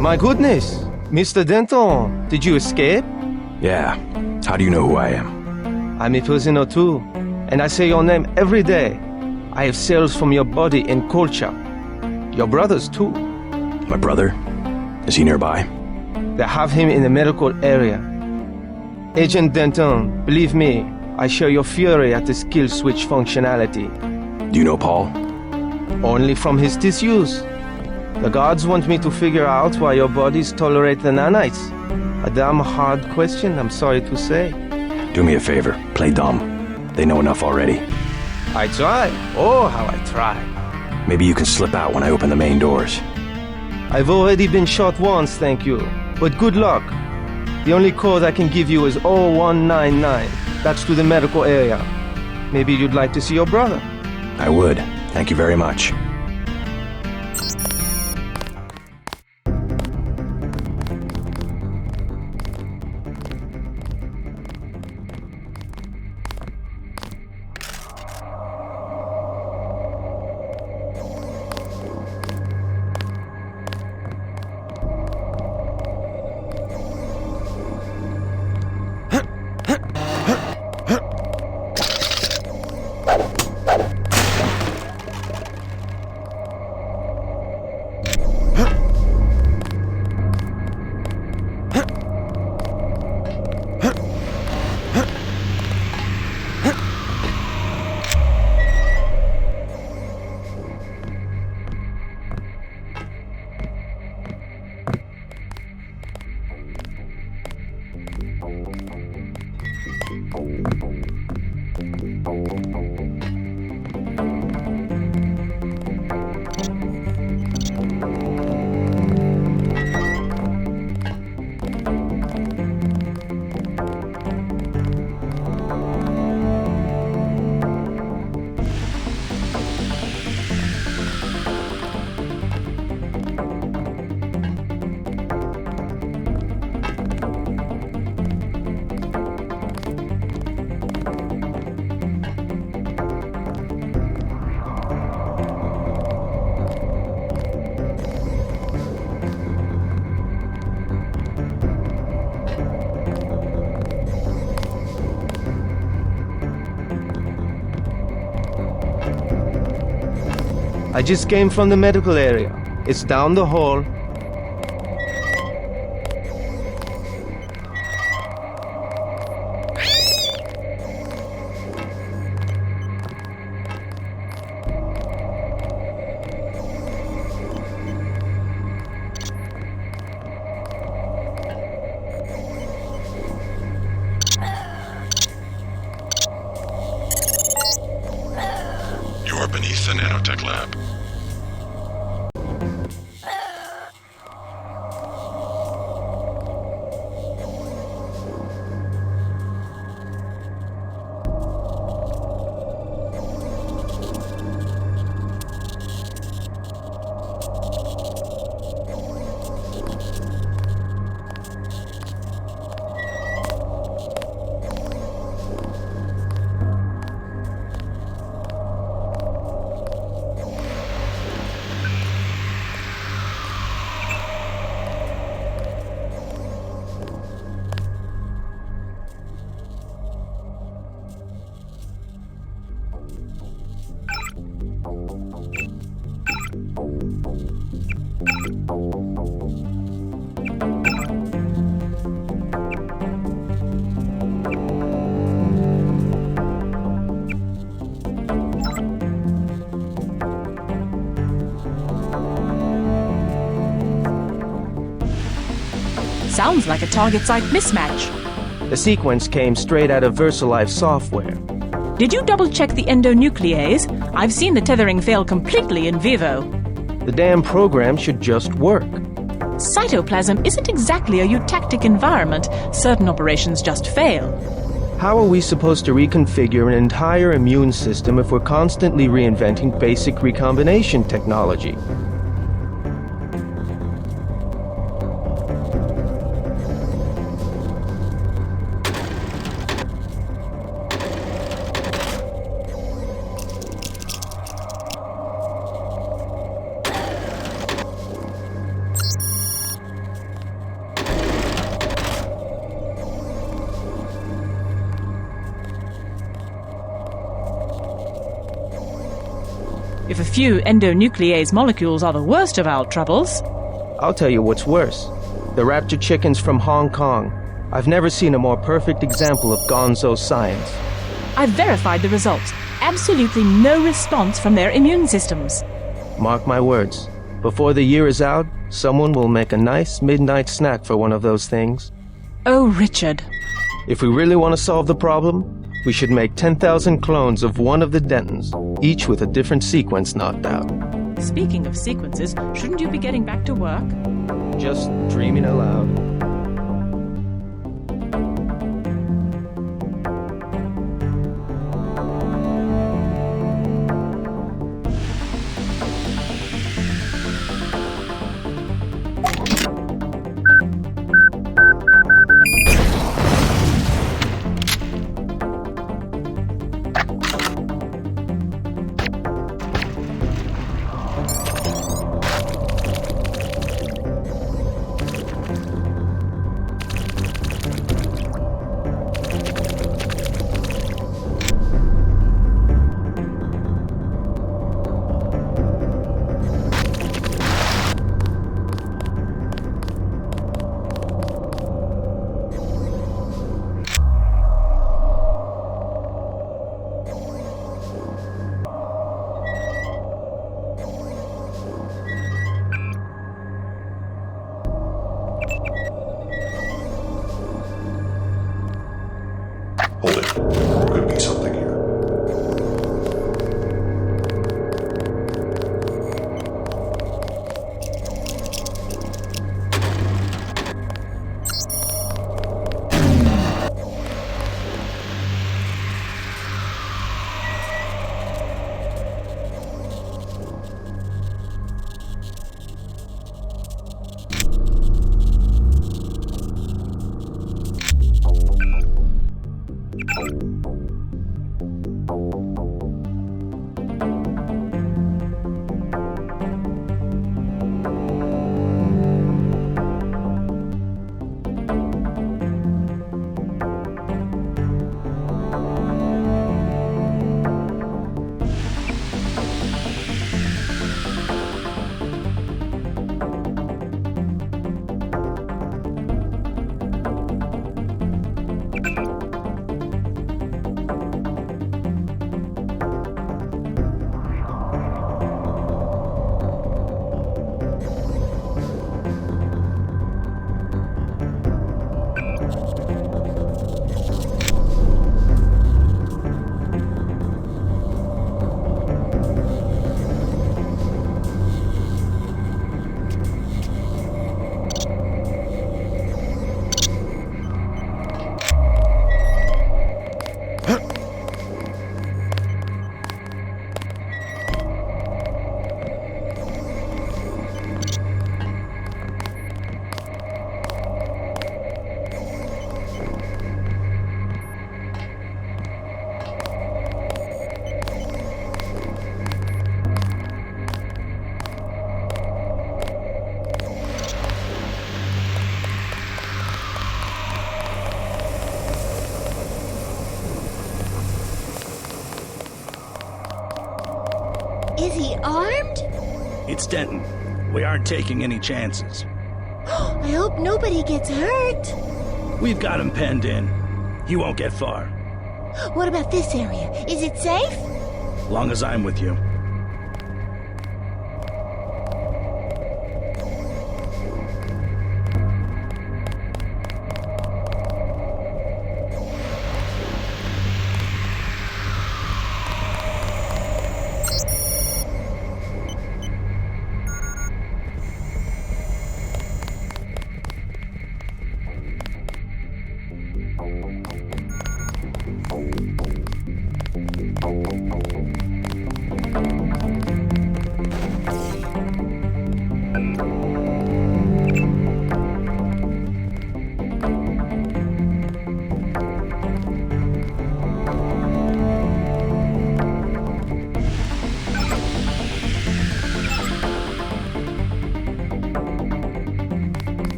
My goodness, Mr. Denton, did you escape? Yeah. How do you know who I am? I'm a prisoner too, and I say your name every day. I have cells from your body and culture. Your brothers too. My brother? Is he nearby? They have him in the medical area. Agent Denton, believe me, I share your fury at the skill switch functionality. Do you know Paul? Only from his disuse. The gods want me to figure out why your bodies tolerate the nanites. A damn hard question, I'm sorry to say. Do me a favor, play dumb. They know enough already. I try. Oh, how I try. Maybe you can slip out when I open the main doors. I've already been shot once, thank you. But good luck. The only code I can give you is 0199. That's to the medical area. Maybe you'd like to see your brother. I would. Thank you very much. I just came from the medical area. It's down the hall. You are beneath the nanotech lab. Sounds like a target site mismatch. The sequence came straight out of VersaLife software. Did you double-check the endonuclease? I've seen the tethering fail completely in vivo. The damn program should just work. Cytoplasm isn't exactly a eutectic environment. Certain operations just fail. How are we supposed to reconfigure an entire immune system if we're constantly reinventing basic recombination technology? if a few endonuclease molecules are the worst of our troubles. I'll tell you what's worse. The raptor chickens from Hong Kong. I've never seen a more perfect example of gonzo science. I've verified the results. Absolutely no response from their immune systems. Mark my words. Before the year is out, someone will make a nice midnight snack for one of those things. Oh, Richard. If we really want to solve the problem, we should make 10,000 clones of one of the Dentons, each with a different sequence knocked out. Speaking of sequences, shouldn't you be getting back to work? Just dreaming aloud. Hold it. There could be something here. Is he armed? It's Denton. We aren't taking any chances. I hope nobody gets hurt. We've got him penned in. He won't get far. What about this area? Is it safe? Long as I'm with you.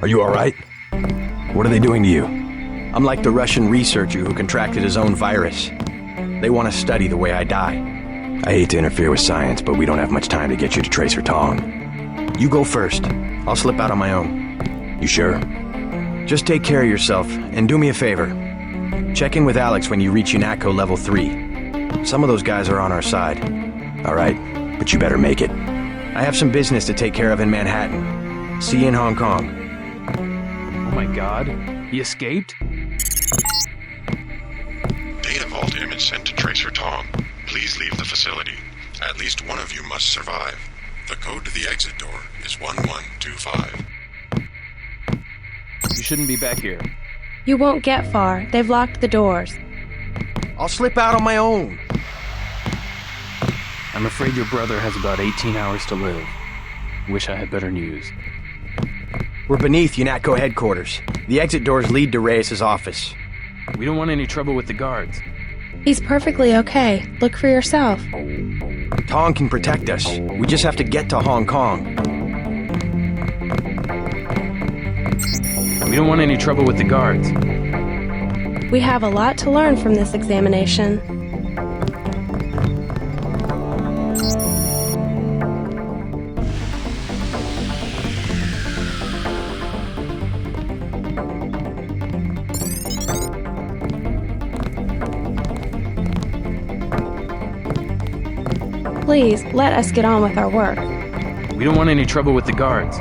Are you alright? What are they doing to you? I'm like the Russian researcher who contracted his own virus. They want to study the way I die. I hate to interfere with science, but we don't have much time to get you to Tracer Tong. You go first. I'll slip out on my own. You sure? Just take care of yourself, and do me a favor. Check in with Alex when you reach Unatco level 3. Some of those guys are on our side. Alright, but you better make it. I have some business to take care of in Manhattan. See you in Hong Kong. Oh my god, he escaped? Data vault image sent to Tracer Tong. Please leave the facility. At least one of you must survive. The code to the exit door is 1125. You shouldn't be back here. You won't get far. They've locked the doors. I'll slip out on my own. I'm afraid your brother has about 18 hours to live. Wish I had better news. We're beneath Unatco headquarters. The exit doors lead to Reyes' office. We don't want any trouble with the guards. He's perfectly okay. Look for yourself. Tong can protect us. We just have to get to Hong Kong. We don't want any trouble with the guards. We have a lot to learn from this examination. Please, let us get on with our work. We don't want any trouble with the guards.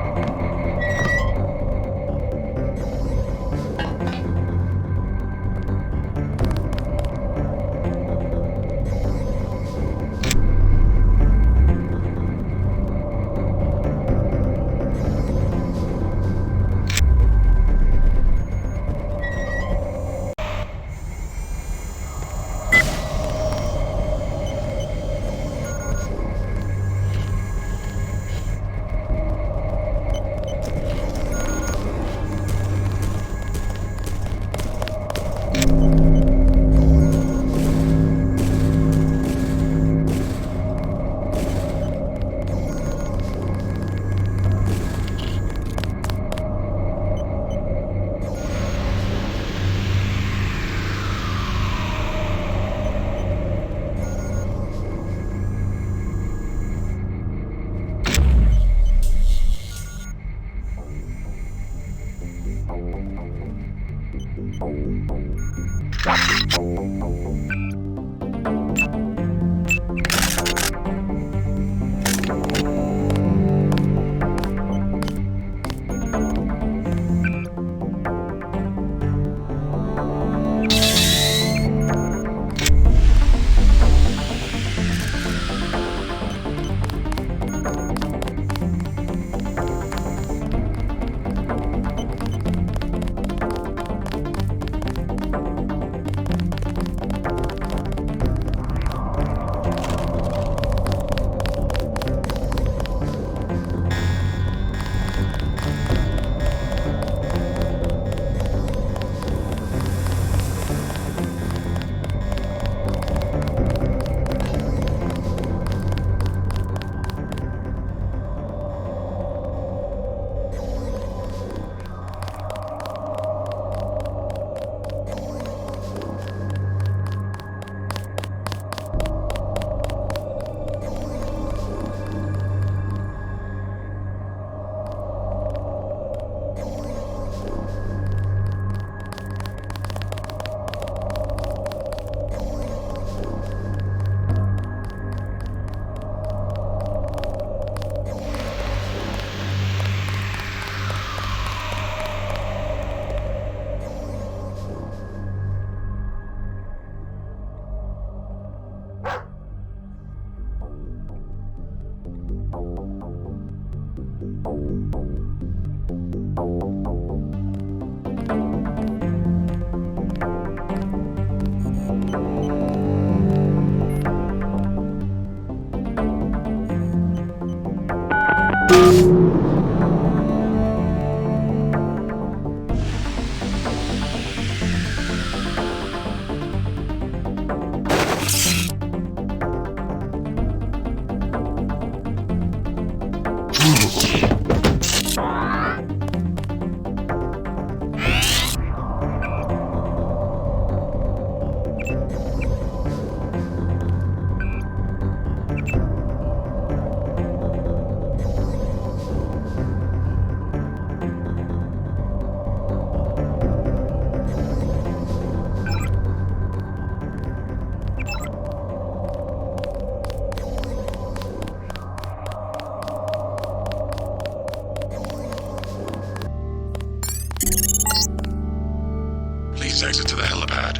Please exit to the helipad.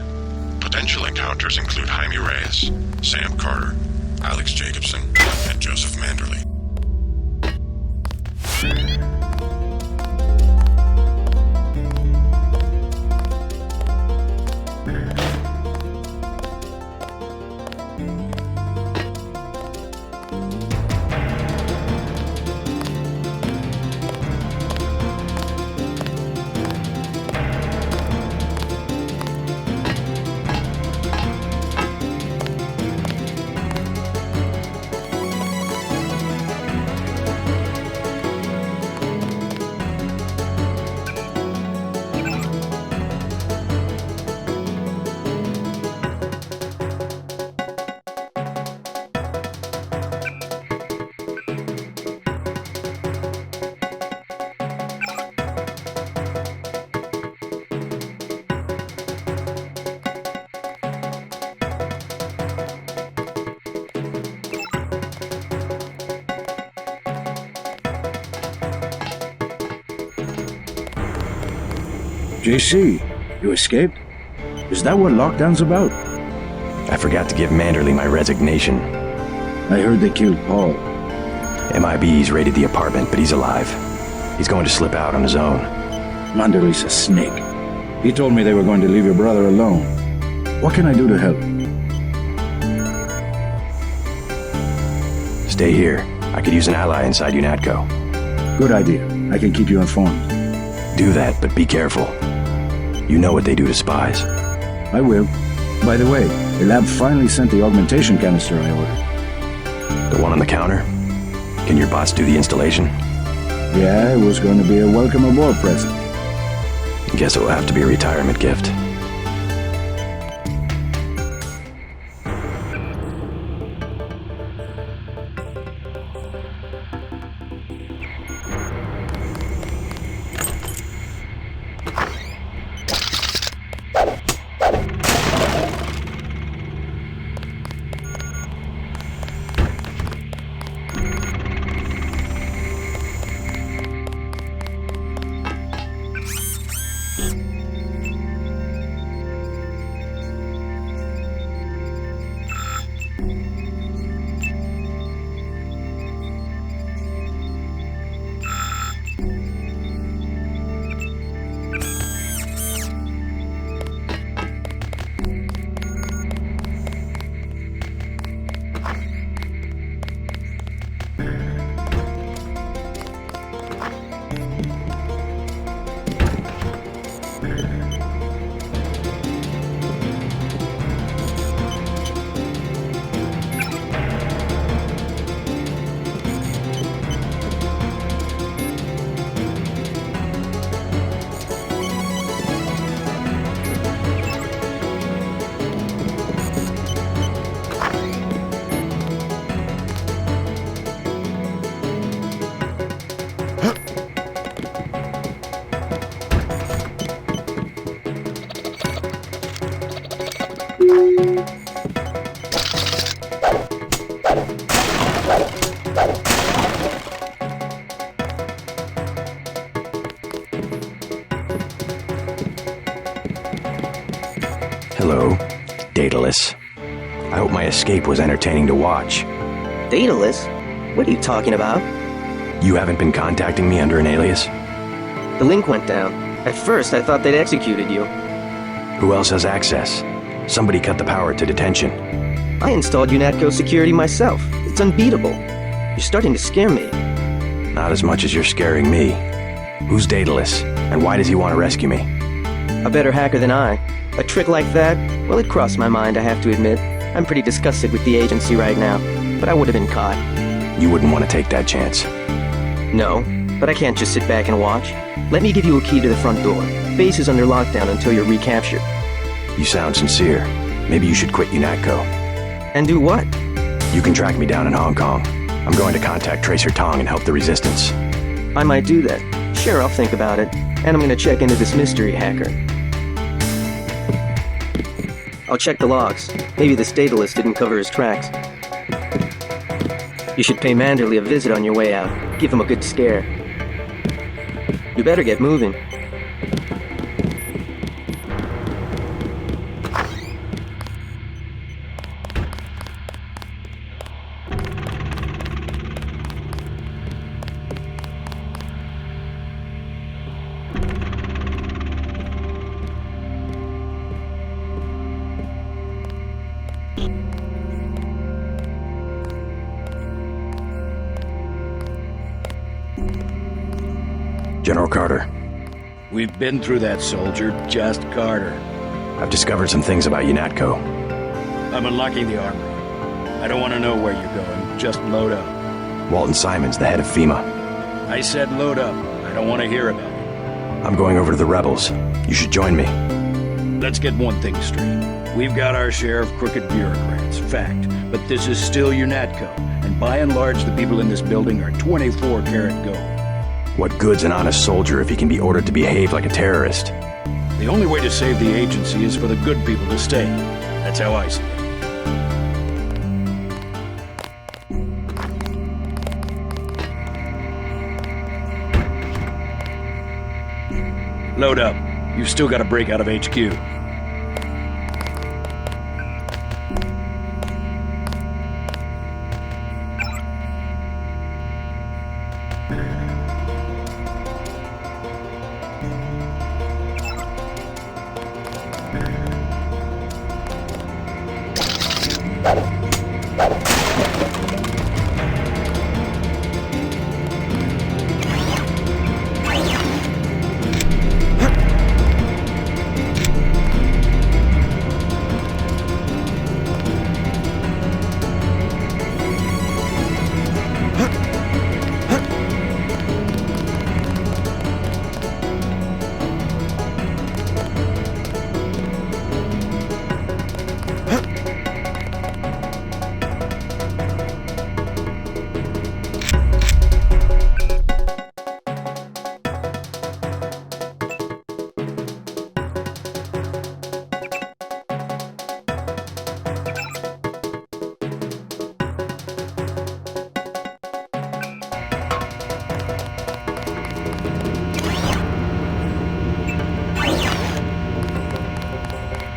Potential encounters include Jaime Reyes, Sam Carter, Alex Jacobson, and Joseph Manderley. JC, you escaped? Is that what lockdown's about? I forgot to give Manderley my resignation. I heard they killed Paul. MIB's raided the apartment, but he's alive. He's going to slip out on his own. Manderley's a snake. He told me they were going to leave your brother alone. What can I do to help? Stay here. I could use an ally inside Unatco. Good idea. I can keep you informed. Do that, but be careful. You know what they do to spies. I will. By the way, the lab finally sent the augmentation canister I ordered. The one on the counter? Can your bots do the installation? Yeah, it was going to be a welcome aboard present. Guess it will have to be a retirement gift. Hello, Daedalus. I hope my escape was entertaining to watch. Daedalus? What are you talking about? You haven't been contacting me under an alias? The link went down. At first, I thought they'd executed you. Who else has access? Somebody cut the power to detention. I installed Unatco security myself. It's unbeatable. You're starting to scare me. Not as much as you're scaring me. Who's Daedalus, and why does he want to rescue me? A better hacker than I. A trick like that? Well, it crossed my mind, I have to admit. I'm pretty disgusted with the agency right now, but I would have been caught. You wouldn't want to take that chance. No, but I can't just sit back and watch. Let me give you a key to the front door. Base is under lockdown until you're recaptured. You sound sincere. Maybe you should quit Unatco. And do what? You can track me down in Hong Kong. I'm going to contact Tracer Tong and help the Resistance. I might do that. Sure, I'll think about it. And I'm gonna check into this mystery hacker. I'll check the logs. Maybe the Statalist didn't cover his tracks. You should pay Manderley a visit on your way out. Give him a good scare. You better get moving. General Carter. We've been through that, soldier. Just Carter. I've discovered some things about Unatco. I'm unlocking the armory. I don't want to know where you're going. Just load up. Walton Simon's the head of FEMA. I said load up. I don't want to hear about it. I'm going over to the rebels. You should join me. Let's get one thing straight. We've got our share of crooked bureaucrats, fact. But this is still Unatco, and by and large the people in this building are 24-karat gold. What good's an honest soldier if he can be ordered to behave like a terrorist? The only way to save the agency is for the good people to stay. That's how I see it. Load up. You've still got to break out of HQ.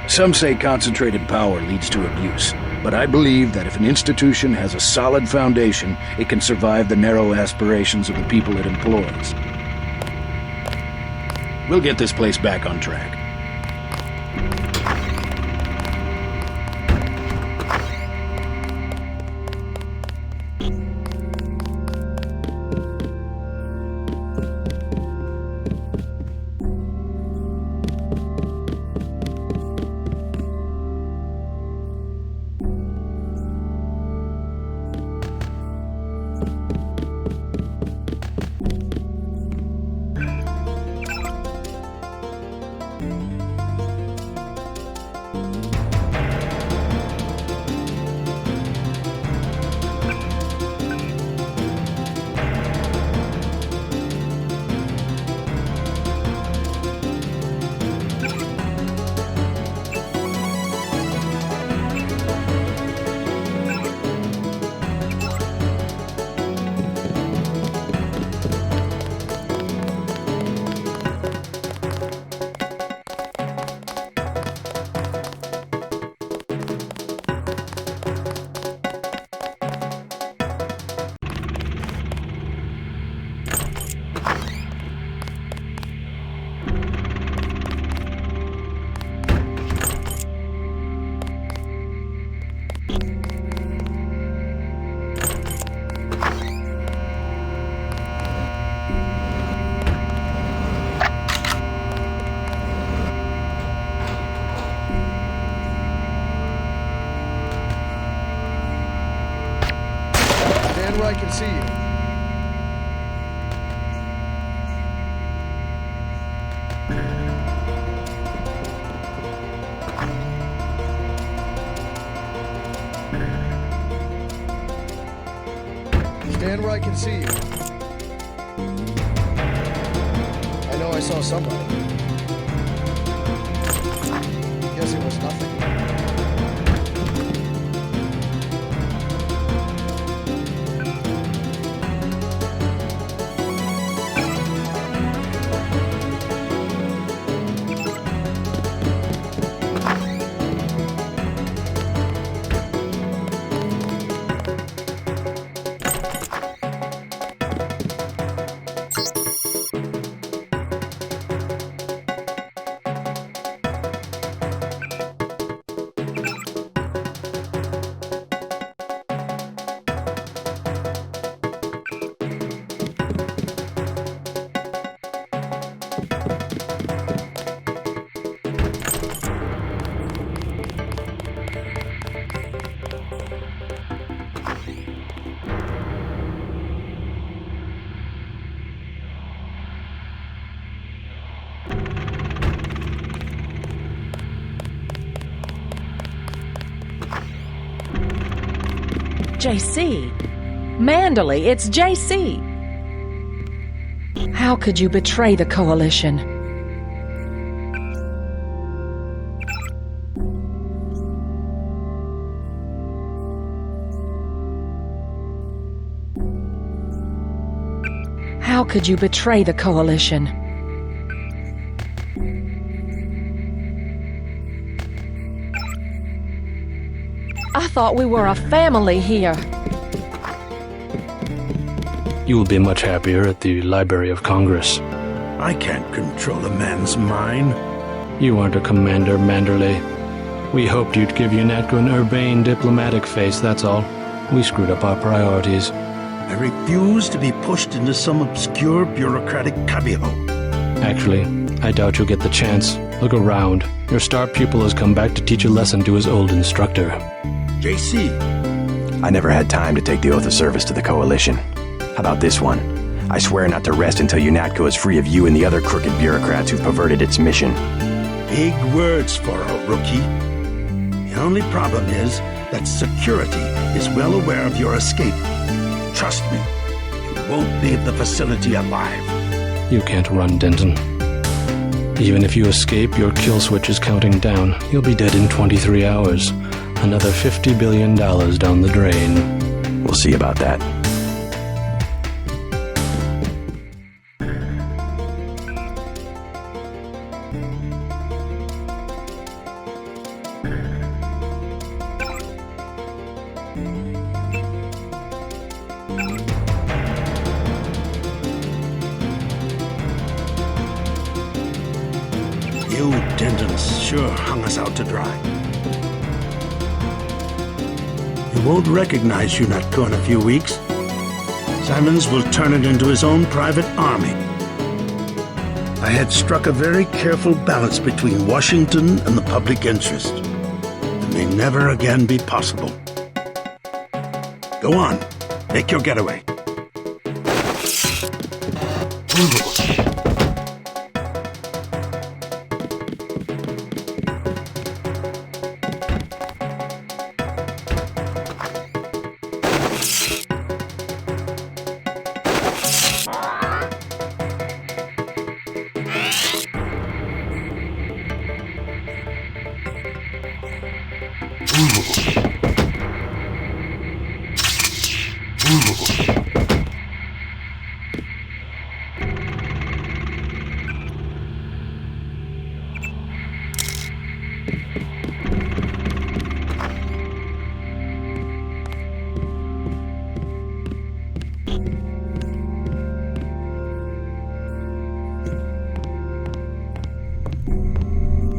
Some say concentrated power leads to abuse, but I believe that if an institution has a solid foundation, it can survive the narrow aspirations of the people it employs. We'll get this place back on track. Where I can see you. Stand where I can see you. I know I saw somebody. Guess it was nothing. JC. Manderley, it's JC. How could you betray the Coalition? How could you betray the Coalition? I thought we were a family here. You will be much happier at the Library of Congress. I can't control a man's mind. You aren't a commander, Manderley. We hoped you'd give Unatco an urbane diplomatic face, that's all. We screwed up our priorities. I refuse to be pushed into some obscure bureaucratic cubbyhole. Actually, I doubt you'll get the chance. Look around. Your star pupil has come back to teach a lesson to his old instructor. JC. I never had time to take the oath of service to the Coalition. How about this one? I swear not to rest until Unatco is free of you and the other crooked bureaucrats who've perverted its mission. Big words for a rookie. The only problem is that security is well aware of your escape. Trust me, you won't leave the facility alive. You can't run, Denton. Even if you escape, your kill switch is counting down. You'll be dead in 23 hours. Another $50 billion down the drain. We'll see about that. You Dentons sure hung us out to dry. You won't recognize Unatco in a few weeks. Simons will turn it into his own private army. I had struck a very careful balance between Washington and the public interest. It may never again be possible. Go on, make your getaway.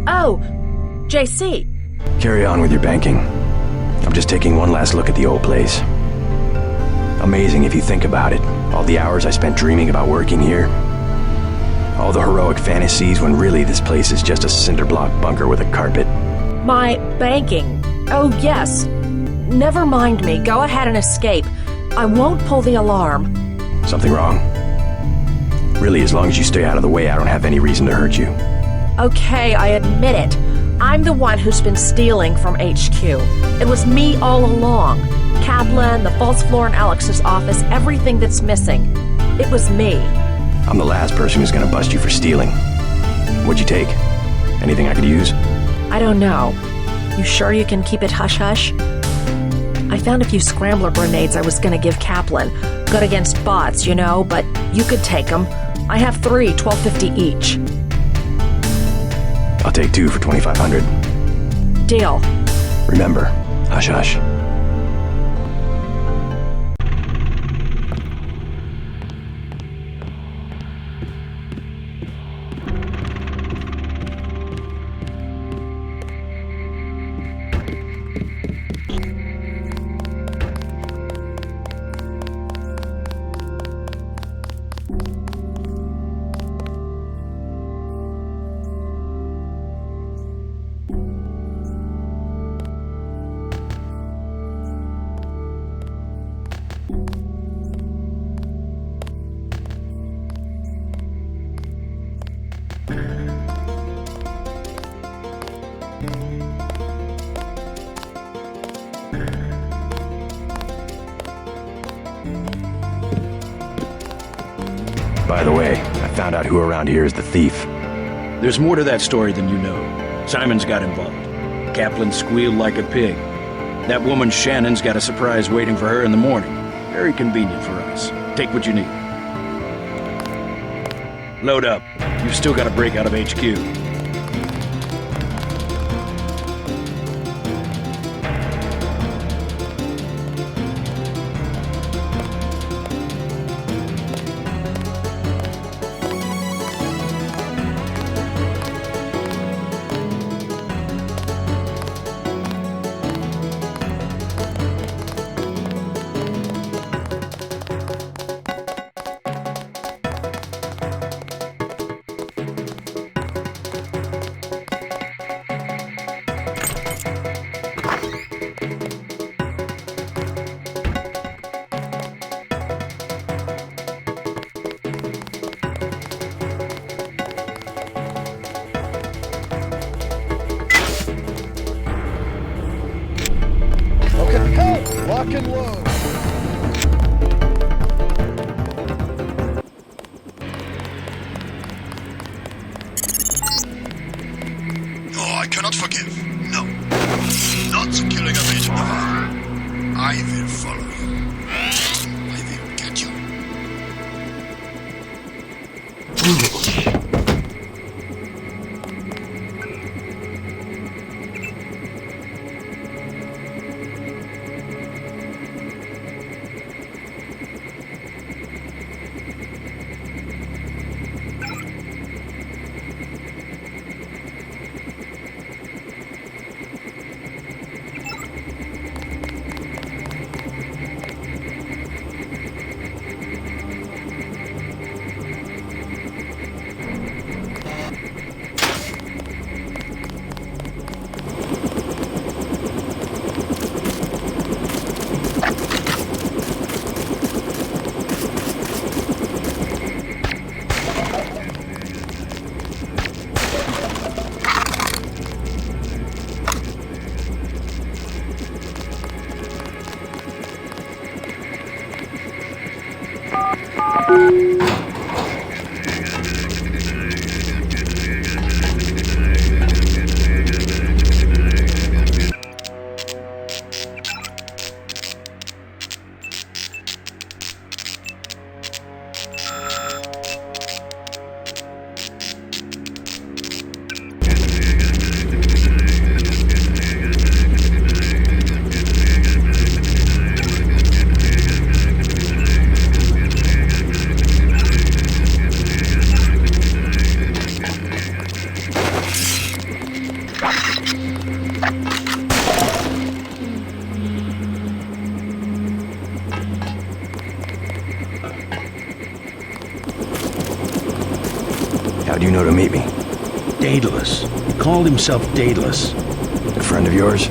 Oh, JC. Carry on with your banking. I'm just taking one last look at the old place. Amazing if you think about it. All the hours I spent dreaming about working here. All the heroic fantasies when really this place is just a cinder block bunker with a carpet. My banking. Oh, yes. Never mind me. Go ahead and escape. I won't pull the alarm. Something wrong? Really, as long as you stay out of the way, I don't have any reason to hurt you. Okay, I admit it. I'm the one who's been stealing from HQ. It was me all along. Kaplan, the false floor in Alex's office, everything that's missing. It was me. I'm the last person who's gonna bust you for stealing. What'd you take? Anything I could use? I don't know. You sure you can keep it hush-hush? I found a few scrambler grenades I was gonna give Kaplan. Good against bots, you know, but you could take them. I have 3, $12.50 each. I'll take 2 for 2,500. Deal. Remember, hush hush. By the way, I found out who around here is the thief. There's more to that story than you know. Simon's got involved. Kaplan squealed like a pig. That woman Shannon's got a surprise waiting for her in the morning. Very convenient for us. Take what you need. Load up. You've still got to break out of HQ. Lock and load. No, I cannot forgive. No. Not the killing of Agent Navarro. I will follow you. I will get you. How'd you know to meet me? Daedalus. He called himself Daedalus. A friend of yours?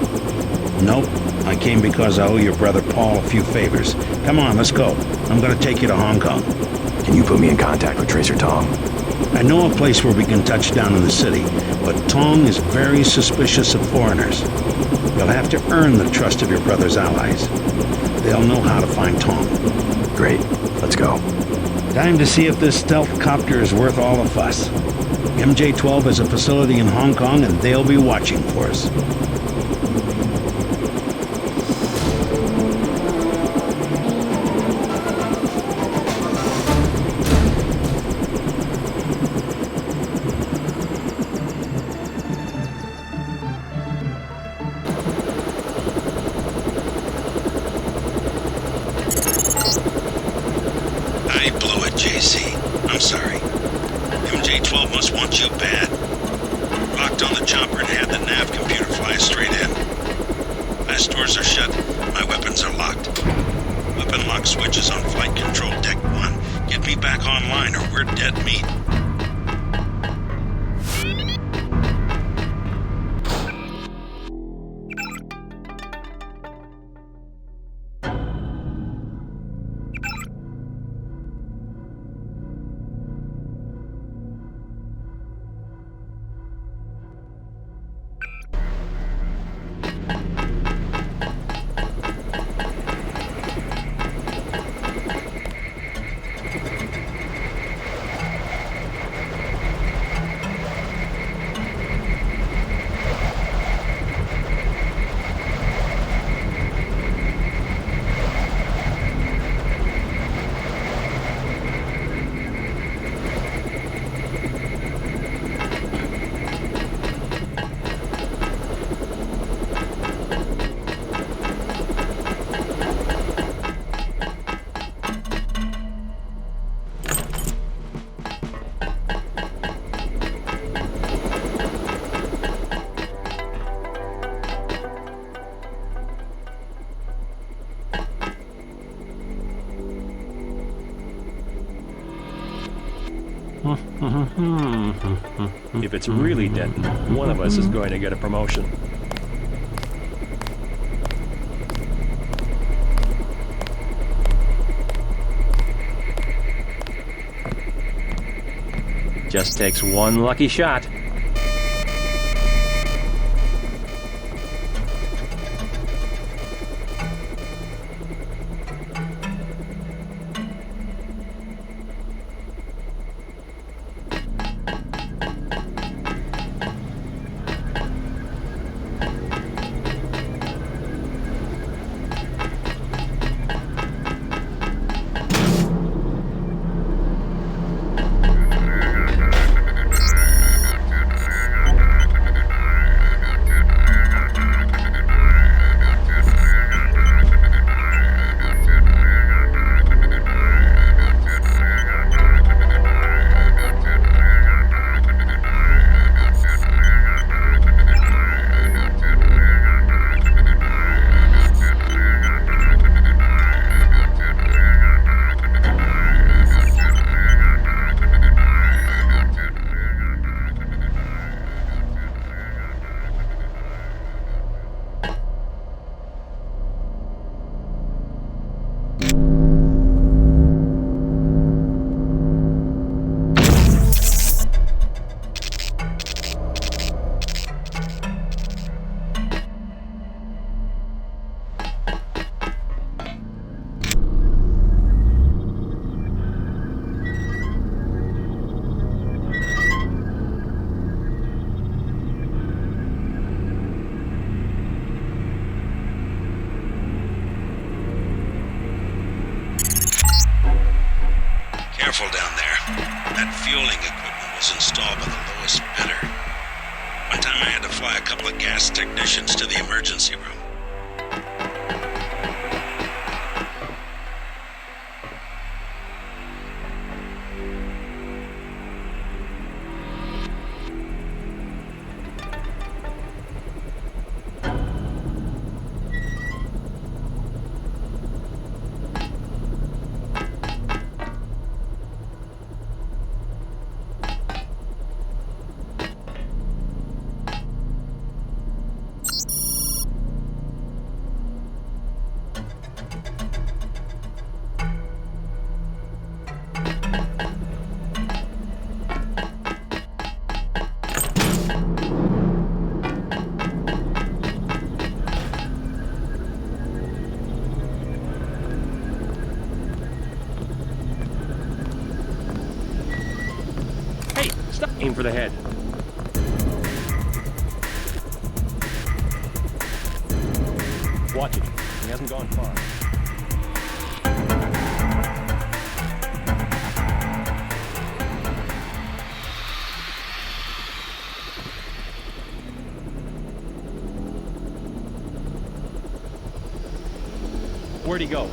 Nope. I came because I owe your brother Paul a few favors. Come on, let's go. I'm gonna take you to Hong Kong. Can you put me in contact with Tracer Tong? I know a place where we can touch down in the city, but Tong is very suspicious of foreigners. You'll have to earn the trust of your brother's allies. They'll know how to find Tong. Great. Let's go. Time to see if this stealth copter is worth all the fuss. MJ12 has a facility in Hong Kong, and they'll be watching for us. I blew it, JC. I'm sorry. MJ12 must want you bad. Locked on the chopper and had the nav computer fly straight in. My stores are shut. My weapons are locked. Weapon lock switch is on flight control deck 1. Get me back online or we're dead meat. If it's really Denton, one of us is going to get a promotion. Just takes one lucky shot. Careful down there. That fueling equipment was installed by the lowest bidder. One time I had to fly a couple of gas technicians to the emergency room. Aim for the head. Watch it. He hasn't gone far. Where'd he go?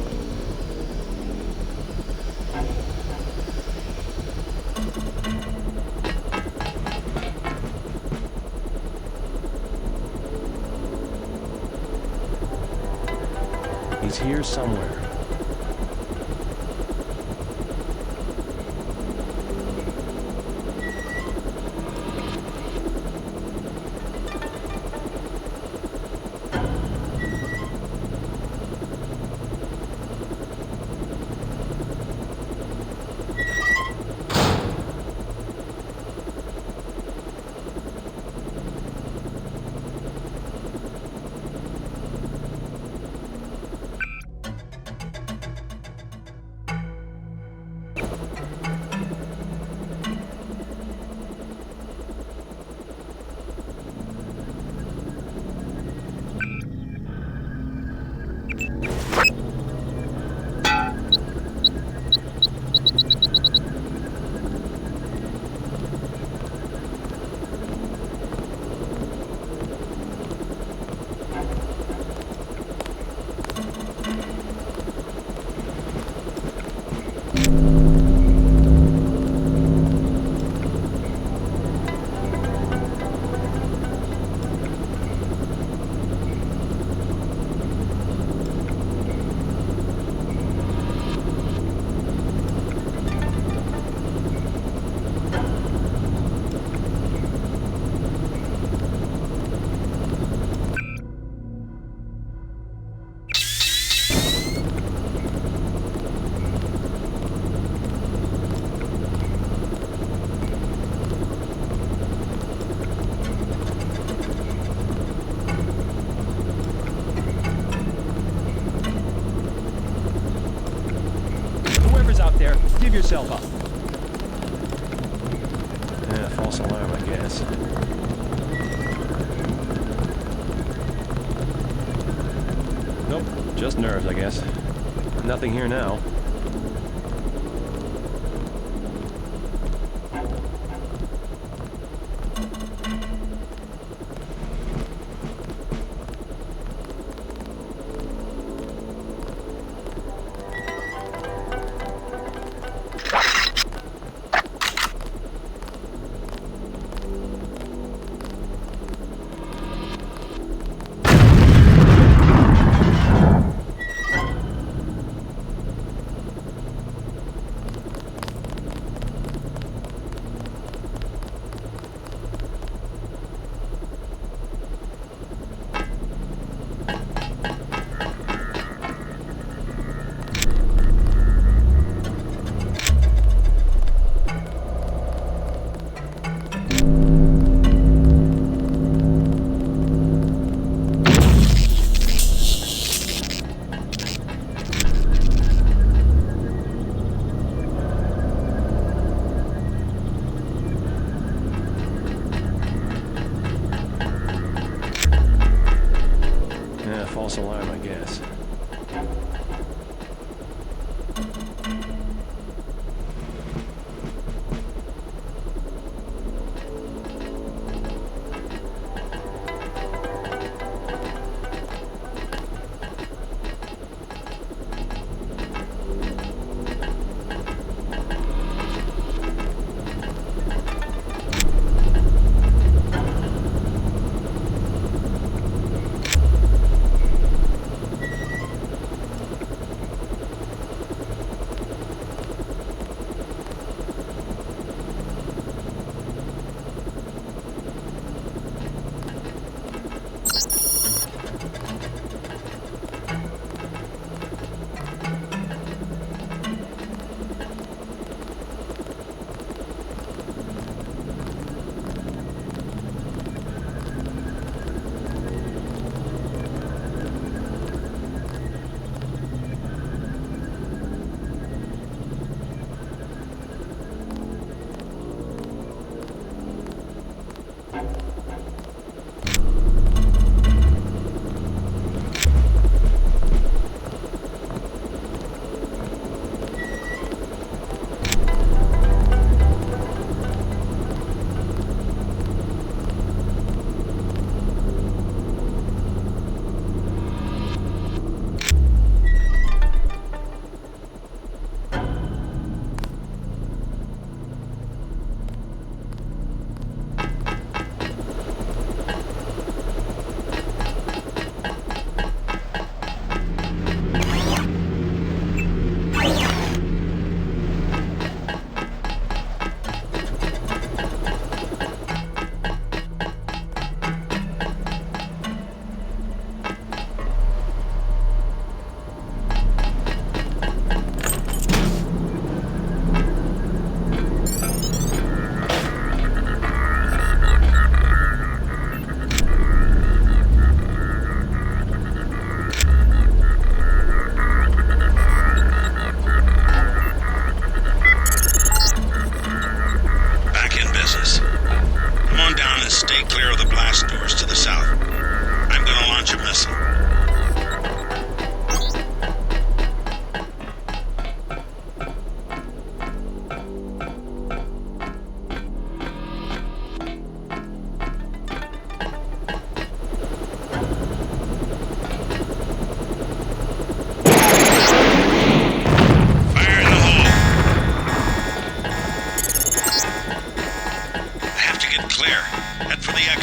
He's here somewhere. Give yourself up. Yeah, false alarm, I guess. Nope, just nerves, I guess. Nothing here now. False alarm, I guess.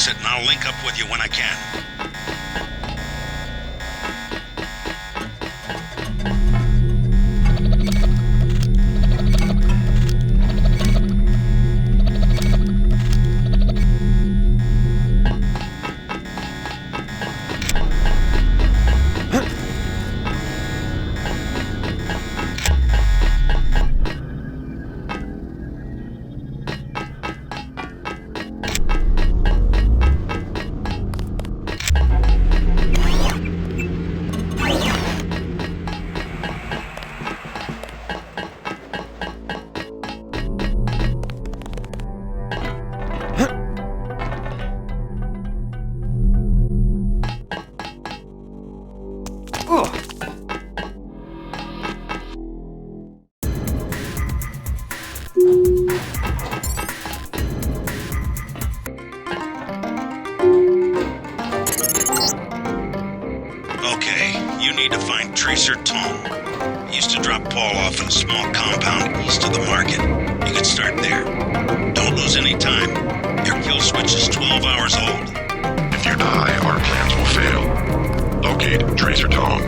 fix it and I'll link up with you when I can. Tong. He used to drop Paul off in a small compound east of the market. You could start there. Don't lose any time. Your kill switch is 12 hours old. If you die, our plans will fail. Locate Tracer Tong.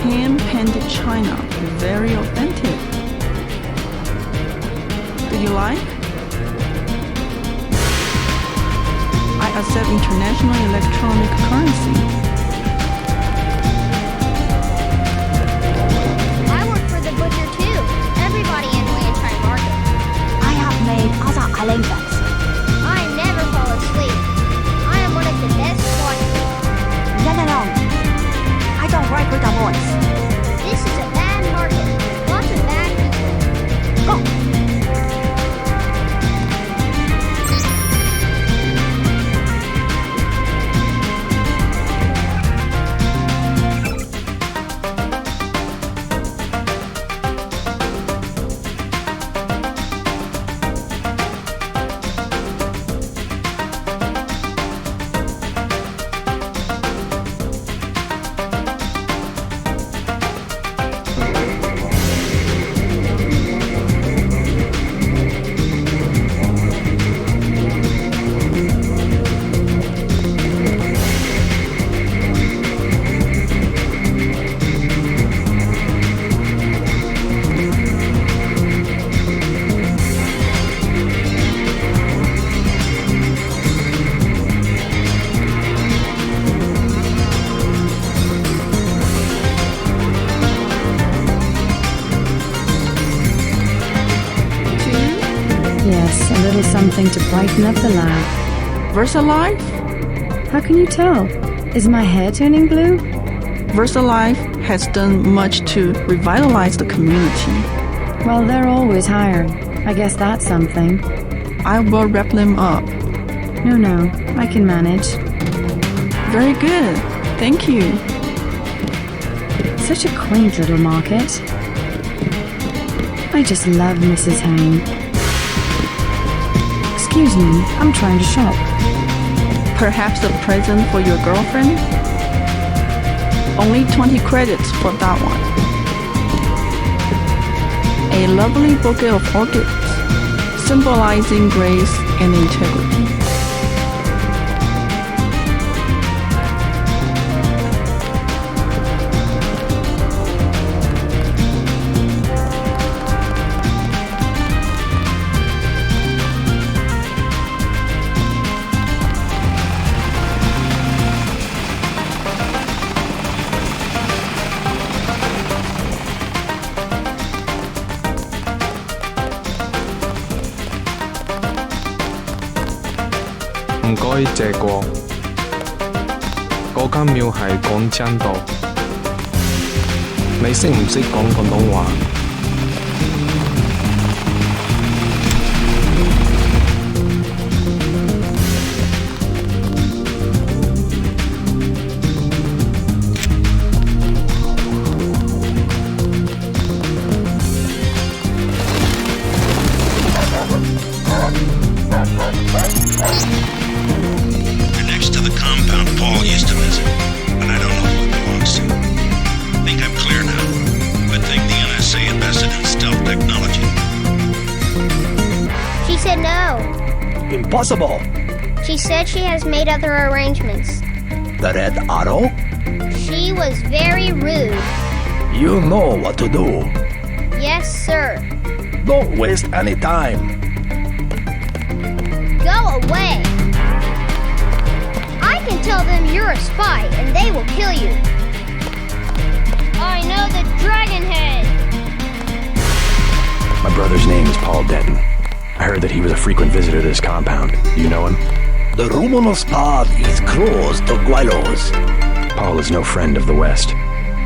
Hand-painted china, very authentic. Do you like? I accept international electronic currency. I work for the butcher too. Everybody in Lianchai Market. I have made other arrangements. I never fall asleep. I am one of the best watchmen. No. I don't work with a voice. This is a bad market. Lots of bad people. Go. Something to brighten up the lab. VersaLife? How can you tell? Is my hair turning blue? VersaLife has done much to revitalize the community. Well, they're always hiring. I guess that's something. I will wrap them up. No, I can manage. Very good. Thank you. Such a quaint little market. I just love Mrs. Hang. Excuse me, I'm trying to shop. Perhaps a present for your girlfriend? Only 20 credits for that one. A lovely bouquet of orchids, symbolizing grace and integrity.唔該借過，嗰間廟係廣真道。你識唔識講廣東話？ Impossible. She said she has made other arrangements. The Red Arrow? She was very rude. You know what to do. Yes, sir. Don't waste any time. Go away. I can tell them you're a spy and they will kill you. I know the Dragon Head. My brother's name is Paul Denton. I heard that he was a frequent visitor to this compound. Do you know him? The Lumonous Path is close to Guilos. Paul is no friend of the West.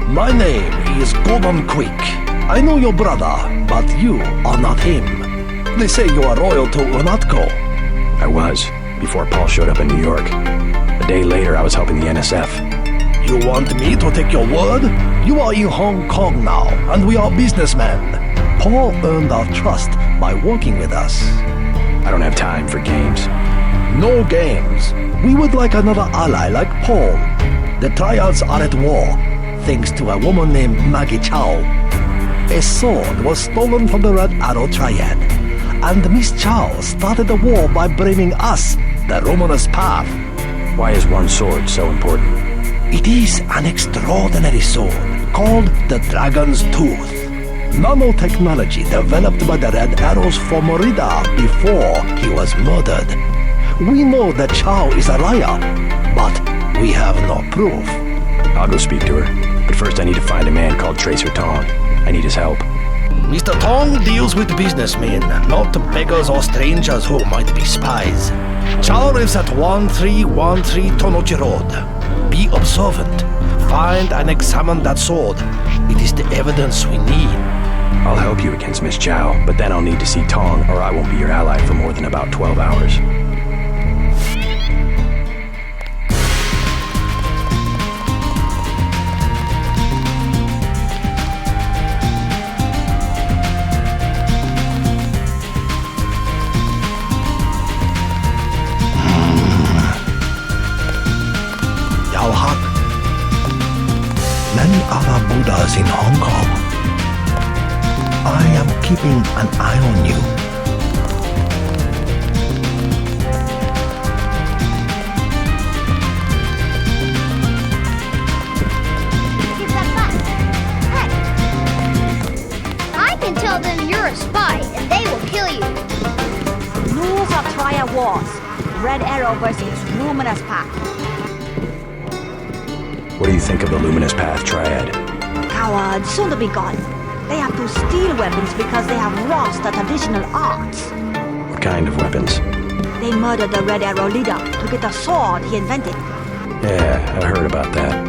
My name is Gordon Quick. I know your brother, but you are not him. They say you are loyal to Unatco. I was, before Paul showed up in New York. A day later, I was helping the NSF. You want me to take your word? You are in Hong Kong now, and we are businessmen. Paul earned our trust by working with us. I don't have time for games. No games. We would like another ally like Paul. The triads are at war, thanks to a woman named Maggie Chow. A sword was stolen from the Red Arrow Triad, and Miss Chow started the war by bringing us the Luminous Path. Why is one sword so important? It is an extraordinary sword called the Dragon's Tooth. Nanotechnology developed by the Red Arrow's Fomorida before he was murdered. We know that Chow is a liar, but we have no proof. I'll go speak to her, but first I need to find a man called Tracer Tong. I need his help. Mr. Tong deals with businessmen, not beggars or strangers who might be spies. Chow lives at 1313 Tonnochi Road. Be observant. Find and examine that sword. It is the evidence we need. I'll help you against Miss Chow, but then I'll need to see Tong, or I won't be your ally for more than about 12 hours. Many other Buddhas in Hong Kong. I am keeping an eye on you. Give that back. Hey! I can tell them you're a spy and they will kill you. Rules of Triad Wars. Red Arrow versus Luminous Path. What do you think of the Luminous Path Triad? Cowards, soon to be gone. They have to steal weapons because they have lost the traditional arts. What kind of weapons? They murdered the Red Arrow leader to get the sword he invented. Yeah, I heard about that.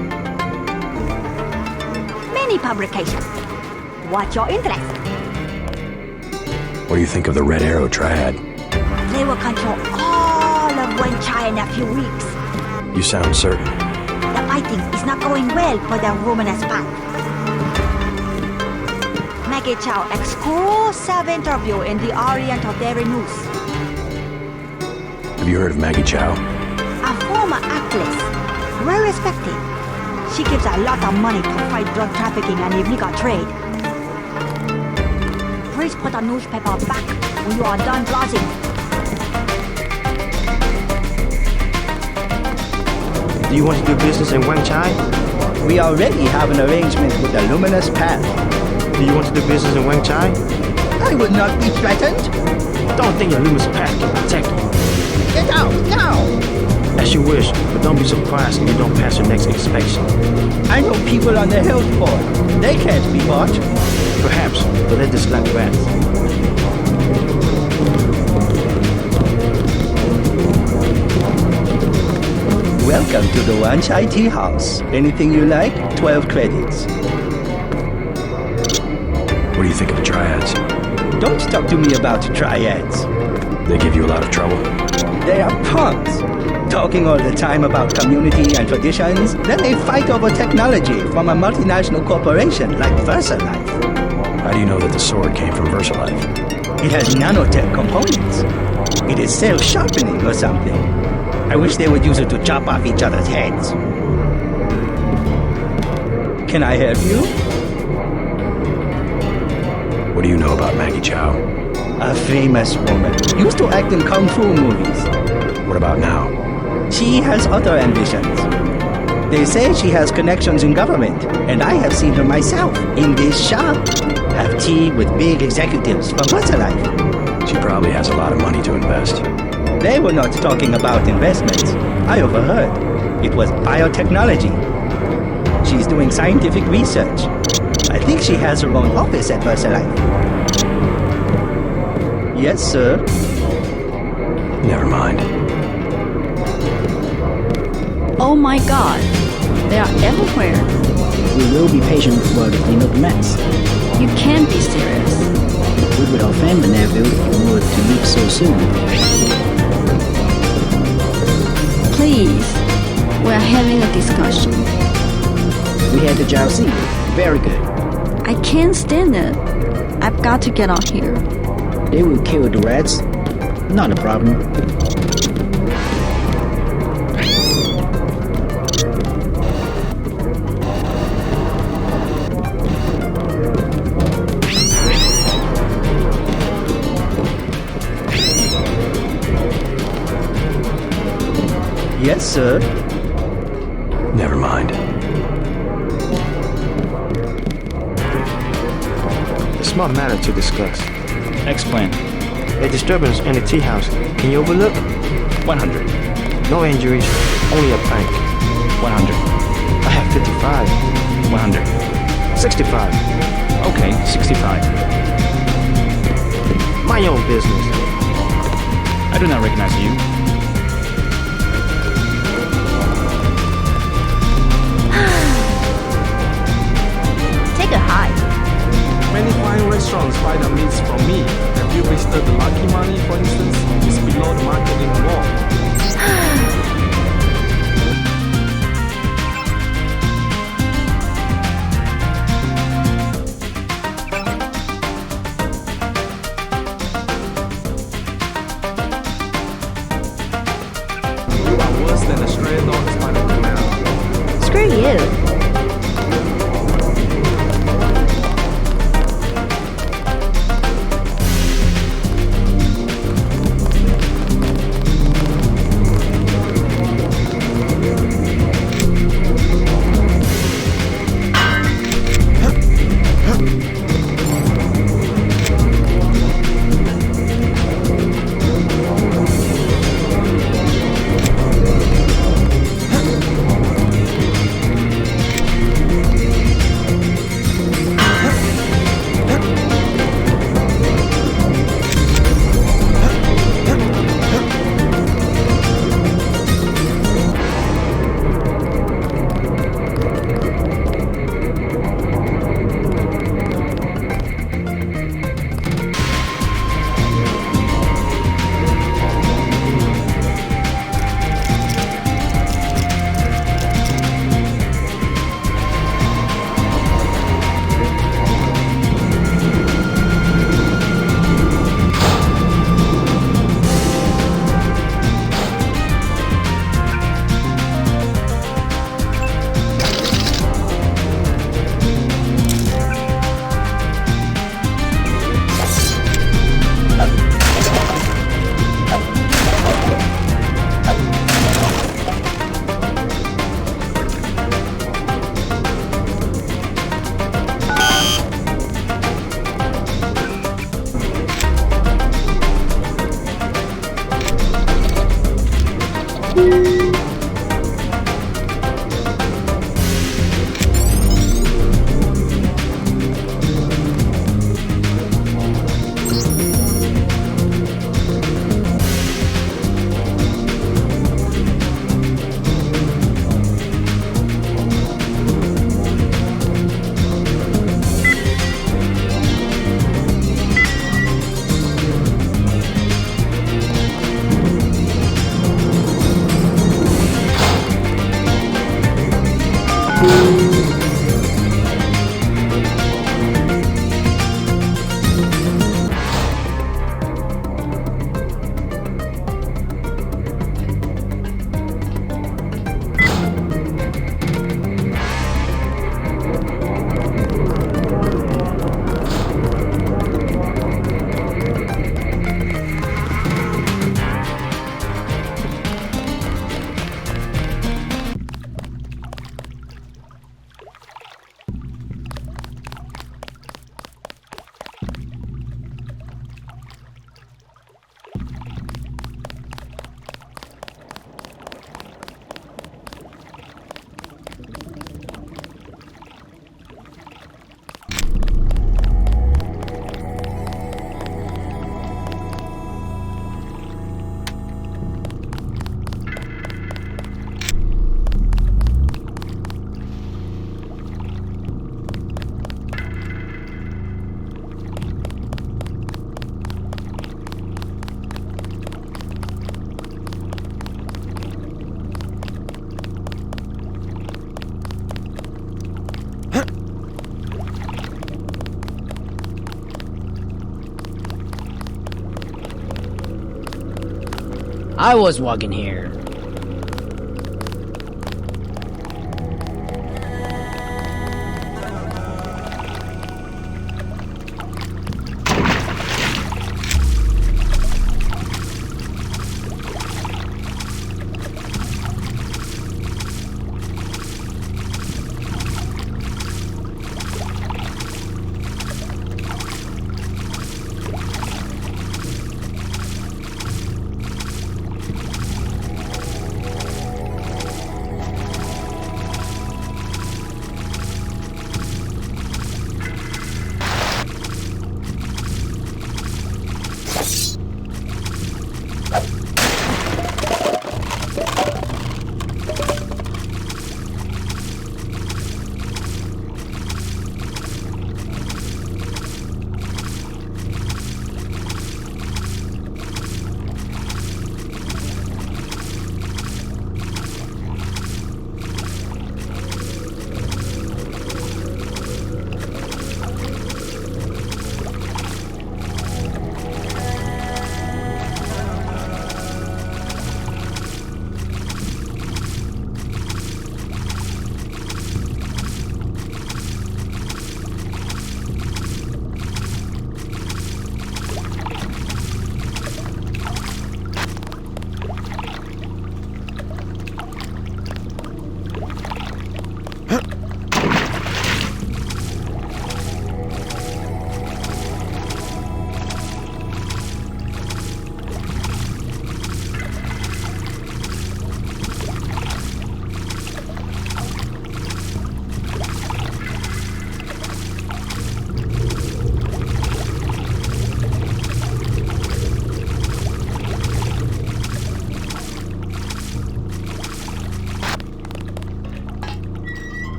Many publications. What's your interest? What do you think of the Red Arrow Triad? They will control all of Wenchai in a few weeks. You sound certain. The fighting is not going well for the Luminous Path. Maggie Chow exclusive interview in the Oriental Daily News. Have you heard of Maggie Chow? A former actress, well respected. She gives a lot of money to fight drug trafficking and illegal trade. Please put the newspaper back when you are done browsing. Do you want to do business in Wenchai? We already have an arrangement with the Luminous Path. Do you want to do business in Wenchai? I would not be threatened. Don't think your Luminous Path can protect you. Get out, now! As you wish, but don't be surprised if you don't pass your next inspection. I know people on the health board. They can't be bought. Perhaps, but they're just like rats. Welcome to the Wenchai Tea House. Anything you like, 12 credits. What do you think of the triads? Don't talk to me about triads. They give you a lot of trouble? They are punks. Talking all the time about community and traditions, then they fight over technology from a multinational corporation like VersaLife. How do you know that the sword came from VersaLife? It has nanotech components. It is self-sharpening or something. I wish they would use it to chop off each other's heads. Can I help you? What do you know about Maggie Chow? A famous woman. Used to act in kung fu movies. What about now? She has other ambitions. They say she has connections in government, and I have seen her myself in this shop. Have tea with big executives from VersaLife. She probably has a lot of money to invest. They were not talking about investments. I overheard. It was biotechnology. She's doing scientific research. I think she has her own office at VersaLife. Yes, sir. Never mind. Oh my god, they are everywhere. We will be patient while we clean up the mess. You can't be serious. We would offend the Airfield if we were to leave so soon. Please, we're having a discussion. We had the Jiaoxi. Very good. I can't stand it. I've got to get out here. They will kill the rats. Not a problem. Yes, sir. Never mind. A small matter to discuss. Explain. A disturbance in the tea house. Can you overlook? 100. No injuries, only a prank. 100. I have 55. 100. 65. Okay, 65. My own business. I do not recognize you. Take a hike. Many fine restaurants buy their meats from me. Have you visited the Lucky Money, for instance? It's below the market in the mall. I was walking here.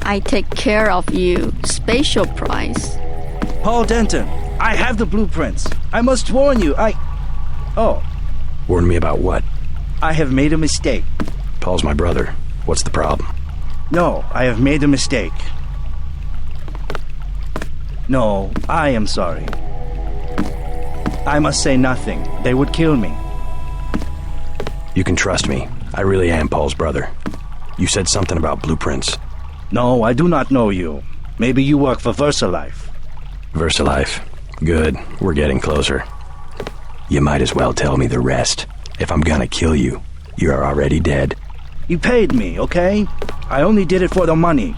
I take care of you. Special price. Paul Denton, I have the blueprints. I must warn you, Oh. Warn me about what? I have made a mistake. Paul's my brother. What's the problem? No, I have made a mistake. No, I am sorry. I must say nothing. They would kill me. You can trust me. I really am Paul's brother. You said something about blueprints. No, I do not know you. Maybe you work for VersaLife. VersaLife. Good. We're getting closer. You might as well tell me the rest. If I'm gonna kill you, you're already dead. You paid me, okay? I only did it for the money.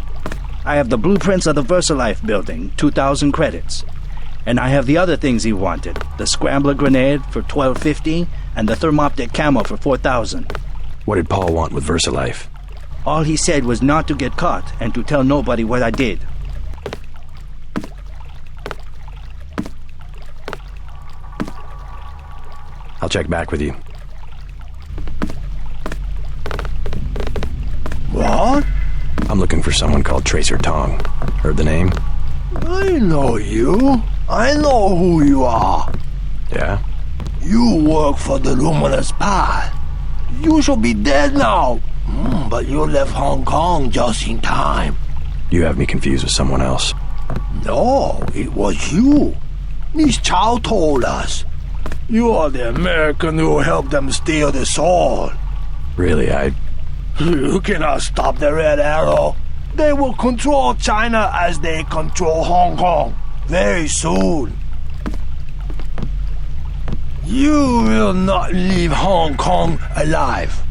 I have the blueprints of the VersaLife building, 2,000 credits. And I have the other things he wanted. The scrambler grenade for $12.50 and the thermoptic camo for $4,000. What did Paul want with VersaLife? All he said was not to get caught and to tell nobody what I did. I'll check back with you. What? I'm looking for someone called Tracer Tong. Heard the name? I know you. I know who you are. Yeah? You work for the Luminous Path. You should be dead now. But you left Hong Kong just in time. You have me confused with someone else. No, it was you. Miss Chow told us. You are the American who helped them steal the sword. Really, You cannot stop the Red Arrow. They will control China as they control Hong Kong very soon. You will not leave Hong Kong alive.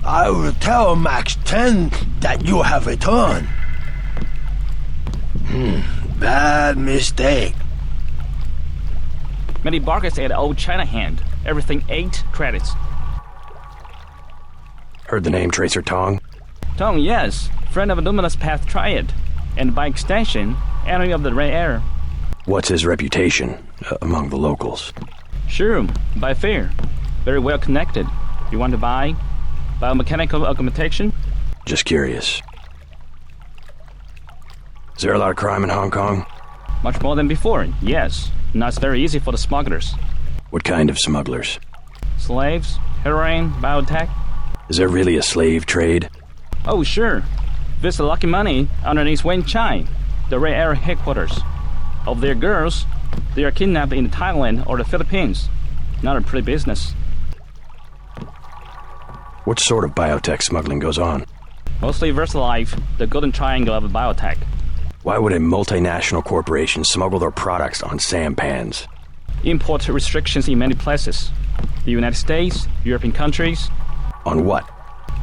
I will tell Max 10 that you have returned. Bad mistake. Many barracks at Old China Hand. Everything 8 credits. Heard the name Tracer Tong? Tong, yes. Friend of Luminous Path Triad. And by extension, enemy of the Red Air. What's his reputation among the locals? Sure, by fair. Very well connected. You want to buy biomechanical augmentation? Just curious. Is there a lot of crime in Hong Kong? Much more than before, yes. Now it's very easy for the smugglers. What kind of smugglers? Slaves, heroin, biotech. Is there really a slave trade? Oh, sure. Visit Lucky Money underneath Wen Chai, the Red Air headquarters. Of their girls, they are kidnapped in Thailand or the Philippines. Not a pretty business. What sort of biotech smuggling goes on? Mostly VersaLife, the golden triangle of biotech. Why would a multinational corporation smuggle their products on sampans? Import restrictions in many places. The United States, European countries. On what?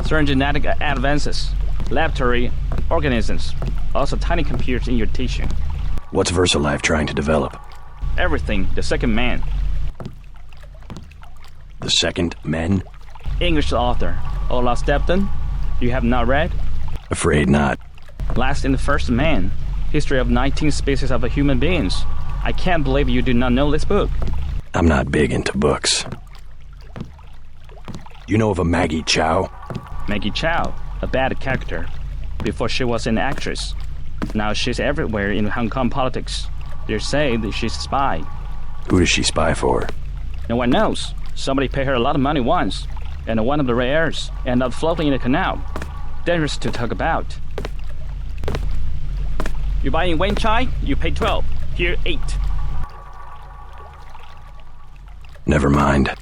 Certain genetic advances, laboratory organisms, also tiny computers in your tissue. What's VersaLife trying to develop? Everything, the second man. The second men? English author, Olaf Stepton. You have not read? Afraid not. Last in the First Man, history of 19 species of human beings. I can't believe you do not know this book. I'm not big into books. You know of a Maggie Chow? Maggie Chow, a bad character. Before she was an actress. Now she's everywhere in Hong Kong politics. They say that she's a spy. Who does she spy for? No one knows. Somebody paid her a lot of money once. And one of the Red Airs ended up floating in a canal. Dangerous to talk about. You buy in Wen Chai, you pay 12. Here, 8. Never mind.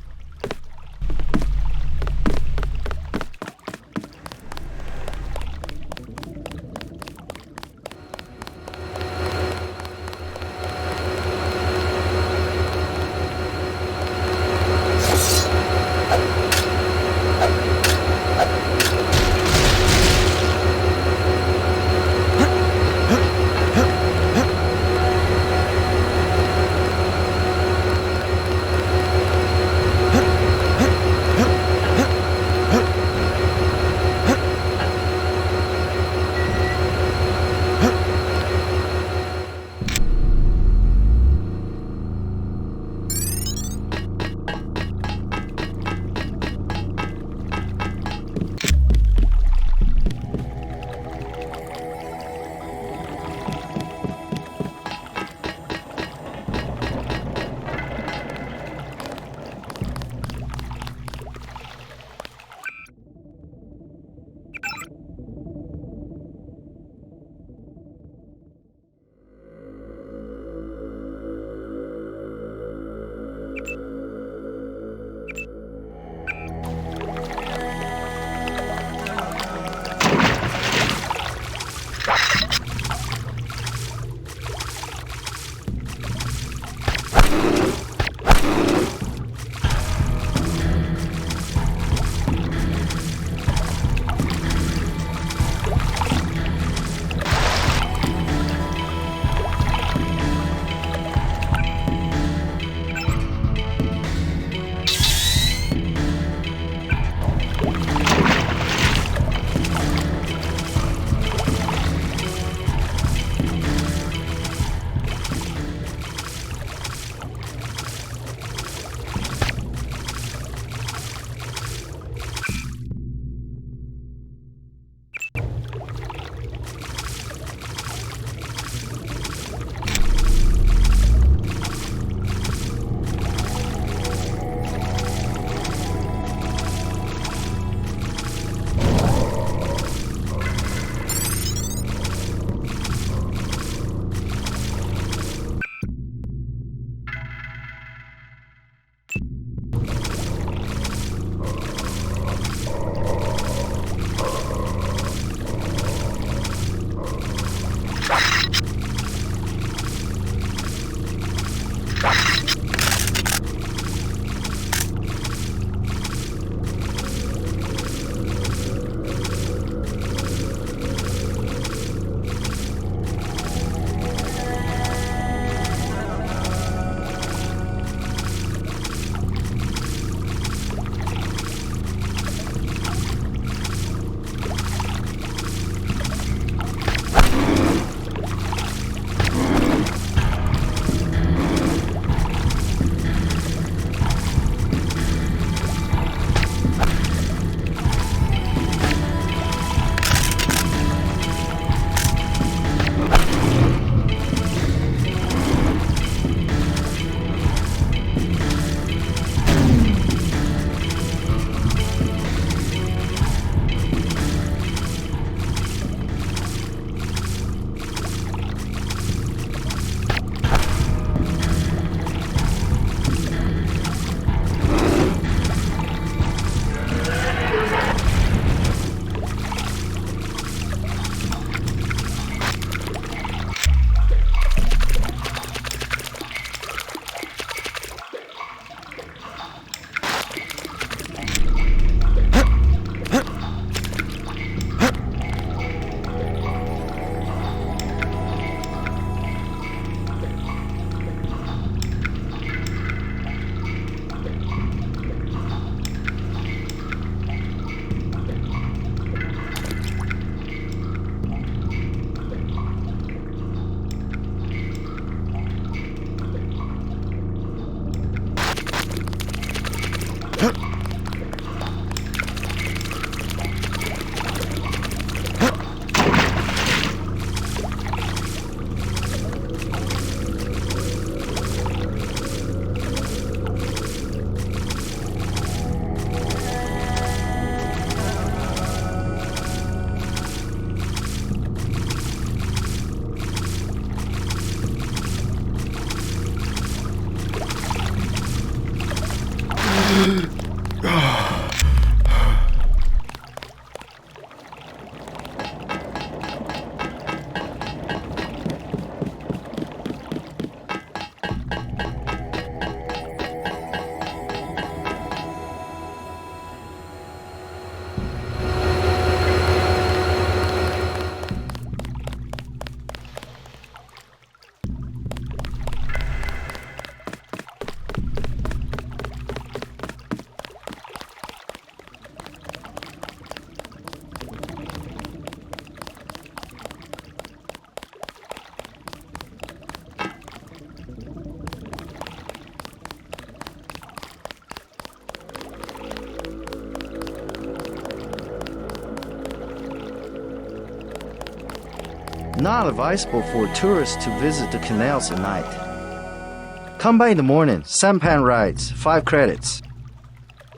Not advisable for tourists to visit the canals at night. Come by in the morning, sampan rides, 5 credits.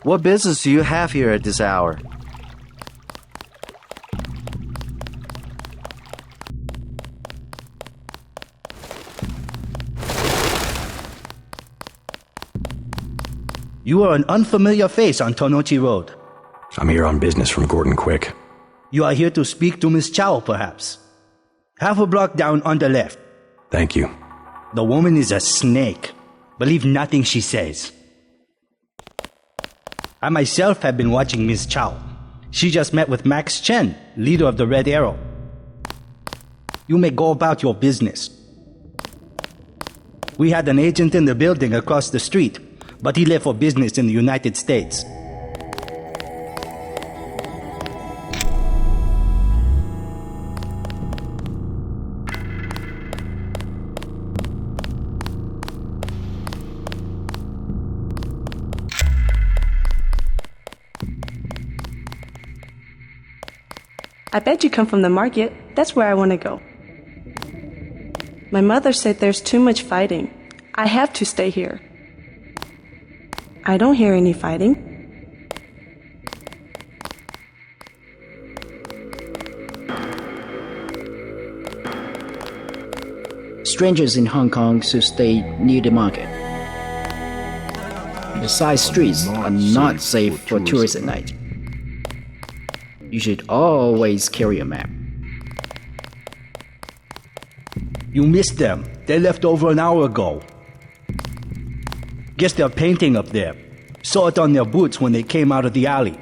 What business do you have here at this hour? You are an unfamiliar face on Tonnochi Road. I'm here on business from Gordon Quick. You are here to speak to Miss Chow, perhaps. Half a block down on the left. Thank you. The woman is a snake. Believe nothing she says. I myself have been watching Miss Chow. She just met with Max Chen, leader of the Red Arrow. You may go about your business. We had an agent in the building across the street, but he left for business in the United States. I bet you come from the market. That's where I want to go. My mother said there's too much fighting. I have to stay here. I don't hear any fighting. Strangers in Hong Kong should stay near the market. The side streets are not safe for tourists at night. You should always carry a map. You missed them. They left over an hour ago. Guess they're painting up there. Saw it on their boots when they came out of the alley.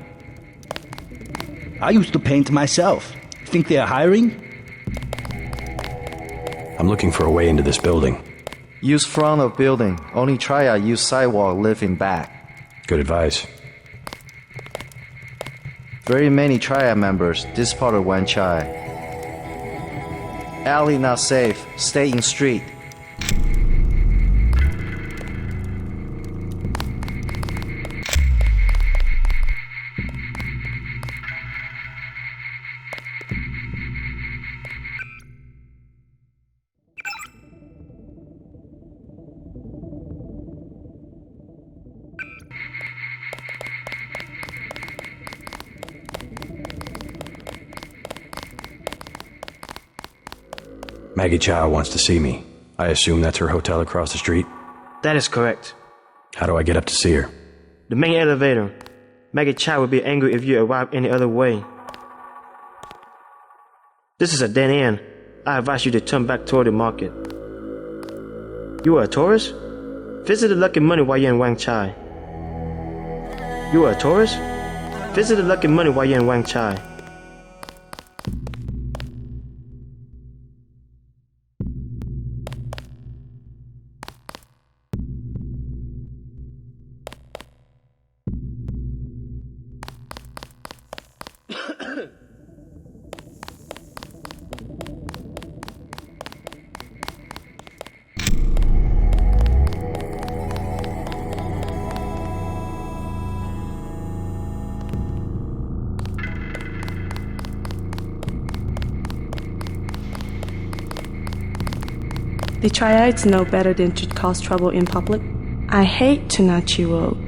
I used to paint myself. Think they're hiring? I'm looking for a way into this building. Use front of building. Only triad use sidewalk live in back. Good advice. Very many triad members this part of Wan Chai. Alley not safe. Stay in street. Maggie Chow wants to see me. I assume that's her hotel across the street? That is correct. How do I get up to see her? The main elevator. Maggie Chow would be angry if you arrive any other way. This is a dead end. I advise you to turn back toward the market. You are a tourist? Visit the Lucky Money while you're in Wan Chai. You are a tourist? Visit the Lucky Money while you're in Wan Chai. The triads know better than to cause trouble in public. I hate Tonnochi Road.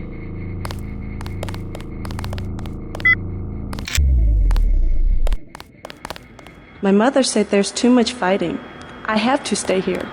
My mother said there's too much fighting. I have to stay here.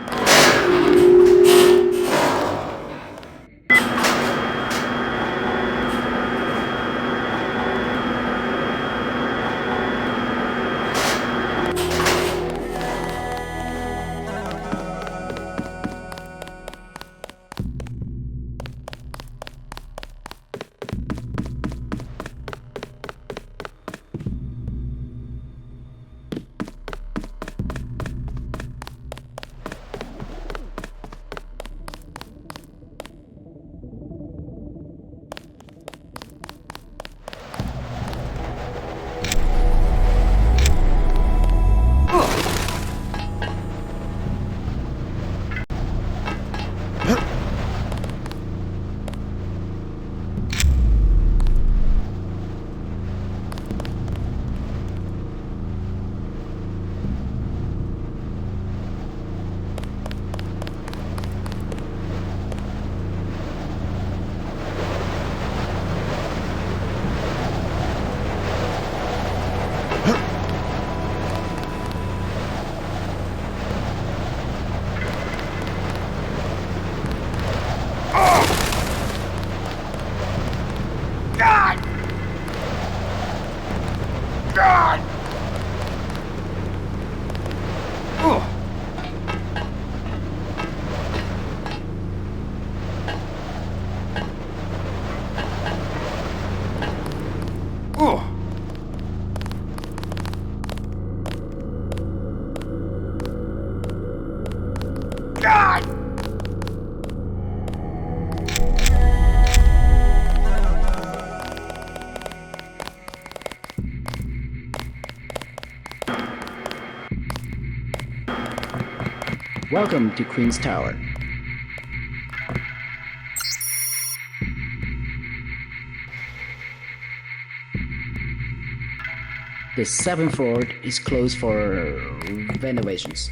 Welcome to Queen's Tower. The 7th floor is closed for renovations.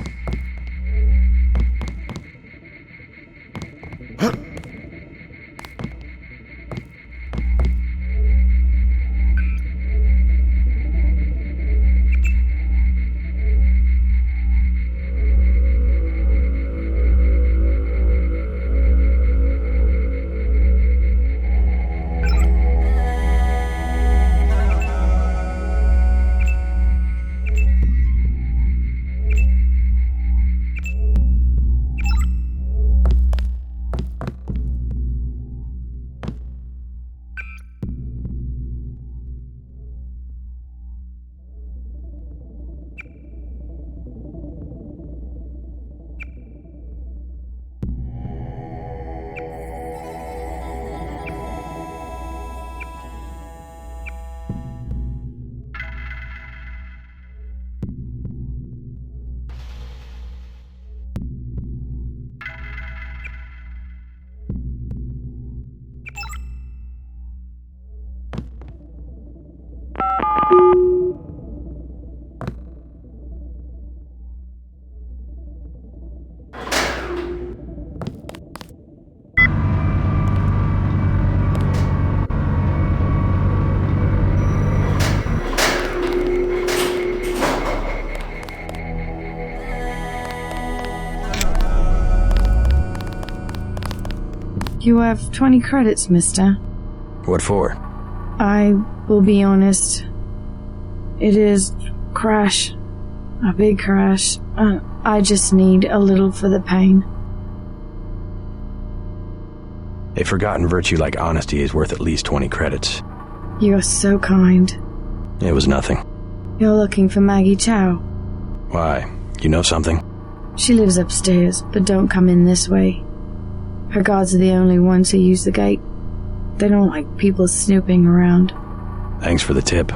You have 20 credits, mister. What for? I will be honest. It is crash. A big crash. I just need a little for the pain. A forgotten virtue like honesty is worth at least 20 credits. You're so kind. It was nothing. You're looking for Maggie Chow. Why? You know something? She lives upstairs, but don't come in this way. Her guards are the only ones who use the gate. They don't like people snooping around. Thanks for the tip.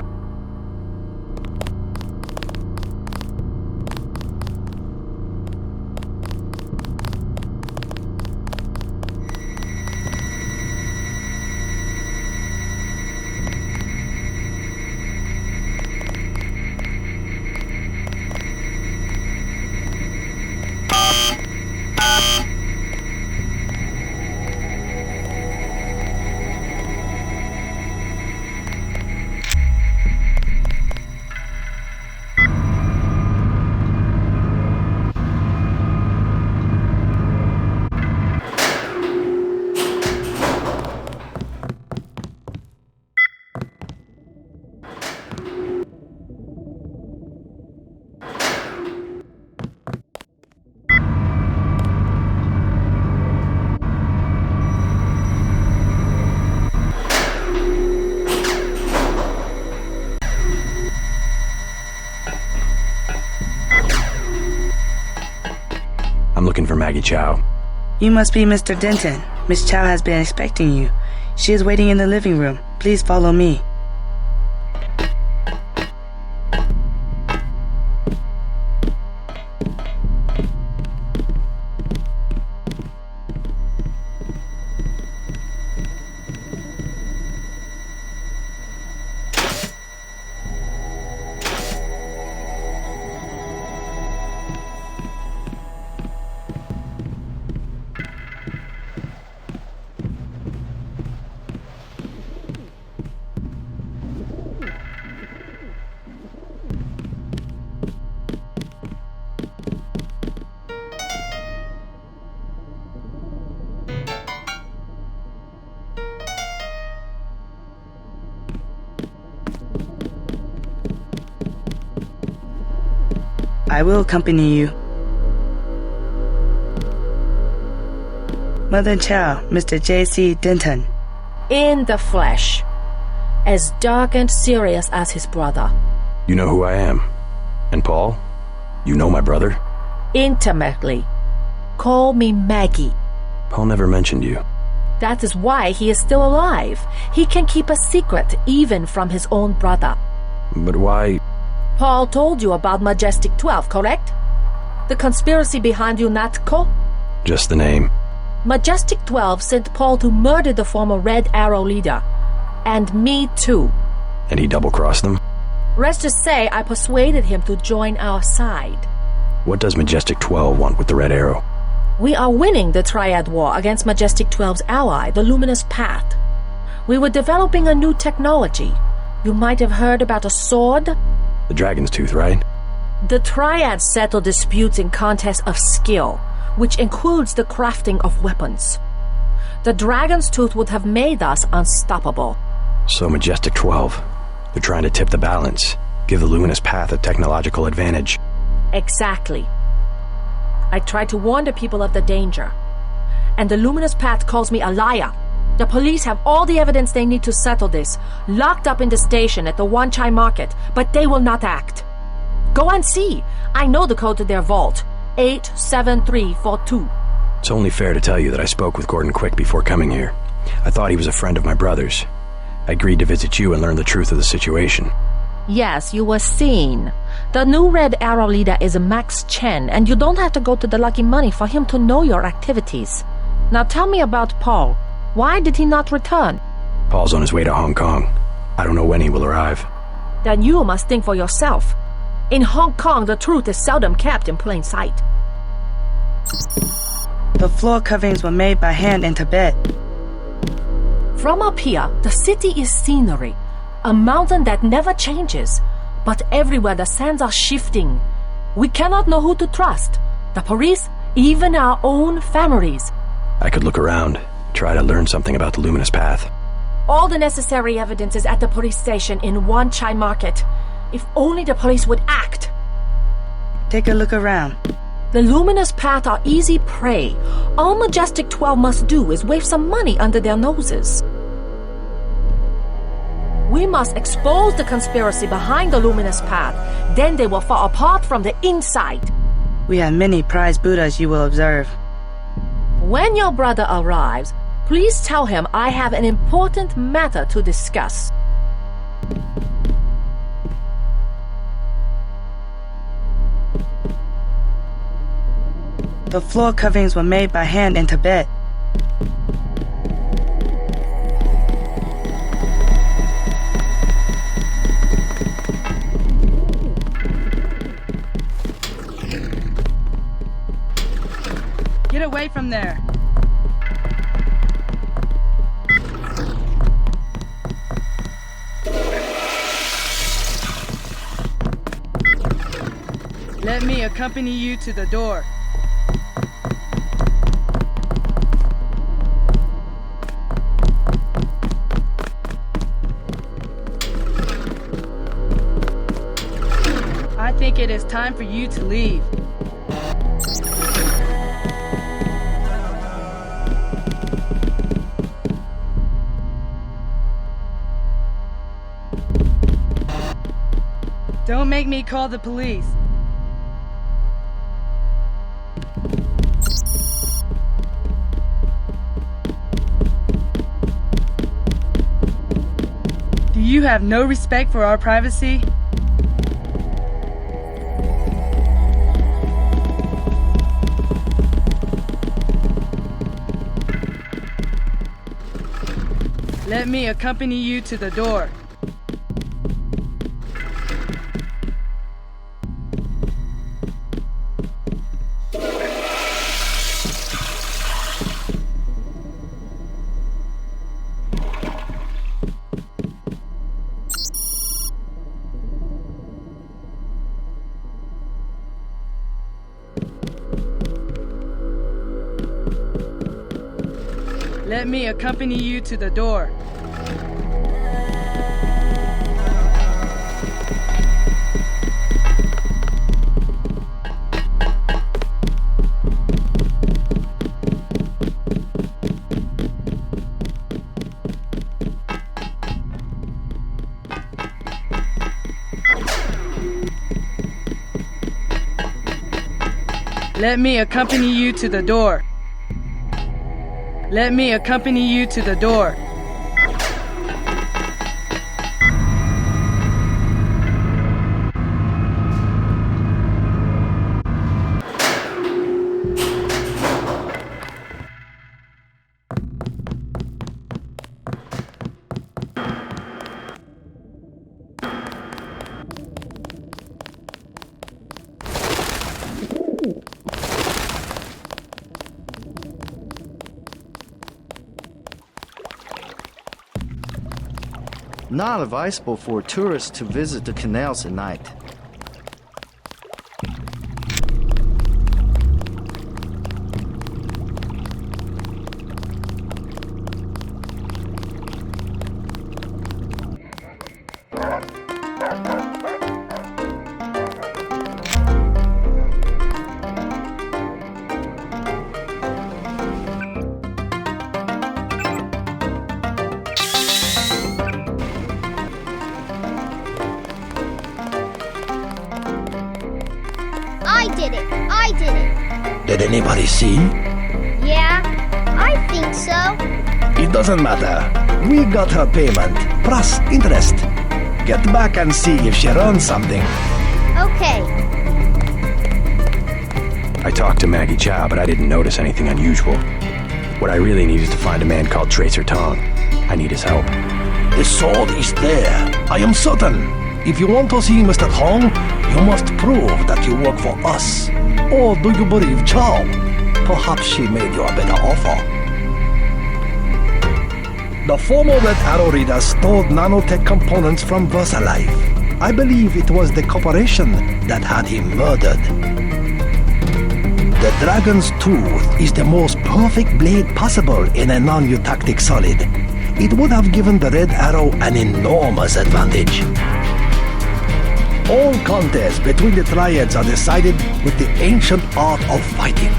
looking for Maggie Chow. You must be Mr. Denton. Miss Chow has been expecting you. She is waiting in the living room. Please follow me. I will accompany you. Mother Chow, Mr. J.C. Denton. In the flesh. As dark and serious as his brother. You know who I am. And Paul? You know my brother? Intimately. Call me Maggie. Paul never mentioned you. That is why he is still alive. He can keep a secret even from his own brother. But why... Paul told you about Majestic 12, correct? The conspiracy behind Unatco? Just the name. Majestic 12 sent Paul to murder the former Red Arrow leader. And me too. And he double-crossed them? Rest to say, I persuaded him to join our side. What does Majestic 12 want with the Red Arrow? We are winning the Triad War against Majestic 12's ally, the Luminous Path. We were developing a new technology. You might have heard about a sword? The Dragon's Tooth, right? The Triads settle disputes in contests of skill, which includes the crafting of weapons. The Dragon's Tooth would have made us unstoppable. So Majestic 12, they're trying to tip the balance, give the Luminous Path a technological advantage. Exactly. I tried to warn the people of the danger. And the Luminous Path calls me a liar. The police have all the evidence they need to settle this, locked up in the station at the Wanchai Market, but they will not act. Go and see. I know the code to their vault. 87342. It's only fair to tell you that I spoke with Gordon Quick before coming here. I thought he was a friend of my brother's. I agreed to visit you and learn the truth of the situation. Yes, you were seen. The new Red Arrow leader is Max Chen, and you don't have to go to the Lucky Money for him to know your activities. Now tell me about Paul. Why did he not return? Paul's on his way to Hong Kong. I don't know when he will arrive. Then you must think for yourself. In Hong Kong, the truth is seldom kept in plain sight. The floor coverings were made by hand in Tibet. From up here, the city is scenery. A mountain that never changes. But everywhere the sands are shifting. We cannot know who to trust. The police, even our own families. I could look around. Try to learn something about the Luminous Path. All the necessary evidence is at the police station in Wanchai Market. If only the police would act. Take a look around. The Luminous Path are easy prey. All Majestic 12 must do is wave some money under their noses. We must expose the conspiracy behind the Luminous Path. Then they will fall apart from the inside. We have many prize Buddhas you will observe. When your brother arrives, please tell him I have an important matter to discuss. The floor coverings were made by hand in Tibet. Get away from there. Let me accompany you to the door. I think it is time for you to leave. Don't make me call the police. you have no respect for our privacy? Let me accompany you to the door. Let me accompany you to the door. Let me accompany you to the door. Let me accompany you to the door. Not advisable for tourists to visit the canals at night. Did anybody see? Yeah, I think so. It doesn't matter. We got her payment, plus interest. Get back and see if she runs something. Okay. I talked to Maggie Chow, but I didn't notice anything unusual. What I really need is to find a man called Tracer Tong. I need his help. The sword is there. I am certain. If you want to see Mr. Tong, you must prove that you work for us. Or do you believe Chow? Perhaps she made you a better offer. The former Red Arrow Reader stole nanotech components from VersaLife. I believe it was the corporation that had him murdered. The Dragon's Tooth is the most perfect blade possible in a non-eutactic solid. It would have given the Red Arrow an enormous advantage. All contests between the Triads are decided with the ancient art of fighting.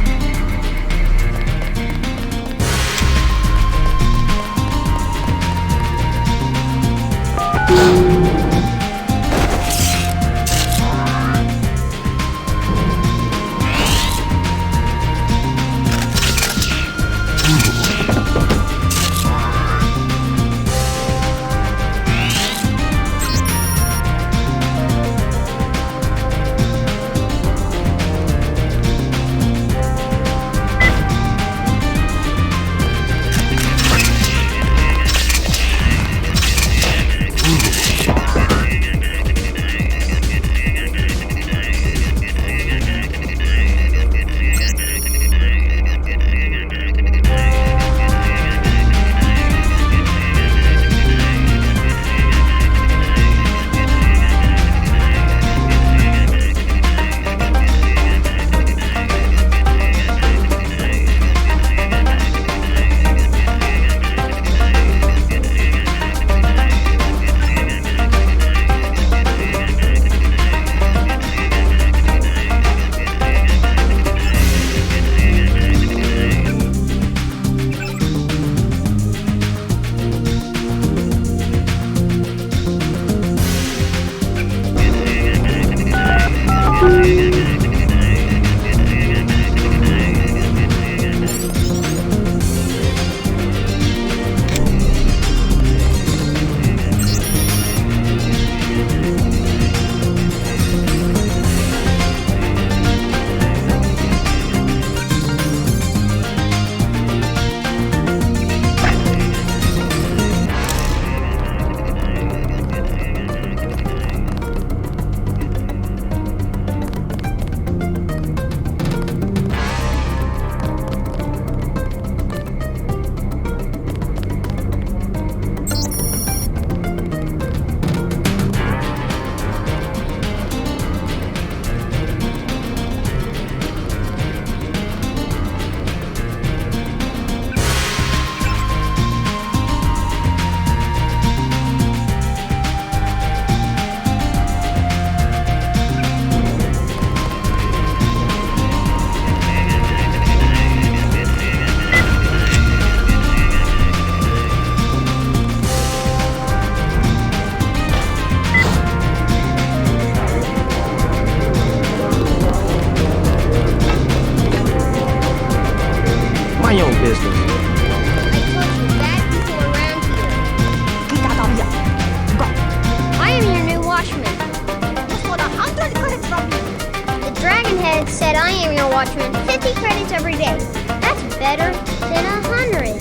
watcher and 50 credits every day. That's better than 100.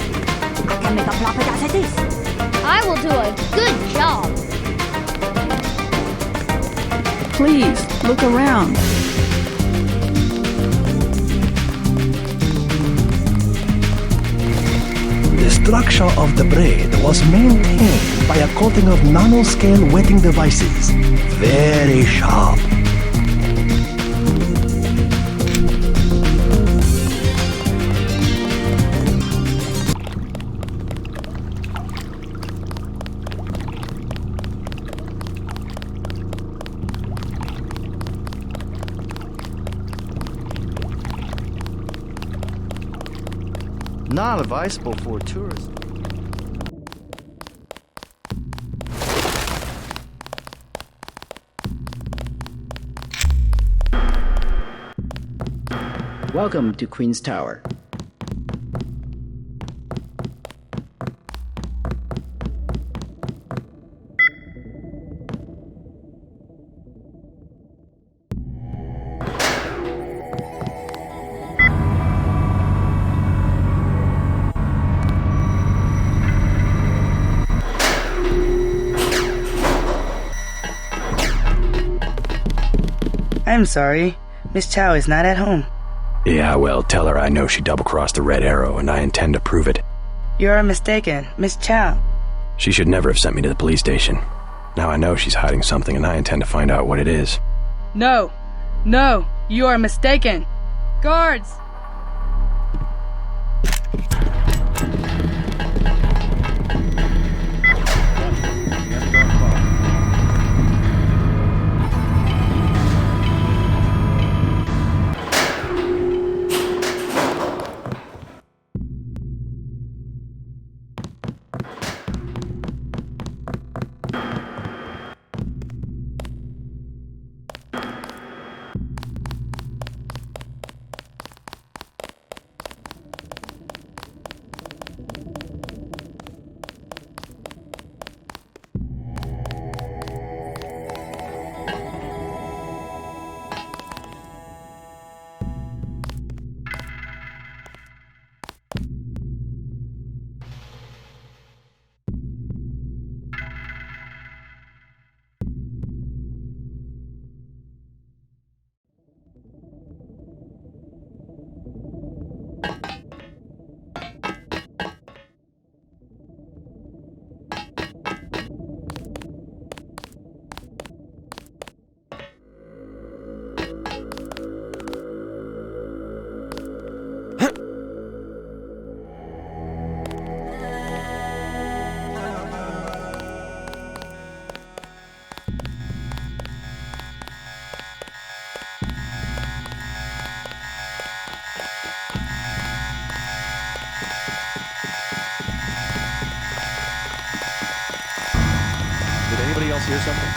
I can make a profit as it is. I will do a good job. Please, look around. The structure of the braid was maintained by a coating of nanoscale wetting devices. Very sharp. Not advisable for tourists. Welcome to Queen's Tower. I'm sorry. Miss Chow is not at home. Yeah, well, tell her I know she double-crossed the Red Arrow, and I intend to prove it. You are mistaken. Miss Chow. She should never have sent me to the police station. Now I know she's hiding something, and I intend to find out what it is. No. No, you are mistaken. Guards! Anybody else hear something?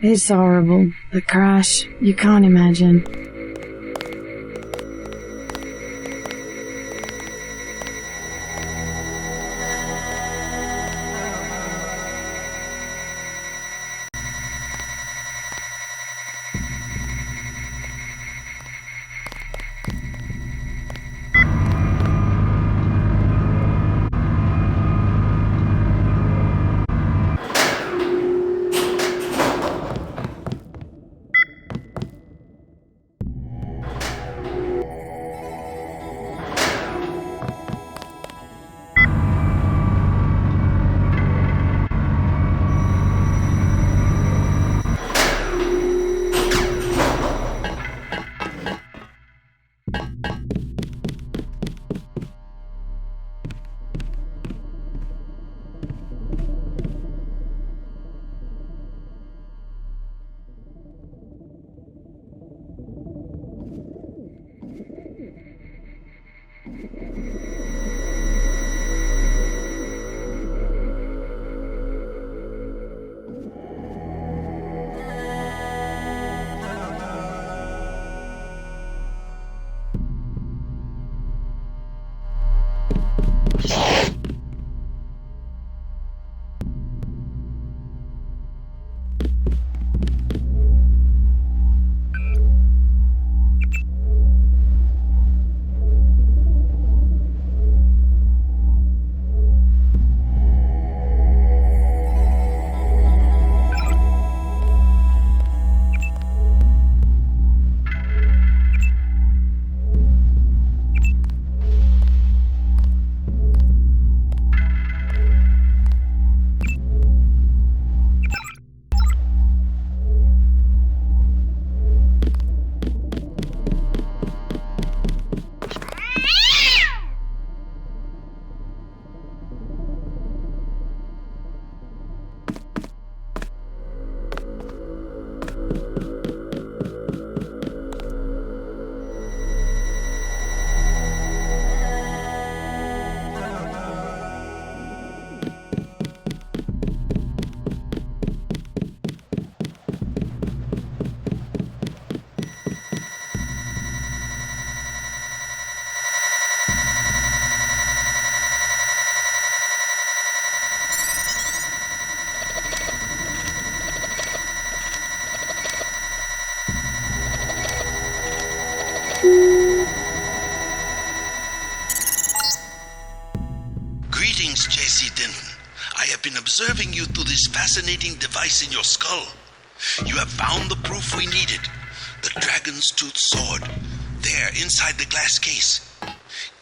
It's horrible. The crash, you can't imagine. Greetings, J.C. Denton. I have been observing you through this fascinating device in your skull. You have found the proof we needed. The Dragon's Tooth Sword. There, inside the glass case.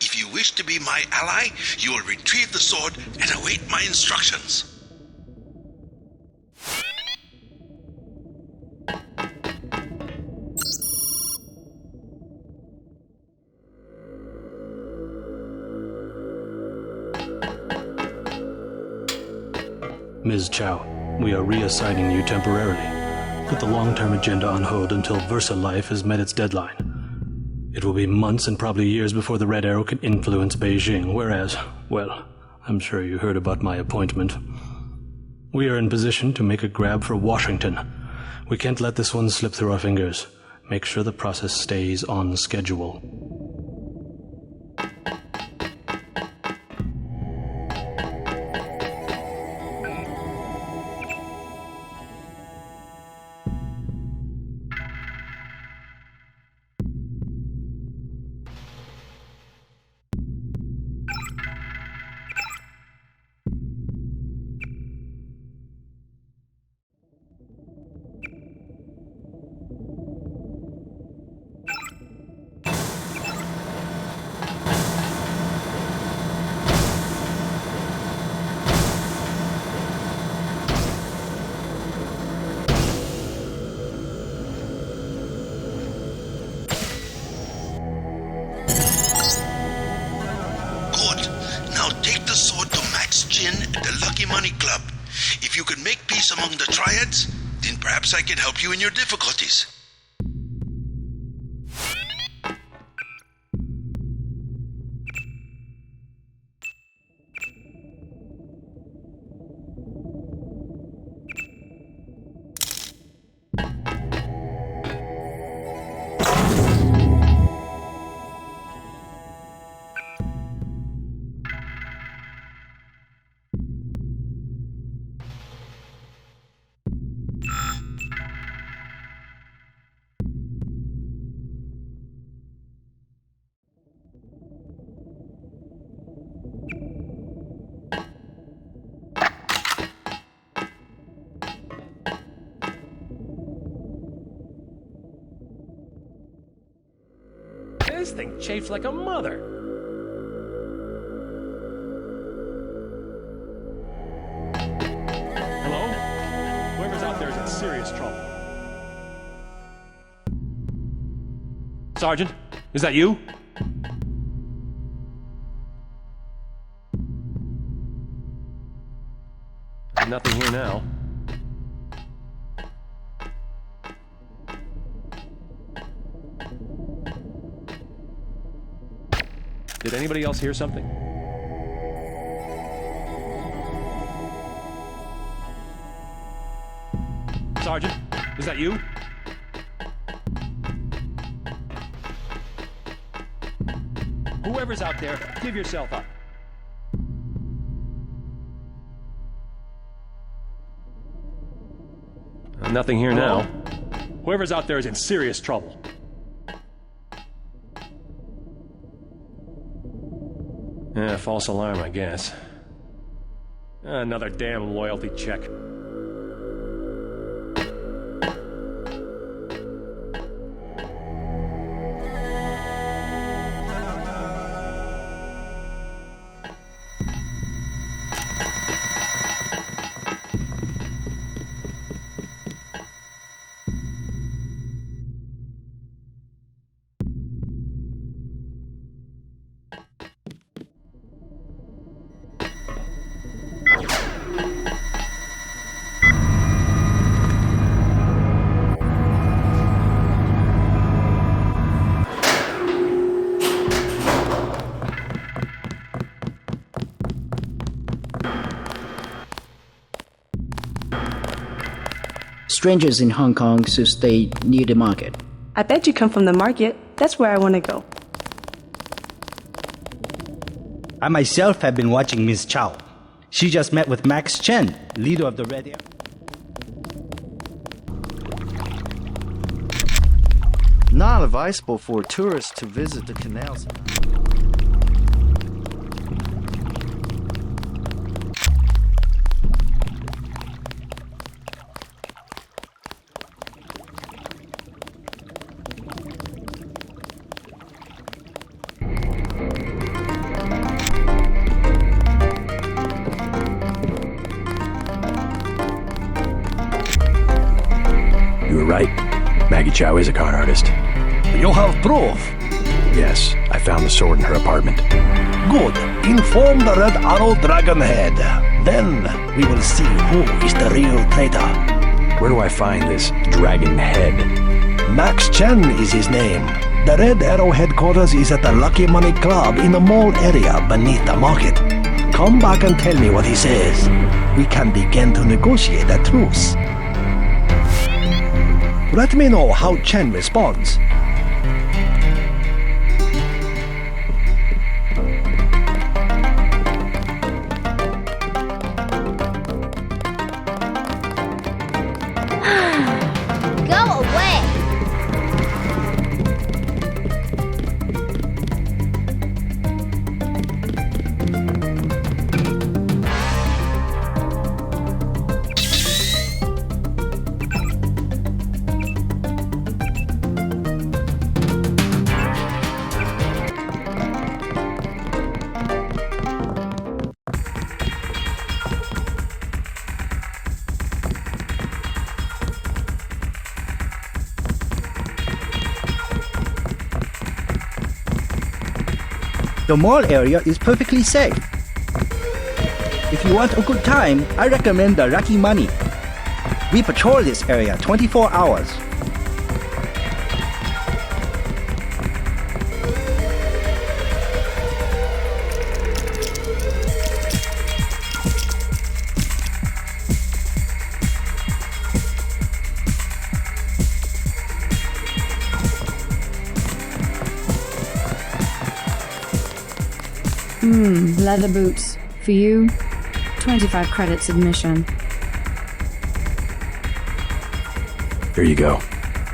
If you wish to be my ally, you will retrieve the sword and await my instructions. Ms. Chow, we are reassigning you temporarily. Put the long-term agenda on hold until Versa Life has met its deadline. It will be months and probably years before the Red Arrow can influence Beijing, whereas, well, I'm sure you heard about my appointment. We are in position to make a grab for Washington. We can't let this one slip through our fingers. Make sure the process stays on schedule. If you can make peace among the triads, then perhaps I can help you in your difficulties. This thing chafes like a mother. Hello? Whoever's out there is in serious trouble. Sergeant, is that you? Nothing here now. Did anybody else hear something? Sergeant, is that you? Whoever's out there, give yourself up. Nothing here now. Whoever's out there is in serious trouble. False alarm, I guess. Another damn loyalty check. Strangers in Hong Kong should stay near the market. I bet you come from the market. That's where I want to go. I myself have been watching Miss Chow. She just met with Max Chen, leader of the Red Air. Not advisable for tourists to visit the canals. You were right. Maggie Chow is a con artist. You have proof? Yes, I found the sword in her apartment. Good. Inform the Red Arrow Dragonhead. Then we will see who is the real traitor. Where do I find this dragon head? Max Chen is his name. The Red Arrow headquarters is at the Lucky Money Club in the mall area beneath the market. Come back and tell me what he says. We can begin to negotiate a truce. Let me know how Chen responds. Go away! The mall area is perfectly safe. If you want a good time, I recommend the Lucky Money. We patrol this area 24 hours. Leather boots. For you, 25 credits admission. Here you go.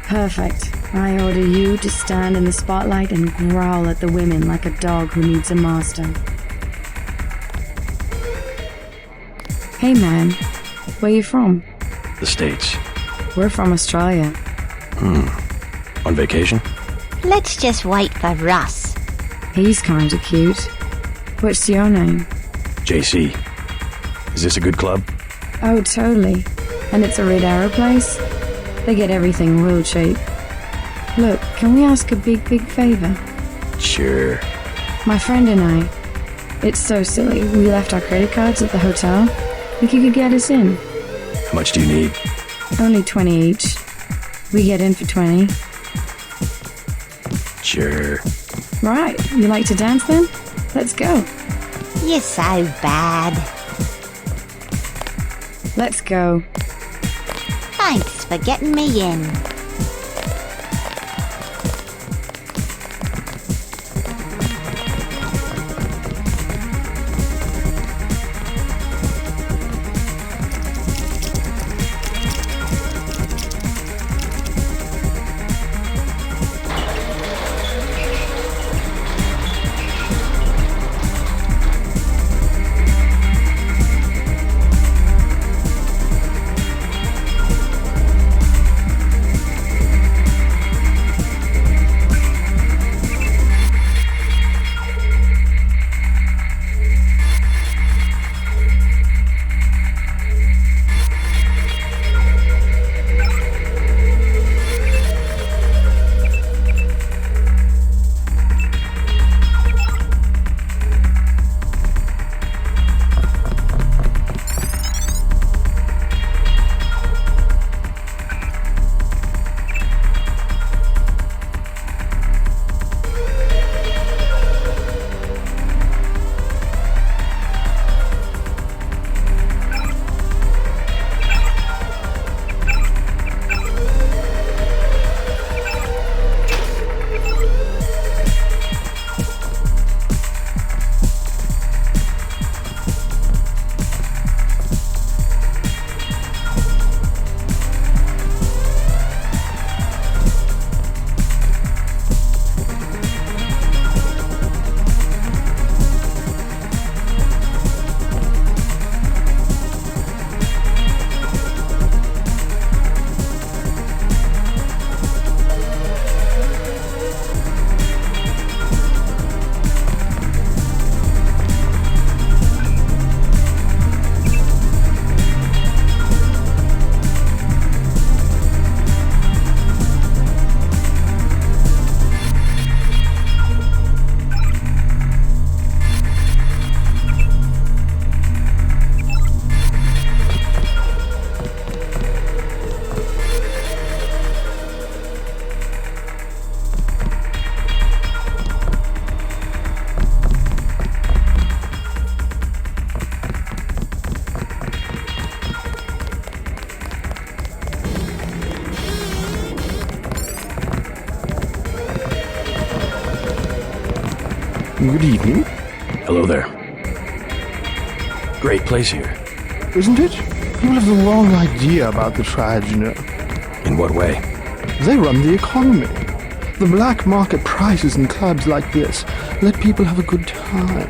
Perfect. I order you to stand in the spotlight and growl at the women like a dog who needs a master. Hey man, where you from? The States. We're from Australia. On vacation? Let's just wait for Russ. He's kinda cute. What's your name? JC. Is this a good club? Oh, totally. And it's a Red Arrow place? They get everything real cheap. Look, can we ask a big favor? Sure. My friend and I. It's so silly. We left our credit cards at the hotel. Think you could get us in? How much do you need? Only 20 each. We get in for 20. Sure. Right. You like to dance then? Let's go. You're so bad. Let's go. Thanks for getting me in. Good evening. Hello there. Great place here. Isn't it? People have the wrong idea about the tribes, you know. In what way? They run the economy. The black market prices in clubs like this let people have a good time.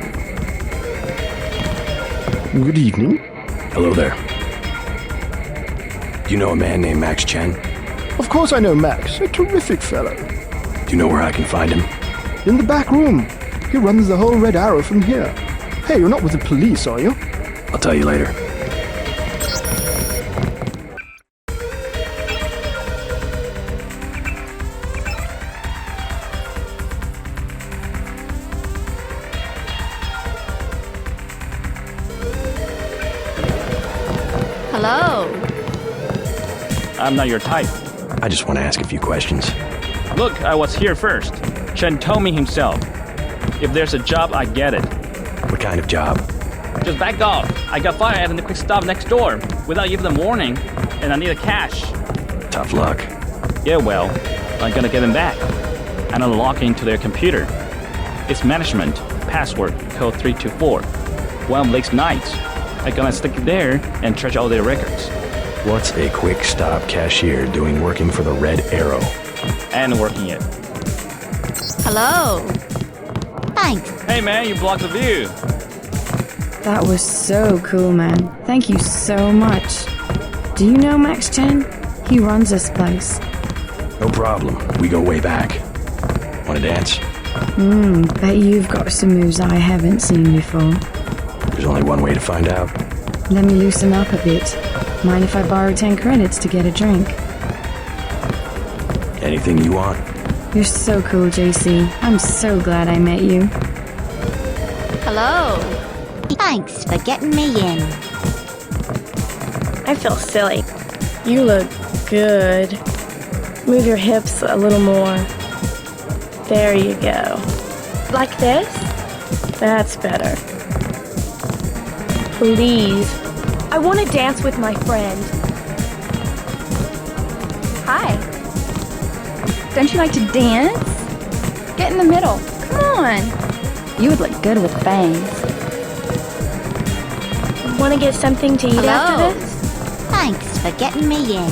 Good evening. Hello there. Do you know a man named Max Chen? Of course I know Max, a terrific fellow. Do you know where I can find him? In the back room. He runs the whole Red Arrow from here. Hey, you're not with the police, are you? I'll tell you later. Hello. I'm not your type. I just want to ask a few questions. Look, I was here first. Chen told me himself. If there's a job, I get it. What kind of job? Just back off. I got fired in the quick stop next door without even a warning, and I need a cash. Tough luck. Yeah, well, I'm gonna get them back. And I'm logging into their computer. It's management, password, code 324. One of Blake's nights. I'm gonna stick it there and trash all their records. What's a quick stop cashier doing working for the Red Arrow? And working it. Hello. Thanks. Hey man, you blocked the view. That was so cool, man. Thank you so much. Do you know Max Chen? He runs this place. No problem. We go way back. Wanna dance? Bet you've got some moves I haven't seen before. There's only one way to find out. Let me loosen up a bit. Mind if I borrow 10 credits to get a drink? Anything you want. You're so cool, JC. I'm so glad I met you. Hello. Thanks for getting me in. I feel silly. You look good. Move your hips a little more. There you go. Like this? That's better. Please. I want to dance with my friend. Hi. Don't you like to dance? Get in the middle. Come on. You would look good with bangs. Want to get something to eat after this? Thanks for getting me in.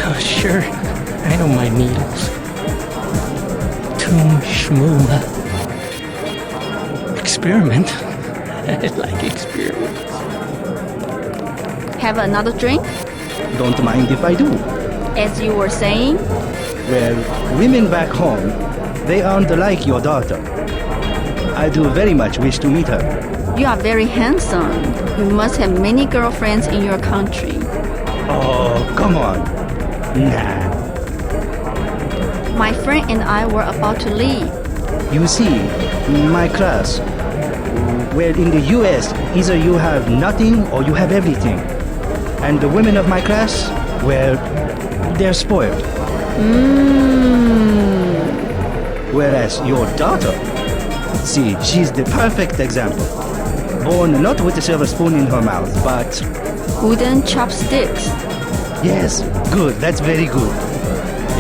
Oh, sure. I don't mind needles. Toom schmooma. Experiment. I like experiments. Have another drink? Don't mind if I do. As you were saying? Well, women back home, they aren't like your daughter. I do very much wish to meet her. You are very handsome. You must have many girlfriends in your country. Oh, come on. Nah. My friend and I were about to leave. You see, my class, well, in the US, either you have nothing or you have everything. And the women of my class, well, they're spoiled. Whereas your daughter, see, she's the perfect example. Born not with a silver spoon in her mouth, but... wooden chopsticks. Yes, good, that's very good.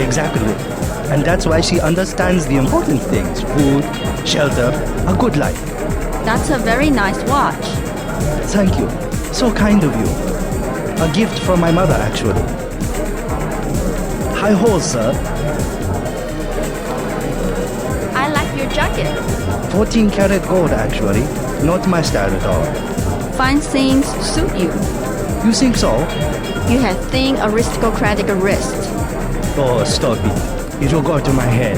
Exactly. And that's why she understands the important things. Food, shelter, a good life. That's a very nice watch. Thank you. So kind of you. A gift from my mother, actually. High hole, sir. I like your jacket. 14 karat gold, actually. Not my style at all. Fine things suit you. You think so? You have thin aristocratic wrist. Oh, stop it. It will go to my head.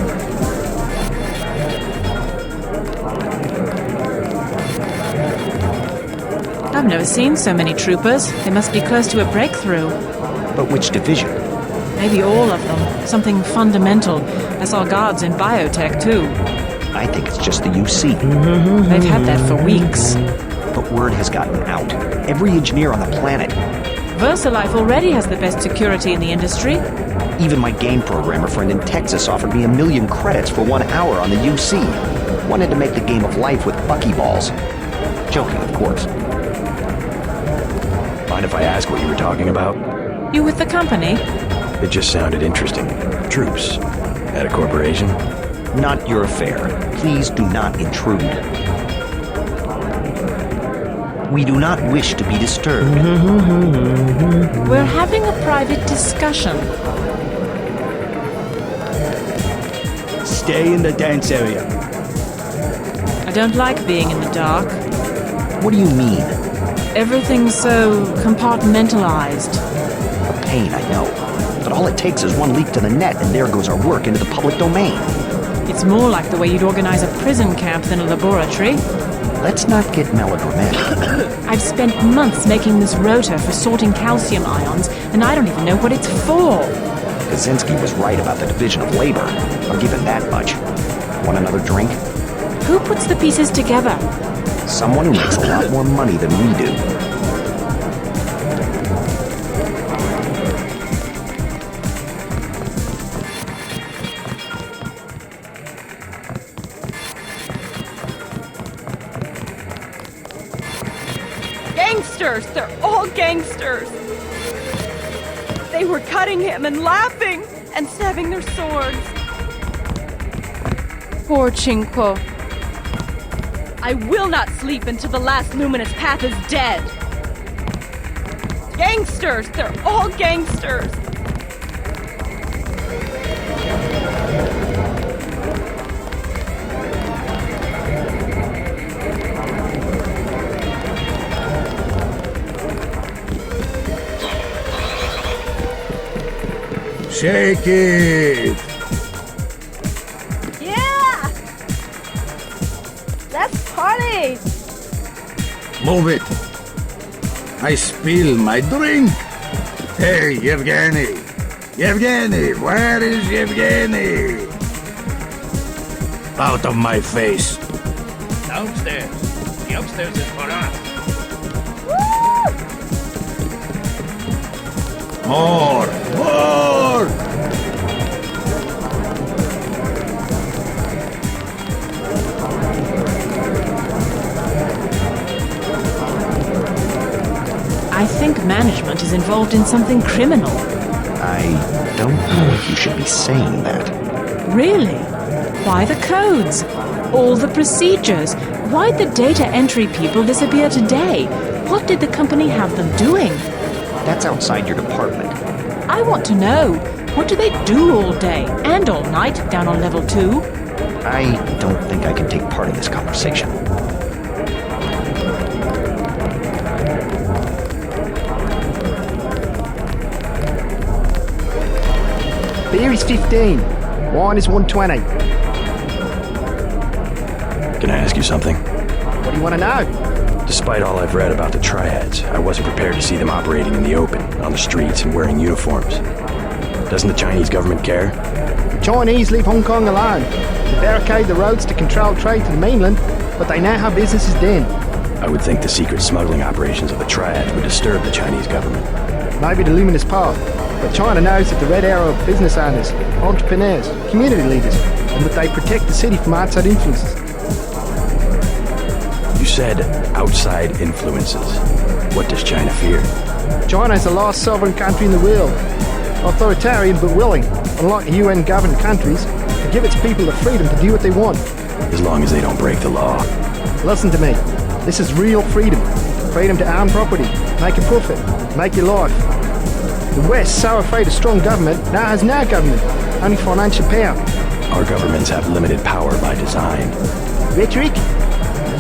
I've never seen so many troopers. They must be close to a breakthrough. But which division? Maybe all of them. Something fundamental. I saw guards in biotech, too. I think it's just the UC. They've had that for weeks. But word has gotten out. Every engineer on the planet. VersaLife already has the best security in the industry. Even my game programmer friend in Texas offered me 1 million credits for 1 hour on the UC. Wanted to make the game of life with buckyballs. Joking, of course. Mind if I ask what you were talking about? You with the company? It just sounded interesting. Troops. At a corporation? Not your affair. Please do not intrude. We do not wish to be disturbed. We're having a private discussion. Stay in the dance area. I don't like being in the dark. What do you mean? Everything's so compartmentalized. A pain, I know. But all it takes is one leak to the net, and there goes our work into the public domain. It's more like the way you'd organize a prison camp than a laboratory. Let's not get melodramatic. I've spent months making this rotor for sorting calcium ions, and I don't even know what it's for. Kaczynski was right about the division of labor. I'll give him that much. Want another drink? Who puts the pieces together? Someone who makes a lot more money than we do. Gangsters! They're all gangsters! They were cutting him and laughing and stabbing their swords. Poor Chinko. I will not sleep until the last Luminous Path is dead. Gangsters! They're all gangsters! Shake it! Yeah! Let's party! Move it! I spill my drink! Hey, Yevgeny! Yevgeny! Where is Yevgeny? Out of my face! Downstairs. The upstairs is for us. More! More! I think management is involved in something criminal. I don't know if you should be saying that. Really? Why the codes? All the procedures? Why'd the data entry people disappear today? What did the company have them doing? That's outside your department. I want to know. What do they do all day and all night down on level 2? I don't think I can take part in this conversation. Beer is 15. Wine is 120. Can I ask you something? What do you want to know? Despite all I've read about the triads, I wasn't prepared to see them operating in the open, on the streets, and wearing uniforms. Doesn't the Chinese government care? The Chinese leave Hong Kong alone. They barricade the roads to control trade to the mainland, but they know how business is done. I would think the secret smuggling operations of the triads would disturb the Chinese government. Maybe the Luminous Path, but China knows that the Red Arrow of business owners, entrepreneurs, community leaders, and that they protect the city from outside influences. You said outside influences. What does China fear? China is the last sovereign country in the world. Authoritarian but willing, unlike UN-governed countries, to give its people the freedom to do what they want. As long as they don't break the law. Listen to me. This is real freedom. Freedom to own property, make a profit, make your life. The West, so afraid of strong government, now has no government, only financial power. Our governments have limited power by design. Rhetoric?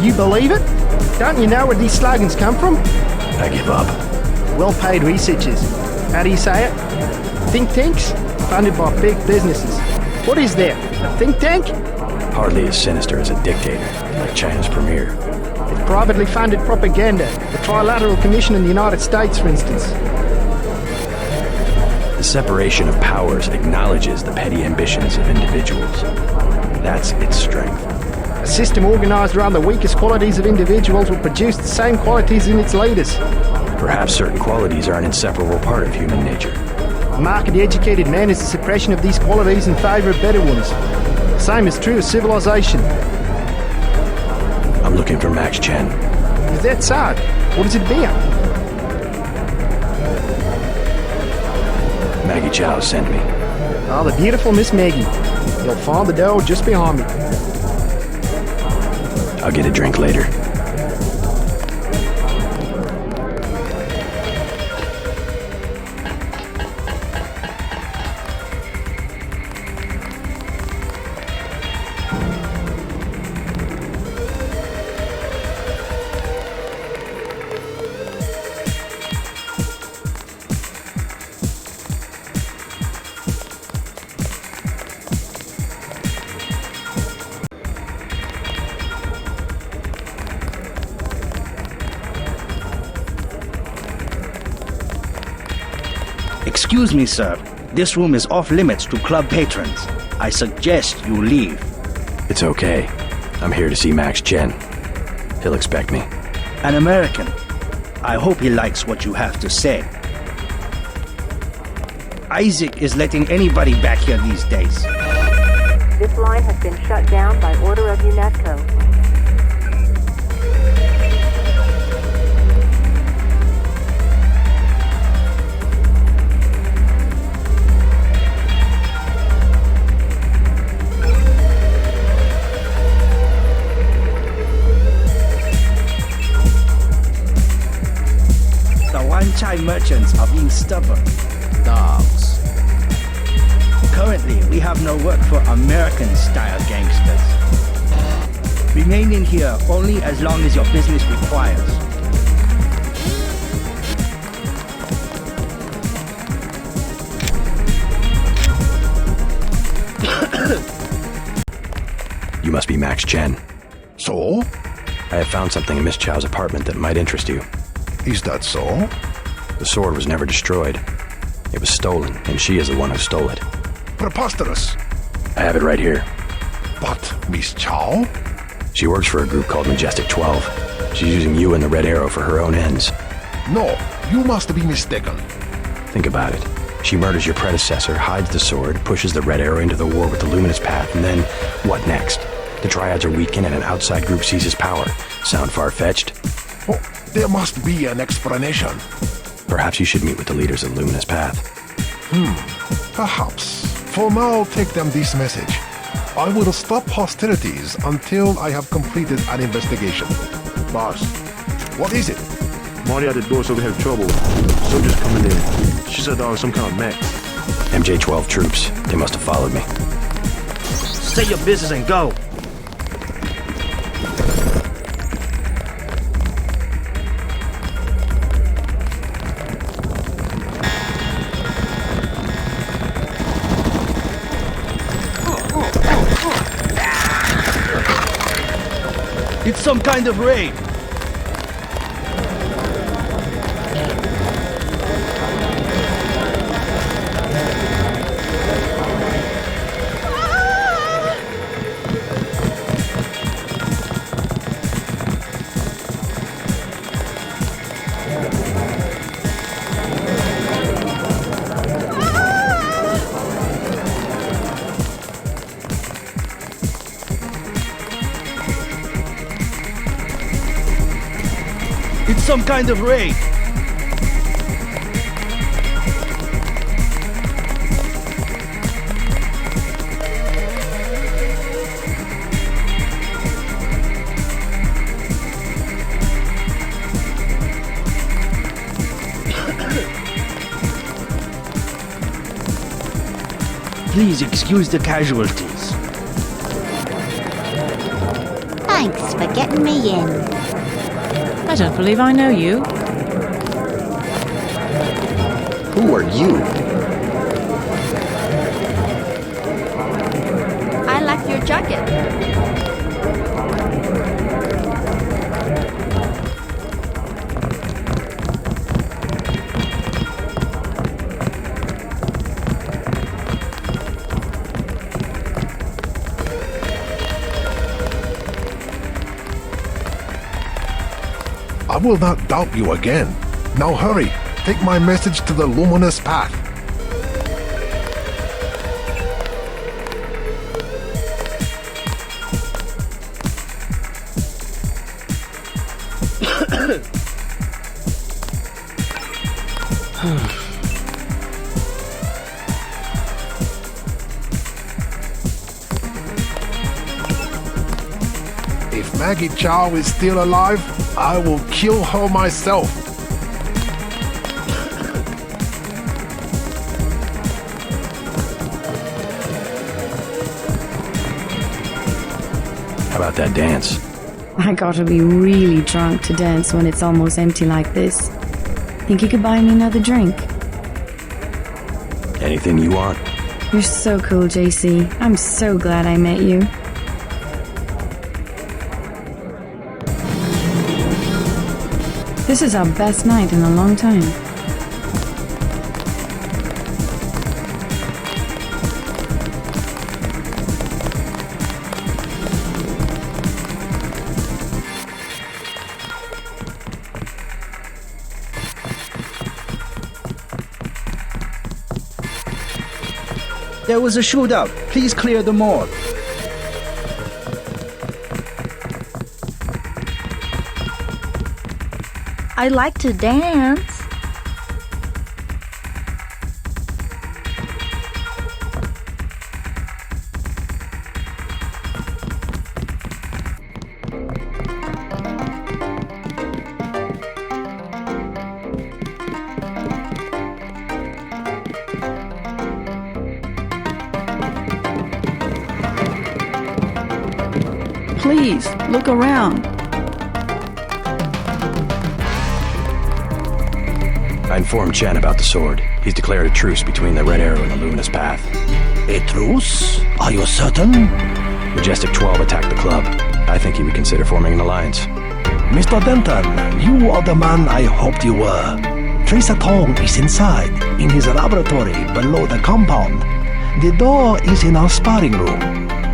You believe it? Don't you know where these slogans come from? I give up. Well-paid researchers. How do you say it? Think tanks? Funded by big businesses. What is there? A think tank? Hardly as sinister as a dictator, like China's premier. It's privately funded propaganda. The Trilateral Commission in the United States, for instance. The separation of powers acknowledges the petty ambitions of individuals. That's its strength. A system organized around the weakest qualities of individuals will produce the same qualities in its leaders. Perhaps certain qualities are an inseparable part of human nature. A markedly educated man is the suppression of these qualities in favor of better ones. The same is true of civilization. I'm looking for Max Chen. Is that so? What is it about? Maggie Chow sent me. Oh, the beautiful Miss Maggie. You'll find the door just behind me. I'll get a drink later. Excuse me, sir. This room is off limits to club patrons. I suggest you leave. It's okay. I'm here to see Max Chen. He'll expect me. An American. I hope he likes what you have to say. Isaac is letting anybody back here these days. This line has been shut down by order of Unatco. Chai merchants are being stubborn. Dogs. Currently, we have no work for American-style gangsters. Remain in here only as long as your business requires. You must be Max Chen. So? I have found something in Miss Chow's apartment that might interest you. Is that so? The sword was never destroyed. It was stolen, and she is the one who stole it. Preposterous. I have it right here. But Miss Chow? She works for a group called MJ12. She's using you and the Red Arrow for her own ends. No, you must be mistaken. Think about it. She murders your predecessor, hides the sword, pushes the Red Arrow into the war with the Luminous Path, and then, what next? The Triads are weakened and an outside group seizes power. Sound far-fetched? Oh, there must be an explanation. Perhaps you should meet with the leaders of Luminous Path. Perhaps. For now, take them this message. I will stop hostilities until I have completed an investigation. Boss, what is it? Marty at the door said we have trouble. Soldiers coming in. She said there was some kind of mech. MJ12 troops. They must have followed me. Say your business and go. It's some kind of raid. It's some kind of raid. Please excuse the casualties. Thanks for getting me in. I don't believe I know you. Who are you? I like your jacket. I will not doubt you again. Now hurry, take my message to the Luminous Path. Maggie Chow is still alive, I will kill her myself. How about that dance? I gotta be really drunk to dance when it's almost empty like this. Think you could buy me another drink? Anything you want. You're so cool, JC. I'm so glad I met you. This is our best night in a long time. There was a shootout. Please clear the morgue. I like to dance. Please, look around. I informed Chen about the sword. He's declared a truce between the Red Arrow and the Luminous Path. A truce? Are you certain? Majestic 12 attacked the club. I think he would consider forming an alliance. Mr. Denton, you are the man I hoped you were. Tracer Tong is inside, in his laboratory below the compound. The door is in our sparring room.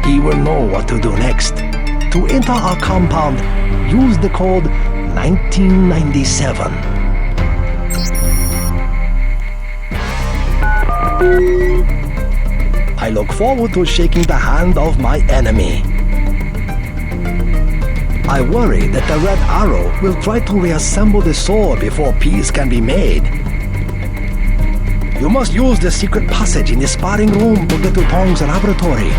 He will know what to do next. To enter our compound, use the code 1997. I look forward to shaking the hand of my enemy. I worry that the Red Arrow will try to reassemble the sword before peace can be made. You must use the secret passage in the sparring room to get to Tong's laboratory.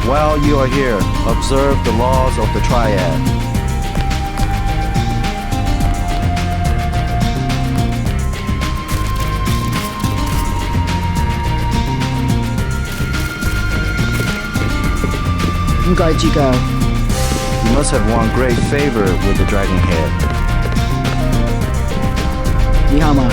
While you are here, observe the laws of the Triad. You must have won great favor with the Dragon Head. 你好吗？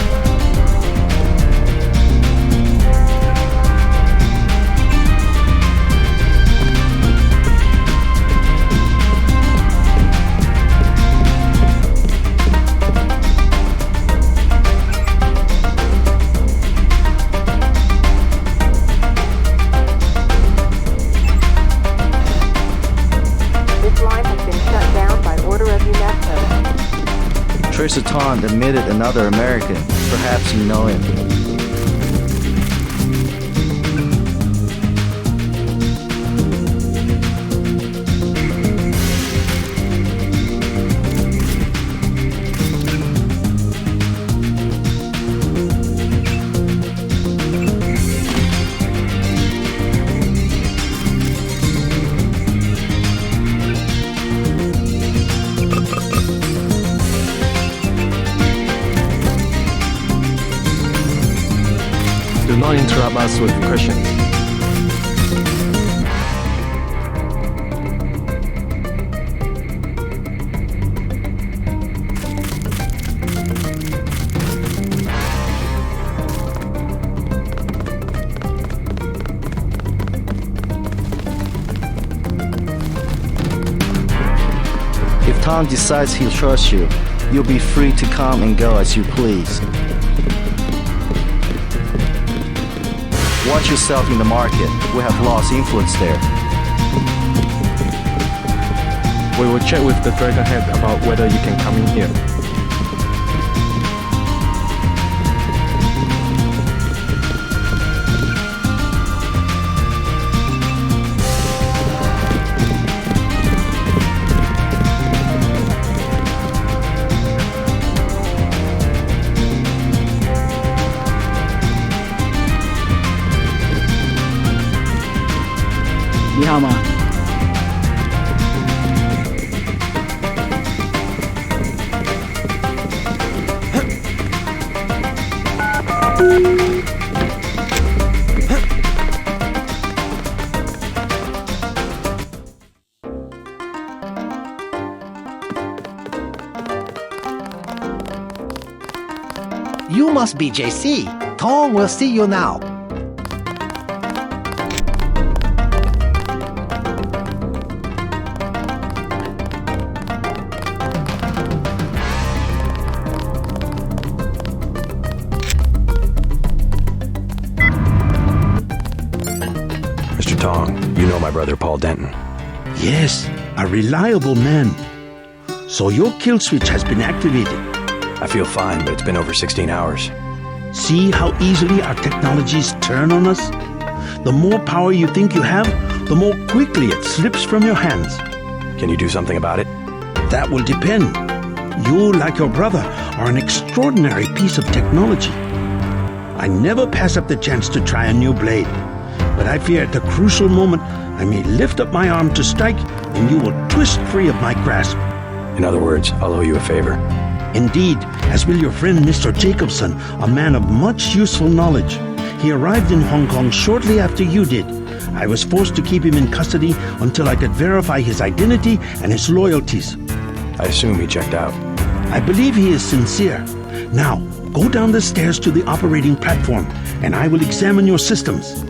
Tracer Tong admitted another American. Perhaps you know him. Do not interrupt us with questions. If Tong decides he'll trust you, you'll be free to come and go as you please. Watch yourself in the market. We have lost influence there. We will check with the Dragon Head about whether you can come in here. 你好吗？ You must be JC. Tong will see you now. Mr. Tong, you know my brother Paul Denton. Yes, a reliable man. So your kill switch has been activated. I feel fine, but it's been over 16 hours. See how easily our technologies turn on us? The more power you think you have, the more quickly it slips from your hands. Can you do something about it? That will depend. You, like your brother, are an extraordinary piece of technology. I never pass up the chance to try a new blade, but I fear at the crucial moment I may lift up my arm to strike and you will twist free of my grasp. In other words, I'll owe you a favor. Indeed, as will your friend Mr. Jacobson, a man of much useful knowledge. He arrived in Hong Kong shortly after you did. I was forced to keep him in custody until I could verify his identity and his loyalties. I assume he checked out. I believe he is sincere. Now, go down the stairs to the operating platform, and I will examine your systems.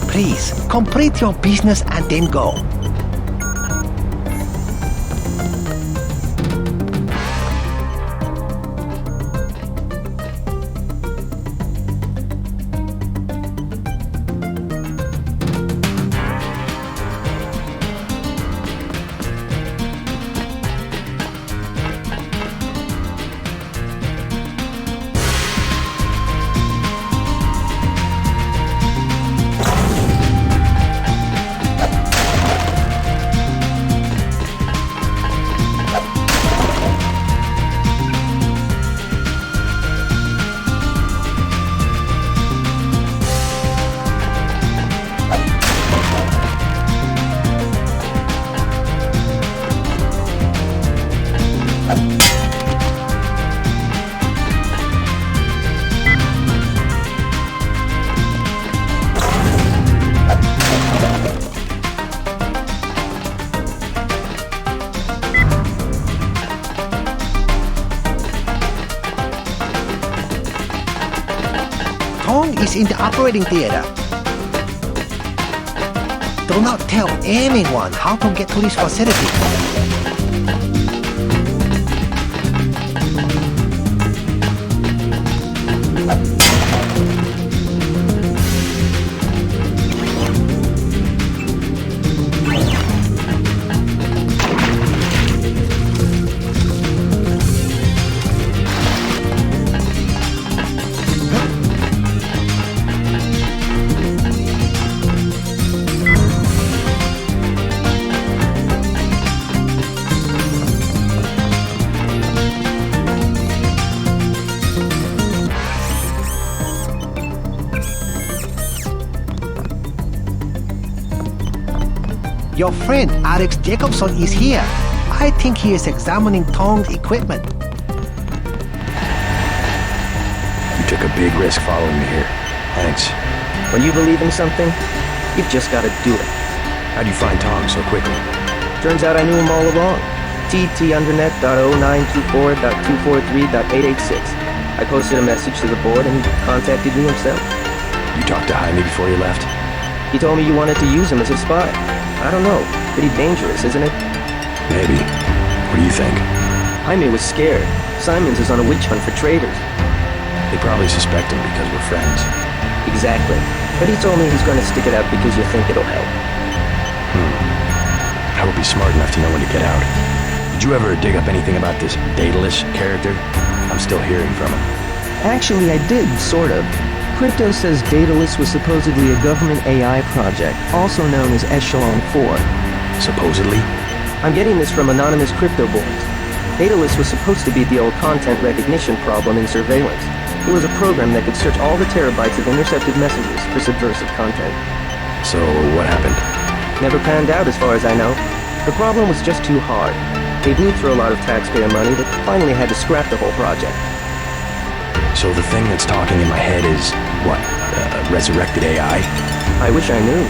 Please, complete your business and then go. Tong is in the operating theater. Do not tell anyone how to get to this facility. Your friend Alex Jacobson is here. I think he is examining Tong's equipment. You took a big risk following me here. Thanks. When you believe in something, you've just got to do it. How'd you find Tong so quickly? Turns out I knew him all along. tt_undernet.0924.243.886. I posted a message to the board and he contacted me himself. You talked to Jaime before you left? He told me you wanted to use him as a spy. I don't know. Pretty dangerous, isn't it? Maybe. What do you think? Jaime was scared. Simons is on a witch hunt for traitors. They probably suspect him because we're friends. Exactly. But he told me he's going to stick it out because you think it'll help. I hope he's smart enough to know when to get out. Did you ever dig up anything about this Daedalus character? I'm still hearing from him. Actually, I did, sort of. Crypto says Daedalus was supposedly a government AI project, also known as Echelon 4. Supposedly? I'm getting this from anonymous crypto boards. Daedalus was supposed to be the old content recognition problem in surveillance. It was a program that could search all the terabytes of intercepted messages for subversive content. So, what happened? Never panned out as far as I know. The problem was just too hard. They blew through a lot of taxpayer money that finally had to scrap the whole project. So the thing that's talking in my head is, what, resurrected AI? I wish I knew.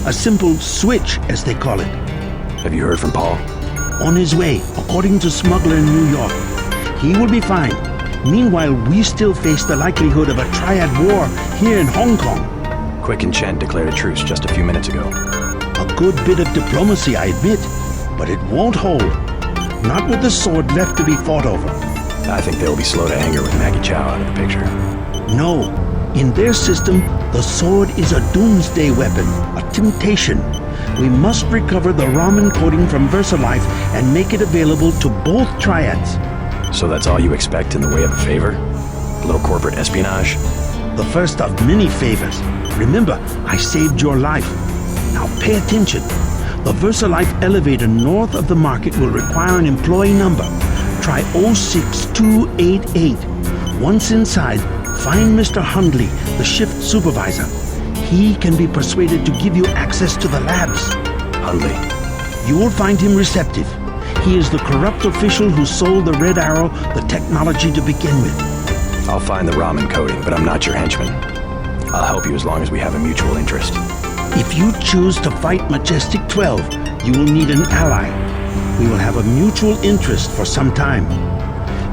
A simple switch, as they call it. Have you heard from Paul? On his way, according to smuggler in New York. He will be fine. Meanwhile, we still face the likelihood of a triad war here in Hong Kong. Quick and Chen declared a truce just a few minutes ago. A good bit of diplomacy, I admit, but it won't hold. Not with the sword left to be fought over. I think they'll be slow to anger with Maggie Chow out of the picture. No. In their system, the sword is a doomsday weapon, a temptation. We must recover the ramen coding from VersaLife and make it available to both triads. So that's all you expect in the way of a favor? A little corporate espionage? The first of many favors. Remember, I saved your life. Now pay attention. The VersaLife elevator north of the market will require an employee number. Try 06288. Once inside, find Mr. Hundley, the shift supervisor. He can be persuaded to give you access to the labs. Hundley. You will find him receptive. He is the corrupt official who sold the Red Arrow the technology to begin with. I'll find the ramen coding, but I'm not your henchman. I'll help you as long as we have a mutual interest. If you choose to fight Majestic 12, you will need an ally. We will have a mutual interest for some time.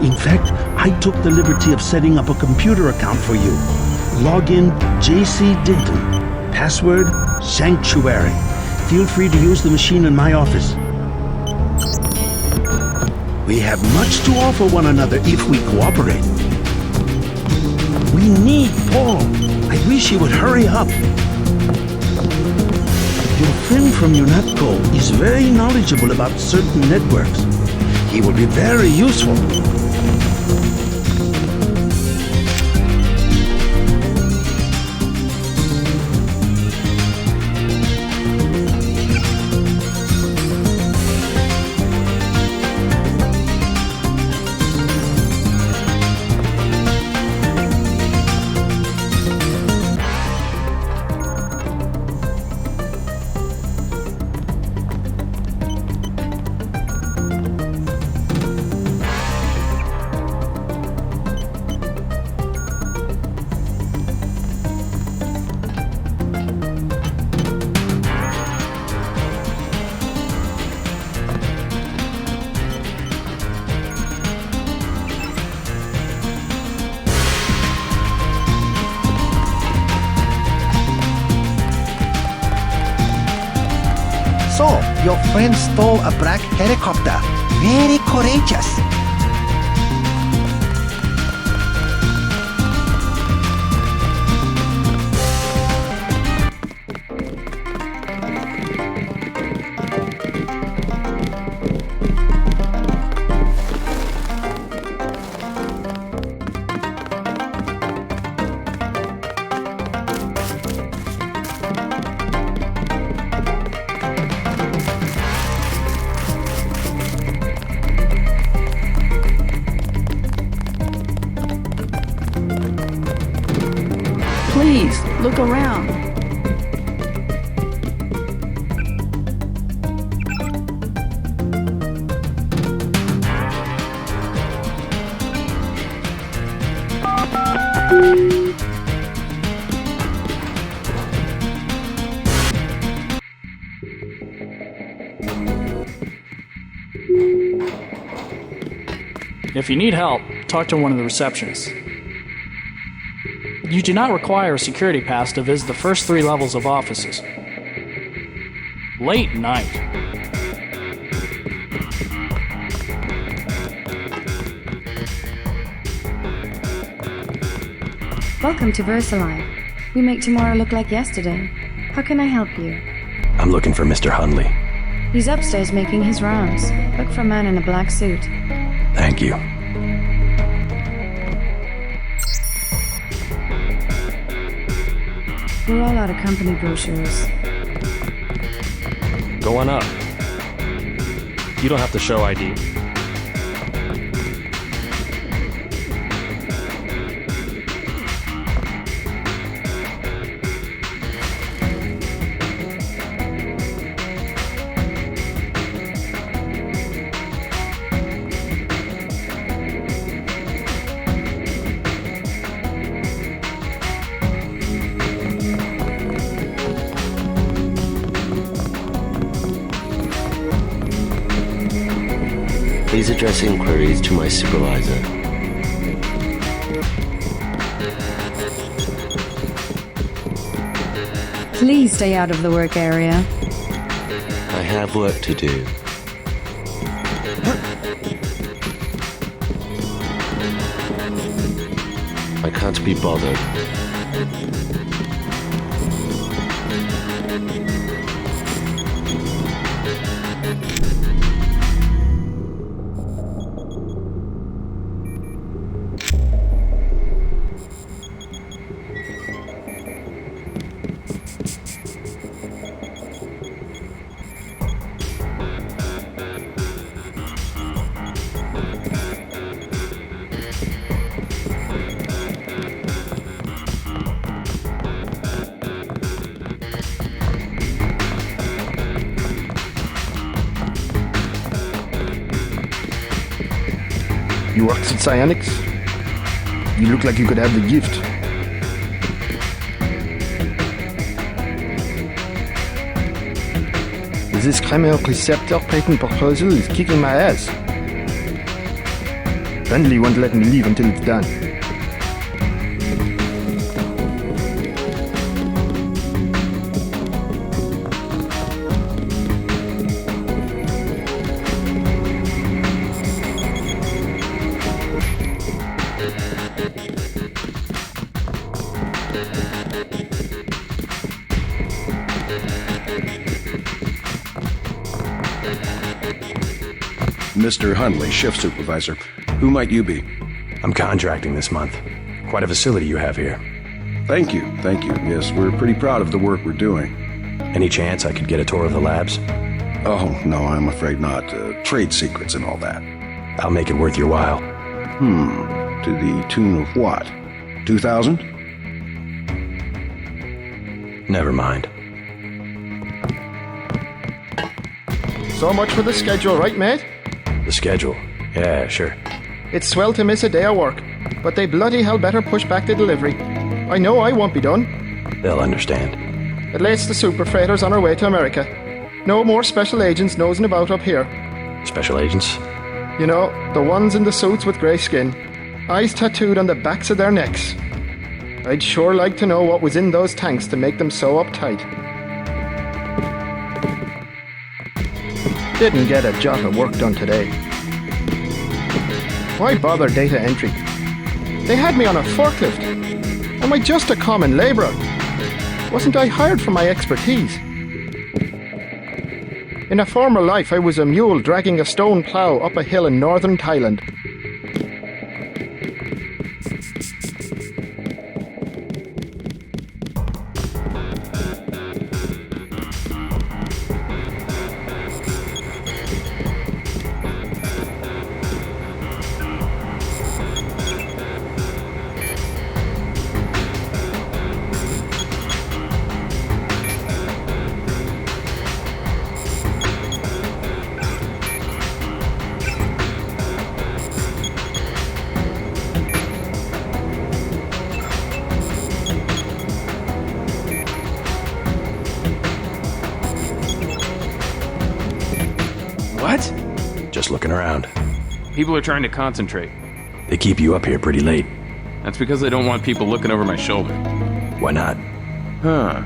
In fact, I took the liberty of setting up a computer account for you. Login JC Denton. Password Sanctuary. Feel free to use the machine in my office. We have much to offer one another if we cooperate. We need Paul. I wish he would hurry up. Your friend from Unatco is very knowledgeable about certain networks. He will be very useful. So, your friend stole a black helicopter. Very courageous. Look around. If you need help, talk to one of the receptionists. You do not require a security pass to visit the first 3 levels of offices. Late night. Welcome to Versailles. We make tomorrow look like yesterday. How can I help you? I'm looking for Mr. Hundley. He's upstairs making his rounds. Look for a man in a black suit. Thank you. We're all out of company brochures. Go on up. You don't have to show ID. Please address inquiries to my supervisor. Please stay out of the work area. I have work to do. I can't be bothered. You worked at Psionics? You look like you could have the gift. This Kramer receptor patent proposal is kicking my ass. Hundley won't let me leave until it's done. Mr. Hundley, shift supervisor. Who might you be? I'm contracting this month. Quite a facility you have here. Thank you, thank you. Yes, we're pretty proud of the work we're doing. Any chance I could get a tour of the labs? Oh, no, I'm afraid not. Trade secrets and all that. I'll make it worth your while. To the tune of what? 2,000? Never mind. So much for the schedule, right, mate? The schedule? Yeah, sure. It's swell to miss a day of work, but they bloody hell better push back the delivery. I know I won't be done. They'll understand. It lates the super freighters on our way to America. No more special agents nosing about up here. Special agents? You know, the ones in the suits with grey skin. Eyes tattooed on the backs of their necks. I'd sure like to know what was in those tanks to make them so uptight. Didn't get a jot of work done today. Why bother data entry? They had me on a forklift. Am I just a common labourer? Wasn't I hired for my expertise? In a former life, I was a mule dragging a stone plough up a hill in northern Thailand. looking around? People are trying to concentrate. They keep you up here pretty late. That's because they don't want people looking over my shoulder. Why not? Huh.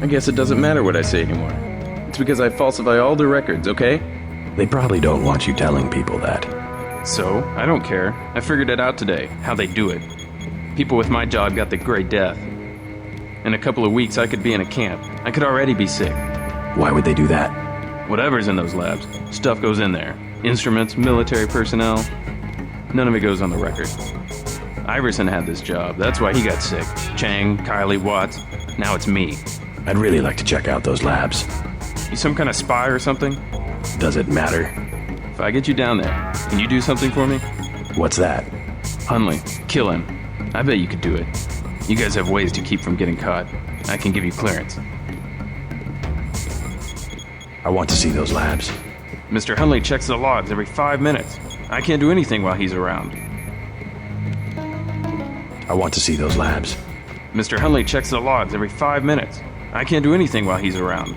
I guess it doesn't matter what I say anymore. It's because I falsify all the records, okay? They probably don't want you telling people that. So, I don't care. I figured it out today, how they do it. People with my job got the Great Death. In a couple of weeks, I could be in a camp. I could already be sick. Why would they do that? Whatever's in those labs, stuff goes in there. Instruments, military personnel. None of it goes on the record. Iverson had this job, that's why he got sick. Chang, Kylie, Watts. Now it's me. I'd really like to check out those labs. You some kind of spy or something? Does it matter? If I get you down there, can you do something for me? What's that? Hunley, kill him. I bet you could do it. You guys have ways to keep from getting caught. I can give you clearance. I want to see those labs. Mr. Hunley checks the logs every 5 minutes. I can't do anything while he's around. I want to see those labs. Mr. Hunley checks the logs every 5 minutes. I can't do anything while he's around.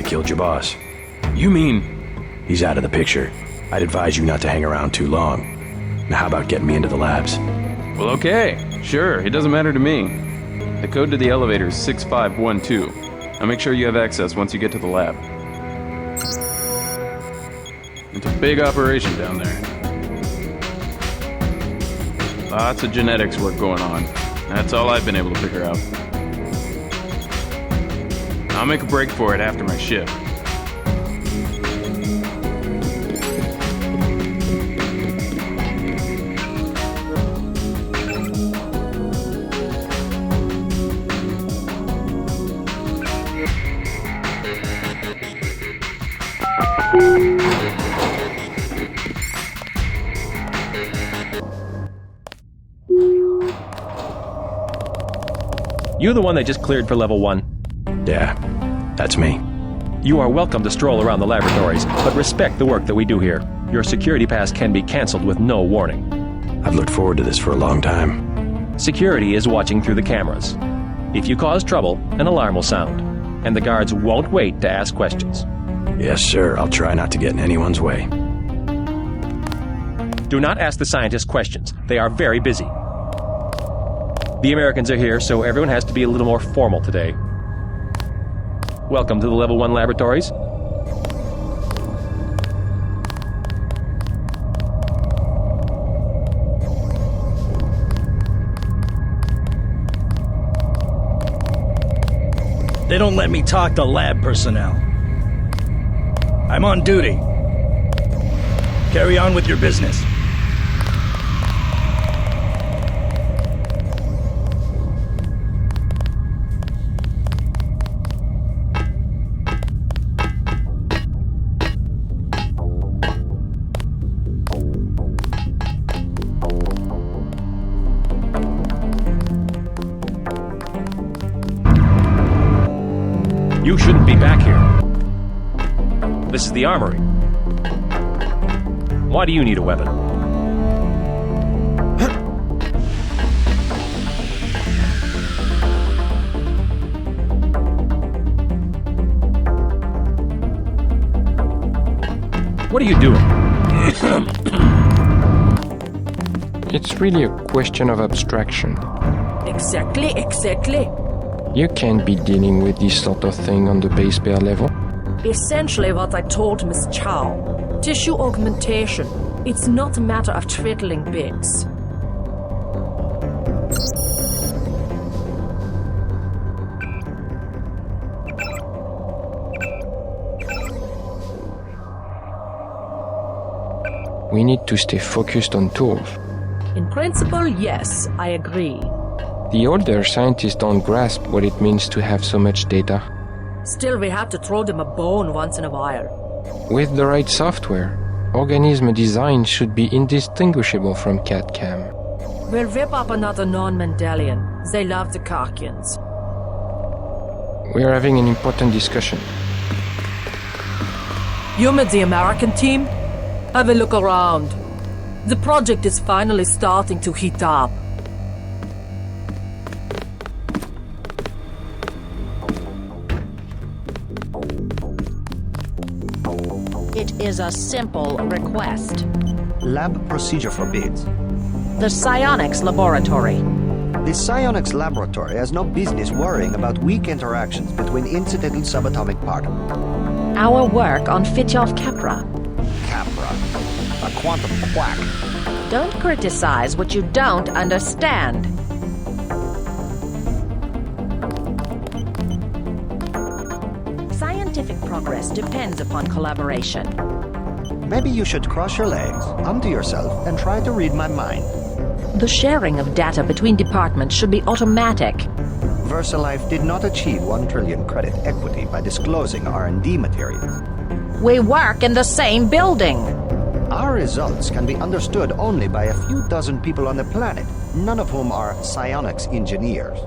Killed your boss. You mean? He's out of the picture. I'd advise you not to hang around too long. Now how about getting me into the labs? Well, okay. Sure, it doesn't matter to me. The code to the elevator is 6512. I'll make sure you have access once you get to the lab. It's a big operation down there. Lots of genetics work going on. That's all I've been able to figure out. I'll make a break for it after my shift. You the one they just cleared for level 1? Yeah, that's me. You are welcome to stroll around the laboratories, but respect the work that we do here. Your security pass can be cancelled with no warning. I've looked forward to this for a long time. Security is watching through the cameras. If you cause trouble, an alarm will sound, and the guards won't wait to ask questions. Yes, sir. I'll try not to get in anyone's way. Do not ask the scientists questions. They are very busy. The Americans are here, so everyone has to be a little more formal today. Welcome to the Level 1 laboratories. They don't let me talk to lab personnel. I'm on duty. Carry on with your business. You shouldn't be back here. This is the armory. Why do you need a weapon? What are you doing? It's really a question of abstraction. Exactly. You can't be dealing with this sort of thing on the base pair level. Essentially what I told Miss Chow. Tissue augmentation. It's not a matter of twiddling bits. We need to stay focused on tools. In principle, yes, I agree. The older scientists don't grasp what it means to have so much data. Still, we have to throw them a bone once in a while. With the right software, organism design should be indistinguishable from CAD-CAM. We'll whip up another non-Mendelian. They love the Karkians. We're having an important discussion. You met the American team? Have a look around. The project is finally starting to heat up. It is a simple request. Lab procedure for bids. The psionics laboratory. The psionics laboratory has no business worrying about weak interactions between incidental subatomic particles. Our work on Fitjof Capra. Capra. A quantum quack. Don't criticize what you don't understand. Scientific progress depends upon collaboration. Maybe you should cross your legs, undo yourself, and try to read my mind. The sharing of data between departments should be automatic. VersaLife did not achieve 1 trillion credit equity by disclosing R&D materials. We work in the same building. Our results can be understood only by a few dozen people on the planet, none of whom are psionics engineers.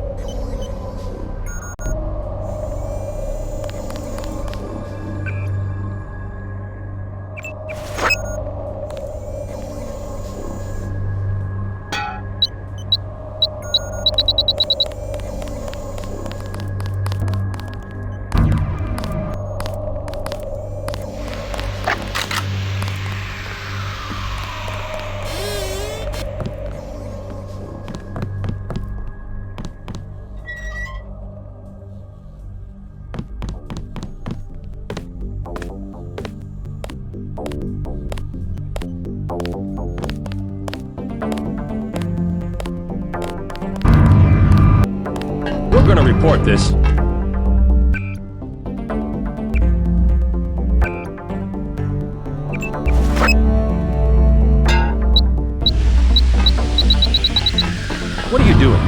We're gonna report this. What are you doing?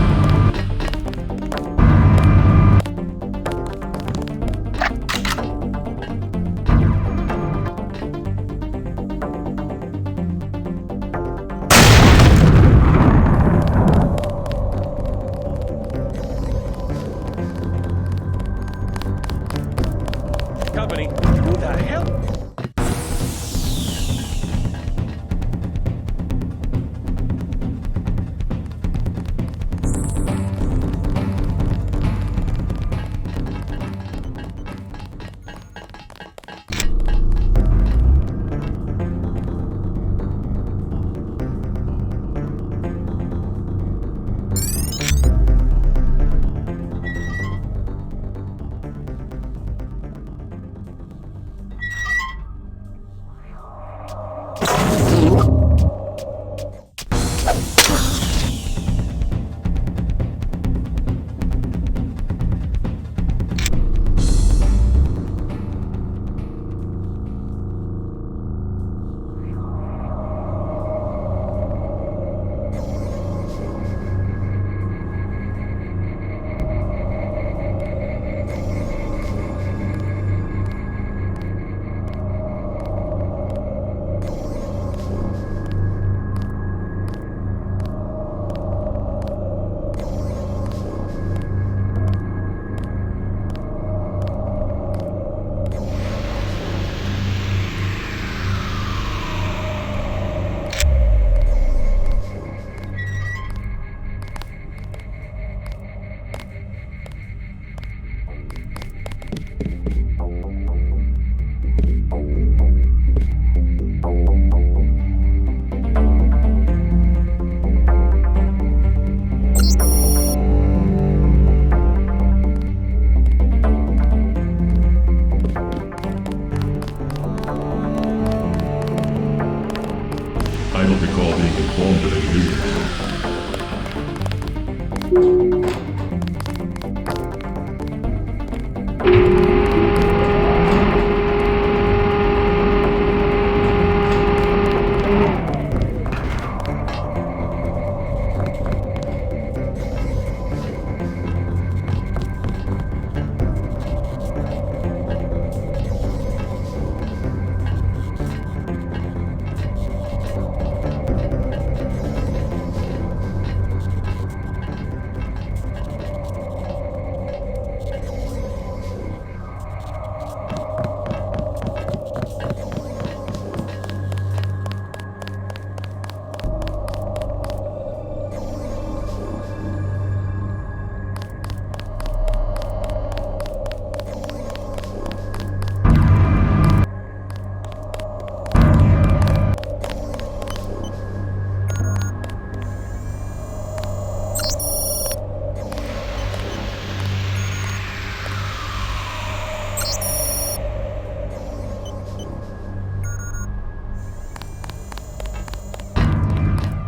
Company, who the hell?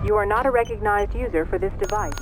You are not a recognized user for this device.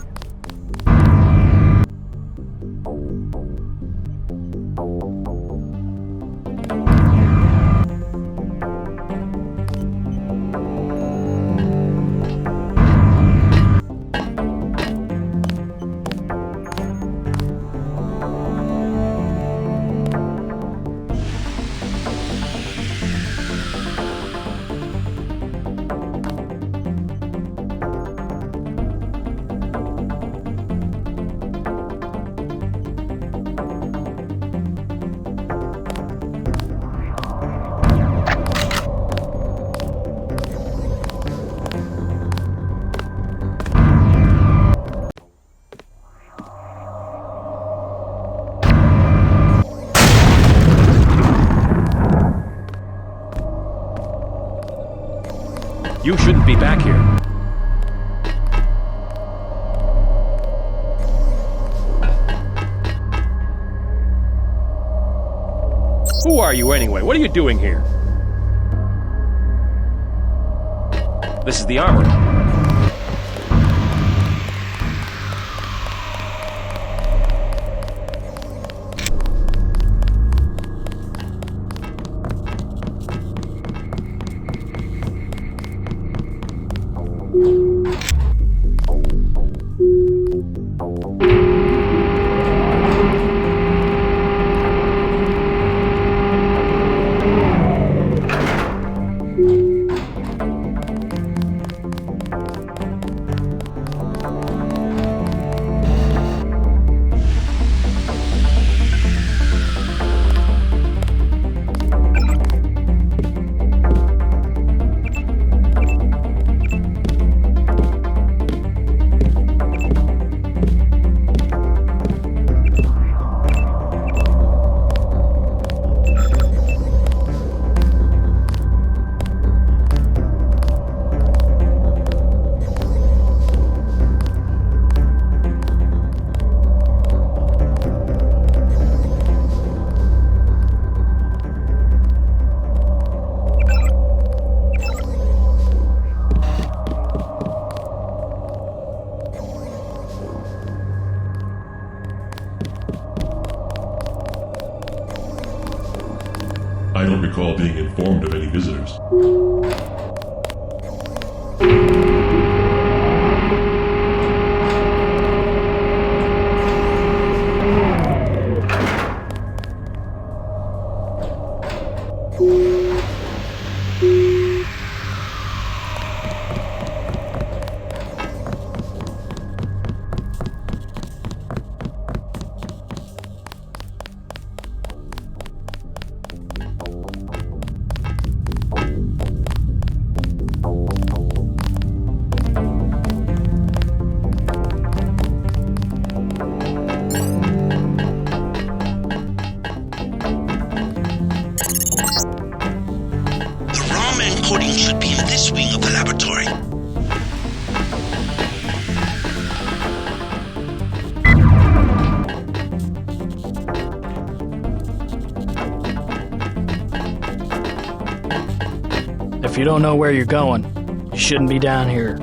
You shouldn't be back here. Who are you anyway? What are you doing here? This is the armory. I don't recall being informed of any visitors. Should be in this wing of the laboratory. If you don't know where you're going, you shouldn't be down here.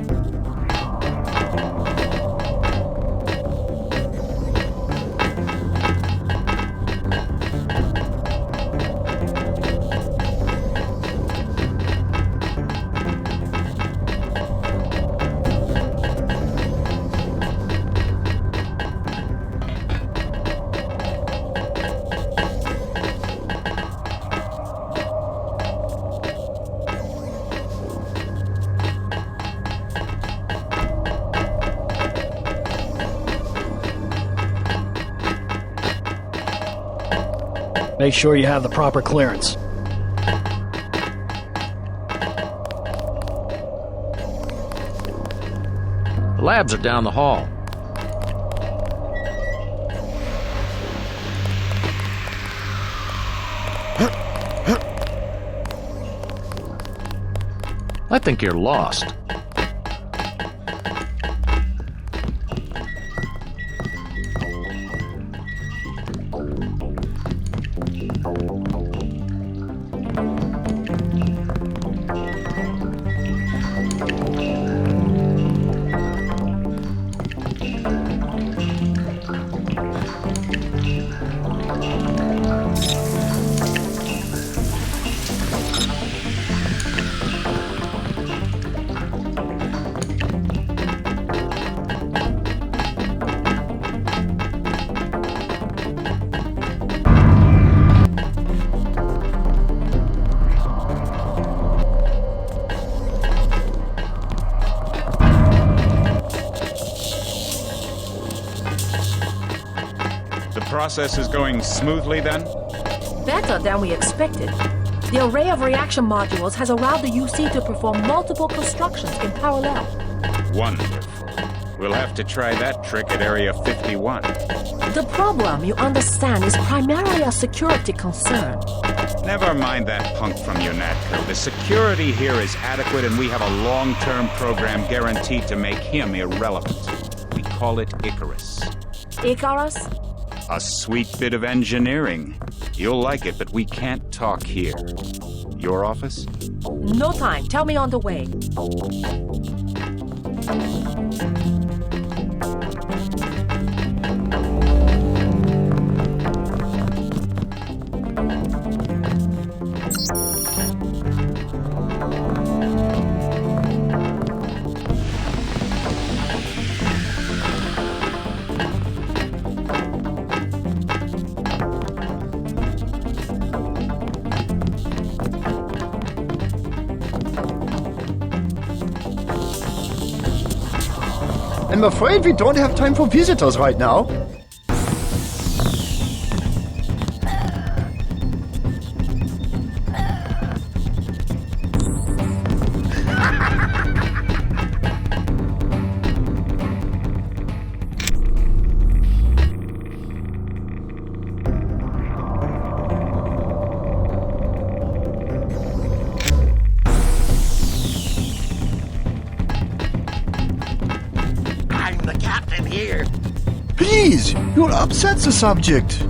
Make sure you have the proper clearance. The labs are down the hall. I think you're lost. The process is going smoothly then? Better than we expected. The array of reaction modules has allowed the UC to perform multiple constructions in parallel. Wonderful. We'll have to try that trick at Area 51. The problem, you understand, is primarily a security concern. Never mind that punk from Unatco. The security here is adequate, and we have a long-term program guaranteed to make him irrelevant. We call it Icarus. Icarus? A sweet bit of engineering. You'll like it, but we can't talk here. Your office? No time. Tell me on the way. I'm afraid we don't have time for visitors right now. Please, you'll upset the subject.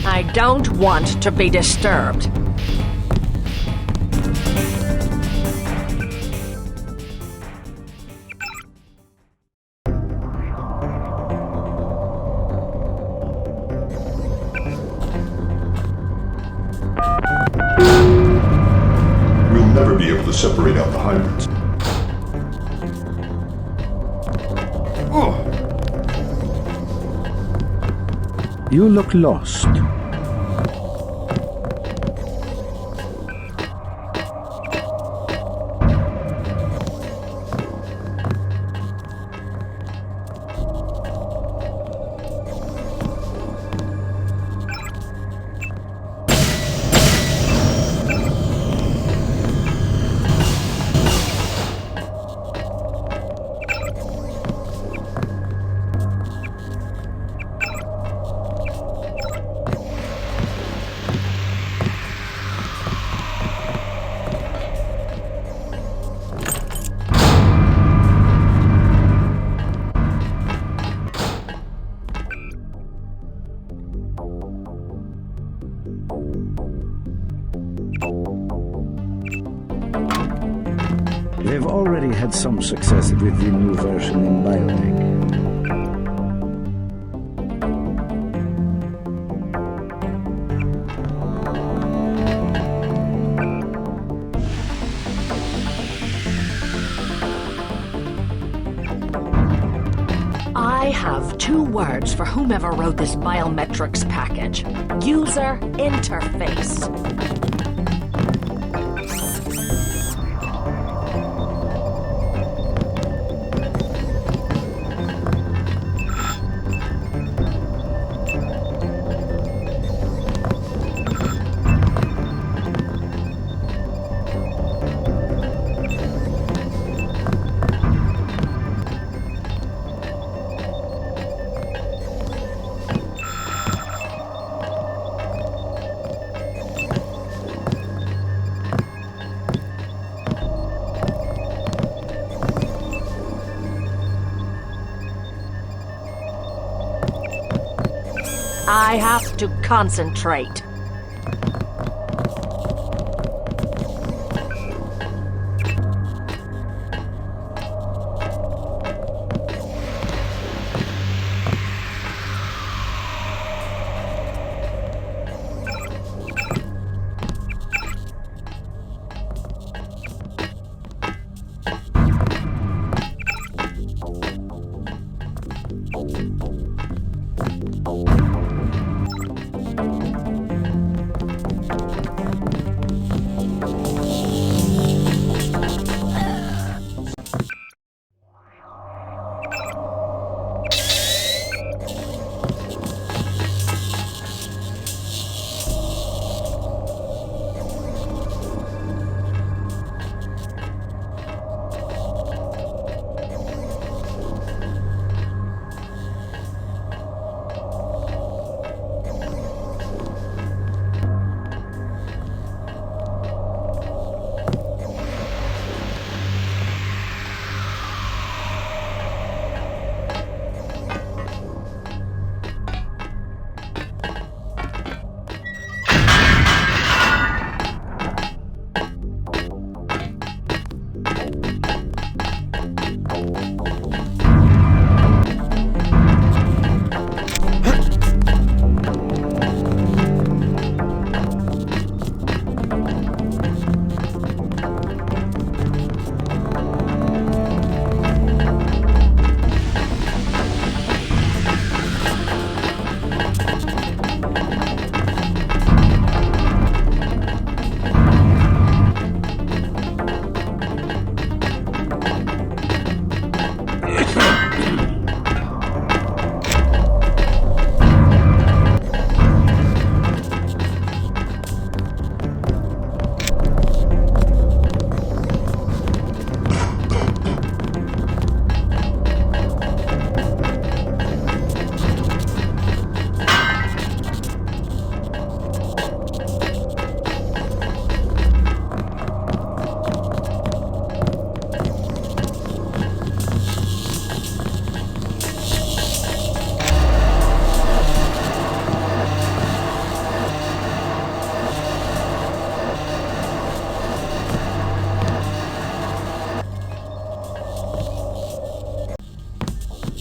I don't want to be disturbed. Never be able to separate out the hybrids. You look lost. They've already had some success with the new version in biotech. I have 2 words for whomever wrote this biometrics package. User interface. I have to concentrate.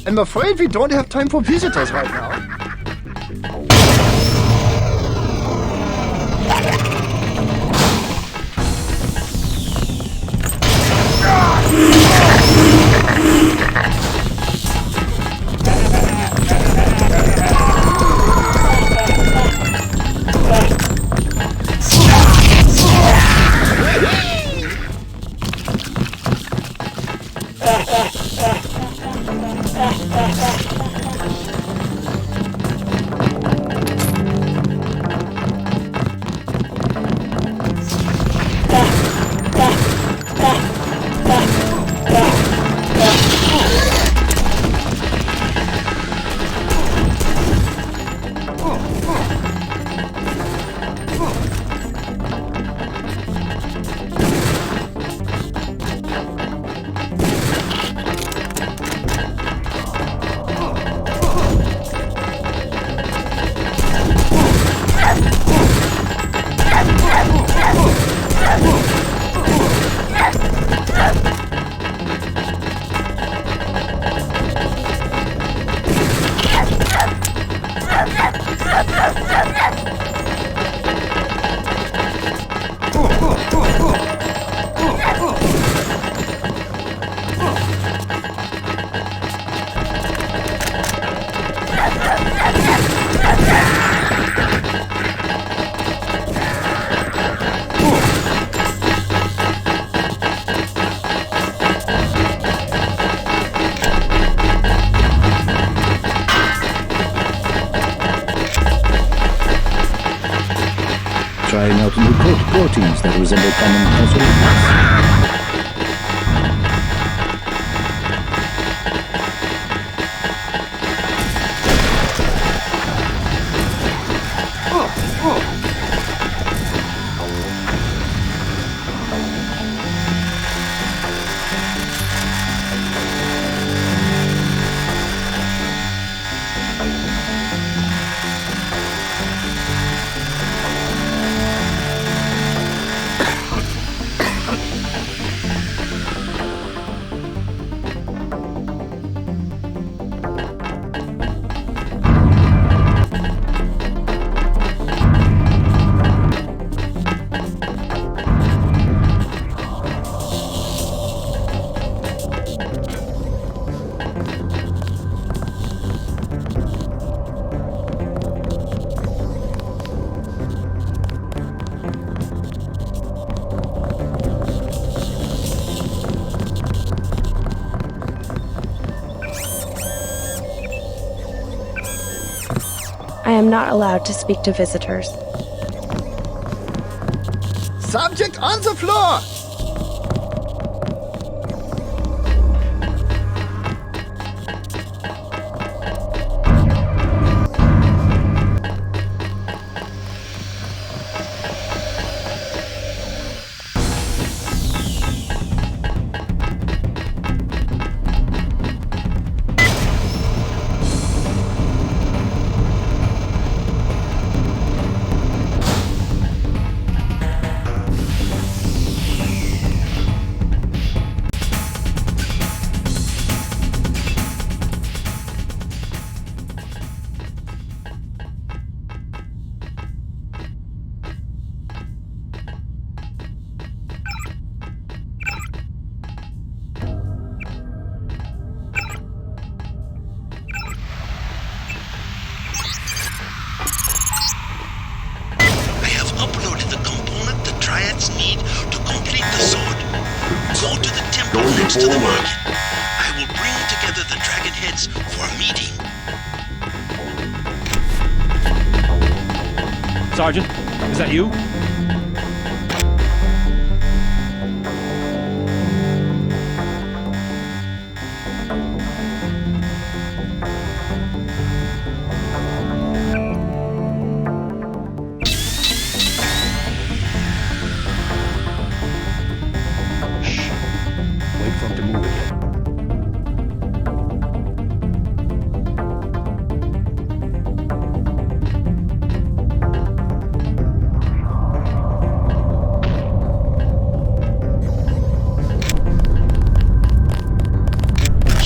I'm afraid we don't have time for visitors right now. Trying out new proteins that resemble common consonants. I am not allowed to speak to visitors. Subject on the floor! To the market. I will bring together the dragon heads for a meeting. Sergeant, is that you?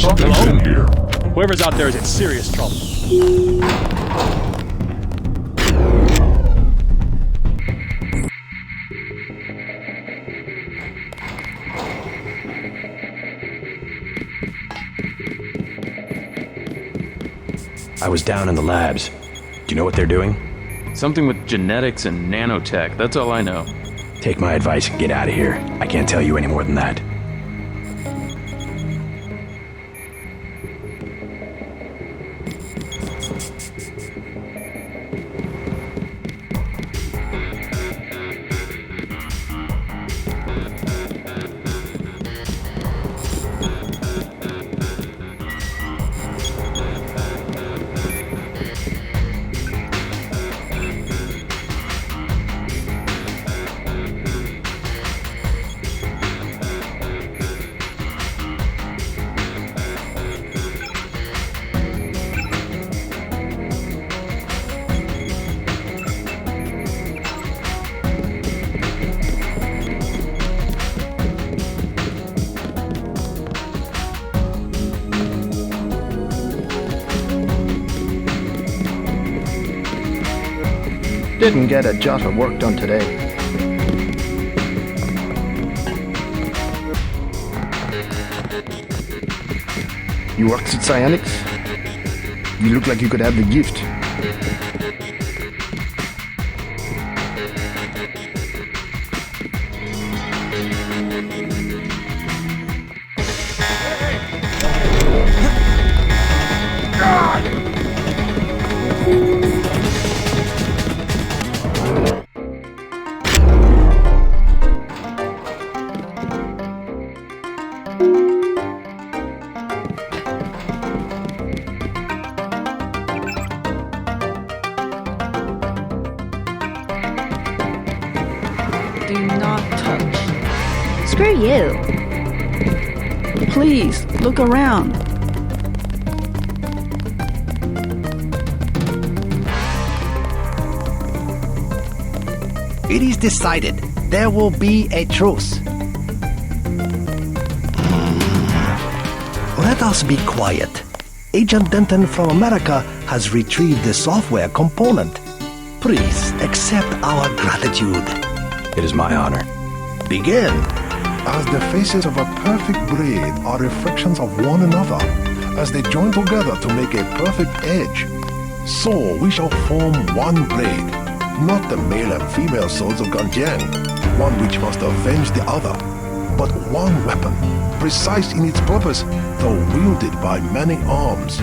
Something's in here. Whoever's out there is in serious trouble. I was down in the labs. Do you know what they're doing? Something with genetics and nanotech, that's all I know. Take my advice and get out of here. I can't tell you any more than that. Didn't get a jot of work done today. You works at Psionics? You look like you could have the gift. Do not touch. Screw you. Please, look around. It is decided. There will be a truce. Let us be quiet. Agent Denton from America has retrieved the software component. Please accept our gratitude. It is my honor. Begin. As the faces of a perfect braid are reflections of one another, as they join together to make a perfect edge, so we shall form one blade, not the male and female swords of Ganjiang, one which must avenge the other, but one weapon, precise in its purpose, though wielded by many arms.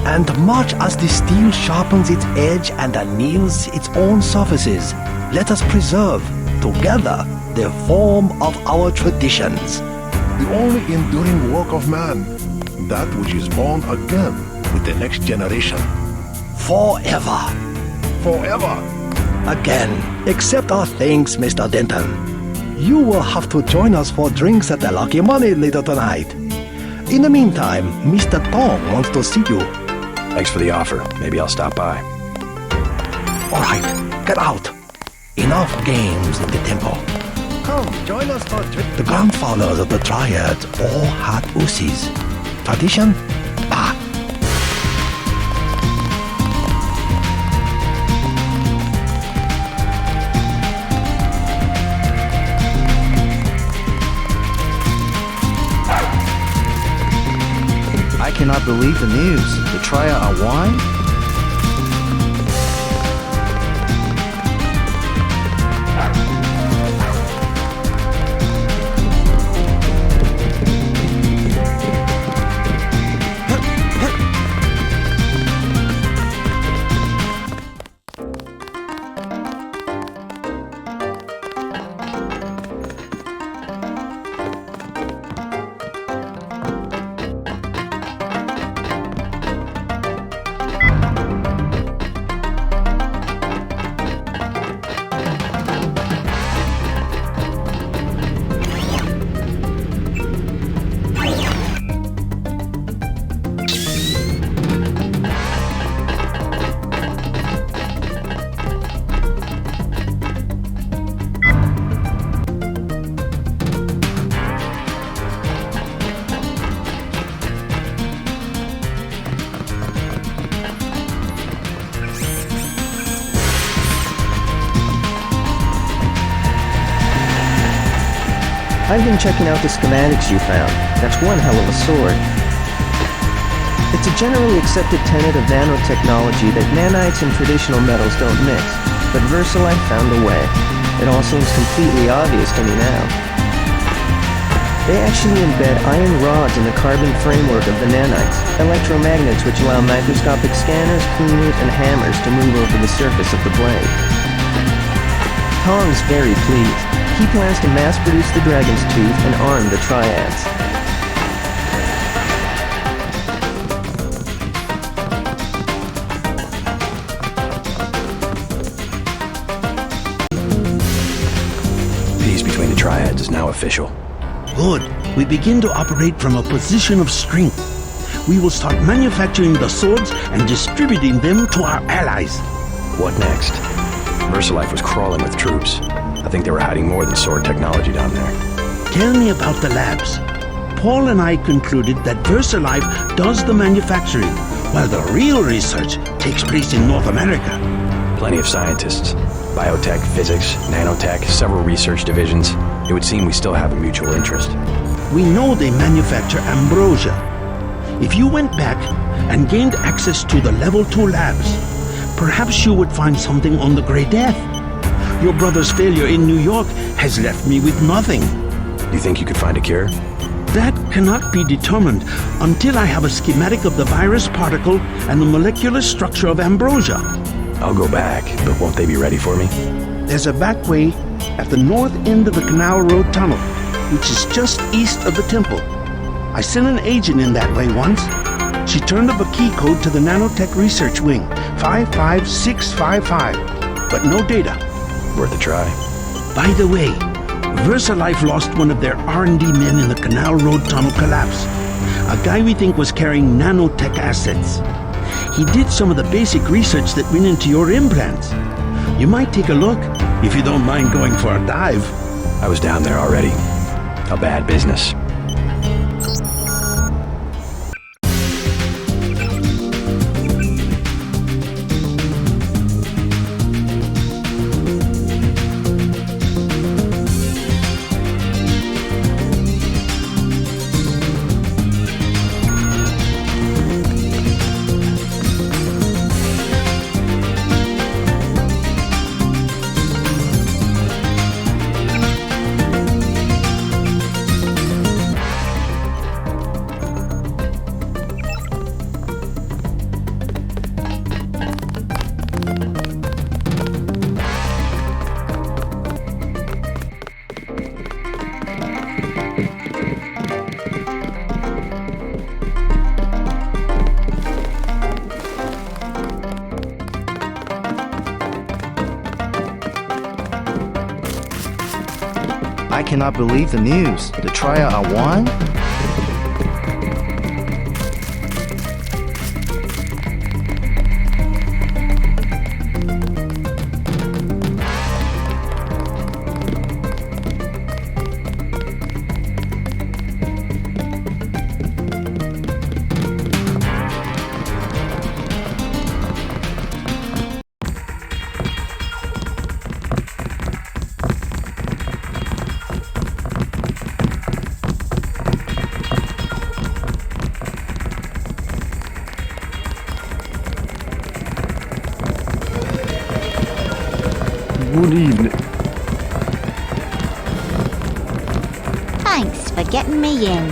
And much as the steel sharpens its edge and anneals its own surfaces, let us preserve, together, the form of our traditions. The only enduring work of man, that which is born again with the next generation. Forever. Forever. Again, accept our thanks, Mr. Denton. You will have to join us for drinks at the Lucky Money later tonight. In the meantime, Mr. Tong wants to see you. Thanks for the offer. Maybe I'll stop by. All right, get out. Enough games in the temple. Come, join us for drink. The grandfathers of the Triads all had Usis. Tradition? Bah. I cannot believe the news. The Triad are wine? I've been checking out the schematics you found. That's one hell of a sword. It's a generally accepted tenet of nanotechnology that nanites and traditional metals don't mix, but VersaLife found a way. It all seems completely obvious to me now. They actually embed iron rods in the carbon framework of the nanites, electromagnets which allow microscopic scanners, cleaners, and hammers to move over the surface of the blade. Tong's very pleased. He plans to mass-produce the Dragon's Tooth and arm the Triads. Peace between the Triads is now official. Good. We begin to operate from a position of strength. We will start manufacturing the swords and distributing them to our allies. What next? VersaLife was crawling with troops. I think they were hiding more than sword technology down there. Tell me about the labs. Paul and I concluded that VersaLife does the manufacturing, while the real research takes place in North America. Plenty of scientists. Biotech, physics, nanotech, several research divisions. It would seem we still have a mutual interest. We know they manufacture ambrosia. If you went back and gained access to the Level 2 labs, perhaps you would find something on the Grey Death. Your brother's failure in New York has left me with nothing. You think you could find a cure? That cannot be determined until I have a schematic of the virus particle and the molecular structure of ambrosia. I'll go back, but won't they be ready for me? There's a back way at the north end of the Canals Road tunnel, which is just east of the temple. I sent an agent in that way once. She turned up a key code to the nanotech research wing, 55655, but no data. Worth a try. By the way, VersaLife lost one of their R&D men in the Canals Road tunnel collapse. A guy we think was carrying nanotech assets. He did some of the basic research that went into your implants. You might take a look, if you don't mind going for a dive. I was down there already. A bad business. I cannot believe the news. The Triad are won? Good evening. Thanks for getting me in.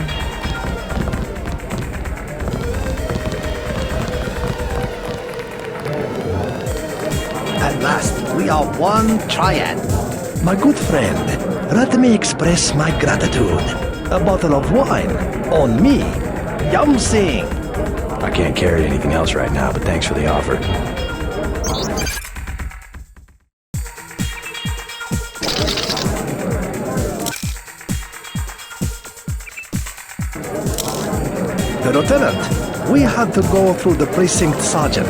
At last, we are one Triad. My good friend, let me express my gratitude. A bottle of wine on me. Yum Sing. I can't carry anything else right now, but thanks for the offer. Lieutenant, we had to go through the precinct sergeant.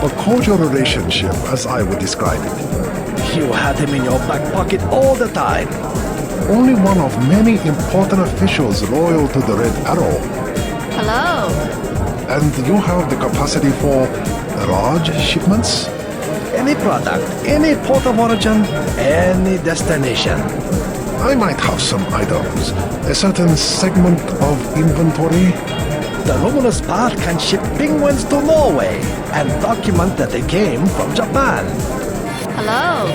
A cordial relationship, as I would describe it. You had him in your back pocket all the time. Only one of many important officials loyal to the Red Arrow. Hello. And you have the capacity for large shipments? Any product, any port of origin, any destination. I might have some items. A certain segment of inventory. The Luminous Path can ship penguins to Norway and document that they came from Japan. Hello.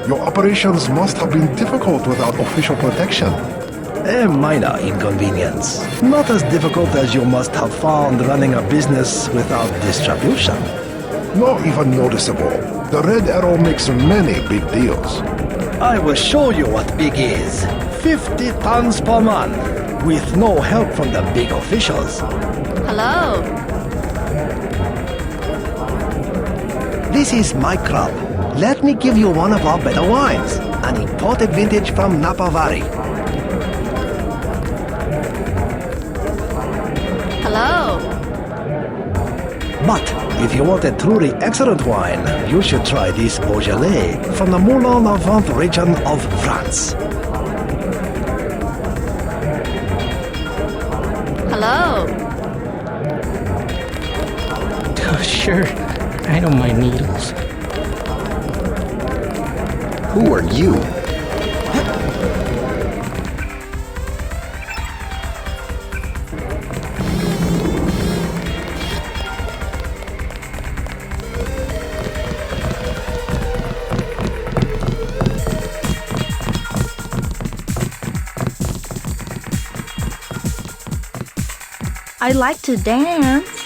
Your operations must have been difficult without official protection. A minor inconvenience. Not as difficult as you must have found running a business without distribution. Not even noticeable. The Red Arrow makes many big deals. I will show you what big is. 50 tons per month, with no help from the big officials. Hello. This is my crop. Let me give you one of our better wines. An imported vintage from Napa Valley. Hello. But if you want a truly excellent wine, you should try this Beaujolais from the Moulin-la-Vente region of France. Hello. Oh, sure. I don't mind needles. Who are you? I like to dance.